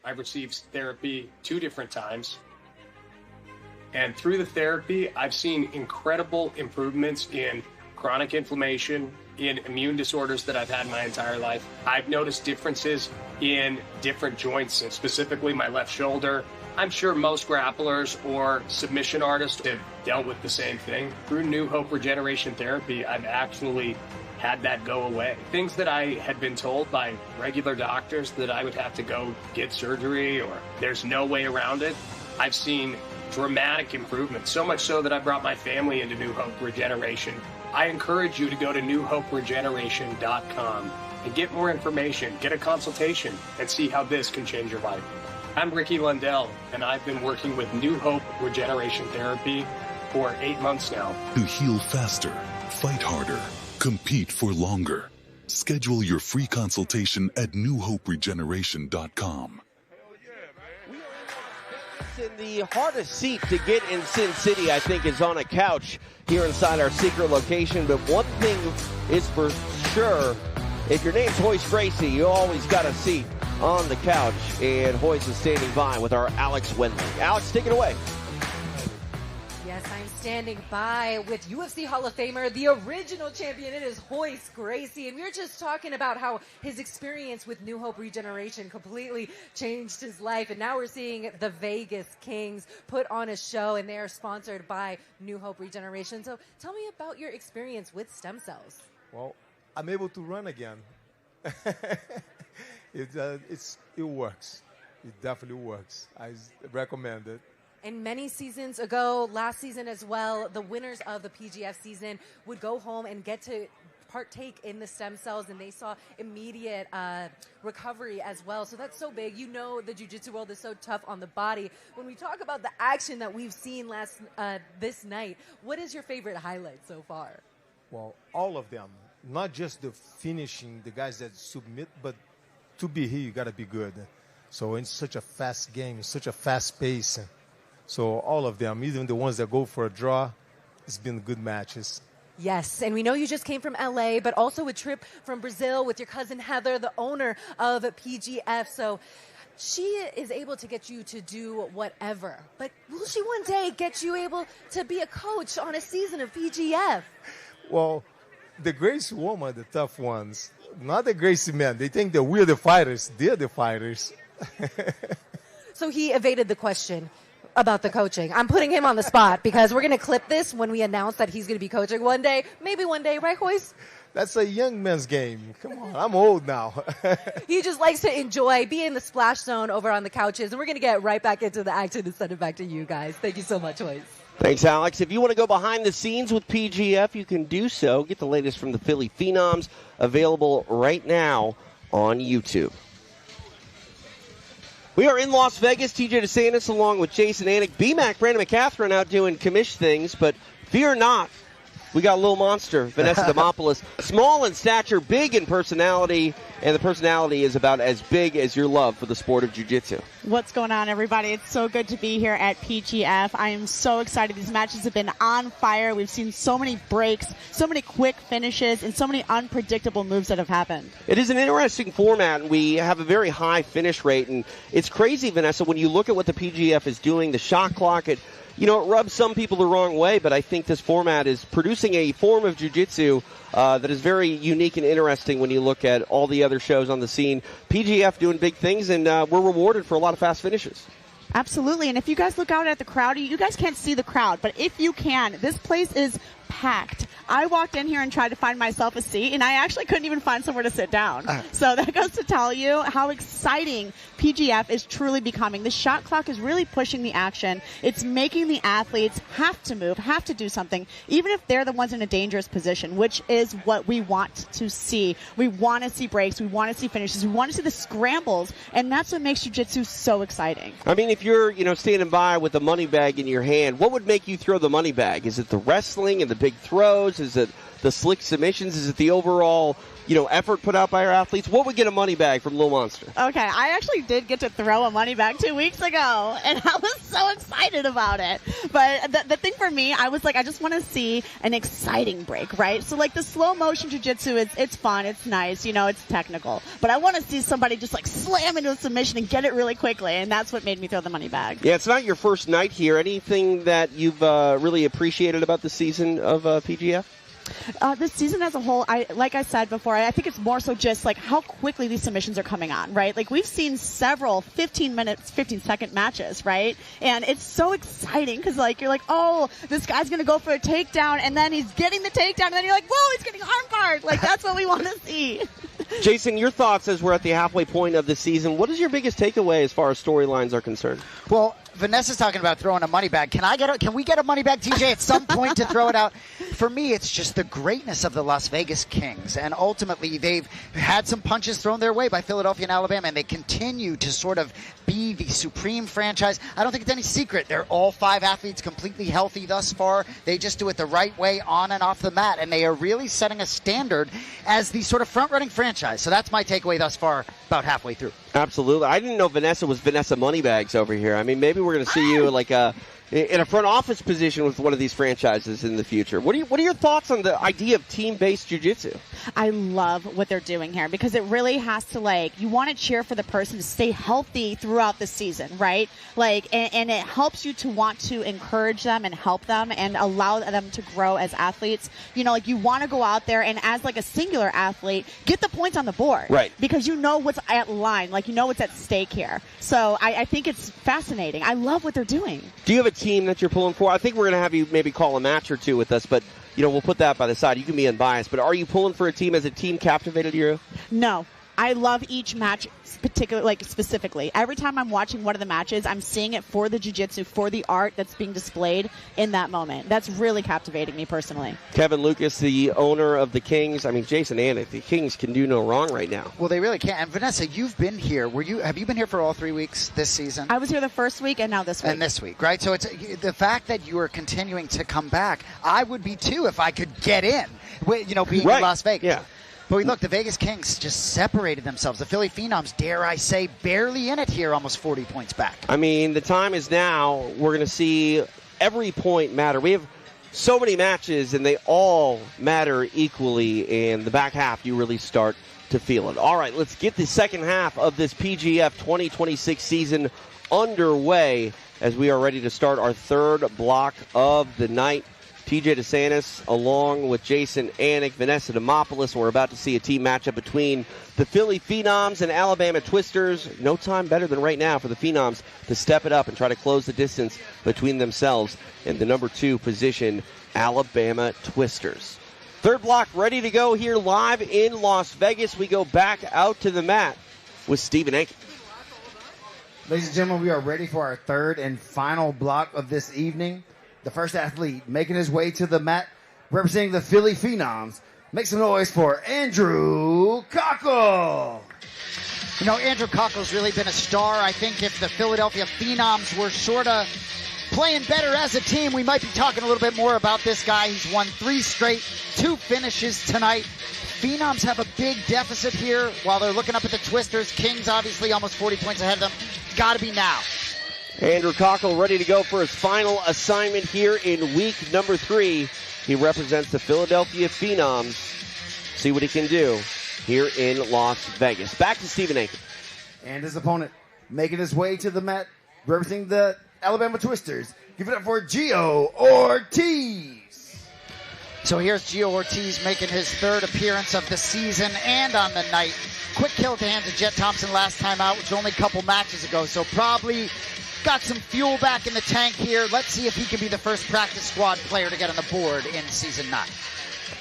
S14: I've received therapy 2 different times.
S2: And through the therapy, I've seen incredible improvements in chronic inflammation, in immune disorders that I've had my entire life. I've noticed differences in different joints, and specifically my left shoulder. I'm sure most grapplers or submission artists have dealt with the same thing. Through New Hope Regeneration Therapy, I've actually had that go away. Things that I had been told by regular doctors that I would have to go get surgery or there's no way around it, I've seen dramatic improvements, so much so that I brought my family into New Hope Regeneration. I encourage you to go to newhoperegeneration.com and get more information, get a consultation, and see how this can change your life. I'm Ricky Lundell, and I've been working with New Hope Regeneration Therapy for 8 months now.
S14: To heal faster, fight harder, compete for longer. Schedule your free consultation at newhoperegeneration.com.
S8: And the hardest seat to get in Sin City, I think, is on a couch here inside our secret location. But one thing is for sure, if your name's Royce Gracie, you always got a seat on the couch. And Royce is standing by with our Alex Wendling. Alex, take it away.
S1: Yes, I'm standing by with UFC Hall of Famer, the original champion. It is Royce Gracie. And we were just talking about how his experience with New Hope Regeneration completely changed his life. And now we're seeing the Vegas Kings put on a show, and they are sponsored by New Hope Regeneration. So tell me about your experience with stem cells.
S17: Well, I'm able to run again. It works. It definitely works. I recommend it.
S1: And many seasons ago, last season as well, the winners of the PGF season would go home and get to partake in the stem cells, and they saw immediate recovery as well. So that's so big. You know, the jiu-jitsu world is so tough on the body. When we talk about the action that we've seen this night, what is your favorite highlight so far?
S17: Well, all of them. Not just the finishing, the guys that submit, but to be here, you got to be good. So it's such a fast game, such a fast pace. So all of them, even the ones that go for a draw, it's been good matches.
S1: Yes, and we know you just came from LA, but also a trip from Brazil with your cousin Heather, the owner of PGF. So she is able to get you to do whatever. But will she one day get you able to be a coach on a season of PGF?
S17: Well, the Gracie woman, the tough ones, not the Gracie men. They think that we're the fighters. They're the fighters.
S1: So he evaded the question about the coaching. I'm putting him on the spot because we're going to clip this when we announce that he's going to be coaching one day. Maybe one day, right, Royce?
S17: That's a young man's game. Come on, I'm old now.
S1: He just likes to enjoy, be in the splash zone over on the couches, and we're going to get right back into the action and send it back to you guys. Thank you so much, Royce.
S8: Thanks, Alex. If you want to go behind the scenes with PGF, you can do so. Get the latest from the Philly Phenoms, available right now on YouTube. We are in Las Vegas. TJ DeSantis along with Jason Anik. B-Mac, Brandon McCaffrey out doing commish things, but fear not. We got a little monster, Vanessa Demopoulos. Small in stature, big in personality, and the personality is about as big as your love for the sport of jiu-jitsu.
S18: What's going on, everybody? It's so good to be here at PGF. I am so excited. These matches have been on fire. We've seen so many breaks, so many quick finishes, and so many unpredictable moves that have happened.
S8: It is an interesting format, and we have a very high finish rate. And it's crazy, Vanessa, when you look at what the PGF is doing, the shot clock, it rubs some people the wrong way, but I think this format is producing a form of jiu-jitsu that is very unique and interesting when you look at all the other shows on the scene. PGF doing big things, and we're rewarded for a lot of fast finishes.
S18: Absolutely, and if you guys look out at the crowd, you guys can't see the crowd, but if you can, this place is packed. I walked in here and tried to find myself a seat, and I actually couldn't even find somewhere to sit down. So that goes to tell you how exciting PGF is truly becoming. The shot clock is really pushing the action. It's making the athletes have to move, have to do something, even if they're the ones in a dangerous position, which is what we want to see. We want to see breaks. We want to see finishes. We want to see the scrambles, and that's what makes jiu-jitsu so exciting.
S8: I mean, if you're, standing by with the money bag in your hand, what would make you throw the money bag? Is it the wrestling and the big throws? Is it the slick submissions? Is it the overall, effort put out by our athletes? What would get a money bag from Lil Monster?
S18: Okay, I actually did get to throw a money bag 2 weeks ago, and I was so excited about it. But the thing for me, I was like, I just want to see an exciting break, right? So like the slow motion jiu-jitsu, it's fun, it's nice, it's technical. But I want to see somebody just like slam into a submission and get it really quickly, and that's what made me throw the money bag.
S8: Yeah, it's not your first night here. Anything that you've really appreciated about the season of PGF?
S18: This season as a whole, like I said before, I think it's more so just like how quickly these submissions are coming on, right? Like we've seen several 15-second matches, right? And it's so exciting because like you're like, oh, this guy's gonna go for a takedown, and then he's getting the takedown, and then you're like, whoa, he's getting armbarred. Like that's what we want to see.
S8: Jason, your thoughts as we're at the halfway point of the season. What is your biggest takeaway as far as storylines are concerned?
S3: Well, Vanessa's talking about throwing a money bag. Can we get a money bag, TJ, at some point to throw it out? For me, it's just the greatness of the Las Vegas Kings. And ultimately, they've had some punches thrown their way by Philadelphia and Alabama, and they continue to sort of be the supreme franchise. I don't think it's any secret. They're all 5 athletes completely healthy thus far. They just do it the right way on and off the mat, and they are really setting a standard as the sort of front-running franchise. So that's my takeaway thus far, about halfway through.
S8: Absolutely. I didn't know Vanessa was Vanessa Moneybags over here. I mean, maybe we're going to see you like in a front office position with one of these franchises in the future. What are your thoughts on the idea of team-based jiu-jitsu?
S18: I love what they're doing here because it really has to you want to cheer for the person to stay healthy throughout the season, right? And it helps you to want to encourage them and help them and allow them to grow as athletes. You want to go out there and as a singular athlete, get the points on the board.
S8: Right.
S18: Because you know what's at line, what's at stake here. So I think it's fascinating. I love what they're doing.
S8: Do you have a team that you're pulling for? I think we're going to have you maybe call a match or two with us, but we'll put that by the side. You can be unbiased, but are you pulling for a team? Has a team captivated you?
S18: No. I love each match specifically. Every time I'm watching one of the matches, I'm seeing it for the jiu-jitsu, for the art that's being displayed in that moment. That's really captivating me personally.
S8: Kevin Lucas, the owner of the Kings. I mean, Jason Anik, the Kings can do no wrong right now.
S3: Well, they really can't. And Vanessa, you've been here. Have you been here for all 3 weeks this season?
S18: I was here the first week and now this week.
S3: And this week, right? So it's the fact that you are continuing to come back. I would be too if I could get in, being in Las Vegas.
S8: Yeah.
S3: But look, the Vegas Kings just separated themselves. The Philly Phenoms, dare I say, barely in it here, almost 40 points back.
S8: I mean, the time is now. We're going to see every point matter. We have so many matches, and they all matter equally. And the back half, you really start to feel it. All right, let's get the second half of this PGF 2026 season underway as we are ready to start our third block of the night. TJ DeSantis along with Jason Anik, Vanessa Demopoulos. We're about to see a team matchup between the Philly Phenoms and Alabama Twisters. No time better than right now for the Phenoms to step it up and try to close the distance between themselves and the number 2 position, Alabama Twisters. Third block ready to go here live in Las Vegas. We go back out to the mat with Stephen Akin.
S27: Ladies and gentlemen, we are ready for our third and final block of this evening. The first athlete making his way to the mat, representing the Philly Phenoms. Make some noise for Andrew Kochel.
S3: Andrew Cochel's really been a star. I think if the Philadelphia Phenoms were sort of playing better as a team, we might be talking a little bit more about this guy. He's won 3 straight, 2 finishes tonight. Phenoms have a big deficit here while they're looking up at the Twisters. Kings obviously almost 40 points ahead of them. It's got to be now.
S8: Andrew Cochel ready to go for his final assignment here in week number 3. He represents the Philadelphia Phenoms. See what he can do here in Las Vegas. Back to Stephen Akin.
S27: And his opponent making his way to the mat, representing the Alabama Twisters. Give it up for Jeo Ortiz.
S3: So here's Jeo Ortiz making his 3rd appearance of the season and on the night. Quick kill at the hands of Jett Thompson last time out, which was only a couple matches ago. So probably got some fuel back in the tank here. Let's see if he can be the first practice squad player to get on the board in Season 9.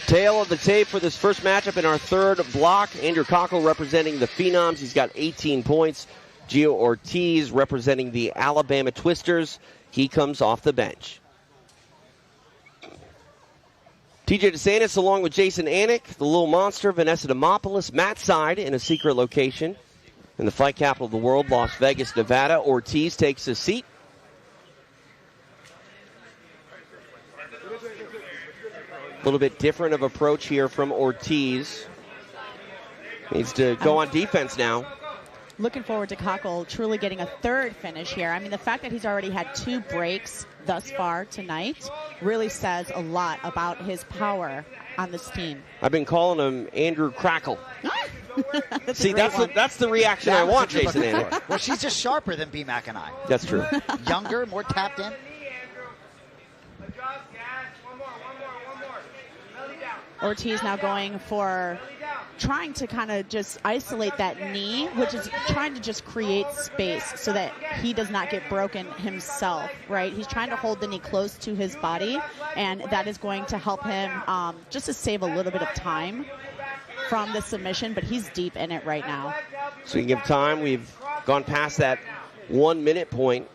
S8: Tail of the tape for this first matchup in our third block. Andrew Cochel representing the Phenoms. He's got 18 points. Jeo Ortiz representing the Alabama Twisters. He comes off the bench. TJ DeSantis along with Jason Anik, the little monster, Vanessa Demopoulos, Matt side in a secret location. In the fight capital of the world, Las Vegas, Nevada. Ortiz takes a seat. little bit different of approach here from Ortiz. Needs to go on defense now.
S18: Looking forward to Cochel truly getting a third finish here. I mean, the fact that he's already had 2 breaks thus far tonight really says a lot about his power on this team.
S8: I've been calling him Andrew Crackle.
S18: See,
S8: that's the reaction I want, Jason Andrew.
S3: Well, she's just sharper than B-Mac and I.
S8: That's true.
S3: Younger, more tapped in.
S18: Ortiz now going for trying to kind of just isolate that knee, which is trying to just create space so that he does not get broken himself, right? He's trying to hold the knee close to his body, and that is going to help him just to save a little bit of time from the submission, but he's deep in it right now.
S8: Speaking of time, we've gone past that 1 minute point.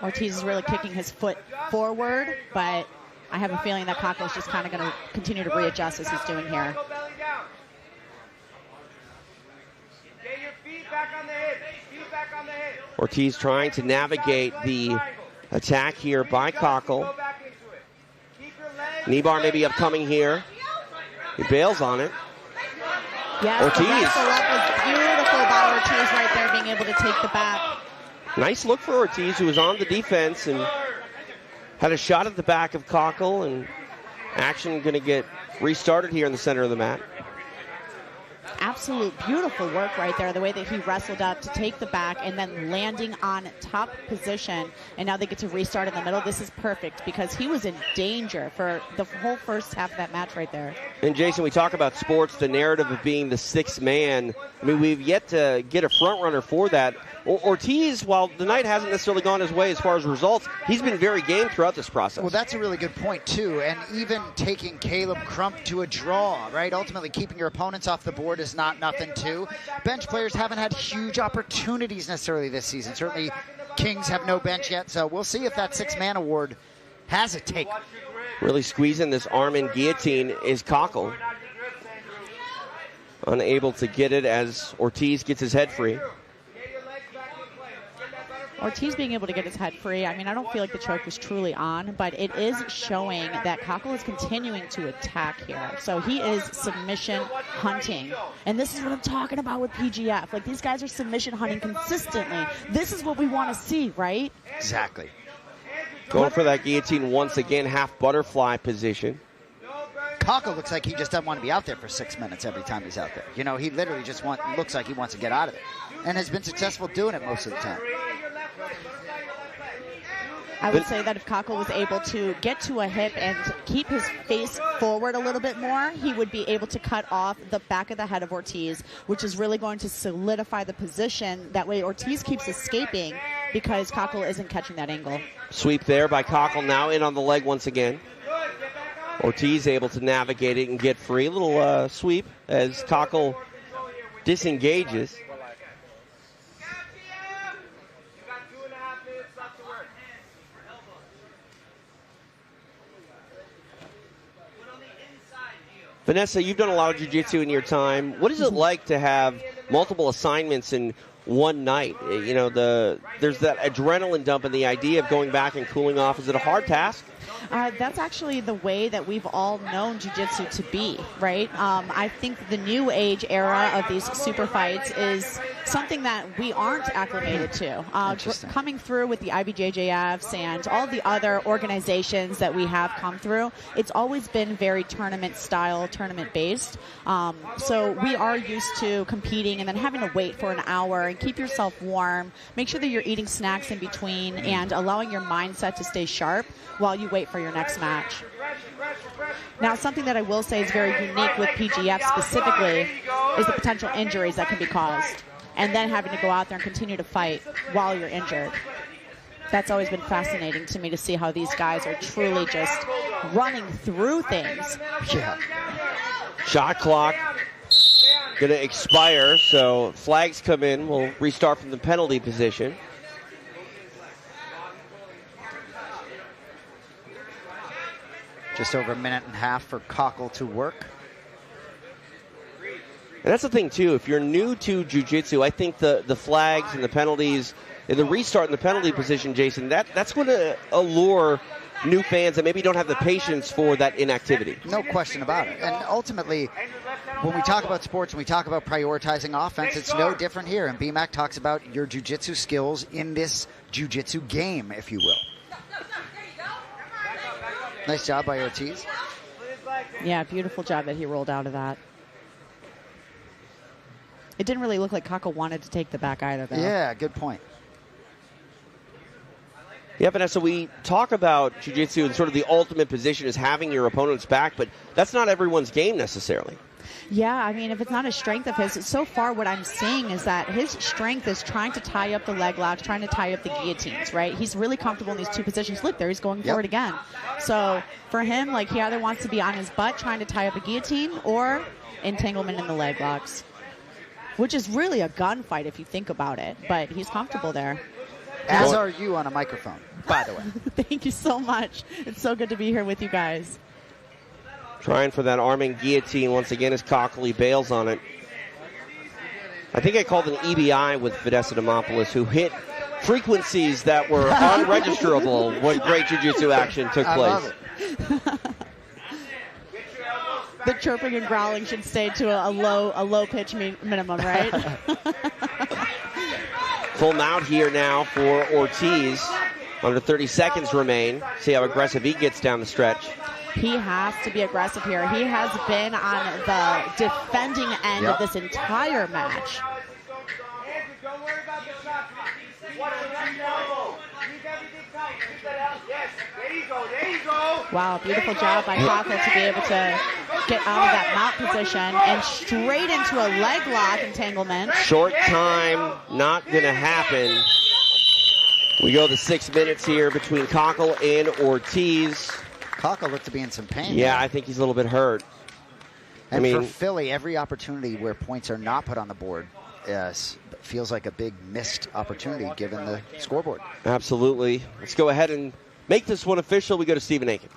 S18: Ortiz is really kicking his foot forward, but I have a feeling that Cochel is just kind of going to continue to readjust as he's doing here.
S8: Ortiz trying to navigate the attack here by Cochel. Knee bar maybe upcoming here. He bails on it.
S18: Yes,
S8: Ortiz.
S18: The wrestle up was beautiful by Ortiz right there, being able to take the back.
S8: Nice look for Ortiz, who was on the defense and had a shot at the back of Cochel, and action going to get restarted here in the center of the mat.
S18: Absolute beautiful work right there, the way that he wrestled up to take the back and then landing on top position, and now they get to restart in the middle. This is perfect because he was in danger for the whole first half of that match right there.
S8: And Jason, we talk about sports, the narrative of being the sixth man. I mean, we've yet to get a front runner for that. Ortiz, while the night hasn't necessarily gone his way as far as results, he's been very game throughout this process.
S3: Well, that's a really good point, too. And even taking Caleb Crump to a draw, right? Ultimately, keeping your opponents off the board is not nothing, too. Bench players haven't had huge opportunities necessarily this season. Certainly, Kings have no bench yet, so we'll see if that six-man award has a take.
S8: Really squeezing this Armin guillotine is Cochel. Unable to get it as Ortiz gets his head free.
S18: Ortiz being able to get his head free, I mean, I don't feel like the choke was truly on, but it is showing that Cochel is continuing to attack here. So he is submission hunting. And this is what I'm talking about with PGF. Like, these guys are submission hunting consistently. This is what we want to see, right?
S3: Exactly.
S8: Going for that guillotine once again, half butterfly position.
S3: Cochel looks like he just doesn't want to be out there for 6 minutes every time he's out there. You know, he literally just looks like he wants to get out of it. And has been successful doing it most of the time.
S18: I would say that if Cochel was able to get to a hip and keep his face forward a little bit more, he would be able to cut off the back of the head of Ortiz, which is really going to solidify the position. That way Ortiz keeps escaping because Cochel isn't catching that angle.
S8: Sweep there by Cochel, now in on the leg once again. Ortiz able to navigate it and get free. A little sweep as Cochel disengages. Vanessa, you've done a lot of jiu-jitsu in your time. What is it like to have multiple assignments in one night? You know, there's that adrenaline dump and the idea of going back and cooling off. Is it a hard task?
S18: That's actually the way that we've all known jiu-jitsu to be, right? I think the new age era of these super fights is something that we aren't acclimated to. Coming through with the IBJJFs and all the other organizations that we have come through, it's always been very tournament style, tournament based. So we are used to competing and then having to wait for an hour and keep yourself warm, make sure that you're eating snacks in between and allowing your mindset to stay sharp while you wait for your next match. Now, something that I will say is very unique with PGF specifically is the potential injuries that can be caused, and then having to go out there and continue to fight while you're injured. That's always been fascinating to me to see how these guys are truly just running through things.
S3: Yeah.
S8: Shot clock going to expire, so flags come in. We'll restart from the penalty position.
S3: Just over a minute and a half for Cochel to work.
S8: And that's the thing, too. If you're new to jiu-jitsu, I think the flags and the penalties, and the restart in the penalty position, Jason, that's going to allure new fans that maybe don't have the patience for that inactivity.
S3: No question about it. And ultimately, when we talk about sports and we talk about prioritizing offense, it's no different here. And BMAC talks about your jiu-jitsu skills in this jiu-jitsu game, if you will. Nice job by Ortiz.
S18: Yeah, beautiful job that he rolled out of that. It didn't really look like Kochel wanted to take the back either, though.
S3: Yeah, good point.
S8: Yeah, Vanessa, we talk about jiu-jitsu and sort of the ultimate position is having your opponent's back, but that's not everyone's game necessarily.
S18: Yeah, I mean, if it's not a strength of his, so far what I'm seeing is that his strength is trying to tie up the leg locks, trying to tie up the guillotines, right? He's really comfortable in these two positions. Look, there he's going for it again. So for him, like, he either wants to be on his butt trying to tie up a guillotine or entanglement in the leg locks, which is really a gunfight if you think about it, but he's comfortable there.
S3: As are you on a microphone, by the way.
S18: Thank you so much. It's so good to be here with you guys.
S8: Trying for that arming guillotine once again as Cochel bails on it. I think I called an EBI with Fekete Demopoulos, who hit frequencies that were unregisterable when great jiu-jitsu action took place.
S3: I love it.
S18: The chirping and growling should stay to a low pitch minimum, right?
S8: Full mount here now for Ortiz. Under 30 seconds remain. See how aggressive he gets down the stretch.
S18: He has to be aggressive here. He has been on the defending end of this entire match.
S6: Don't worry about the shot. Watch the elbow. Keep everything tight. Keep that out. Yes. There you go. There you go.
S18: Wow, beautiful job by Kochel to be able to get out of that mount position and straight into a leg lock entanglement.
S8: Short time, not going to happen. We go to 6 minutes here between Cochel and Ortiz.
S3: Kochel looked to be in some pain.
S8: Yeah, I think he's a little bit hurt.
S3: And for Philly, every opportunity where points are not put on the board feels like a big missed opportunity given the scoreboard.
S8: Absolutely. Let's go ahead and make this one official. We go to Stephen Aiken.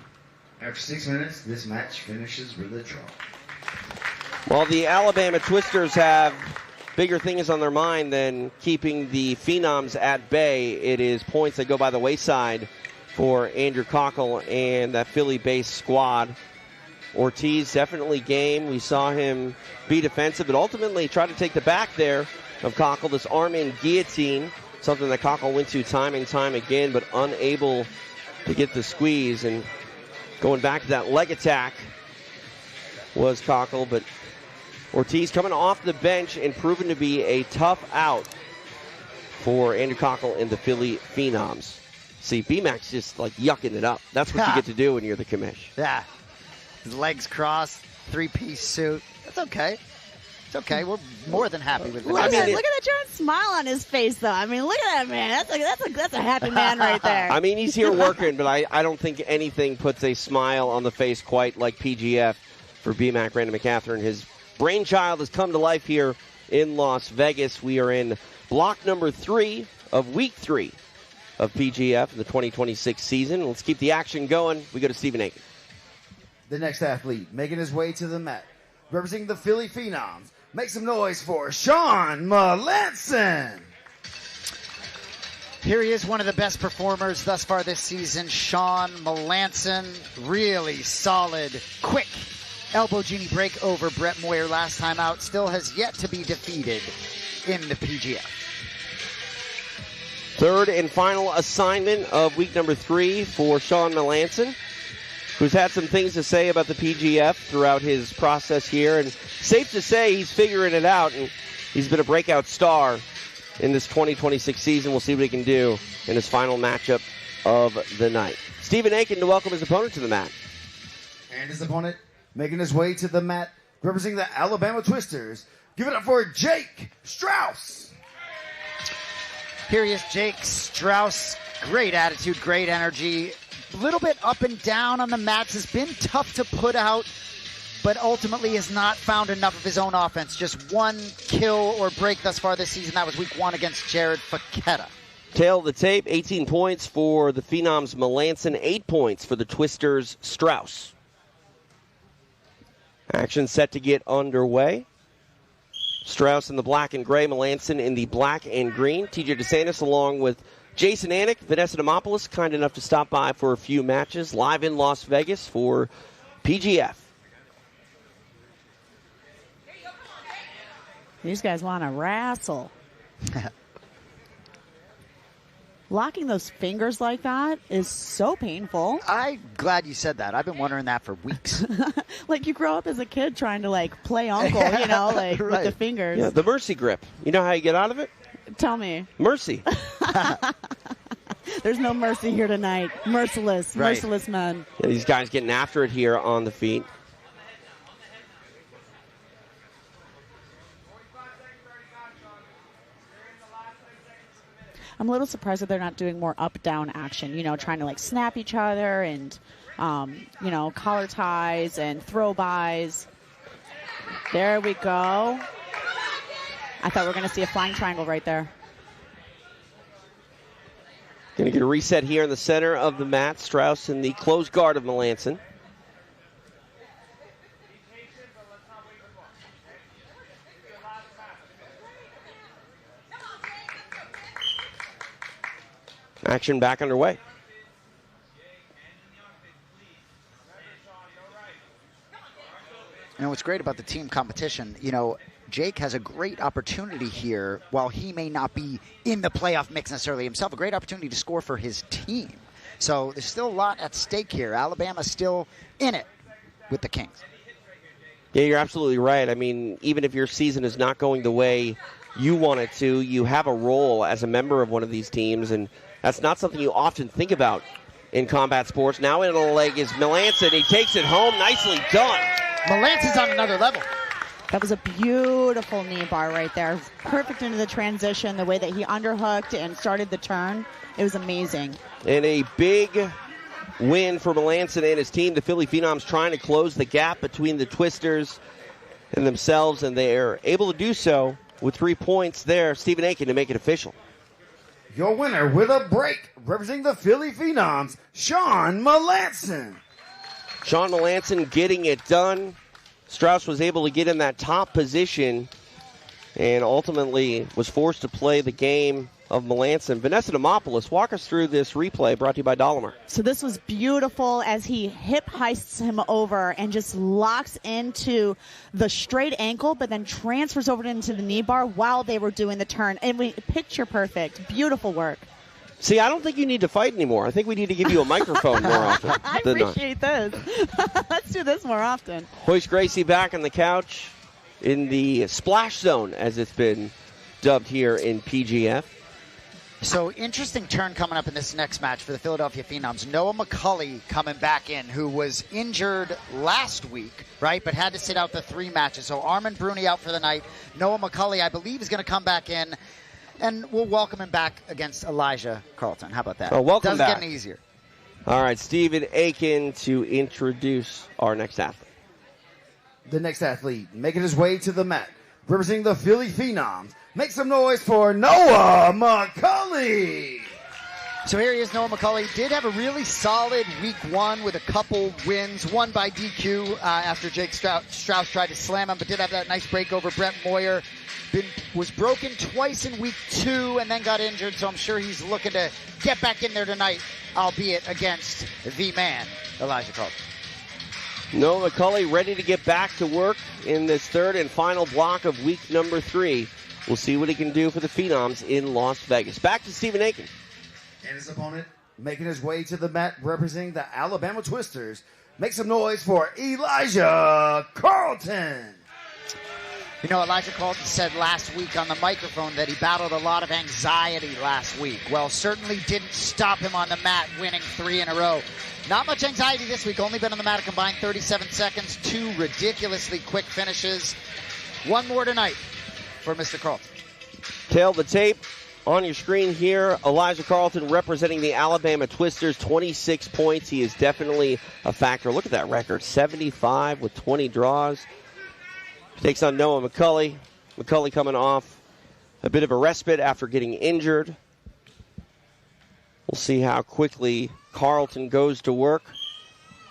S15: After 6 minutes, this match finishes with a draw.
S8: Well, the Alabama Twisters have bigger things on their mind than keeping the Phenoms at bay. It is points that go by the wayside for Andrew Cochel and that Philly-based squad. Ortiz definitely game. We saw him be defensive, but ultimately try to take the back there of Cochel. This arm-in guillotine, something that Cochel went to time and time again, but unable to get the squeeze. And going back to that leg attack was Cochel, but Ortiz coming off the bench and proven to be a tough out for Andrew Cochel and the Philly Phenoms. See, BMAC's just like yucking it up. That's what you get to do when you're the commish.
S3: Yeah. His legs crossed, three-piece suit. That's okay. It's okay. We're more than happy with it.
S18: Look at that giant smile on his face, though. I mean, look at that man. That's a happy man right there.
S8: I mean, he's here working, but I don't think anything puts a smile on the face quite like PGF for BMAC. Brandon McCaffrey. His brainchild has come to life here in Las Vegas. We are in block number 3 of week 3 of PGF in the 2026 season. Let's keep the action going. We go to Stephen Aiken.
S15: The next athlete making his way to the mat, representing the Philly Phenoms. Make some noise for Shawn Melanson.
S3: Here he is, one of the best performers thus far this season, Shawn Melanson. Really solid, quick elbow genie break over Brett Moyer last time out. Still has yet to be defeated in the PGF.
S8: Third and final assignment of week number 3 for Shawn Melanson, who's had some things to say about the PGF throughout his process here. And safe to say he's figuring it out, and he's been a breakout star in this 2026 season. We'll see what he can do in his final matchup of the night. Stephen Aiken to welcome his opponent to the mat.
S15: And his opponent making his way to the mat, representing the Alabama Twisters. Give it up for Jake Strauss.
S3: Here he is, Jake Strauss. Great attitude, great energy. A little bit up and down on the mats. Has been tough to put out, but ultimately has not found enough of his own offense. Just one kill or break thus far this season. That was week 1 against Jared Fekete.
S8: Tail of the tape, 18 points for the Phenoms Melanson, 8 points for the Twisters Strauss. Action set to get underway. Strauss in the black and gray, Melanson in the black and green. TJ DeSantis along with Jason Anik, Vanessa Demopoulos, kind enough to stop by for a few matches live in Las Vegas for PGF.
S18: These guys want to wrestle. Locking those fingers like that is so painful.
S3: I'm glad you said that. I've been wondering that for weeks.
S18: Like you grow up as a kid trying to like play uncle, you know, like
S3: Right.
S18: with the fingers.
S8: Yeah, the mercy grip. You know how you get out of it?
S18: Tell me.
S8: Mercy.
S18: There's no mercy here tonight. Merciless,
S8: Right.
S18: merciless men.
S8: Yeah, these guys getting after it here on the feet.
S18: I'm a little surprised that they're not doing more up-down action, you know, trying to like snap each other and, you know, collar ties and throw-bys. There we go. I thought we were going to see a flying triangle right there.
S8: Going to get a reset here in the center of the mat. Strauss in the closed guard of Melanson. Action back underway.
S3: You know, what's great about the team competition, you know, Jake has a great opportunity here, while he may not be in the playoff mix necessarily himself, a great opportunity to score for his team. So there's still a lot at stake here. Alabama's still in it with the Kings.
S8: Yeah, you're absolutely right. I mean, even if your season is not going the way you want it to, you have a role as a member of one of these teams, and that's not something you often think about in combat sports. Now in the leg is Melanson. He takes it home. Nicely done.
S3: Melanson's on another level.
S18: That was a beautiful knee bar right there. Perfect into the transition, the way that he underhooked and started the turn. It was amazing.
S8: And a big win for Melanson and his team. The Philly Phenoms trying to close the gap between the Twisters and themselves, and they are able to do so with 3 points there. Stephen Aiken to make it official.
S27: Your winner with a break, representing the Philly Phenoms, Shawn Melanson.
S8: Shawn Melanson getting it done. Strauss was able to get in that top position and ultimately was forced to play the game of Melanson. Vanessa Demopoulos, walk us through this replay brought to you by Dolomer.
S18: So this was beautiful as he hip heists him over and just locks into the straight ankle, but then transfers over into the knee bar while they were doing the turn. And picture perfect. Beautiful work.
S8: See, I don't think you need to fight anymore. I think we need to give you a microphone more often.
S18: I
S8: than not.
S18: appreciate this. Let's do this more often.
S8: Royce Gracie back on the couch in the splash zone, as it's been dubbed here in PGF.
S3: So interesting turn coming up in this next match for the Philadelphia Phenoms. Noah McCauley coming back in, who was injured last week, right, but had to sit out the 3 matches. So Armin Bruni out for the night. Noah McCauley, I believe, is going to come back in, and we'll welcome him back against Elijah Carlton. How about that?
S8: Oh, welcome
S3: Doesn't
S8: back.
S3: get any easier.
S8: All right, Stephen Aiken to introduce our next athlete.
S27: The next athlete making his way to the mat, representing the Philly Phenoms. Make some noise for Noah McCauley.
S3: So here he is, Noah McCauley. Did have a really solid week 1 with a couple wins. One by DQ after Jake Strauss tried to slam him, but did have that nice break over Brent Moyer. Was broken twice in week 2 and then got injured, so I'm sure he's looking to get back in there tonight, albeit against the man, Elijah Carlton.
S8: Noah McCauley ready to get back to work in this third and final block of week number 3. We'll see what he can do for the Phenoms in Las Vegas. Back to Stephen Aiken.
S27: And his opponent making his way to the mat, representing the Alabama Twisters. Make some noise for Elijah Carlton.
S3: You know, Elijah Carlton said last week on the microphone that he battled a lot of anxiety last week. Well, certainly didn't stop him on the mat, winning 3 in a row. Not much anxiety this week. Only been on the mat a combined 37 seconds. 2 ridiculously quick finishes. 1 more tonight for Mr. Carlton.
S8: Tail the tape on your screen here. Elijah Carlton representing the Alabama Twisters, 26 points. He is definitely a factor. Look at that record, 75 with 20 draws. Takes on Noah McCauley. McCauley coming off a bit of a respite after getting injured. We'll see how quickly Carlton goes to work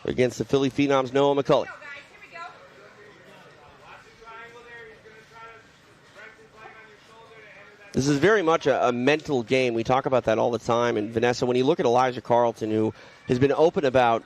S8: against the Philly Phenoms' Noah McCauley. This is very much a mental game. We talk about that all the time. And Vanessa, when you look at Elijah Carlton, who has been open about,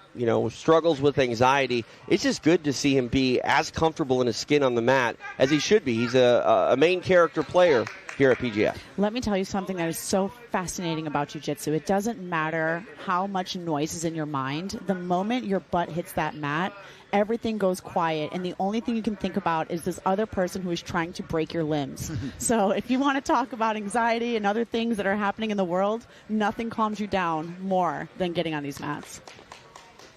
S8: struggles with anxiety, it's just good to see him be as comfortable in his skin on the mat as he should be. He's a main character player here at PGF.
S18: Let me tell you something that is so fascinating about jiu-jitsu. It doesn't matter how much noise is in your mind. The moment your butt hits that mat, everything goes quiet, and the only thing you can think about is this other person who is trying to break your limbs. So if you want to talk about anxiety and other things that are happening in the world, nothing calms you down more than getting on these mats.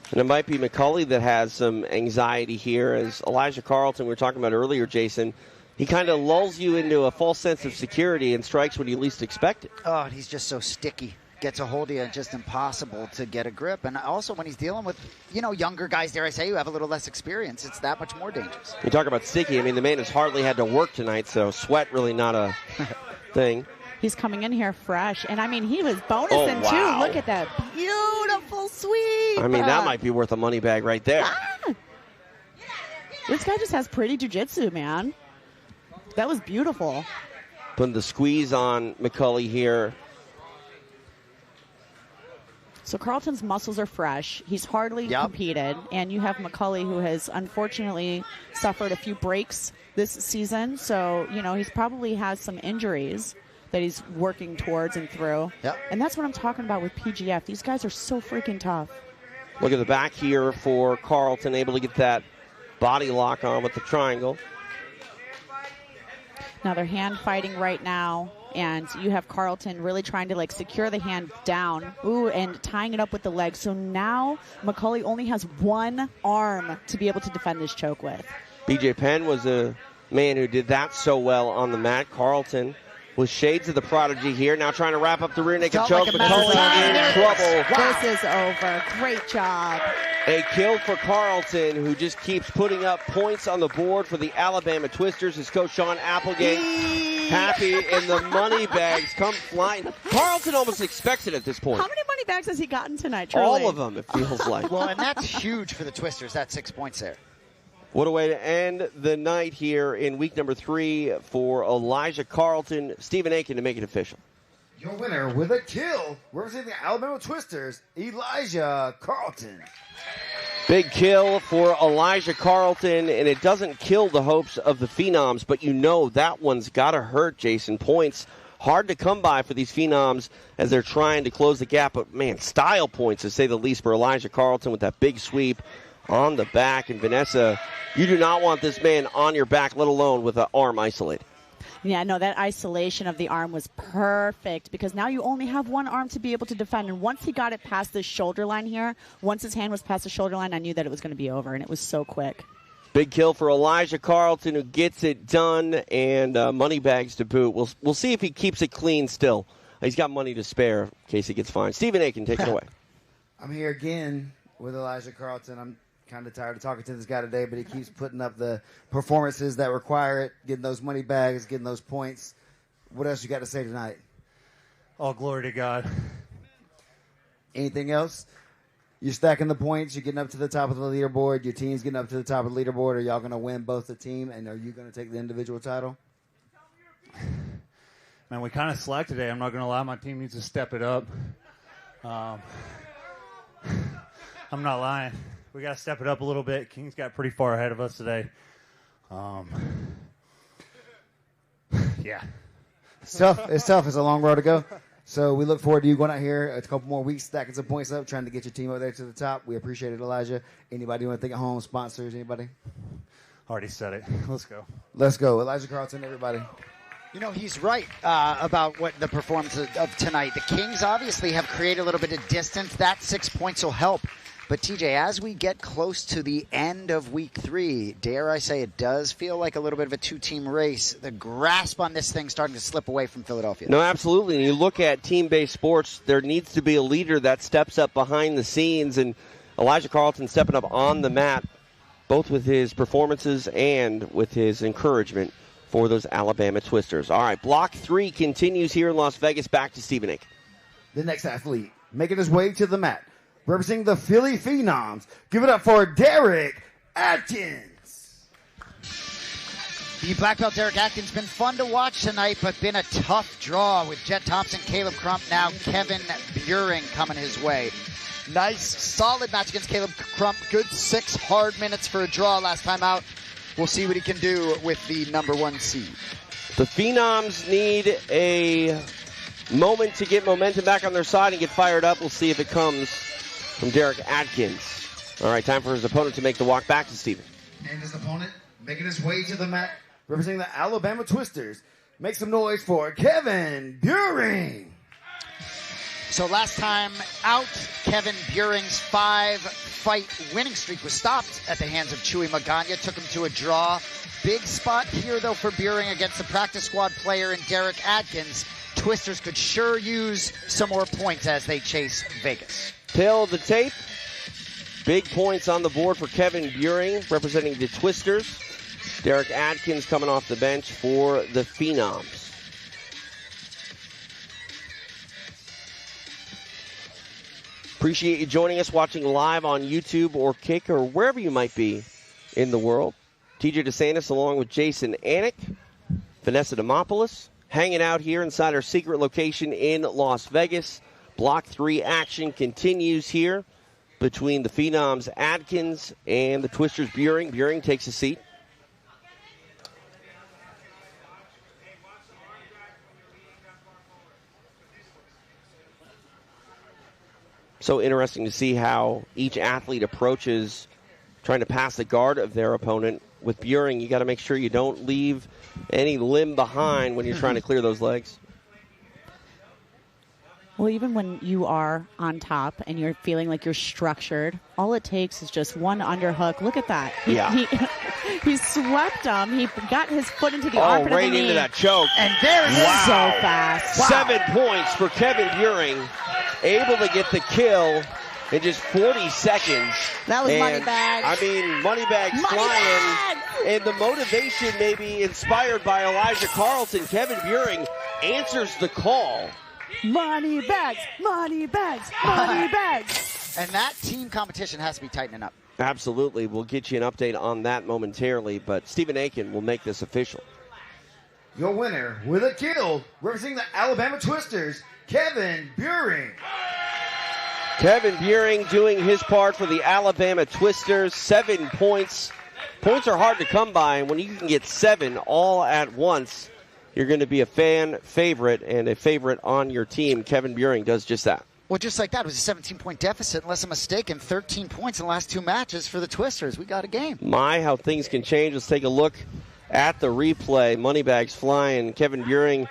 S8: And it might be McCauley that has some anxiety here, as Elijah Carlton, we were talking about earlier, Jason, he kind of lulls you into a false sense of security and strikes when you least expect it.
S3: Oh, and he's just so sticky. Gets a hold of you, just impossible to get a grip. And also when he's dealing with, younger guys, dare I say, who have a little less experience, it's that much more dangerous.
S8: You talk about sticky. I mean, the man has hardly had to work tonight, so sweat really not a thing.
S18: He's coming in here fresh. And, he was bonusing, too. Look at that beautiful sweep.
S8: That might be worth a money bag right there.
S18: This guy just has pretty jiu-jitsu, man. That was beautiful.
S8: Putting the squeeze on McCauley here.
S18: So Carlton's muscles are fresh. He's hardly competed. And you have McCauley, who has unfortunately suffered a few breaks this season. So, he's probably has some injuries that he's working towards and through.
S3: Yep.
S18: And that's what I'm talking about with PGF. These guys are so freaking tough.
S8: Look at the back here for Carlton, able to get that body lock on with the triangle.
S18: Now they're hand fighting right now, and you have Carlton really trying to secure the hand down, and tying it up with the leg. So now McCauley only has one arm to be able to defend this choke with.
S8: BJ Penn was a man who did that so well on the mat. Carlton with shades of the prodigy here, now trying to wrap up the rear naked choke. McCauley in trouble.
S18: This is over. Great job.
S8: A kill for Carlton, who just keeps putting up points on the board for the Alabama Twisters. His coach, Sean Applegate, happy, and the money bags come flying. Carlton almost expects it at this point.
S18: How many money bags has he gotten tonight, Charlie?
S8: All of them, it feels like.
S3: Well, and that's huge for the Twisters. That's 6 points there.
S8: What a way to end the night here in week number 3 for Elijah Carlton. Stephen Aiken to make it official.
S27: Your winner with a kill, representing the Alabama Twisters, Elijah Carlton.
S8: Big kill for Elijah Carlton, and it doesn't kill the hopes of the Phenoms, but that one's got to hurt, Jason. Points hard to come by for these Phenoms as they're trying to close the gap, but, man, style points, to say the least, for Elijah Carlton with that big sweep on the back. And, Vanessa, you do not want this man on your back, let alone with an arm isolated.
S18: Yeah, no, that isolation of the arm was perfect, because now you only have one arm to be able to defend. And once he got it past the shoulder line here, once his hand was past the shoulder line, I knew that it was going to be over, and it was so quick.
S8: Big kill for Elijah Carlton, who gets it done, and money bags to boot. We'll see if he keeps it clean still. He's got money to spare in case he gets fined. Stephen Aiken, take it away.
S27: I'm here again with Elijah Carlton. I'm kind of tired of talking to this guy today, but he keeps putting up the performances that require it, getting those money bags, getting those points. What else you got to say tonight?
S11: All glory to God.
S27: Anything else? You're stacking the points. You're getting up to the top of the leaderboard. Your team's getting up to the top of the leaderboard. Are y'all going to win both the team, and are you going to take the individual title?
S11: Man, we kind of slacked today. I'm not going to lie. My team needs to step it up. I'm not lying. We got to step it up a little bit. Kings got pretty far ahead of us today. Yeah.
S27: It's tough. It's tough. It's a long road to go. So we look forward to you going out here a couple more weeks, stacking some points up, trying to get your team over there to the top. We appreciate it, Elijah. Anybody want to think at home? Sponsors? Anybody?
S11: Already said it. Let's go.
S27: Let's go. Elijah Carlton, everybody.
S3: He's right about what the performance of tonight. The Kings obviously have created a little bit of distance. That 6 points will help. But, TJ, as we get close to the end of week 3, dare I say it does feel like a little bit of a two-team race. The grasp on this thing starting to slip away from Philadelphia.
S8: No, absolutely. And you look at team-based sports, there needs to be a leader that steps up behind the scenes. And Elijah Carlton stepping up on the mat, both with his performances and with his encouragement for those Alabama Twisters. All right, Block 3 continues here in Las Vegas. Back to Stephen Aiken.
S27: The next athlete making his way to the mat, representing the Philly Phenoms. Give it up for Derrick Adkins.
S13: The black belt Derrick Adkins been fun to watch tonight, but been a tough draw with Jett Thompson, Caleb Crump, now Kevin Buehring coming his way. Nice, solid match against Caleb Crump. Good 6 hard minutes for a draw last time out. We'll see what he can do with the number 1 seed.
S8: The Phenoms need a moment to get momentum back on their side and get fired up. We'll see if it comes from Derrick Adkins. All right, time for his opponent to make the walk back to Steven.
S27: And his opponent making his way to the mat, representing the Alabama Twisters. Make some noise for Kevin Buehring.
S13: So last time out, Kevin Buehring's 5-fight winning streak was stopped at the hands of Chuy Magana. Took him to a draw. Big spot here, though, for Buehring against the practice squad player in Derrick Adkins. Twisters could sure use some more points as they chase Vegas.
S8: Tail of the tape. Big points on the board for Kevin Buehring, representing the Twisters. Derrick Adkins coming off the bench for the Phenoms. Appreciate you joining us, watching live on YouTube or Kick or wherever you might be in the world. TJ DeSantis along with Jason Anik, Vanessa Demopoulos, hanging out here inside our secret location in Las Vegas. Block 3 action continues here between the Phenoms Atkins and the Twisters Buehring. Buehring takes a seat. So interesting to see how each athlete approaches trying to pass the guard of their opponent. With Buehring, you got to make sure you don't leave any limb behind when you're trying to clear those legs.
S18: Well, even when you are on top and you're feeling like you're structured, all it takes is just one underhook. Look at that.
S8: Yeah.
S18: He swept him. He got his foot into the armpit
S8: right
S18: of the knee.
S8: into that choke.
S18: And there it is. So fast.
S8: Wow. 7 points for Kevin Buehring. Able to get the kill in just 40 seconds.
S18: That was
S8: and,
S18: Moneybags.
S8: I mean, Moneybags flying. And the motivation may be inspired by Elijah Carlton. Kevin Buehring answers the call.
S18: Moneybags, Moneybags, Moneybags.
S13: And that team competition has to be tightening up.
S8: Absolutely. We'll get you an update on that momentarily, but Stephen Aiken will make this official.
S27: Your winner with a kill, representing the Alabama Twisters, Kevin Buehring.
S8: Kevin Buehring doing his part for the Alabama Twisters. 7 points. Points are hard to come by, and when you can get 7 all at once, you're going to be a fan favorite and a favorite on your team. Kevin Buehring does just that.
S13: Well, just like that, it was a 17-point deficit, unless I'm mistaken. 13 points in the last 2 matches for the Twisters. We got a game.
S8: My, how things can change. Let's take a look at the replay. Moneybags flying. Kevin Buehring.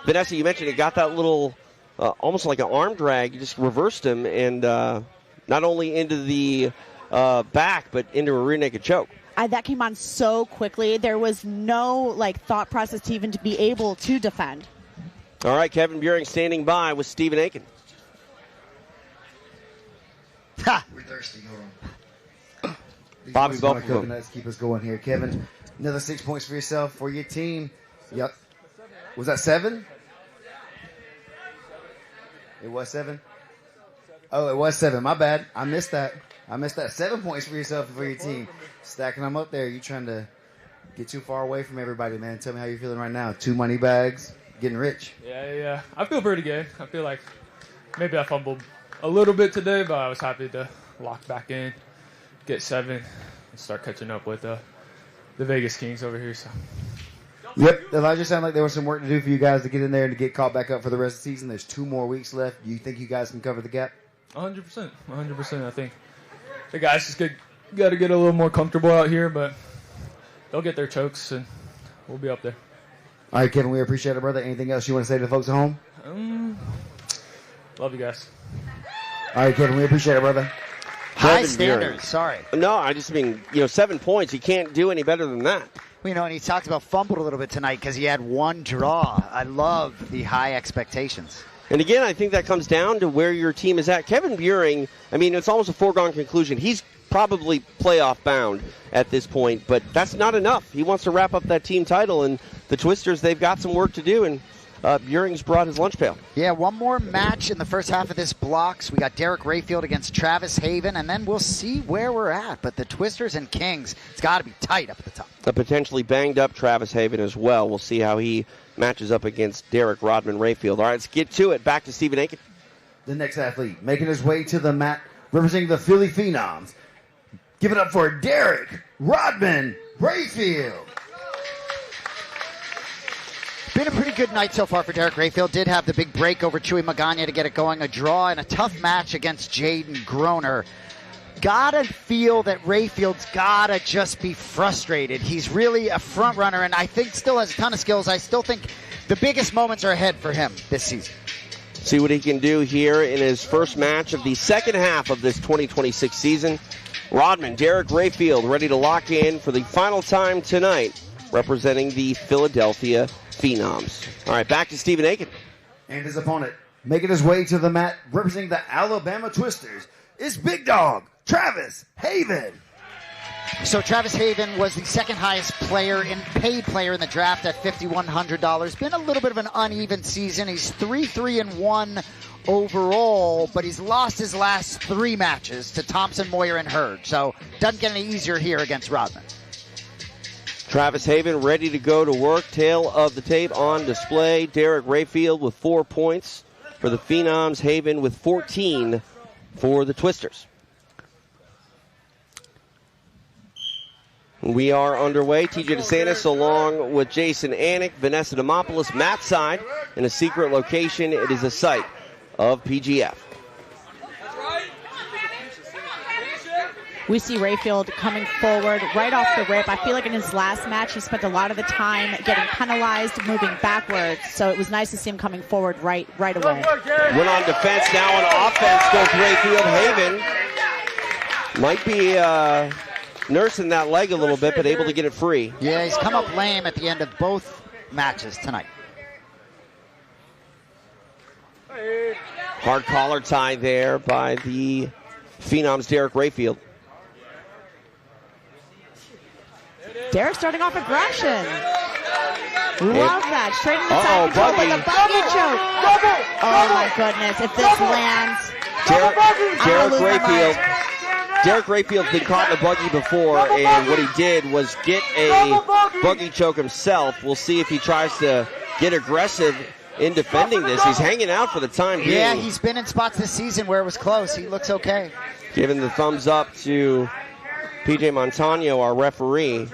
S8: Vanessa, you mentioned it got that little, almost like an arm drag. You just reversed him, and not only into the back, but into a rear naked choke.
S18: That came on so quickly. There was no thought process to even to be able to defend.
S8: All right, Kevin Buehring standing by with Stephen Aiken.
S27: Ha! We're thirsty. Hold on.
S8: Bobby Buffalo.
S27: Coconuts keep us going here. Kevin, another 6 points for yourself, for your team. Yep. Was that 7? It was 7? Oh, it was 7. My bad. I missed that. 7 points for yourself and for your team. Stacking them up there. You trying to get too far away from everybody, man. Tell me how you're feeling right now. 2 money bags, getting rich.
S5: Yeah. I feel pretty good. I feel like maybe I fumbled a little bit today, but I was happy to lock back in, get 7, and start catching up with the Vegas Kings over here. So.
S27: Yep, Elijah, sounded like there was some work to do for you guys to get in there and to get caught back up for the rest of the season. There's 2 more weeks left. Do you think you guys can cover the gap?
S5: 100%. 100%. I think the guys just got to get a little more comfortable out here, but they'll get their chokes, and we'll be up there.
S27: All right, Kevin, we appreciate it, brother. Anything else you want to say to the folks at home?
S5: Love you guys.
S27: All right, Kevin, we appreciate it, brother.
S13: High standards. Sorry.
S8: No, I just mean, 7 points. You can't do any better than that.
S13: Well, and he talked about fumbled a little bit tonight because he had 1 draw. I love the high expectations.
S8: And again, I think that comes down to where your team is at. Kevin Buehring, I mean, it's almost a foregone conclusion. He's probably playoff bound at this point, but that's not enough. He wants to wrap up that team title, and the Twisters, they've got some work to do, and Buehring's brought his lunch pail.
S13: Yeah, one more match in the first half of this block. So we got Derrick Rayfield against Travis Haven, and then we'll see where we're at. But the Twisters and Kings, it's got to be tight up at the top.
S8: A potentially banged-up Travis Haven as well. We'll see how he matches up against Derrick Rodman Rayfield. All right, let's get to it. Back to Stephen Aiken.
S15: The next athlete making his way to the mat, representing the Philly Phenoms. Give it up for Derrick Rodman Rayfield.
S13: Been a pretty good night so far for Derrick Rayfield. Did have the big break over Chuy Magana to get it going. A draw and a tough match against Jayden Groner. Gotta feel that Rayfield's gotta just be frustrated. He's really a front runner, and I think still has a ton of skills. I still think the biggest moments are ahead for him this season.
S8: See what he can do here in his first match of the second half of this 2026 season. Rodman, Derrick Rayfield, ready to lock in for the final time tonight, representing the Philadelphia Phenoms. All right, back to Stephen Aiken.
S15: And his opponent, making his way to the mat, representing the Alabama Twisters, is big dog Travis Haven.
S13: So Travis Haven was the second highest paid player in the draft at $5,100. Been a little bit of an uneven season. He's 3-3-1 overall, but he's lost his last 3 matches to Thompson, Moyer, and Hurd. So doesn't get any easier here against Rodman.
S8: Travis Haven ready to go to work. Tail of the tape on display. Derrick Rayfield with 4 points for the Phenoms. Haven with 14 for the Twisters. We are underway. TJ DeSantis along with Jason Anik, Vanessa Demopoulos, Matt Side in a secret location. It is a site of PGF.
S18: We see Rayfield coming forward right off the rip. I feel like in his last match, he spent a lot of the time getting penalized, moving backwards. So it was nice to see him coming forward right away.
S8: Went on defense, now on offense goes Rayfield. Haven might be nursing that leg a little bit, but able to get it free.
S13: Yeah, he's come up lame at the end of both matches tonight.
S8: Hard collar tie there by the Phenoms' Derrick Rayfield.
S18: Derrick starting off aggression. Love that. Straight in the side control with a buggy choke. Oh my goodness. If this lands.
S8: Derrick Rayfield's been caught in a buggy before, and what he did was get a buggy choke himself. We'll see if he tries to get aggressive in defending this. He's hanging out for the time being.
S13: Yeah, he's been in spots this season where it was close. He looks okay.
S8: Giving the thumbs up to PJ Montano, our referee.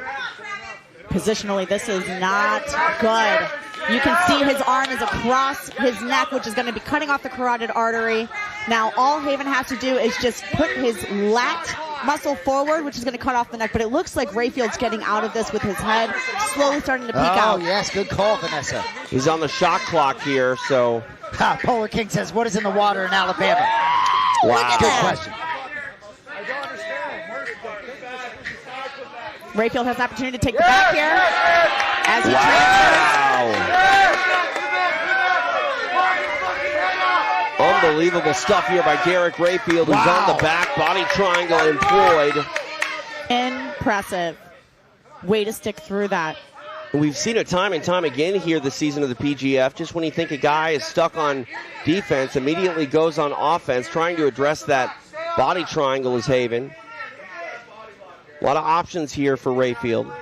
S18: Positionally, this is not good. You can see his arm is across his neck, which is going to be cutting off the carotid artery. Now, all Haven has to do is just put his lat muscle forward, which is going to cut off the neck. But it looks like Rayfield's getting out of this with his head slowly starting to peek out.
S13: Oh, yes. Good call, Vanessa.
S8: He's on the shot clock here, so.
S13: Polar King says, what is in the water in Alabama?
S8: Wow.
S13: Good question.
S18: Rayfield has an opportunity to take the back here as he transfers.
S8: Unbelievable stuff here by Derrick Rayfield, who's on the back, body triangle employed.
S18: Impressive. Way to stick through that.
S8: We've seen it time and time again here this season of the PGF. Just when you think a guy is stuck on defense, immediately goes on offense, trying to address that body triangle is Haven. A lot of options here for Rayfield.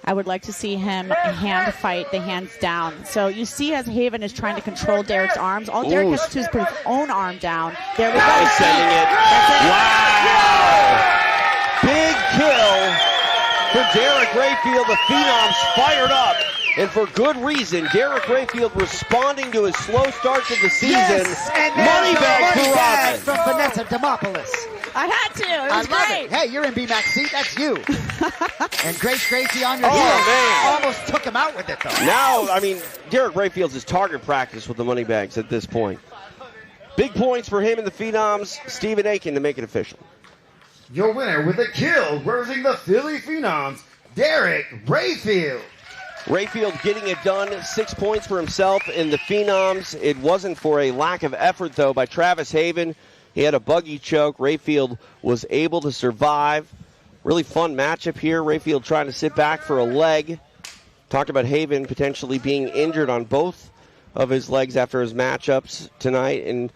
S18: I would like to see him hand fight the hands down. So you see as Haven is trying to control Derrick's arms, all Derrick has to do is put his own arm down. There we go.
S8: He's sending it. Wow! Big kill for Derrick Rayfield. The Phenoms fired up. And for good reason, Derrick Rayfield responding to his slow start to the season.
S13: Yes, and
S8: money bag for Rodman.
S13: From Vanessa Demopoulos.
S18: I had to. It was
S13: great. Hey, you're in B-Max seat. That's you. And Grace Gracie on your heel.
S8: Man.
S13: Almost took him out with it, though.
S8: Now, I mean, Derrick Rayfield's his target practice with the money bags at this point. Big points for him and the Phenoms. Stephen Aiken to make it official.
S15: Your winner with a kill, representing the Philly Phenoms, Derrick Rayfield.
S8: Rayfield getting it done, 6 points for himself in the Phenoms. It wasn't for a lack of effort, though, by Travis Haven. He had a buggy choke. Rayfield was able to survive. Really fun matchup here. Rayfield trying to sit back for a leg. talked about Haven potentially being injured on both of his legs after his matchups tonight. And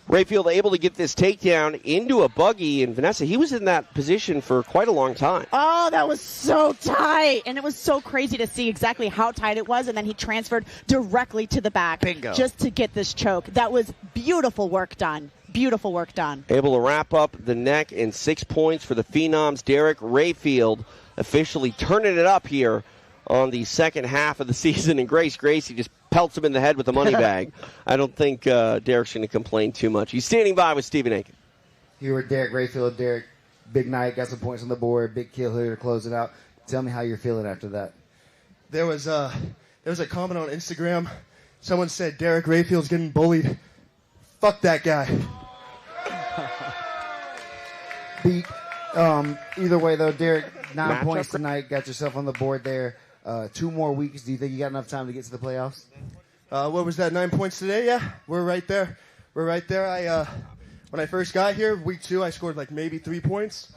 S8: Rayfield able to get this takedown into a buggy, and Vanessa, he was in that position for quite a long time.
S18: Oh, that was so tight. And it was so crazy to see exactly how tight it was, and then he transferred directly to the back.
S3: Bingo.
S18: Just to get this choke. That was beautiful work done. Beautiful work done.
S8: Able to wrap up the neck in 6 points for the Phenoms. Derrick Rayfield officially turning it up here on the second half of the season, and Gracie just pelts him in the head with a money bag. I don't think Derrick's going to complain too much. He's standing by with Stephen Aiken.
S27: Here with Derrick Rayfield. Derrick, big night, got some points on the board, big kill here to close it out. Tell me how you're feeling after that.
S19: There was a comment on Instagram. Someone said Derrick Rayfield's getting bullied. Fuck that guy.
S27: Beat. Either way, though, Derrick, 9
S19: Matchup.
S27: points tonight. Got yourself on the board there. 2 more weeks. Do you think you got enough time to get to the playoffs?
S19: What was that, 9 points today? Yeah, we're right there. We're right there. When I first got here, week 2, I scored like maybe 3 points.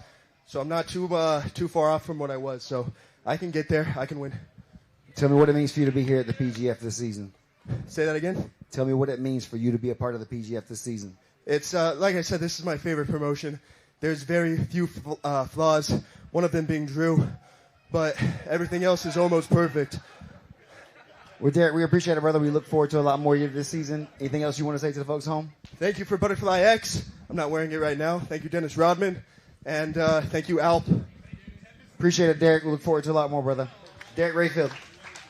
S19: So I'm not too far off from what I was. So I can get there. I can win.
S27: Tell me what it means for you to be here at the PGF this season.
S19: Say that again?
S27: Tell me what it means for you to be a part of the PGF this season.
S19: It's, like I said, this is my favorite promotion. There's very few flaws, one of them being Drew, but everything else is almost perfect.
S27: Well, Derrick, we appreciate it, brother. We look forward to a lot more of you this season. Anything else you want to say to the folks home?
S19: Thank you for Butterfly X. I'm not wearing it right now. Thank you, Dennis Rodman. And thank you, Alp.
S27: Appreciate it, Derrick. We look forward to a lot more, brother. Derrick Rayfield.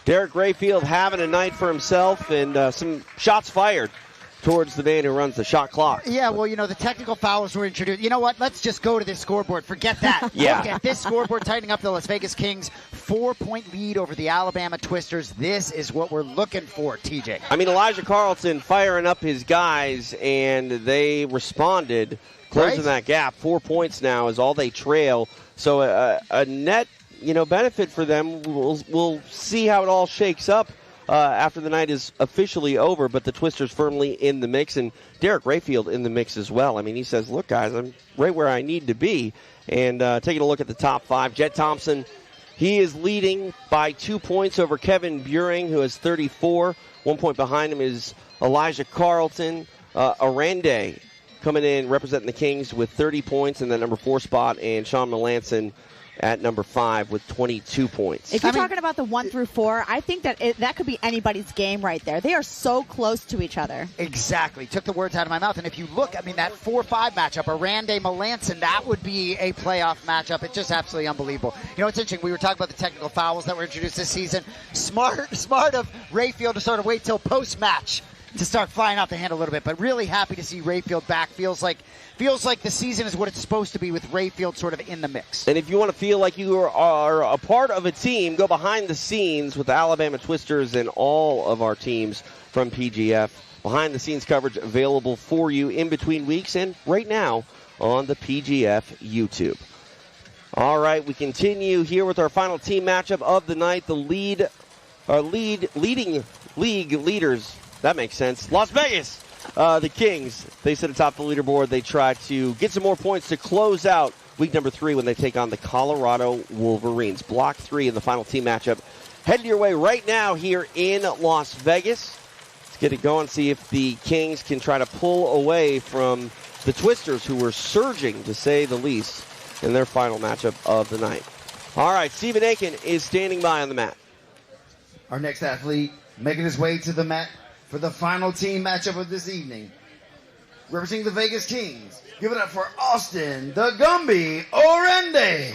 S8: Derrick Rayfield having a night for himself, and some shots fired towards the man who runs the shot clock.
S3: Yeah, well, the technical fouls were introduced. You know what? Let's just go to this scoreboard. Forget that.
S8: Yeah.
S3: Look at this scoreboard tightening up the Las Vegas Kings. 4-point lead over the Alabama Twisters. This is what we're looking for, TJ.
S8: I mean, Elijah Carlton firing up his guys, and they responded, closing that gap. 4 points now is all they trail. So a net, benefit for them. We'll see how it all shakes up after the night is officially over, but the Twisters firmly in the mix, and Derrick Rayfield in the mix as well. I mean, he says, look, guys, I'm right where I need to be. And taking a look at the top 5, Jett Thompson, he is leading by 2 points over Kevin Buehring, who has 34. 1 point behind him is Elijah Carlton. Oranday coming in representing the Kings with 30 points in that number 4 spot, and Shawn Melanson at number 5 with 22 points.
S18: If you're talking about the 1 through 4, I think that that could be anybody's game right there. They are so close to each other.
S3: Exactly. Took the words out of my mouth. And if you look, that 4-5 matchup, Oranday Melanson, that would be a playoff matchup. It's just absolutely unbelievable. It's interesting. We were talking about the technical fouls that were introduced this season. Smart of Rayfield to sort of wait till post-match to start flying off the handle a little bit, but really happy to see Rayfield back. Feels like the season is what it's supposed to be with Rayfield sort of in the mix.
S8: And if you want to feel like you are a part of a team, go behind the scenes with the Alabama Twisters and all of our teams from PGF. Behind the scenes coverage available for you in between weeks and right now on the PGF YouTube. All right, we continue here with our final team matchup of the night. The leading league leaders. That makes sense. Las Vegas, the Kings, they sit atop the leaderboard. They try to get some more points to close out week number 3 when they take on the Colorado Wolverines. Block 3 in the final team matchup. Heading your way right now here in Las Vegas. Let's get it going, see if the Kings can try to pull away from the Twisters, who were surging, to say the least, in their final matchup of the night. All right, Stephen Aiken is standing by on the mat.
S27: Our next athlete making his way to the mat for the final team matchup of this evening. Representing the Vegas Kings, give it up for Austin the Gumby Oranday.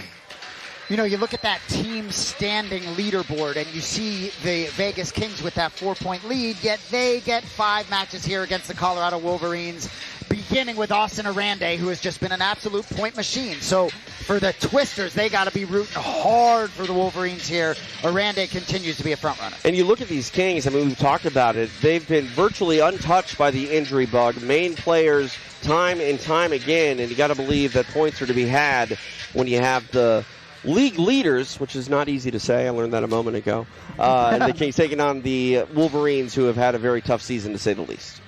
S3: You look at that team standing leaderboard and you see the Vegas Kings with that 4-point lead, yet they get 5 matches here against the Colorado Wolverines, beginning with Austin Oranday, who has just been an absolute point machine. So for the Twisters, they got to be rooting hard for the Wolverines here. Oranday continues to be a front runner.
S8: And you look at these Kings, we've talked about it. They've been virtually untouched by the injury bug. Main players time and time again, and you got to believe that points are to be had when you have the league leaders, which is not easy to say. I learned that a moment ago. And the Kings taking on the Wolverines, who have had a very tough season, to say the least.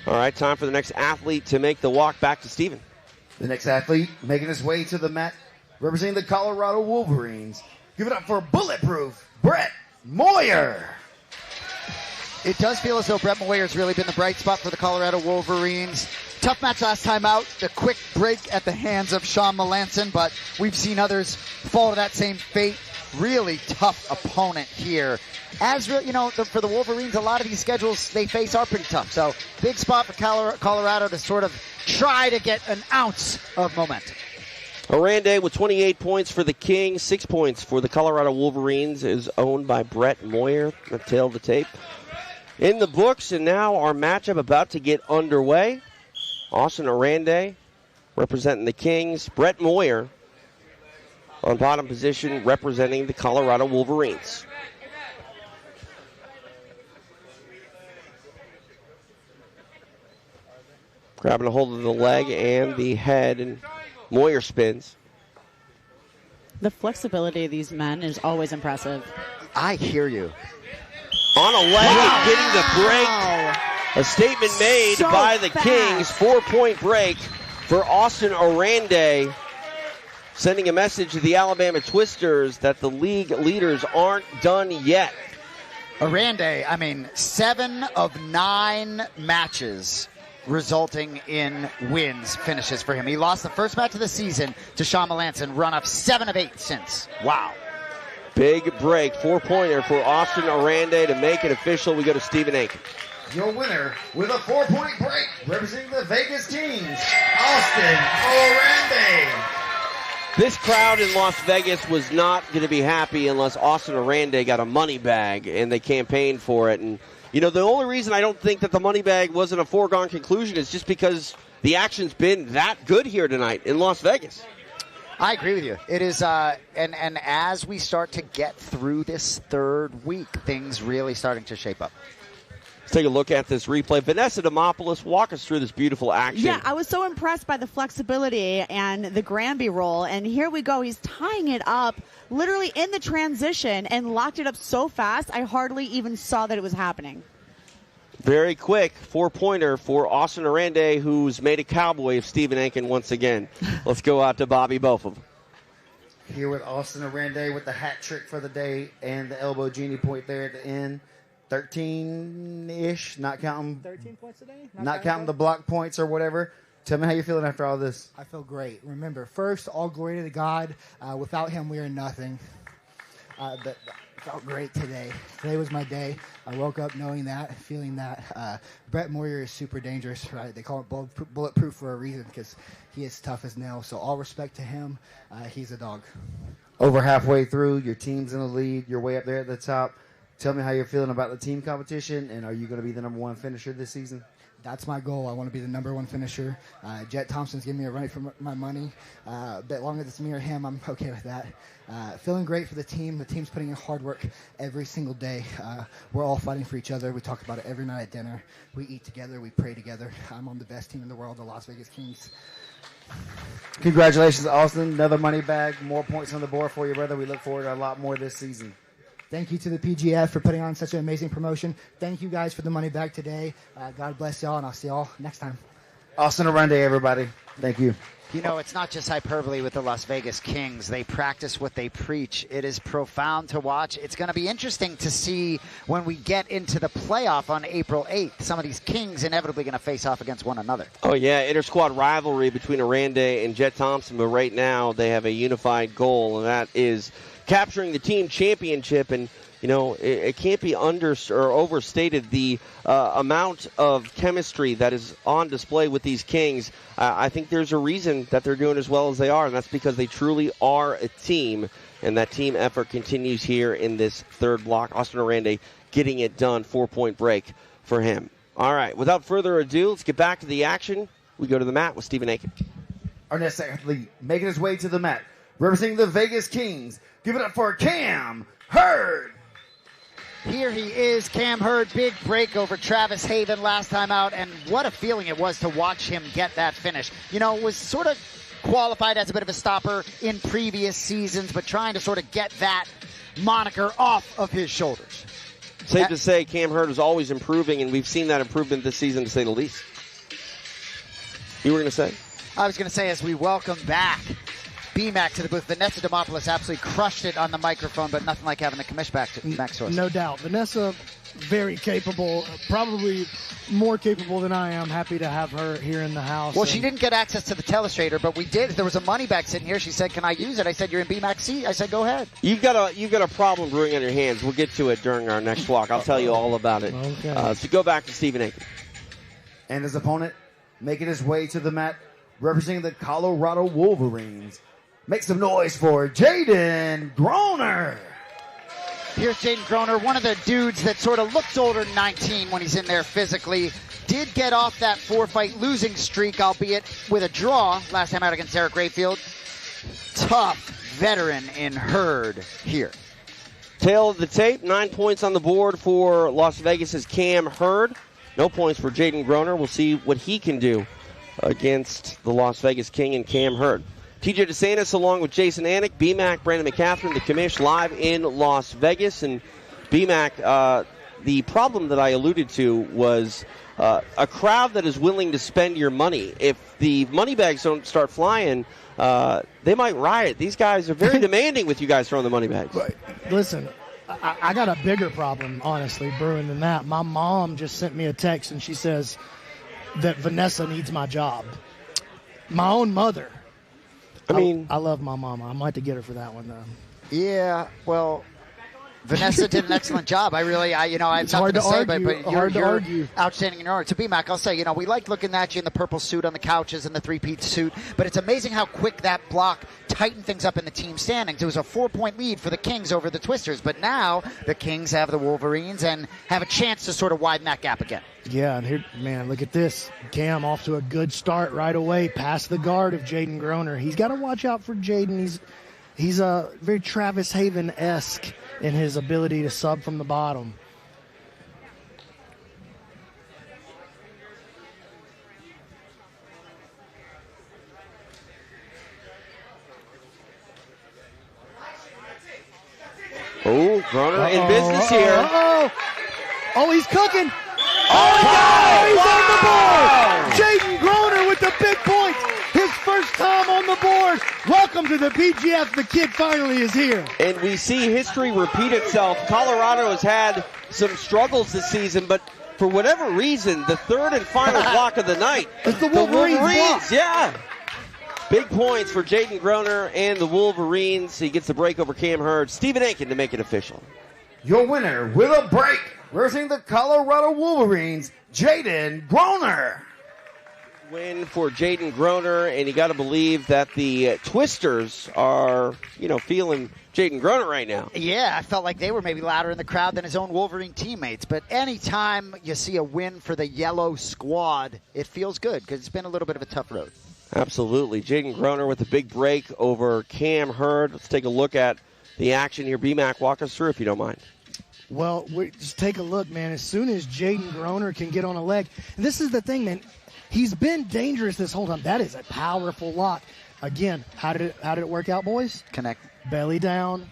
S8: All right, time for the next athlete to make the walk back to Steven.
S27: The next athlete making his way to the mat, representing the Colorado Wolverines.
S13: Give it up for bulletproof Brett Moyer. It does feel as though Brett Moyer's really been the bright spot for the Colorado Wolverines. Tough match last time out, the quick break at the hands of Shawn Melanson, but we've seen others fall to that same fate. Really tough opponent here. As for the Wolverines, a lot of these schedules they face are pretty tough. So big spot for Colorado to sort of try to get an ounce of momentum.
S8: Oranday with 28 points for the Kings, 6 points for the Colorado Wolverines, is owned by Brett Moyer. The tail of the tape in the books, and now our matchup about to get underway. Austin Oranday representing the Kings. Brett Moyer on bottom position representing the Colorado Wolverines. Grabbing a hold of the leg and the head, and Moyer spins.
S18: The flexibility of these men is always impressive.
S13: I hear you.
S8: On a leg and getting the break. A statement made by the Kings. 4-point break for Austin Oranday, sending a message to the Alabama Twisters that the league leaders aren't done yet.
S13: Oranday, 7 of 9 matches resulting in wins, finishes for him. He lost the first match of the season to Shawn Melanson, run of 7 of 8 since. Wow.
S8: Big break, 4-pointer for Austin Oranday to make it official. We go to Stephen Aiken.
S15: Your winner with a 4-point break, representing the Vegas Kings, Austin Oranday.
S8: This crowd in Las Vegas was not going to be happy unless Austin Oranday got a money bag, and they campaigned for it. And, the only reason I don't think that the money bag wasn't a foregone conclusion is just because the action's been that good here tonight in Las Vegas.
S13: I agree with you. It is, and as we start to get through this third week, things really starting to shape up.
S8: Let's take a look at this replay. Vanessa Demopoulos, walk us through this beautiful action.
S18: Yeah, I was so impressed by the flexibility and the Granby roll. And here we go. He's tying it up literally in the transition and locked it up so fast, I hardly even saw that it was happening.
S8: Very quick 4-pointer for Austin Oranday, who's made a cowboy of Stephen Aiken once again. Let's go out to Bobby Botham.
S15: Here with Austin Oranday with the hat trick for the day and the elbow genie point there at the end. 13-ish, not counting
S10: 13 points today?
S15: Not counting the block points or whatever. Tell me how you're feeling after all this.
S10: I feel great. Remember, first, all glory to God. Without him, we are nothing. But felt great today. Today was my day. I woke up knowing that, feeling that. Brett Moyer is super dangerous, right? They call it bulletproof for a reason because he is tough as nails. So all respect to him. He's a dog.
S15: Over halfway through, your team's in the lead. You're way up there at the top. Tell me how you're feeling about the team competition, and are you going to be the number one finisher this season?
S10: That's my goal. I want to be the number one finisher. Jett Thompson's giving me a run for my money. A bit longer than it's me or him, I'm okay with that. Feeling great for the team. The team's putting in hard work every single day. We're all fighting for each other. We talk about it every night at dinner. We eat together. We pray together. I'm on the best team in the world, the Las Vegas Kings.
S15: Congratulations, Austin. Another money bag. More points on the board for you, brother. We look forward to a lot more this season.
S10: Thank you to the PGF for putting on such an amazing promotion. Thank you guys for the money bag today. God bless y'all, and I'll see y'all next time.
S15: Austin Oranday, everybody. Thank you.
S13: It's not just hyperbole with the Las Vegas Kings. They practice what they preach. It is profound to watch. It's going to be interesting to see when we get into the playoff on April 8th. Some of these Kings inevitably going to face off against one another.
S8: Oh, yeah, inter-squad rivalry between Oranday and Jett Thompson, but right now they have a unified goal, and that is capturing the team championship. And it can't be overstated the amount of chemistry that is on display with these Kings. I think there's a reason that they're doing as well as they are, and that's because they truly are a team, and that team effort continues here in this third block. Austin Oranday getting it done, 4-point break for him. All right, without further ado, let's get back to the action. We go to the mat with Stephen Aiken.
S15: Our next athlete making his way to the mat, representing the Vegas Kings. Give it up for Cam Hurd.
S13: Here he is, Cam Hurd. Big break over Travis Haven last time out, and what a feeling it was to watch him get that finish. Was sort of qualified as a bit of a stopper in previous seasons, but trying to sort of get that moniker off of his shoulders.
S8: Safe to say Cam Hurd is always improving, and we've seen that improvement this season, to say the least. You were going to say?
S13: I was going to say, as we welcome back BMAC to the booth. Vanessa Demopoulos absolutely crushed it on the microphone, but nothing like having the commish back to Max Source.
S16: No doubt. Vanessa, very capable, probably more capable than I am. Happy to have her here in the house.
S13: Well, she didn't get access to the telestrator, but we did. There was a money bag sitting here. She said, "Can I use it?" I said, "You're in BMAC seat." I said, "Go ahead."
S8: You've got a problem brewing on your hands. We'll get to it during our next walk. I'll tell you all about it.
S16: Okay.
S8: So go back to Stephen Aiken.
S27: And his opponent making his way to the mat, representing the Colorado Wolverines. Make some noise for Jayden Groner.
S13: Here's Jayden Groner, one of the dudes that sort of looks older than 19 when he's in there physically. Did get off that 4-fight losing streak, albeit with a draw last time out against Derrick Rayfield. Tough veteran in Hurd here.
S8: Tail of the tape, 9 points on the board for Las Vegas's Cam Hurd. No points for Jayden Groner. We'll see what he can do against the Las Vegas King and Cam Hurd. TJ DeSantis along with Jason Anik, BMAC, Brandon McCaffrey, the commish live in Las Vegas. And BMAC, the problem that I alluded to was a crowd that is willing to spend your money. If the money bags don't start flying, they might riot. These guys are very demanding with you guys throwing the money bags.
S16: Listen, I got a bigger problem, honestly, brewing than that. My mom just sent me a text, and she says that Vanessa needs my job. My own mother. I love my mama. I might have to get her for that one, though.
S13: Yeah, well, Vanessa did an excellent job. I have nothing to say, but you're outstanding in your art. To BMAC, I'll say, we like looking at you in the purple suit on the couches and the three-piece suit, but it's amazing how quick that block tightened things up in the team standings. It was a 4-point lead for the Kings over the Twisters, but now the Kings have the Wolverines and have a chance to sort of widen that gap again.
S16: Yeah, and here, man, look at this. Cam off to a good start right away, past the guard of Jayden Groner. He's got to watch out for Jayden. He's very Travis Haven-esque in his ability to sub from the bottom.
S8: Oh, Groner in business here.
S16: Oh, he's cooking. Oh, he's on the board. Jayden Groner with the big points. His first time on the board. Welcome to the PGF. The kid finally is here.
S8: And we see history repeat itself. Colorado has had some struggles this season, but for whatever reason, the third and final block of the night.
S16: It's the Wolverines.
S8: Yeah. Big points for Jayden Groner and the Wolverines. He gets the break over Cam Hurd. Stephen Aiken to make it official.
S27: Your winner with a break, representing the Colorado Wolverines, Jayden Groner.
S8: Win for Jayden Groner, and you got to believe that the Twisters are, feeling Jayden Groner right now.
S13: Yeah, I felt like they were maybe louder in the crowd than his own Wolverine teammates. But anytime you see a win for the yellow squad, it feels good because it's been a little bit of a tough road.
S8: Absolutely. Jayden Groner with a big break over Cam Hurd. Let's take a look at the action here. BMAC, walk us through if you don't mind.
S16: Well, just take a look, man. As soon as Jayden Groner can get on a leg, and this is the thing, man. He's been dangerous this whole time. That is a powerful lock. Again, how did it work out, boys?
S13: Connect.
S16: Belly down,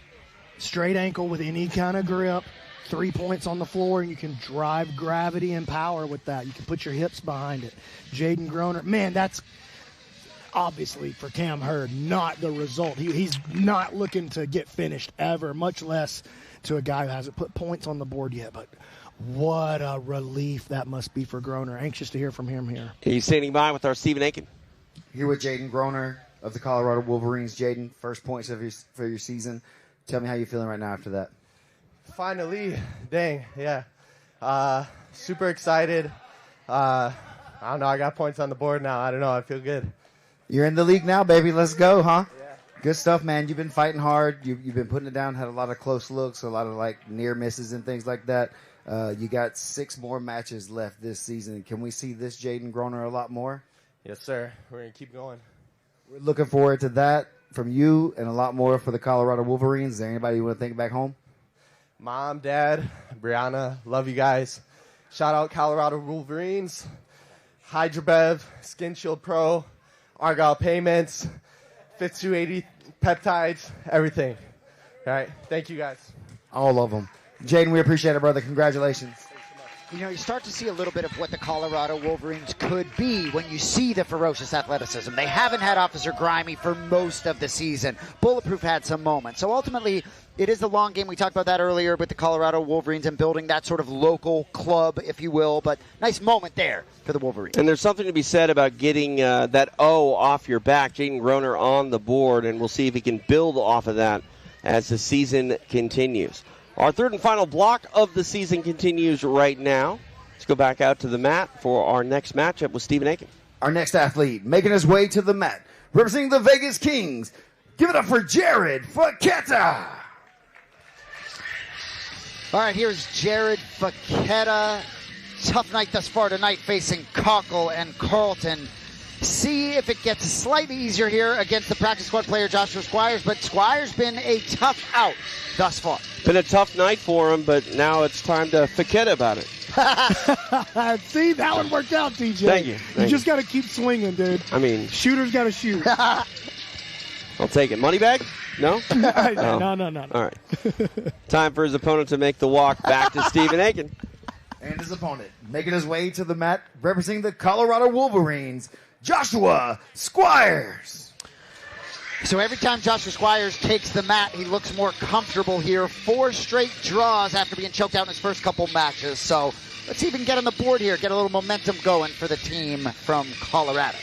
S16: straight ankle with any kind of grip, 3 points on the floor, and you can drive gravity and power with that. You can put your hips behind it. Jayden Groner, man, that's obviously for Cam Hurd not the result. He's not looking to get finished ever, much less to a guy who hasn't put points on the board yet. But what a relief that must be for Groner. Anxious to hear from him here.
S8: He's standing by with our Stephen Aiken.
S27: Here with Jayden Groner of the Colorado Wolverines. Jayden, first points for your season. Tell me how you're feeling right now after that.
S19: Finally, dang, yeah. Super excited. I don't know, I got points on the board now. I don't know, I feel good.
S27: You're in the league now, baby. Let's go, huh? Yeah. Good stuff, man. You've been fighting hard. You've been putting it down, had a lot of close looks, a lot of near misses and things like that. You got 6 more matches left this season. Can we see this Jayden Groner a lot more?
S19: Yes, sir. We're going to keep going.
S27: We're looking forward to that from you and a lot more for the Colorado Wolverines. Is there anybody you want to thank back home?
S19: Mom, Dad, Brianna, love you guys. Shout out Colorado Wolverines, HydraBev, Skin Shield Pro, Argyle Payments, Fit 280 Peptides, everything. All right. Thank you, guys.
S27: All of them. Jayden, we appreciate it, brother. Congratulations.
S3: You know, you start to see a little bit of what the Colorado Wolverines could be when you see the ferocious athleticism. They haven't had Officer Grimy for most of the season. Bulletproof had some moments. So ultimately, it is the long game. We talked about that earlier with the Colorado Wolverines and building that sort of local club, if you will. But nice moment there for the Wolverines.
S8: And there's something to be said about getting that O off your back. Jayden Groner on the board, and we'll see if he can build off of that as the season continues. Our third and final block of the season continues right now. Let's go back out to the mat for our next matchup with Stephen Aiken.
S15: Our next athlete making his way to the mat, representing the Vegas Kings. Give it up for Jared Fekete.
S3: All right, here's Jared Fekete. Tough night thus far tonight facing Cochel and Carlton. See if it gets slightly easier here against the practice squad player Joshua Squires, but Squires been a tough out thus far.
S8: Been a tough night for him, but now it's time to Fekete about it.
S16: See, that one worked out, TJ.
S8: Thank you.
S16: You just got to keep swinging, dude.
S8: I mean,
S16: shooters got to shoot.
S8: I'll take it. Money bag? No?
S16: No.
S8: All right. Time for his opponent to make the walk back to Stephen Aiken.
S15: And his opponent making his way to the mat, representing the Colorado Wolverines, Joshua Squires.
S3: So every time Joshua Squires takes the mat, he looks more comfortable here. 4 straight draws after being choked out in his first couple matches. So let's even get on the board here, get a little momentum going for the team from Colorado.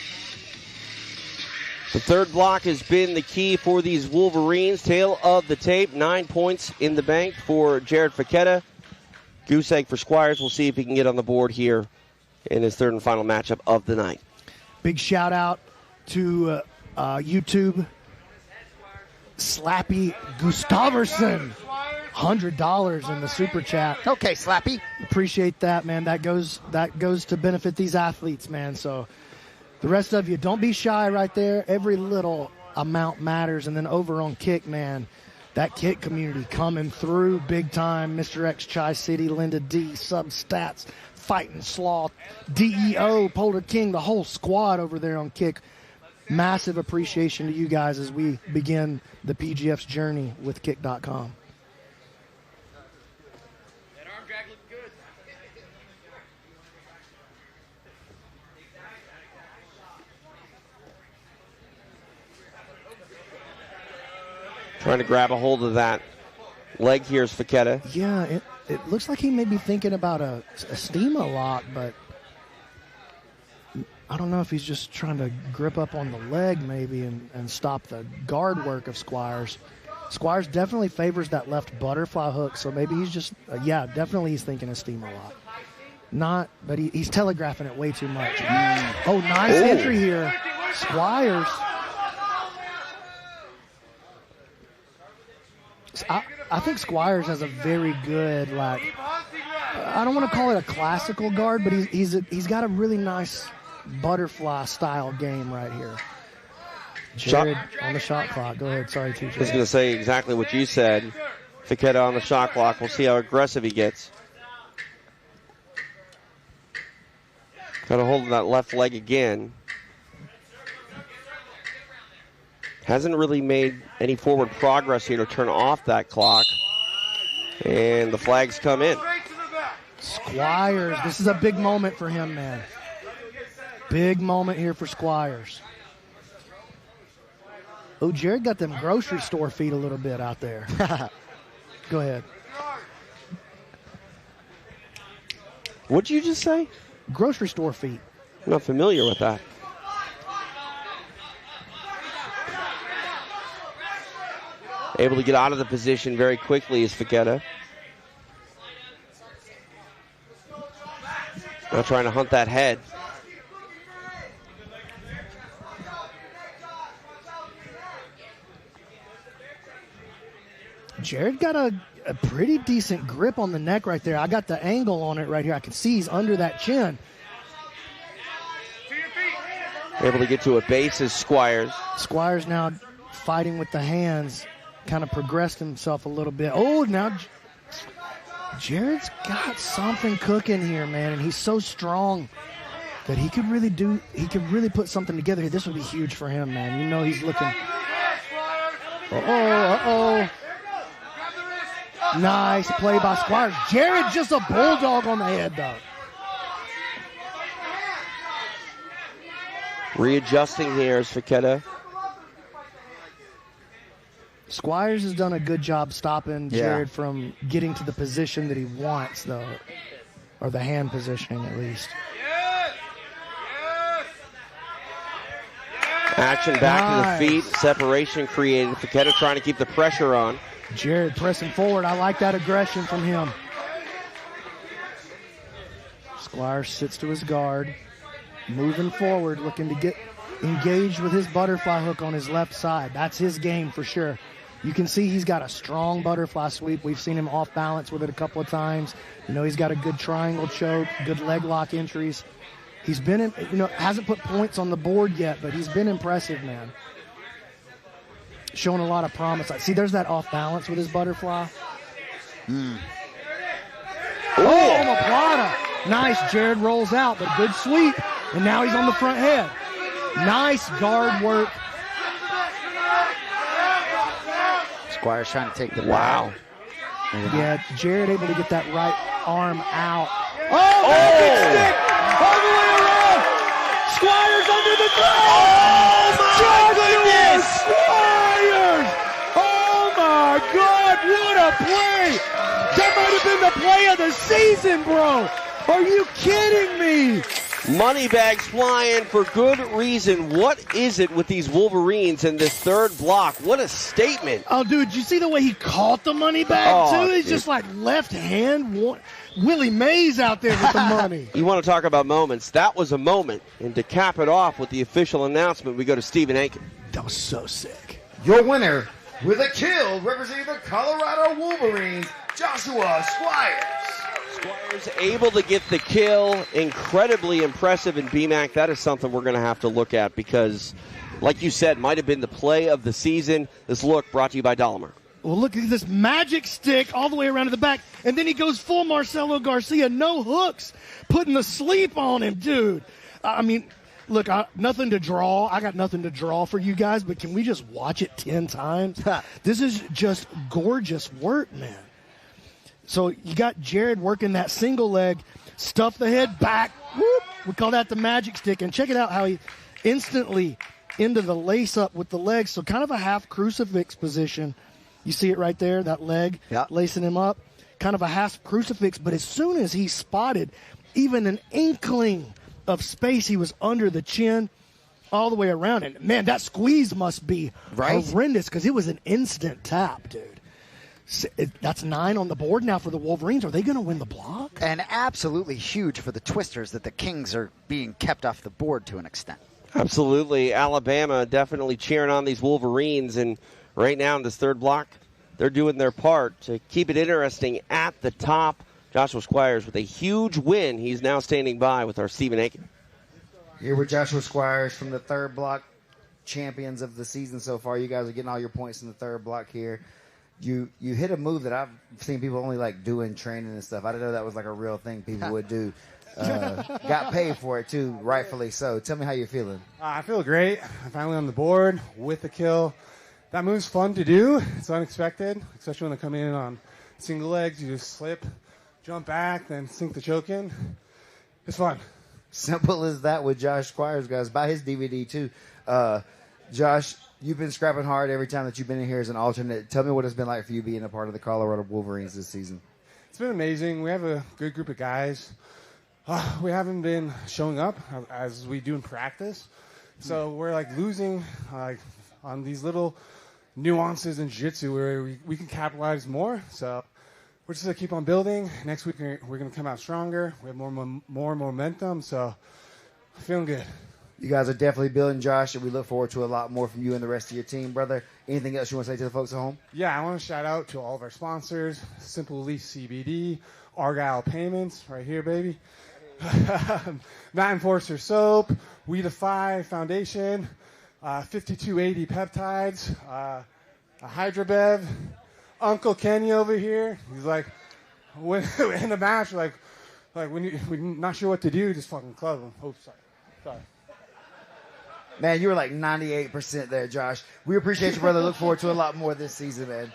S8: The third block has been the key for these Wolverines. Tail of the tape, 9 points in the bank for Jared Fekete. Goose egg for Squires. We'll see if he can get on the board here in his third and final matchup of the night.
S16: Big shout out to YouTube. Slappy Gustaverson, $100 in the super chat.
S3: Okay, Slappy.
S16: Appreciate that, man. That goes to benefit these athletes, man. So the rest of you, don't be shy right there. Every little amount matters. And then over on Kick, man, that Kick community coming through big time. Mr. X, Tri-City, Linda D, Substats, Fighting Sloth, DEO, Polar King, the whole squad over there on Kick. Massive appreciation to you guys as we begin the PGF's journey with Kick.com.
S8: Trying to grab a hold of that leg here is Fekete.
S16: Yeah, it looks like he may be thinking about a Steama lock, but I don't know if he's just trying to grip up on the leg maybe and stop the guard work of Squires. Squires definitely favors that left butterfly hook, so maybe he's just, definitely he's thinking a steamer lock. Not, but he's telegraphing it way too much. Oh, nice entry here. Squires. I think Squires has a very good, I don't want to call it a classical guard, but he's got a really nice butterfly style game right here. Jared on the shot clock. Go ahead. Sorry, TJ.
S8: I was going to say exactly what you said. Fekete on the shot clock. We'll see how aggressive he gets. Got a hold of that left leg again. Hasn't really made any forward progress here to turn off that clock. And the flags come in.
S16: Squires. This is a big moment for him, man. Big moment here for Squires. Oh, Jared got them grocery store feet a little bit out there. Go ahead.
S8: What'd you just say?
S16: Grocery store feet.
S8: I'm not familiar with that. Able to get out of the position very quickly is Fekete. Now trying to hunt that head.
S16: Jared got a pretty decent grip on the neck right there. I got the angle on it right here. I can see he's under that chin.
S8: Able to get to a base is Squires.
S16: Squires now fighting with the hands. Kind of progressed himself a little bit. Oh, now Jared's got something cooking here, man. And he's so strong that he could really put something together here. This would be huge for him, man. You know he's looking. Uh-oh. Nice play by Squires. Jared just a bulldog on the head, though.
S8: Readjusting here is Fekete.
S16: Squires has done a good job stopping
S3: Yeah.
S16: Jared from getting to the position that he wants, though, or the hand positioning at least.
S8: Action back to the feet. Separation created. Fekete trying to keep the pressure on.
S16: Jared pressing forward. I like that aggression from him. Squires sits to his guard. Moving forward, looking to get engaged with his butterfly hook on his left side. That's his game for sure. You can see he's got a strong butterfly sweep. We've seen him off balance with it a couple of times. You know, he's got a good triangle choke, good leg lock entries. He's been, hasn't put points on the board yet, but he's been impressive, man. Showing a lot of promise. See, there's that off balance with his butterfly. Oh, omoplata. Nice. Jared rolls out, but good sweep. And now he's on the front head. Nice guard work.
S3: Squires trying to take the
S8: wow.
S16: Yeah, Jared able to get that right arm out. Oh, big stick! All the way around! Squires under the throw!
S6: Oh, my goodness!
S16: Squires! Oh, my God, what a play! That might have been the play of the season, bro! Are you kidding me?
S8: Money bags flying for good reason. What is it with these Wolverines in this third block? What a statement.
S16: Oh, dude, you see the way he caught the money bag, too? He's
S8: dude.
S16: just like left hand. Willie Mays out there with the money.
S8: You want to talk about moments? That was a moment. And to cap it off with the official announcement, we go to Stephen Aiken.
S16: That was so sick.
S27: Your winner with a kill representing the Colorado Wolverines, Joshua Squires.
S8: Squires able to get the kill. Incredibly impressive in BMAC. That is something we're going to have to look at because, like you said, might have been the play of the season. This look brought to you by Dolomer.
S16: Well, look at this magic stick all the way around to the back, and then he goes full Marcelo Garcia, no hooks, putting the sleep on him, dude. I mean, look, nothing to draw. I got nothing to draw for you guys, but can we just watch it 10 times? This is just gorgeous work, man. So you got Jared working that single leg, stuff the head back. Whoop, we call that the magic stick. And check it out how he instantly into the lace up with the legs. So kind of a half crucifix position. You see it right there, that leg lacing him up. Kind of a half crucifix. But as soon as he spotted even an inkling of space, he was under the chin all the way around. And, man, that squeeze must be horrendous because it was an instant tap, dude. That's 9 on the board now for the Wolverines. Are they going to win the block?
S3: And absolutely huge for the Twisters that the Kings are being kept off the board to an extent.
S8: Absolutely. Alabama definitely cheering on these Wolverines. And right now in this third block, they're doing their part to keep it interesting at the top. Joshua Squires with a huge win. He's now standing by with our Stephen Aiken.
S27: Here with Joshua Squires from the third block, champions of the season so far. You guys are getting all your points in the third block here. You hit a move that I've seen people only like do in training and stuff. I didn't know that was like a real thing people would do. Got paid for it too, rightfully so. Tell me how you're feeling.
S20: I feel great. I'm finally on the board with the kill. That move's fun to do. It's unexpected, especially when they come in on single legs. You just slip, jump back, then sink the choke in. It's fun.
S27: Simple as that with Josh Squires, guys. Buy his DVD too. Josh, you've been scrapping hard every time that you've been in here as an alternate. Tell me what it's been like for you being a part of the Colorado Wolverines this season.
S20: It's been amazing. We have a good group of guys. We haven't been showing up as we do in practice. So we're like losing on these little nuances in jiu-jitsu where we can capitalize more. So we're just going to keep on building. Next week we're going to come out stronger. We have more momentum. So I'm feeling good.
S27: You guys are definitely building, Josh, and we look forward to a lot more from you and the rest of your team, brother. Anything else you want to say to the folks at home?
S20: Yeah, I want to shout out to all of our sponsors, Simple Lease CBD, Argyle Payments, right here, baby. Matt Enforcer Soap, We Defy Foundation, 5280 Peptides, Hydrobev, Uncle Kenny over here. He's like, when in the match, like when you're not sure what to do, just fucking club him. Oh, sorry.
S27: Man, you were like 98% there, Josh. We appreciate you, brother. Look forward to a lot more this season, man.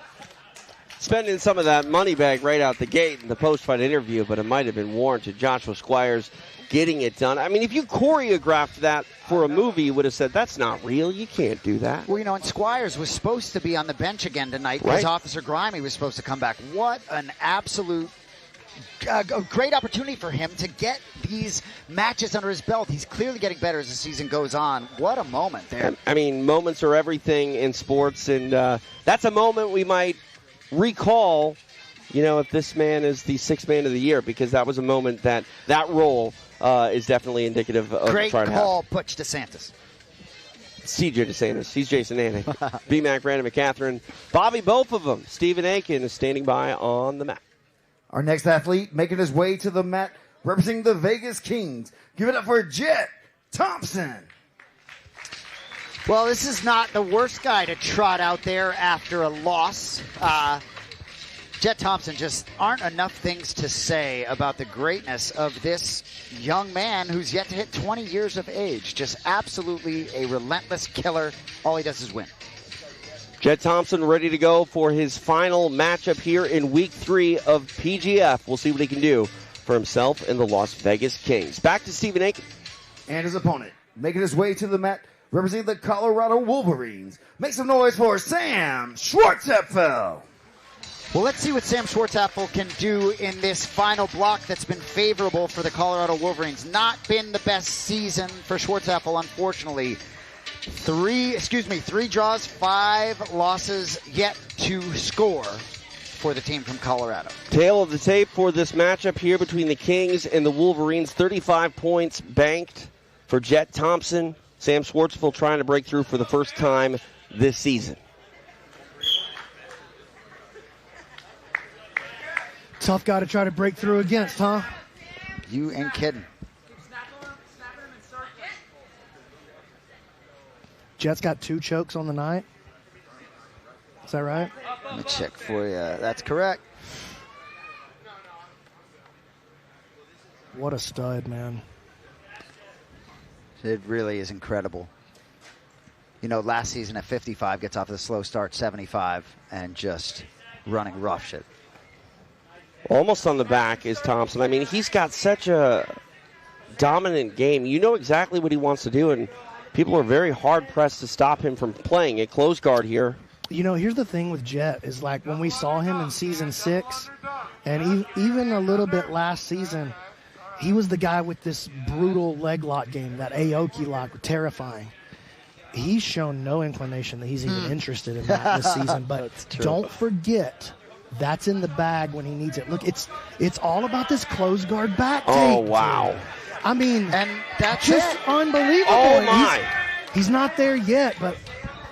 S8: spending some of that money bag right out the gate in the post-fight interview, but it might have been warranted. Joshua Squires getting it done. I mean, if you choreographed that for a movie, you would have said, that's not real. You can't do that.
S3: Well, and Squires was supposed to be on the bench again tonight because Officer Grimey was supposed to come back. What an absolute a great opportunity for him to get these matches under his belt. He's clearly getting better as the season goes on. What a moment there.
S8: I mean, moments are everything in sports, and that's a moment we might recall, if this man is the sixth man of the year, because that was a moment that role is definitely indicative of
S3: great
S8: trying to
S3: call, Butch DeSantis.
S8: CJ DeSantis. He's Jason Anning. B-Mac, Brandon McCatherine, Bobby, both of them. Stephen Aiken is standing by on the mat.
S27: Our next athlete making his way to the mat, representing the Vegas Kings. Give it up for Jett Thompson.
S3: Well, this is not the worst guy to trot out there after a loss. Jett Thompson, just aren't enough things to say about the greatness of this young man who's yet to hit 20 years of age. Just absolutely a relentless killer. All he does is win.
S8: Jett Thompson ready to go for his final matchup here in Week 3 of PGF. We'll see what he can do for himself and the Las Vegas Kings. Back to Stephen Aiken.
S27: And his opponent, making his way to the mat, representing the Colorado Wolverines. Make some noise for Sam Schwartzapfel.
S3: Well, let's see what Sam Schwartzapfel can do in this final block that's been favorable for the Colorado Wolverines. Not been the best season for Schwartzapfel, unfortunately. 3 draws, 5 losses yet to score for the team from Colorado.
S8: Tail of the tape for this matchup here between the Kings and the Wolverines. 35 points banked for Jett Thompson. Sam Schwartzapfel trying to break through for the first time this season.
S16: Tough guy to try to break through against, huh?
S3: You ain't kidding.
S16: Jett's got 2 chokes on the night. Is that right?
S3: Let me check for you. That's correct.
S16: What a stud, man.
S3: It really is incredible. Last season at 55, gets off to the slow start, 75, and just running rough shit.
S8: Almost on the back is Thompson. I mean, he's got such a dominant game. You know exactly what he wants to do, and people are very hard-pressed to stop him from playing at close guard here.
S16: Here's the thing with Jett is like when we saw him in Season 6 and even a little bit last season, he was the guy with this brutal leg lock game, that Aoki lock, terrifying. He's shown no inclination that he's even interested in that this season, but don't forget, that's in the bag when he needs it. Look, it's all about this close guard back take.
S8: Oh, wow.
S16: I mean,
S3: and that's
S16: just unbelievable.
S8: Oh, my.
S16: He's not there yet, but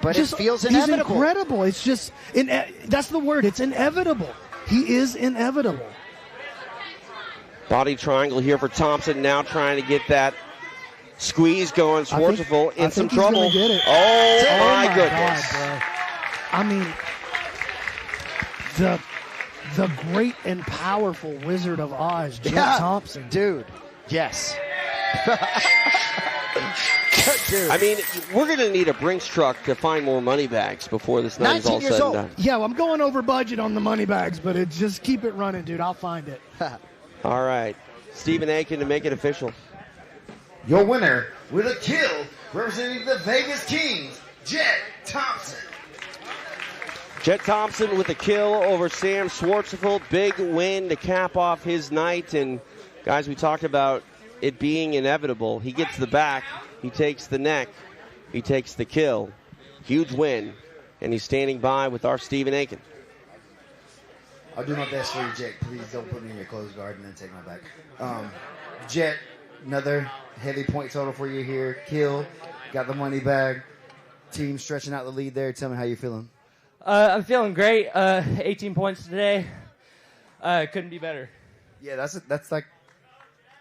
S3: it feels inevitable.
S16: He's incredible. It's just, that's the word. It's inevitable. He is inevitable.
S8: Body triangle here for Thompson, now trying to get that squeeze going. Schwartzapfel in some trouble.
S16: Get it.
S8: Oh, my goodness.
S16: God, bro. I mean, the great and powerful Wizard of Oz, Jett Thompson.
S3: Dude, yes.
S8: Dude. I mean, we're going to need a Brinks truck to find more money bags before this night is all said and done.
S16: Yeah, well, I'm going over budget on the money bags, but just keep it running, dude. I'll find it.
S8: All right. Stephen Aiken to make it official.
S27: Your winner with a kill, representing the Vegas Kings, Jett Thompson.
S8: Jett Thompson with a kill over Sam Schwartzapfel. Big win to cap off his night. And, guys, we talked about it being inevitable. He gets the back. He takes the neck. He takes the kill. Huge win. And he's standing by with our Stephen Aiken.
S27: I'll do my best for you, Jett. Please don't put me in your closed guard and then take my back. Jett, another heavy point total for you here. Kill. Got the money bag. Team stretching out the lead there. Tell me how you're feeling.
S12: I'm feeling great. 18 points today. Couldn't be better.
S27: Yeah, that's like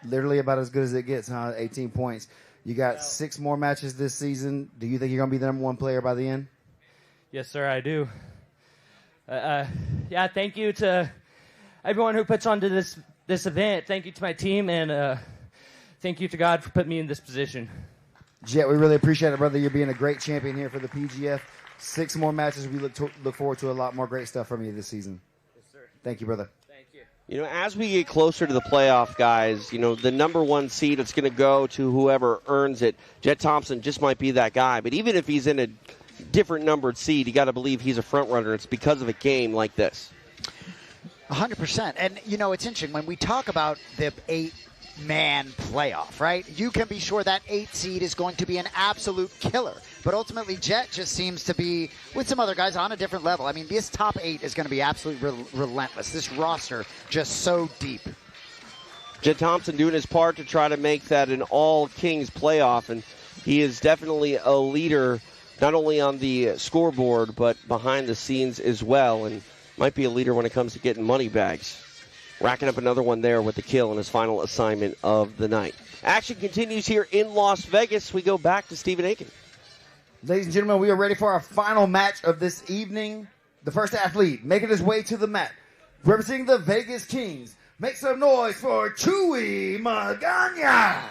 S27: literally about as good as it gets, huh? 18 points. You got 6 more matches this season. Do you think you're going to be the number 1 player by the end?
S12: Yes, sir, I do. Thank you to everyone who puts on to this event. Thank you to my team, and thank you to God for putting me in this position.
S27: Jett, we really appreciate it, brother. You're being a great champion here for the PGF. 6 more matches. We look forward to a lot more great stuff from you this season. Thank you, brother.
S8: You know, as we get closer to the playoff, guys, you know, the number one seed, it's going to go to whoever earns it. Jett Thompson just might be that guy. But even if he's in a different numbered seed, you got to believe he's a front runner. It's because of a game like this.
S13: 100%. And, you know, it's interesting. When we talk about the 8-man playoff, right, you can be sure that 8 seed is going to be an absolute killer. But ultimately, Jett just seems to be, with some other guys, on a different level. I mean, this top 8 is going to be absolutely relentless. This roster just so deep.
S8: Jett Thompson doing his part to try to make that an all-Kings playoff, and he is definitely a leader, not only on the scoreboard, but behind the scenes as well, and might be a leader when it comes to getting money bags. Racking up another one there with the kill in his final assignment of the night. Action continues here in Las Vegas. We go back to Stephen Aiken.
S27: Ladies and gentlemen, we are ready for our final match of this evening. The first athlete making his way to the mat, representing the Vegas Kings. Make some noise for Chuy Magana.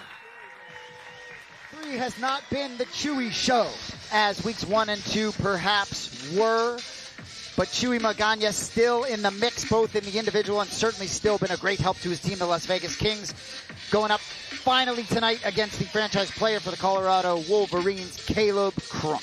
S13: 3 has not been the Chuy show, as weeks 1 and 2 perhaps were. But Chuy Magana still in the mix, both in the individual and certainly still been a great help to his team, the Las Vegas Kings. Going up finally tonight against the franchise player for the Colorado Wolverines, Caleb Crump.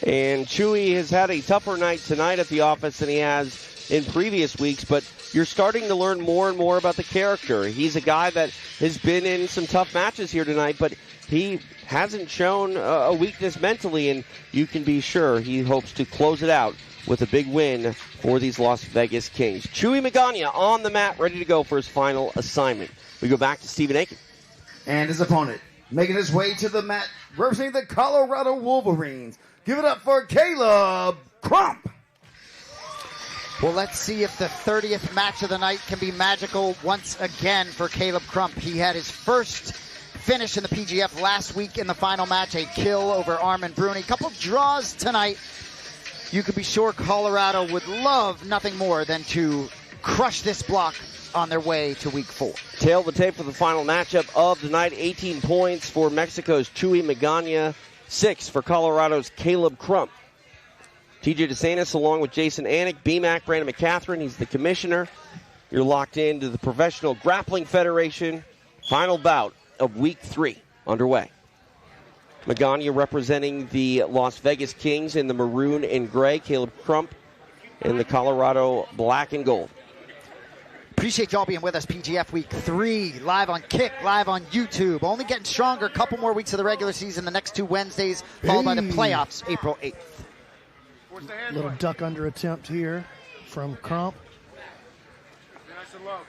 S8: And Chuy has had a tougher night tonight at the office than he has in previous weeks, but you're starting to learn more and more about the character. He's a guy that has been in some tough matches here tonight, but he hasn't shown a weakness mentally, and you can be sure he hopes to close it out with a big win for these Las Vegas Kings. Chuy Magana on the mat, ready to go for his final assignment. We go back to Stephen Aiken.
S27: And his opponent, making his way to the mat, representing the Colorado Wolverines. Give it up for Caleb Crump.
S13: Well, let's see if the 30th match of the night can be magical once again for Caleb Crump. He had his first finish in the PGF last week in the final match, a kill over Armin Bruni. A couple draws tonight. You can be sure Colorado would love nothing more than to crush this block on their way to week 4.
S8: Tail the tape for the final matchup of the night. 18 points for Mexico's Chuy Magana, 6 for Colorado's Caleb Crump. TJ DeSantis along with Jason Anik, BMAC, Brandon McCatherine, he's the commissioner. You're locked into the Professional Grappling Federation. Final bout of week 3 underway. Magana representing the Las Vegas Kings in the maroon and gray. Caleb Crump in the Colorado black and gold.
S13: Appreciate y'all being with us. PGF Week 3, live on Kick, live on YouTube. Only getting stronger. A couple more weeks of the regular season, the next 2 Wednesdays, followed by the playoffs, April 8th.
S16: Little duck under attempt here from Crump.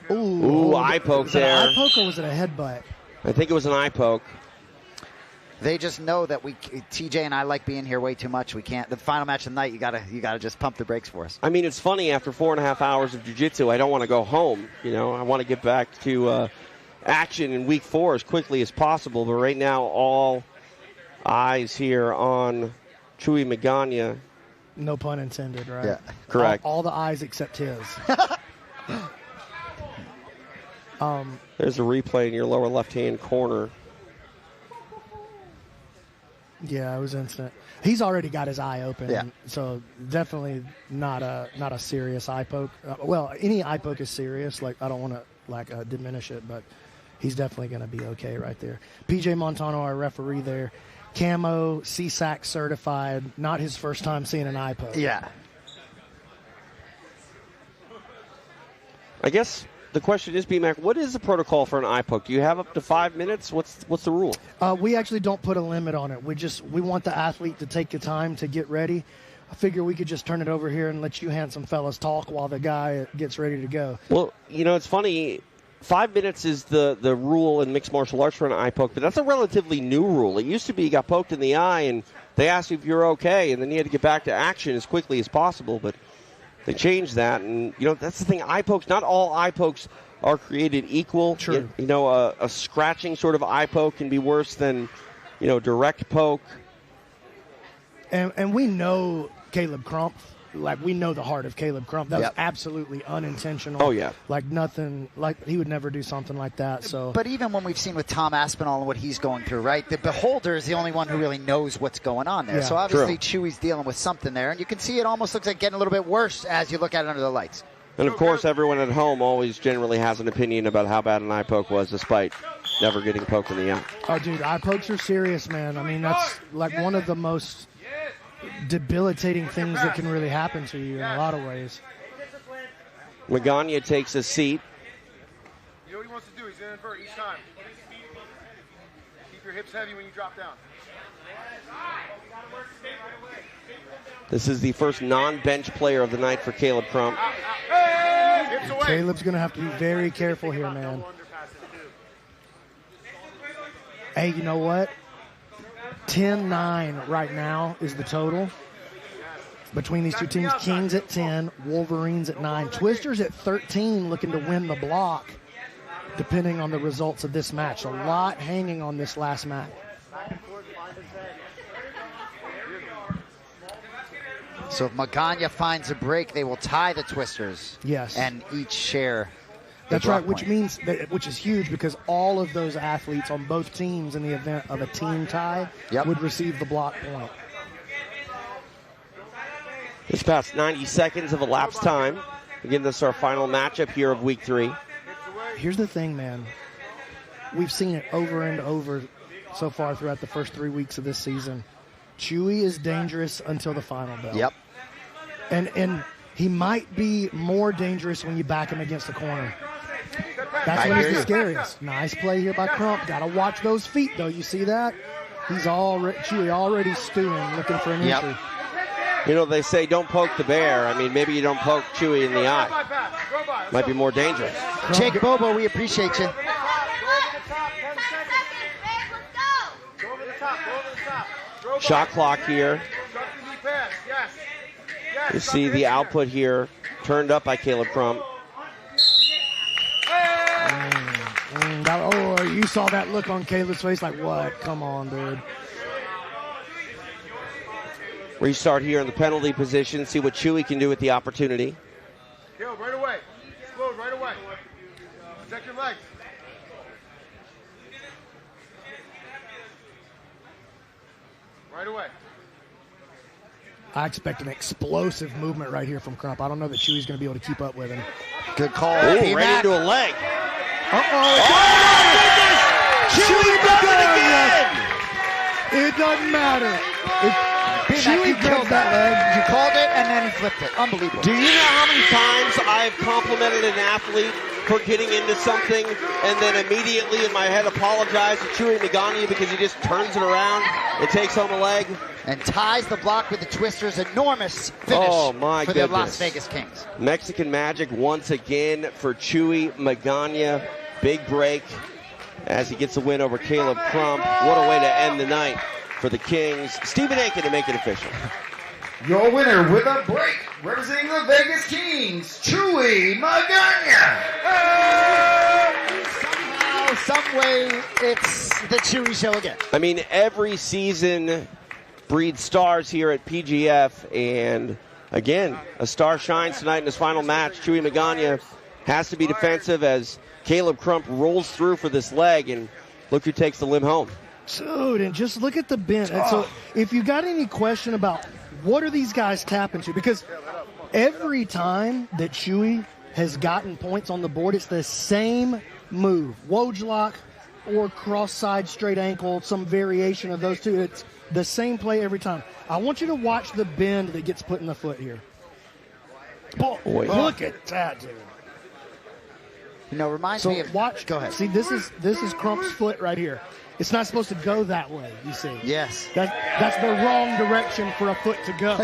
S8: Ooh, eye poke there.
S16: Was it an eye poke or was it a headbutt?
S8: I think it was an eye poke.
S13: They just know that TJ and I like being here way too much. We can't. The final match of the night, you gotta just pump the brakes for us.
S8: I mean, it's funny. After 4.5 hours of jiu-jitsu, I don't want to go home. You know, I want to get back to action in week 4 as quickly as possible. But right now, all eyes here on Chuy Magana.
S16: No pun intended, right?
S8: Yeah, correct.
S16: All the eyes except his.
S8: There's a replay in your lower left-hand corner.
S16: Yeah, it was instant. He's already got his eye open,
S13: yeah.
S16: So definitely not a serious eye poke. Well, any eye poke is serious. Like I don't want to diminish it, but he's definitely going to be okay right there. PJ Montano, our referee there, camo, CSAC certified. Not his first time seeing an eye poke.
S13: Yeah.
S8: I guess the question is, BMAC, what is the protocol for an eye poke? Do you have up to 5 minutes? What's the rule?
S16: We actually don't put a limit on it. We want the athlete to take the time to get ready. I figure we could just turn it over here and let you handsome fellas talk while the guy gets ready to go.
S8: Well, you know, it's funny. 5 minutes is the rule in mixed martial arts for an eye poke, but that's a relatively new rule. It used to be you got poked in the eye and they asked you if you're okay, and then you had to get back to action as quickly as possible, but they changed that, and, you know, that's the thing. Eye pokes, not all eye pokes are created equal.
S16: True.
S8: You know, a scratching sort of eye poke can be worse than, you know, direct poke.
S16: And we know Caleb Crump. Like, we know the heart of Caleb Crump. That was
S13: Yep.
S16: absolutely unintentional.
S8: Oh, yeah.
S16: Like, nothing, like, he would never do something like that. So,
S13: But even when we've seen with Tom Aspinall and what he's going through, right, the beholder is the only one who really knows what's going on there.
S16: Yeah.
S13: So obviously Chewy's dealing with something there, and you can see it almost looks like getting a little bit worse as you look at it under the lights.
S8: And, of course, everyone at home always generally has an opinion about how bad an eye poke was, despite never getting poked in the eye.
S16: Oh, dude, eye pokes are serious, man. I mean, that's like one of the most debilitating things that can really happen to you in a lot of ways.
S8: Magana takes a seat.
S6: You know what he wants to do? He's going to invert each time. Keep your hips heavy when you drop down.
S8: This is the first non-bench player of the night for Caleb Crump.
S16: Caleb's going to have to be very careful here, man. Hey, you know what? 10-9 right now is the total between these two teams. Kings at 10, Wolverines at 9. Twisters at 13 looking to win the block, depending on the results of this match. A lot hanging on this last match.
S3: So if Magana finds a break, they will tie the Twisters.
S16: Yes.
S3: And each share.
S16: That's right, which means which is huge because all of those athletes on both teams in the event of a team tie would receive the block point.
S8: It's past 90 seconds of elapsed time. Again, this is our final matchup here of week 3.
S16: Here's the thing, man. We've seen it over and over so far throughout the first 3 weeks of this season. Chuy is dangerous until the final bell.
S3: Yep.
S16: And he might be more dangerous when you back him against the corner. That's when he's the scariest. Nice play here by Crump. Got to watch those feet, though. You see that? Chuy already stewing, looking for an entry.
S8: You know, they say don't poke the bear. I mean, maybe you don't poke Chuy in the eye. Might be more dangerous.
S3: Jake Bobo, we appreciate you.
S8: Shot clock here. You see the output here turned up by Caleb Crump.
S16: You saw that look on Caleb's face like, what? Come on, dude.
S8: Restart here in the penalty position. See what Chuy can do with the opportunity.
S6: Caleb, right away. Explode right away. Protect your legs. Right away.
S16: I expect an explosive movement right here from Crump. I don't know that Chuy's going to be able to keep up with him.
S3: Good call.
S8: Ooh, right into a leg.
S16: Chuy does it again! It doesn't matter.
S3: Chuy killed that leg. You called it, and then he flipped it. Unbelievable.
S8: Do you know how many times I've complimented an athlete for getting into something and then immediately in my head apologize to Chuy Magana because he just turns it around and takes home a leg?
S3: And ties the block with the Twisters. Enormous finish for the Las Vegas Kings.
S8: Mexican Magic once again for Chuy Magana. Big break as he gets a win over Caleb Crump. What a way to end the night for the Kings. Stephen Aiken to make it official.
S15: Your winner with a break, representing the Vegas Kings, Chuy Magana.
S3: Somehow, some way, it's the Chuy show again.
S8: I mean, every season breeds stars here at PGF, and again, a star shines tonight in his final match. Chuy Magana has to be defensive as Caleb Crump rolls through for this leg, and look who takes the limb home.
S16: Dude, and just look at the bend. And so if you got any question about what are these guys tapping to, because every time that Chuy has gotten points on the board, it's the same move. Woj lock or cross side straight ankle, some variation of those two. It's the same play every time. I want you to watch the bend that gets put in the foot here. Boy, look at that, dude.
S3: You know, reminds me of.
S16: Watch.
S3: Go ahead.
S16: See, this is Crump's foot right here. It's not supposed to go that way, you see.
S3: Yes.
S16: That's the wrong direction for a foot to go.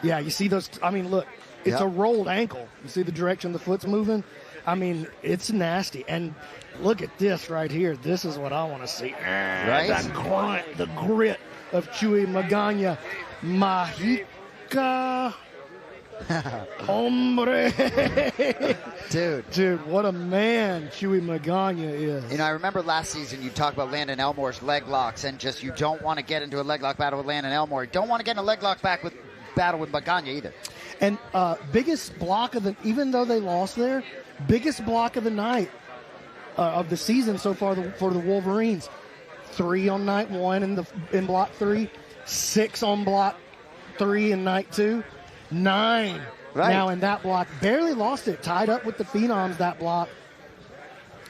S16: Yeah, you see those. I mean, look, it's a rolled ankle. You see the direction the foot's moving? I mean, it's nasty. And look at this right here. This is what I want to see.
S3: Right?
S16: That grunt, the grit of Chuy Magana. Mahika. Hombre. Dude, what a man Chuy Magana is.
S3: You know, I remember last season you talked about Landon Elmore's leg locks and just you don't want to get into a leg lock battle with Landon Elmore. Don't want to get in a leg lock battle with Magana either.
S16: And biggest block of even though they lost there, biggest block of the night, of the season so far for the Wolverines. 3 on night 1 in block 3, 6 on block 3 in night 2. 9
S13: Right.
S16: now in that block. Barely lost it. Tied up with the Phenoms that block.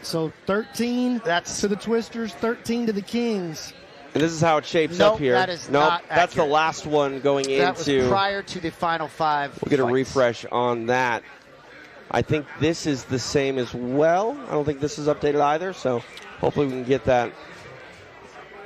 S16: So 13 to the Twisters, 13 to the Kings.
S8: And this is how it shapes
S13: Nope,
S8: up here.
S13: that is
S8: nope,
S13: not
S8: that's the
S13: accurate.
S8: last one going
S13: That was
S8: into.
S13: prior to the final 5.
S8: We'll get a
S13: fights.
S8: refresh on that. I think this is the same as well. I don't think this is updated either, so hopefully we can get that.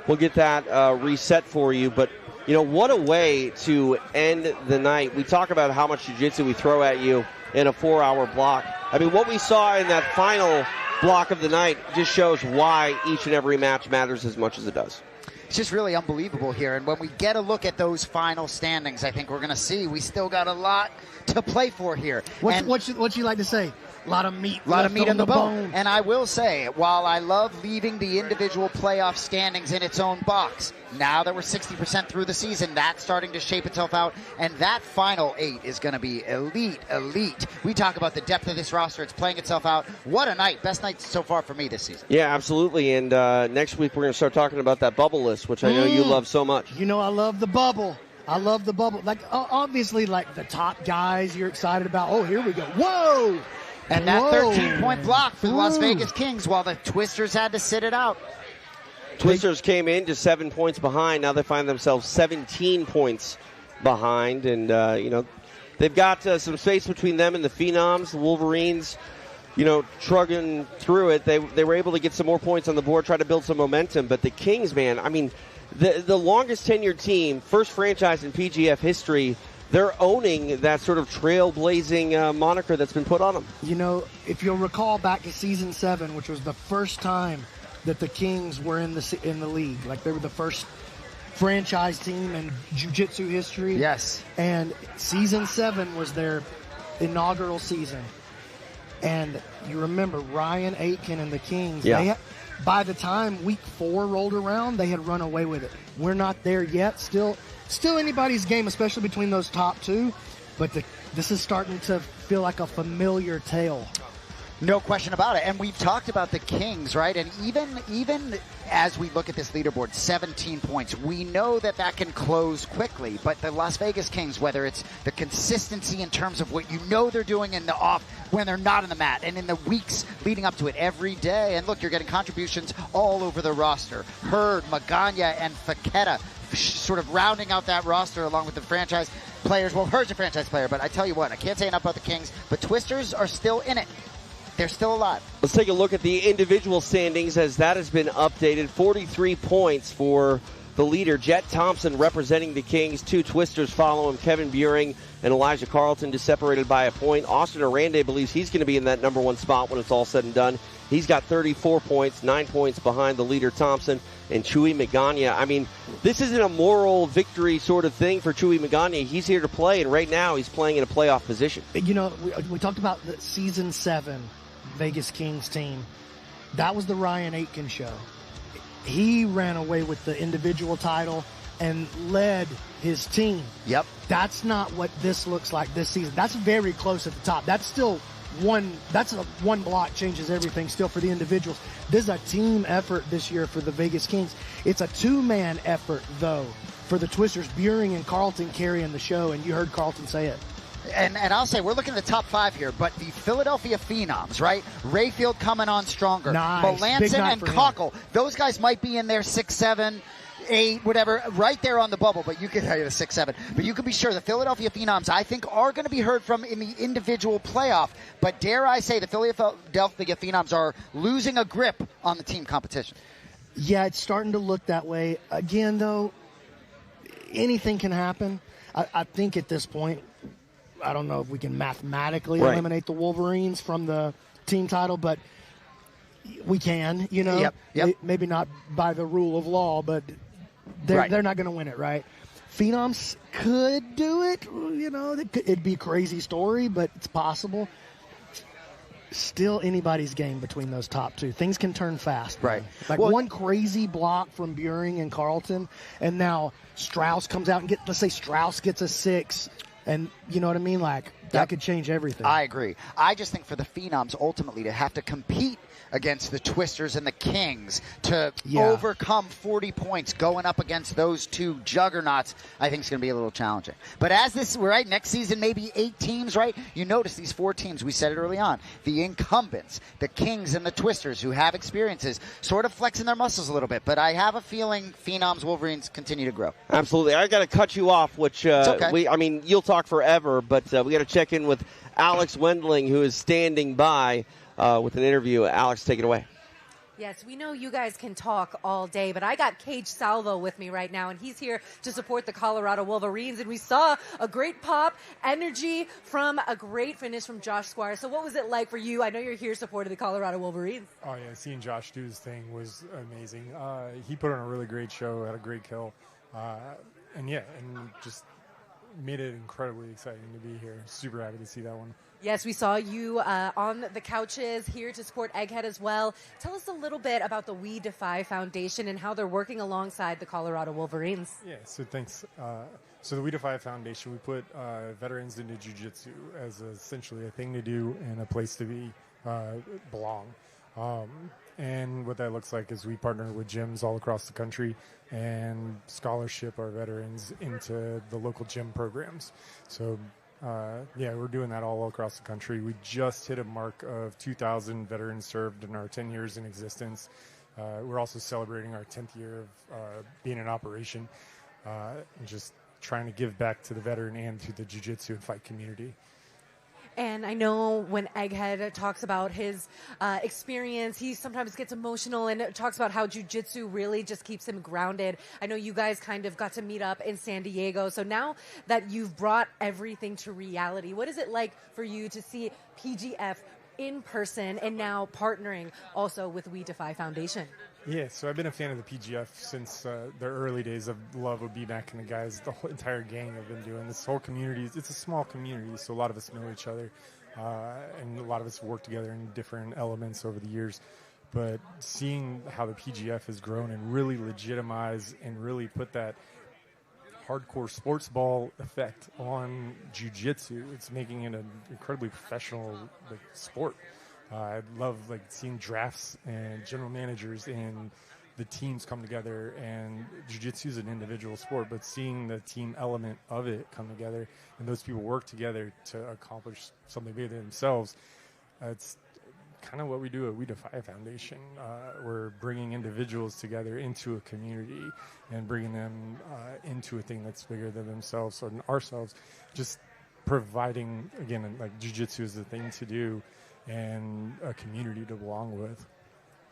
S8: We'll get that reset for you. But, you know, what a way to end the night. We talk about how much jiu-jitsu we throw at you in a 4-hour block. I mean, what we saw in that final block of the night just shows why each and every match matters as much as it does.
S13: It's just really unbelievable here. And when we get a look at those final standings, I think we're going to see we still got a lot to play for here.
S16: What you like to say? A lot of meat.
S13: A lot of meat
S16: on
S13: on the bone. And I will say, while I love leaving the individual playoff standings in its own box, now that we're 60% through the season, that's starting to shape itself out. And that final 8 is going to be elite. We talk about the depth of this roster. It's playing itself out. What a night. Best night so far for me this season.
S8: Yeah, absolutely. And next week we're going to start talking about that bubble list, which I know you love so much.
S16: You know I love the bubble. I love the bubble. Like, obviously, like the top guys you're excited about. Oh, here we go. Whoa!
S13: And that 13-point block for the Las Vegas Kings while the Twisters had to sit it out.
S8: Twisters came in to 7 points behind. Now they find themselves 17 points behind. And, you know, they've got some space between them and the Phenoms. The Wolverines, you know, trugging through it. They were able to get some more points on the board, try to build some momentum. But the Kings, man, I mean, the longest tenured team, first franchise in PGF history, they're owning that sort of trailblazing moniker that's been put on them.
S16: You know, if you'll recall back to season 7, which was the first time that the Kings were in the league, like they were the first franchise team in jiu-jitsu history.
S13: Yes.
S16: And season 7 was their inaugural season. And you remember Ryan Aitken and the Kings.
S8: Yeah.
S16: By the time week 4 rolled around, they had run away with it. We're not there yet. Still anybody's game, especially between those top 2. But this is starting to feel like a familiar tale.
S13: No question about it. And we've talked about the Kings, right? And even as we look at this leaderboard, 17 points, we know that can close quickly. But the Las Vegas Kings, whether it's the consistency in terms of what you know they're doing in the off when they're not on the mat and in the weeks leading up to it every day. And look, you're getting contributions all over the roster. Hurd, Magana, and Fekete sort of rounding out that roster along with the franchise players. Well, Hurd's a franchise player, but I tell you what, I can't say enough about the Kings, but Twisters are still in it. They're still alive.
S8: Let's take a look at the individual standings as that has been updated. 43 points for the leader, Jett Thompson, representing the Kings. 2 Twisters follow him, Kevin Buehring and Elijah Carlton, just separated by a point. Austin Oranday believes he's going to be in that number 1 spot when it's all said and done. He's got 34 points, 9 points behind the leader, Thompson, and Chuy Magana. I mean, this isn't a moral victory sort of thing for Chuy Magana. He's here to play, and right now he's playing in a playoff position.
S16: You know, we talked about the season 7 Vegas Kings team. That was the Ryan Aitken show. He ran away with the individual title and led his team.
S13: Yep.
S16: That's not what this looks like this season. That's very close at the top. That's still one block changes everything still for the individuals. This is a team effort this year for the Vegas Kings. It's a 2-man effort, though, for the Twisters. Buehring and Carlton carrying the show, and you heard Carlton say it.
S13: And I'll say, we're looking at the top 5 here, but the Philadelphia Phenoms, right? Rayfield coming on stronger.
S16: Nice.
S13: Melanson and Kochel, those guys might be in there 6, 7, 8, whatever, right there on the bubble, but you can tell you the 6, 7. But you can be sure the Philadelphia Phenoms, I think, are going to be heard from in the individual playoff. But dare I say, the Philadelphia Phenoms are losing a grip on the team competition.
S16: Yeah, it's starting to look that way. Again, though, anything can happen. I think at this point, I don't know if we can mathematically eliminate the Wolverines from the team title, but we can, you know.
S13: Yep.
S16: Maybe not by the rule of law, but they're not going to win it, right? Phenoms could do it, you know. It'd be a crazy story, but it's possible. Still anybody's game between those top 2. Things can turn fast.
S13: Right.
S16: Like one crazy block from Buehring and Carlton, and now Strauss comes out and let's say Strauss gets a 6. And you know what I mean? Like, That could change everything.
S3: I agree. I just think for the Phenoms ultimately to have to compete against the Twisters and the Kings to overcome 40 points going up against those two juggernauts, I think it's going to be a little challenging. But we're next season, maybe 8 teams, right? You notice these 4 teams, we said it early on, the incumbents, the Kings and the Twisters who have experiences, sort of flexing their muscles a little bit. But I have a feeling Phenoms, Wolverines continue to grow.
S8: Absolutely. I got to cut you off, which
S3: okay.
S8: You'll talk forever, but we got to check in with Alex Wendling, who is standing by with an interview. Alex, take it away.
S1: Yes, we know you guys can talk all day, but I got Cage Salvo with me right now, and he's here to support the Colorado Wolverines. And we saw a great pop, energy from a great finish from Josh Squires. So what was it like for you? I know you're here supporting the Colorado Wolverines.
S7: Oh, yeah, seeing Josh do his thing was amazing. He put on a really great show, had a great kill, and just made it incredibly exciting to be here. Super happy to see that one.
S1: Yes, we saw you on the couches here to support Egghead as well. Tell us a little bit about the We Defy Foundation and how they're working alongside the Colorado Wolverines.
S7: Yeah, so thanks. So the We Defy Foundation, we put veterans into jiu-jitsu as essentially a thing to do and a place to be, belong. And what that looks like is we partner with gyms all across the country and scholarship our veterans into the local gym programs. So we're doing that all across the country. We just hit a mark of 2,000 veterans served in our 10 years in existence. We're also celebrating our 10th year of being in operation, and just trying to give back to the veteran and to the jiu-jitsu and fight community.
S1: And I know when Egghead talks about his experience, he sometimes gets emotional and talks about how jiu-jitsu really just keeps him grounded. I know you guys kind of got to meet up in San Diego. So now that you've brought everything to reality, what is it like for you to see PGF in person and now partnering also with We Defy Foundation?
S7: Yeah, so I've been a fan of the PGF since the early days of Love of B-Mac and the guys, the whole entire gang have been doing this whole community. It's a small community, so a lot of us know each other, and a lot of us work together in different elements over the years. But seeing how the PGF has grown and really legitimize and really put that hardcore sports ball effect on jiu-jitsu, it's making it an incredibly professional sport. I love seeing drafts and general managers and the teams come together, and jiu-jitsu is an individual sport, but seeing the team element of it come together and those people work together to accomplish something bigger than themselves, it's kind of what we do at We Defy Foundation. We're bringing individuals together into a community and bringing them into a thing that's bigger than themselves or than ourselves, just providing, again, jiu-jitsu is the thing to do and a community to belong with.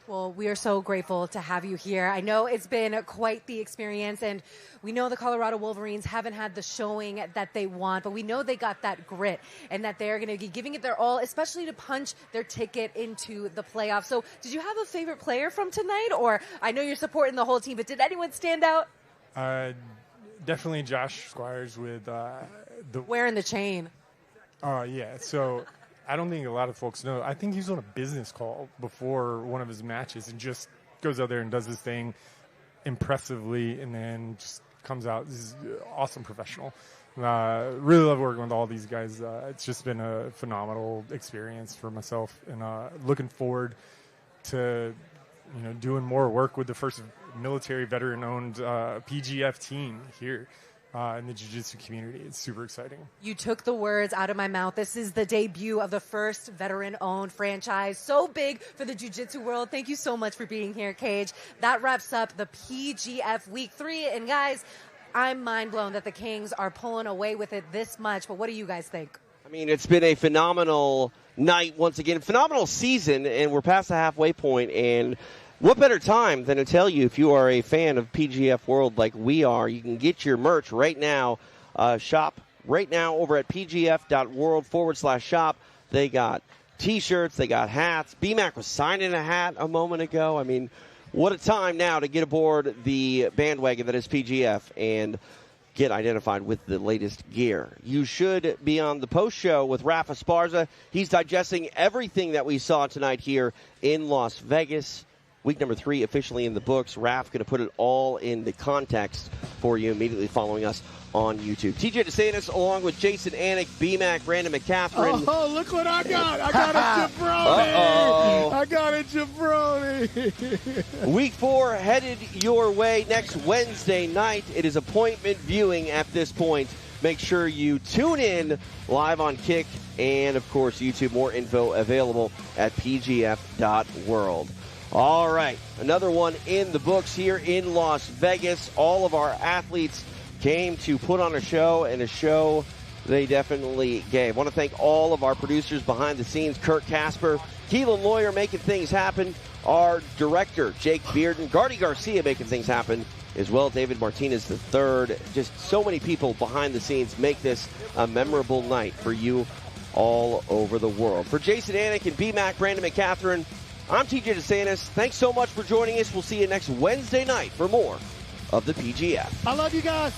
S1: Well, we are so grateful to have you here. I know it's been quite the experience, and we know the Colorado Wolverines haven't had the showing that they want, but we know they got that grit and that they're going to be giving it their all, especially to punch their ticket into the playoffs. So did you have a favorite player from tonight? Or I know you're supporting the whole team, but did anyone stand out?
S7: Definitely Josh Squires with
S1: wearing the chain.
S7: Yeah, so I don't think a lot of folks know. I think he was on a business call before one of his matches and just goes out there and does his thing impressively and then just comes out. This is awesome professional. Really love working with all these guys. It's just been a phenomenal experience for myself, and looking forward to doing more work with the first military veteran-owned PGF team here in the jiu-jitsu community. It's super exciting.
S1: You took the words out of my mouth. This is the debut of the first veteran-owned franchise. So big for the jiu-jitsu world. Thank you so much for being here, Cage. That wraps up the PGF Week 3. And guys, I'm mind blown that the Kings are pulling away with it this much. But what do you guys think?
S8: I mean, it's been a phenomenal night once again, phenomenal season, and we're past the halfway point. And what better time than to tell you, if you are a fan of PGF World like we are, you can get your merch right now. Shop right now over at pgf.world/shop. They got T-shirts, they got hats. BMAC was signing a hat a moment ago. I mean, what a time now to get aboard the bandwagon that is PGF and get identified with the latest gear. You should be on the post show with Rafa Esparza. He's digesting everything that we saw tonight here in Las Vegas. Week number 3 officially in the books. Raph going to put it all into context for you immediately following us on YouTube. TJ DeSantis along with Jason Anik, B-Mac, Brandon McCaffrey.
S16: Oh, look what I got. I got a jabroni.
S8: Uh-oh.
S16: I got a jabroni.
S8: Week 4 headed your way next Wednesday night. It is appointment viewing at this point. Make sure you tune in live on Kick and, of course, YouTube. More info available at pgf.world. All right, another one in the books here in Las Vegas. All of our athletes came to put on a show, and a show they definitely gave. I want to thank all of our producers behind the scenes, Kurt Casper, Keelan Lawyer making things happen, our director, Jake Bearden, Gardy Garcia making things happen, as well David Martinez III. Just so many people behind the scenes make this a memorable night for you all over the world. For Jason Anik and B-Mac, Brandon McCaffrey, I'm TJ DeSantis. Thanks so much for joining us. We'll see you next Wednesday night for more of the PGF.
S16: I love you guys.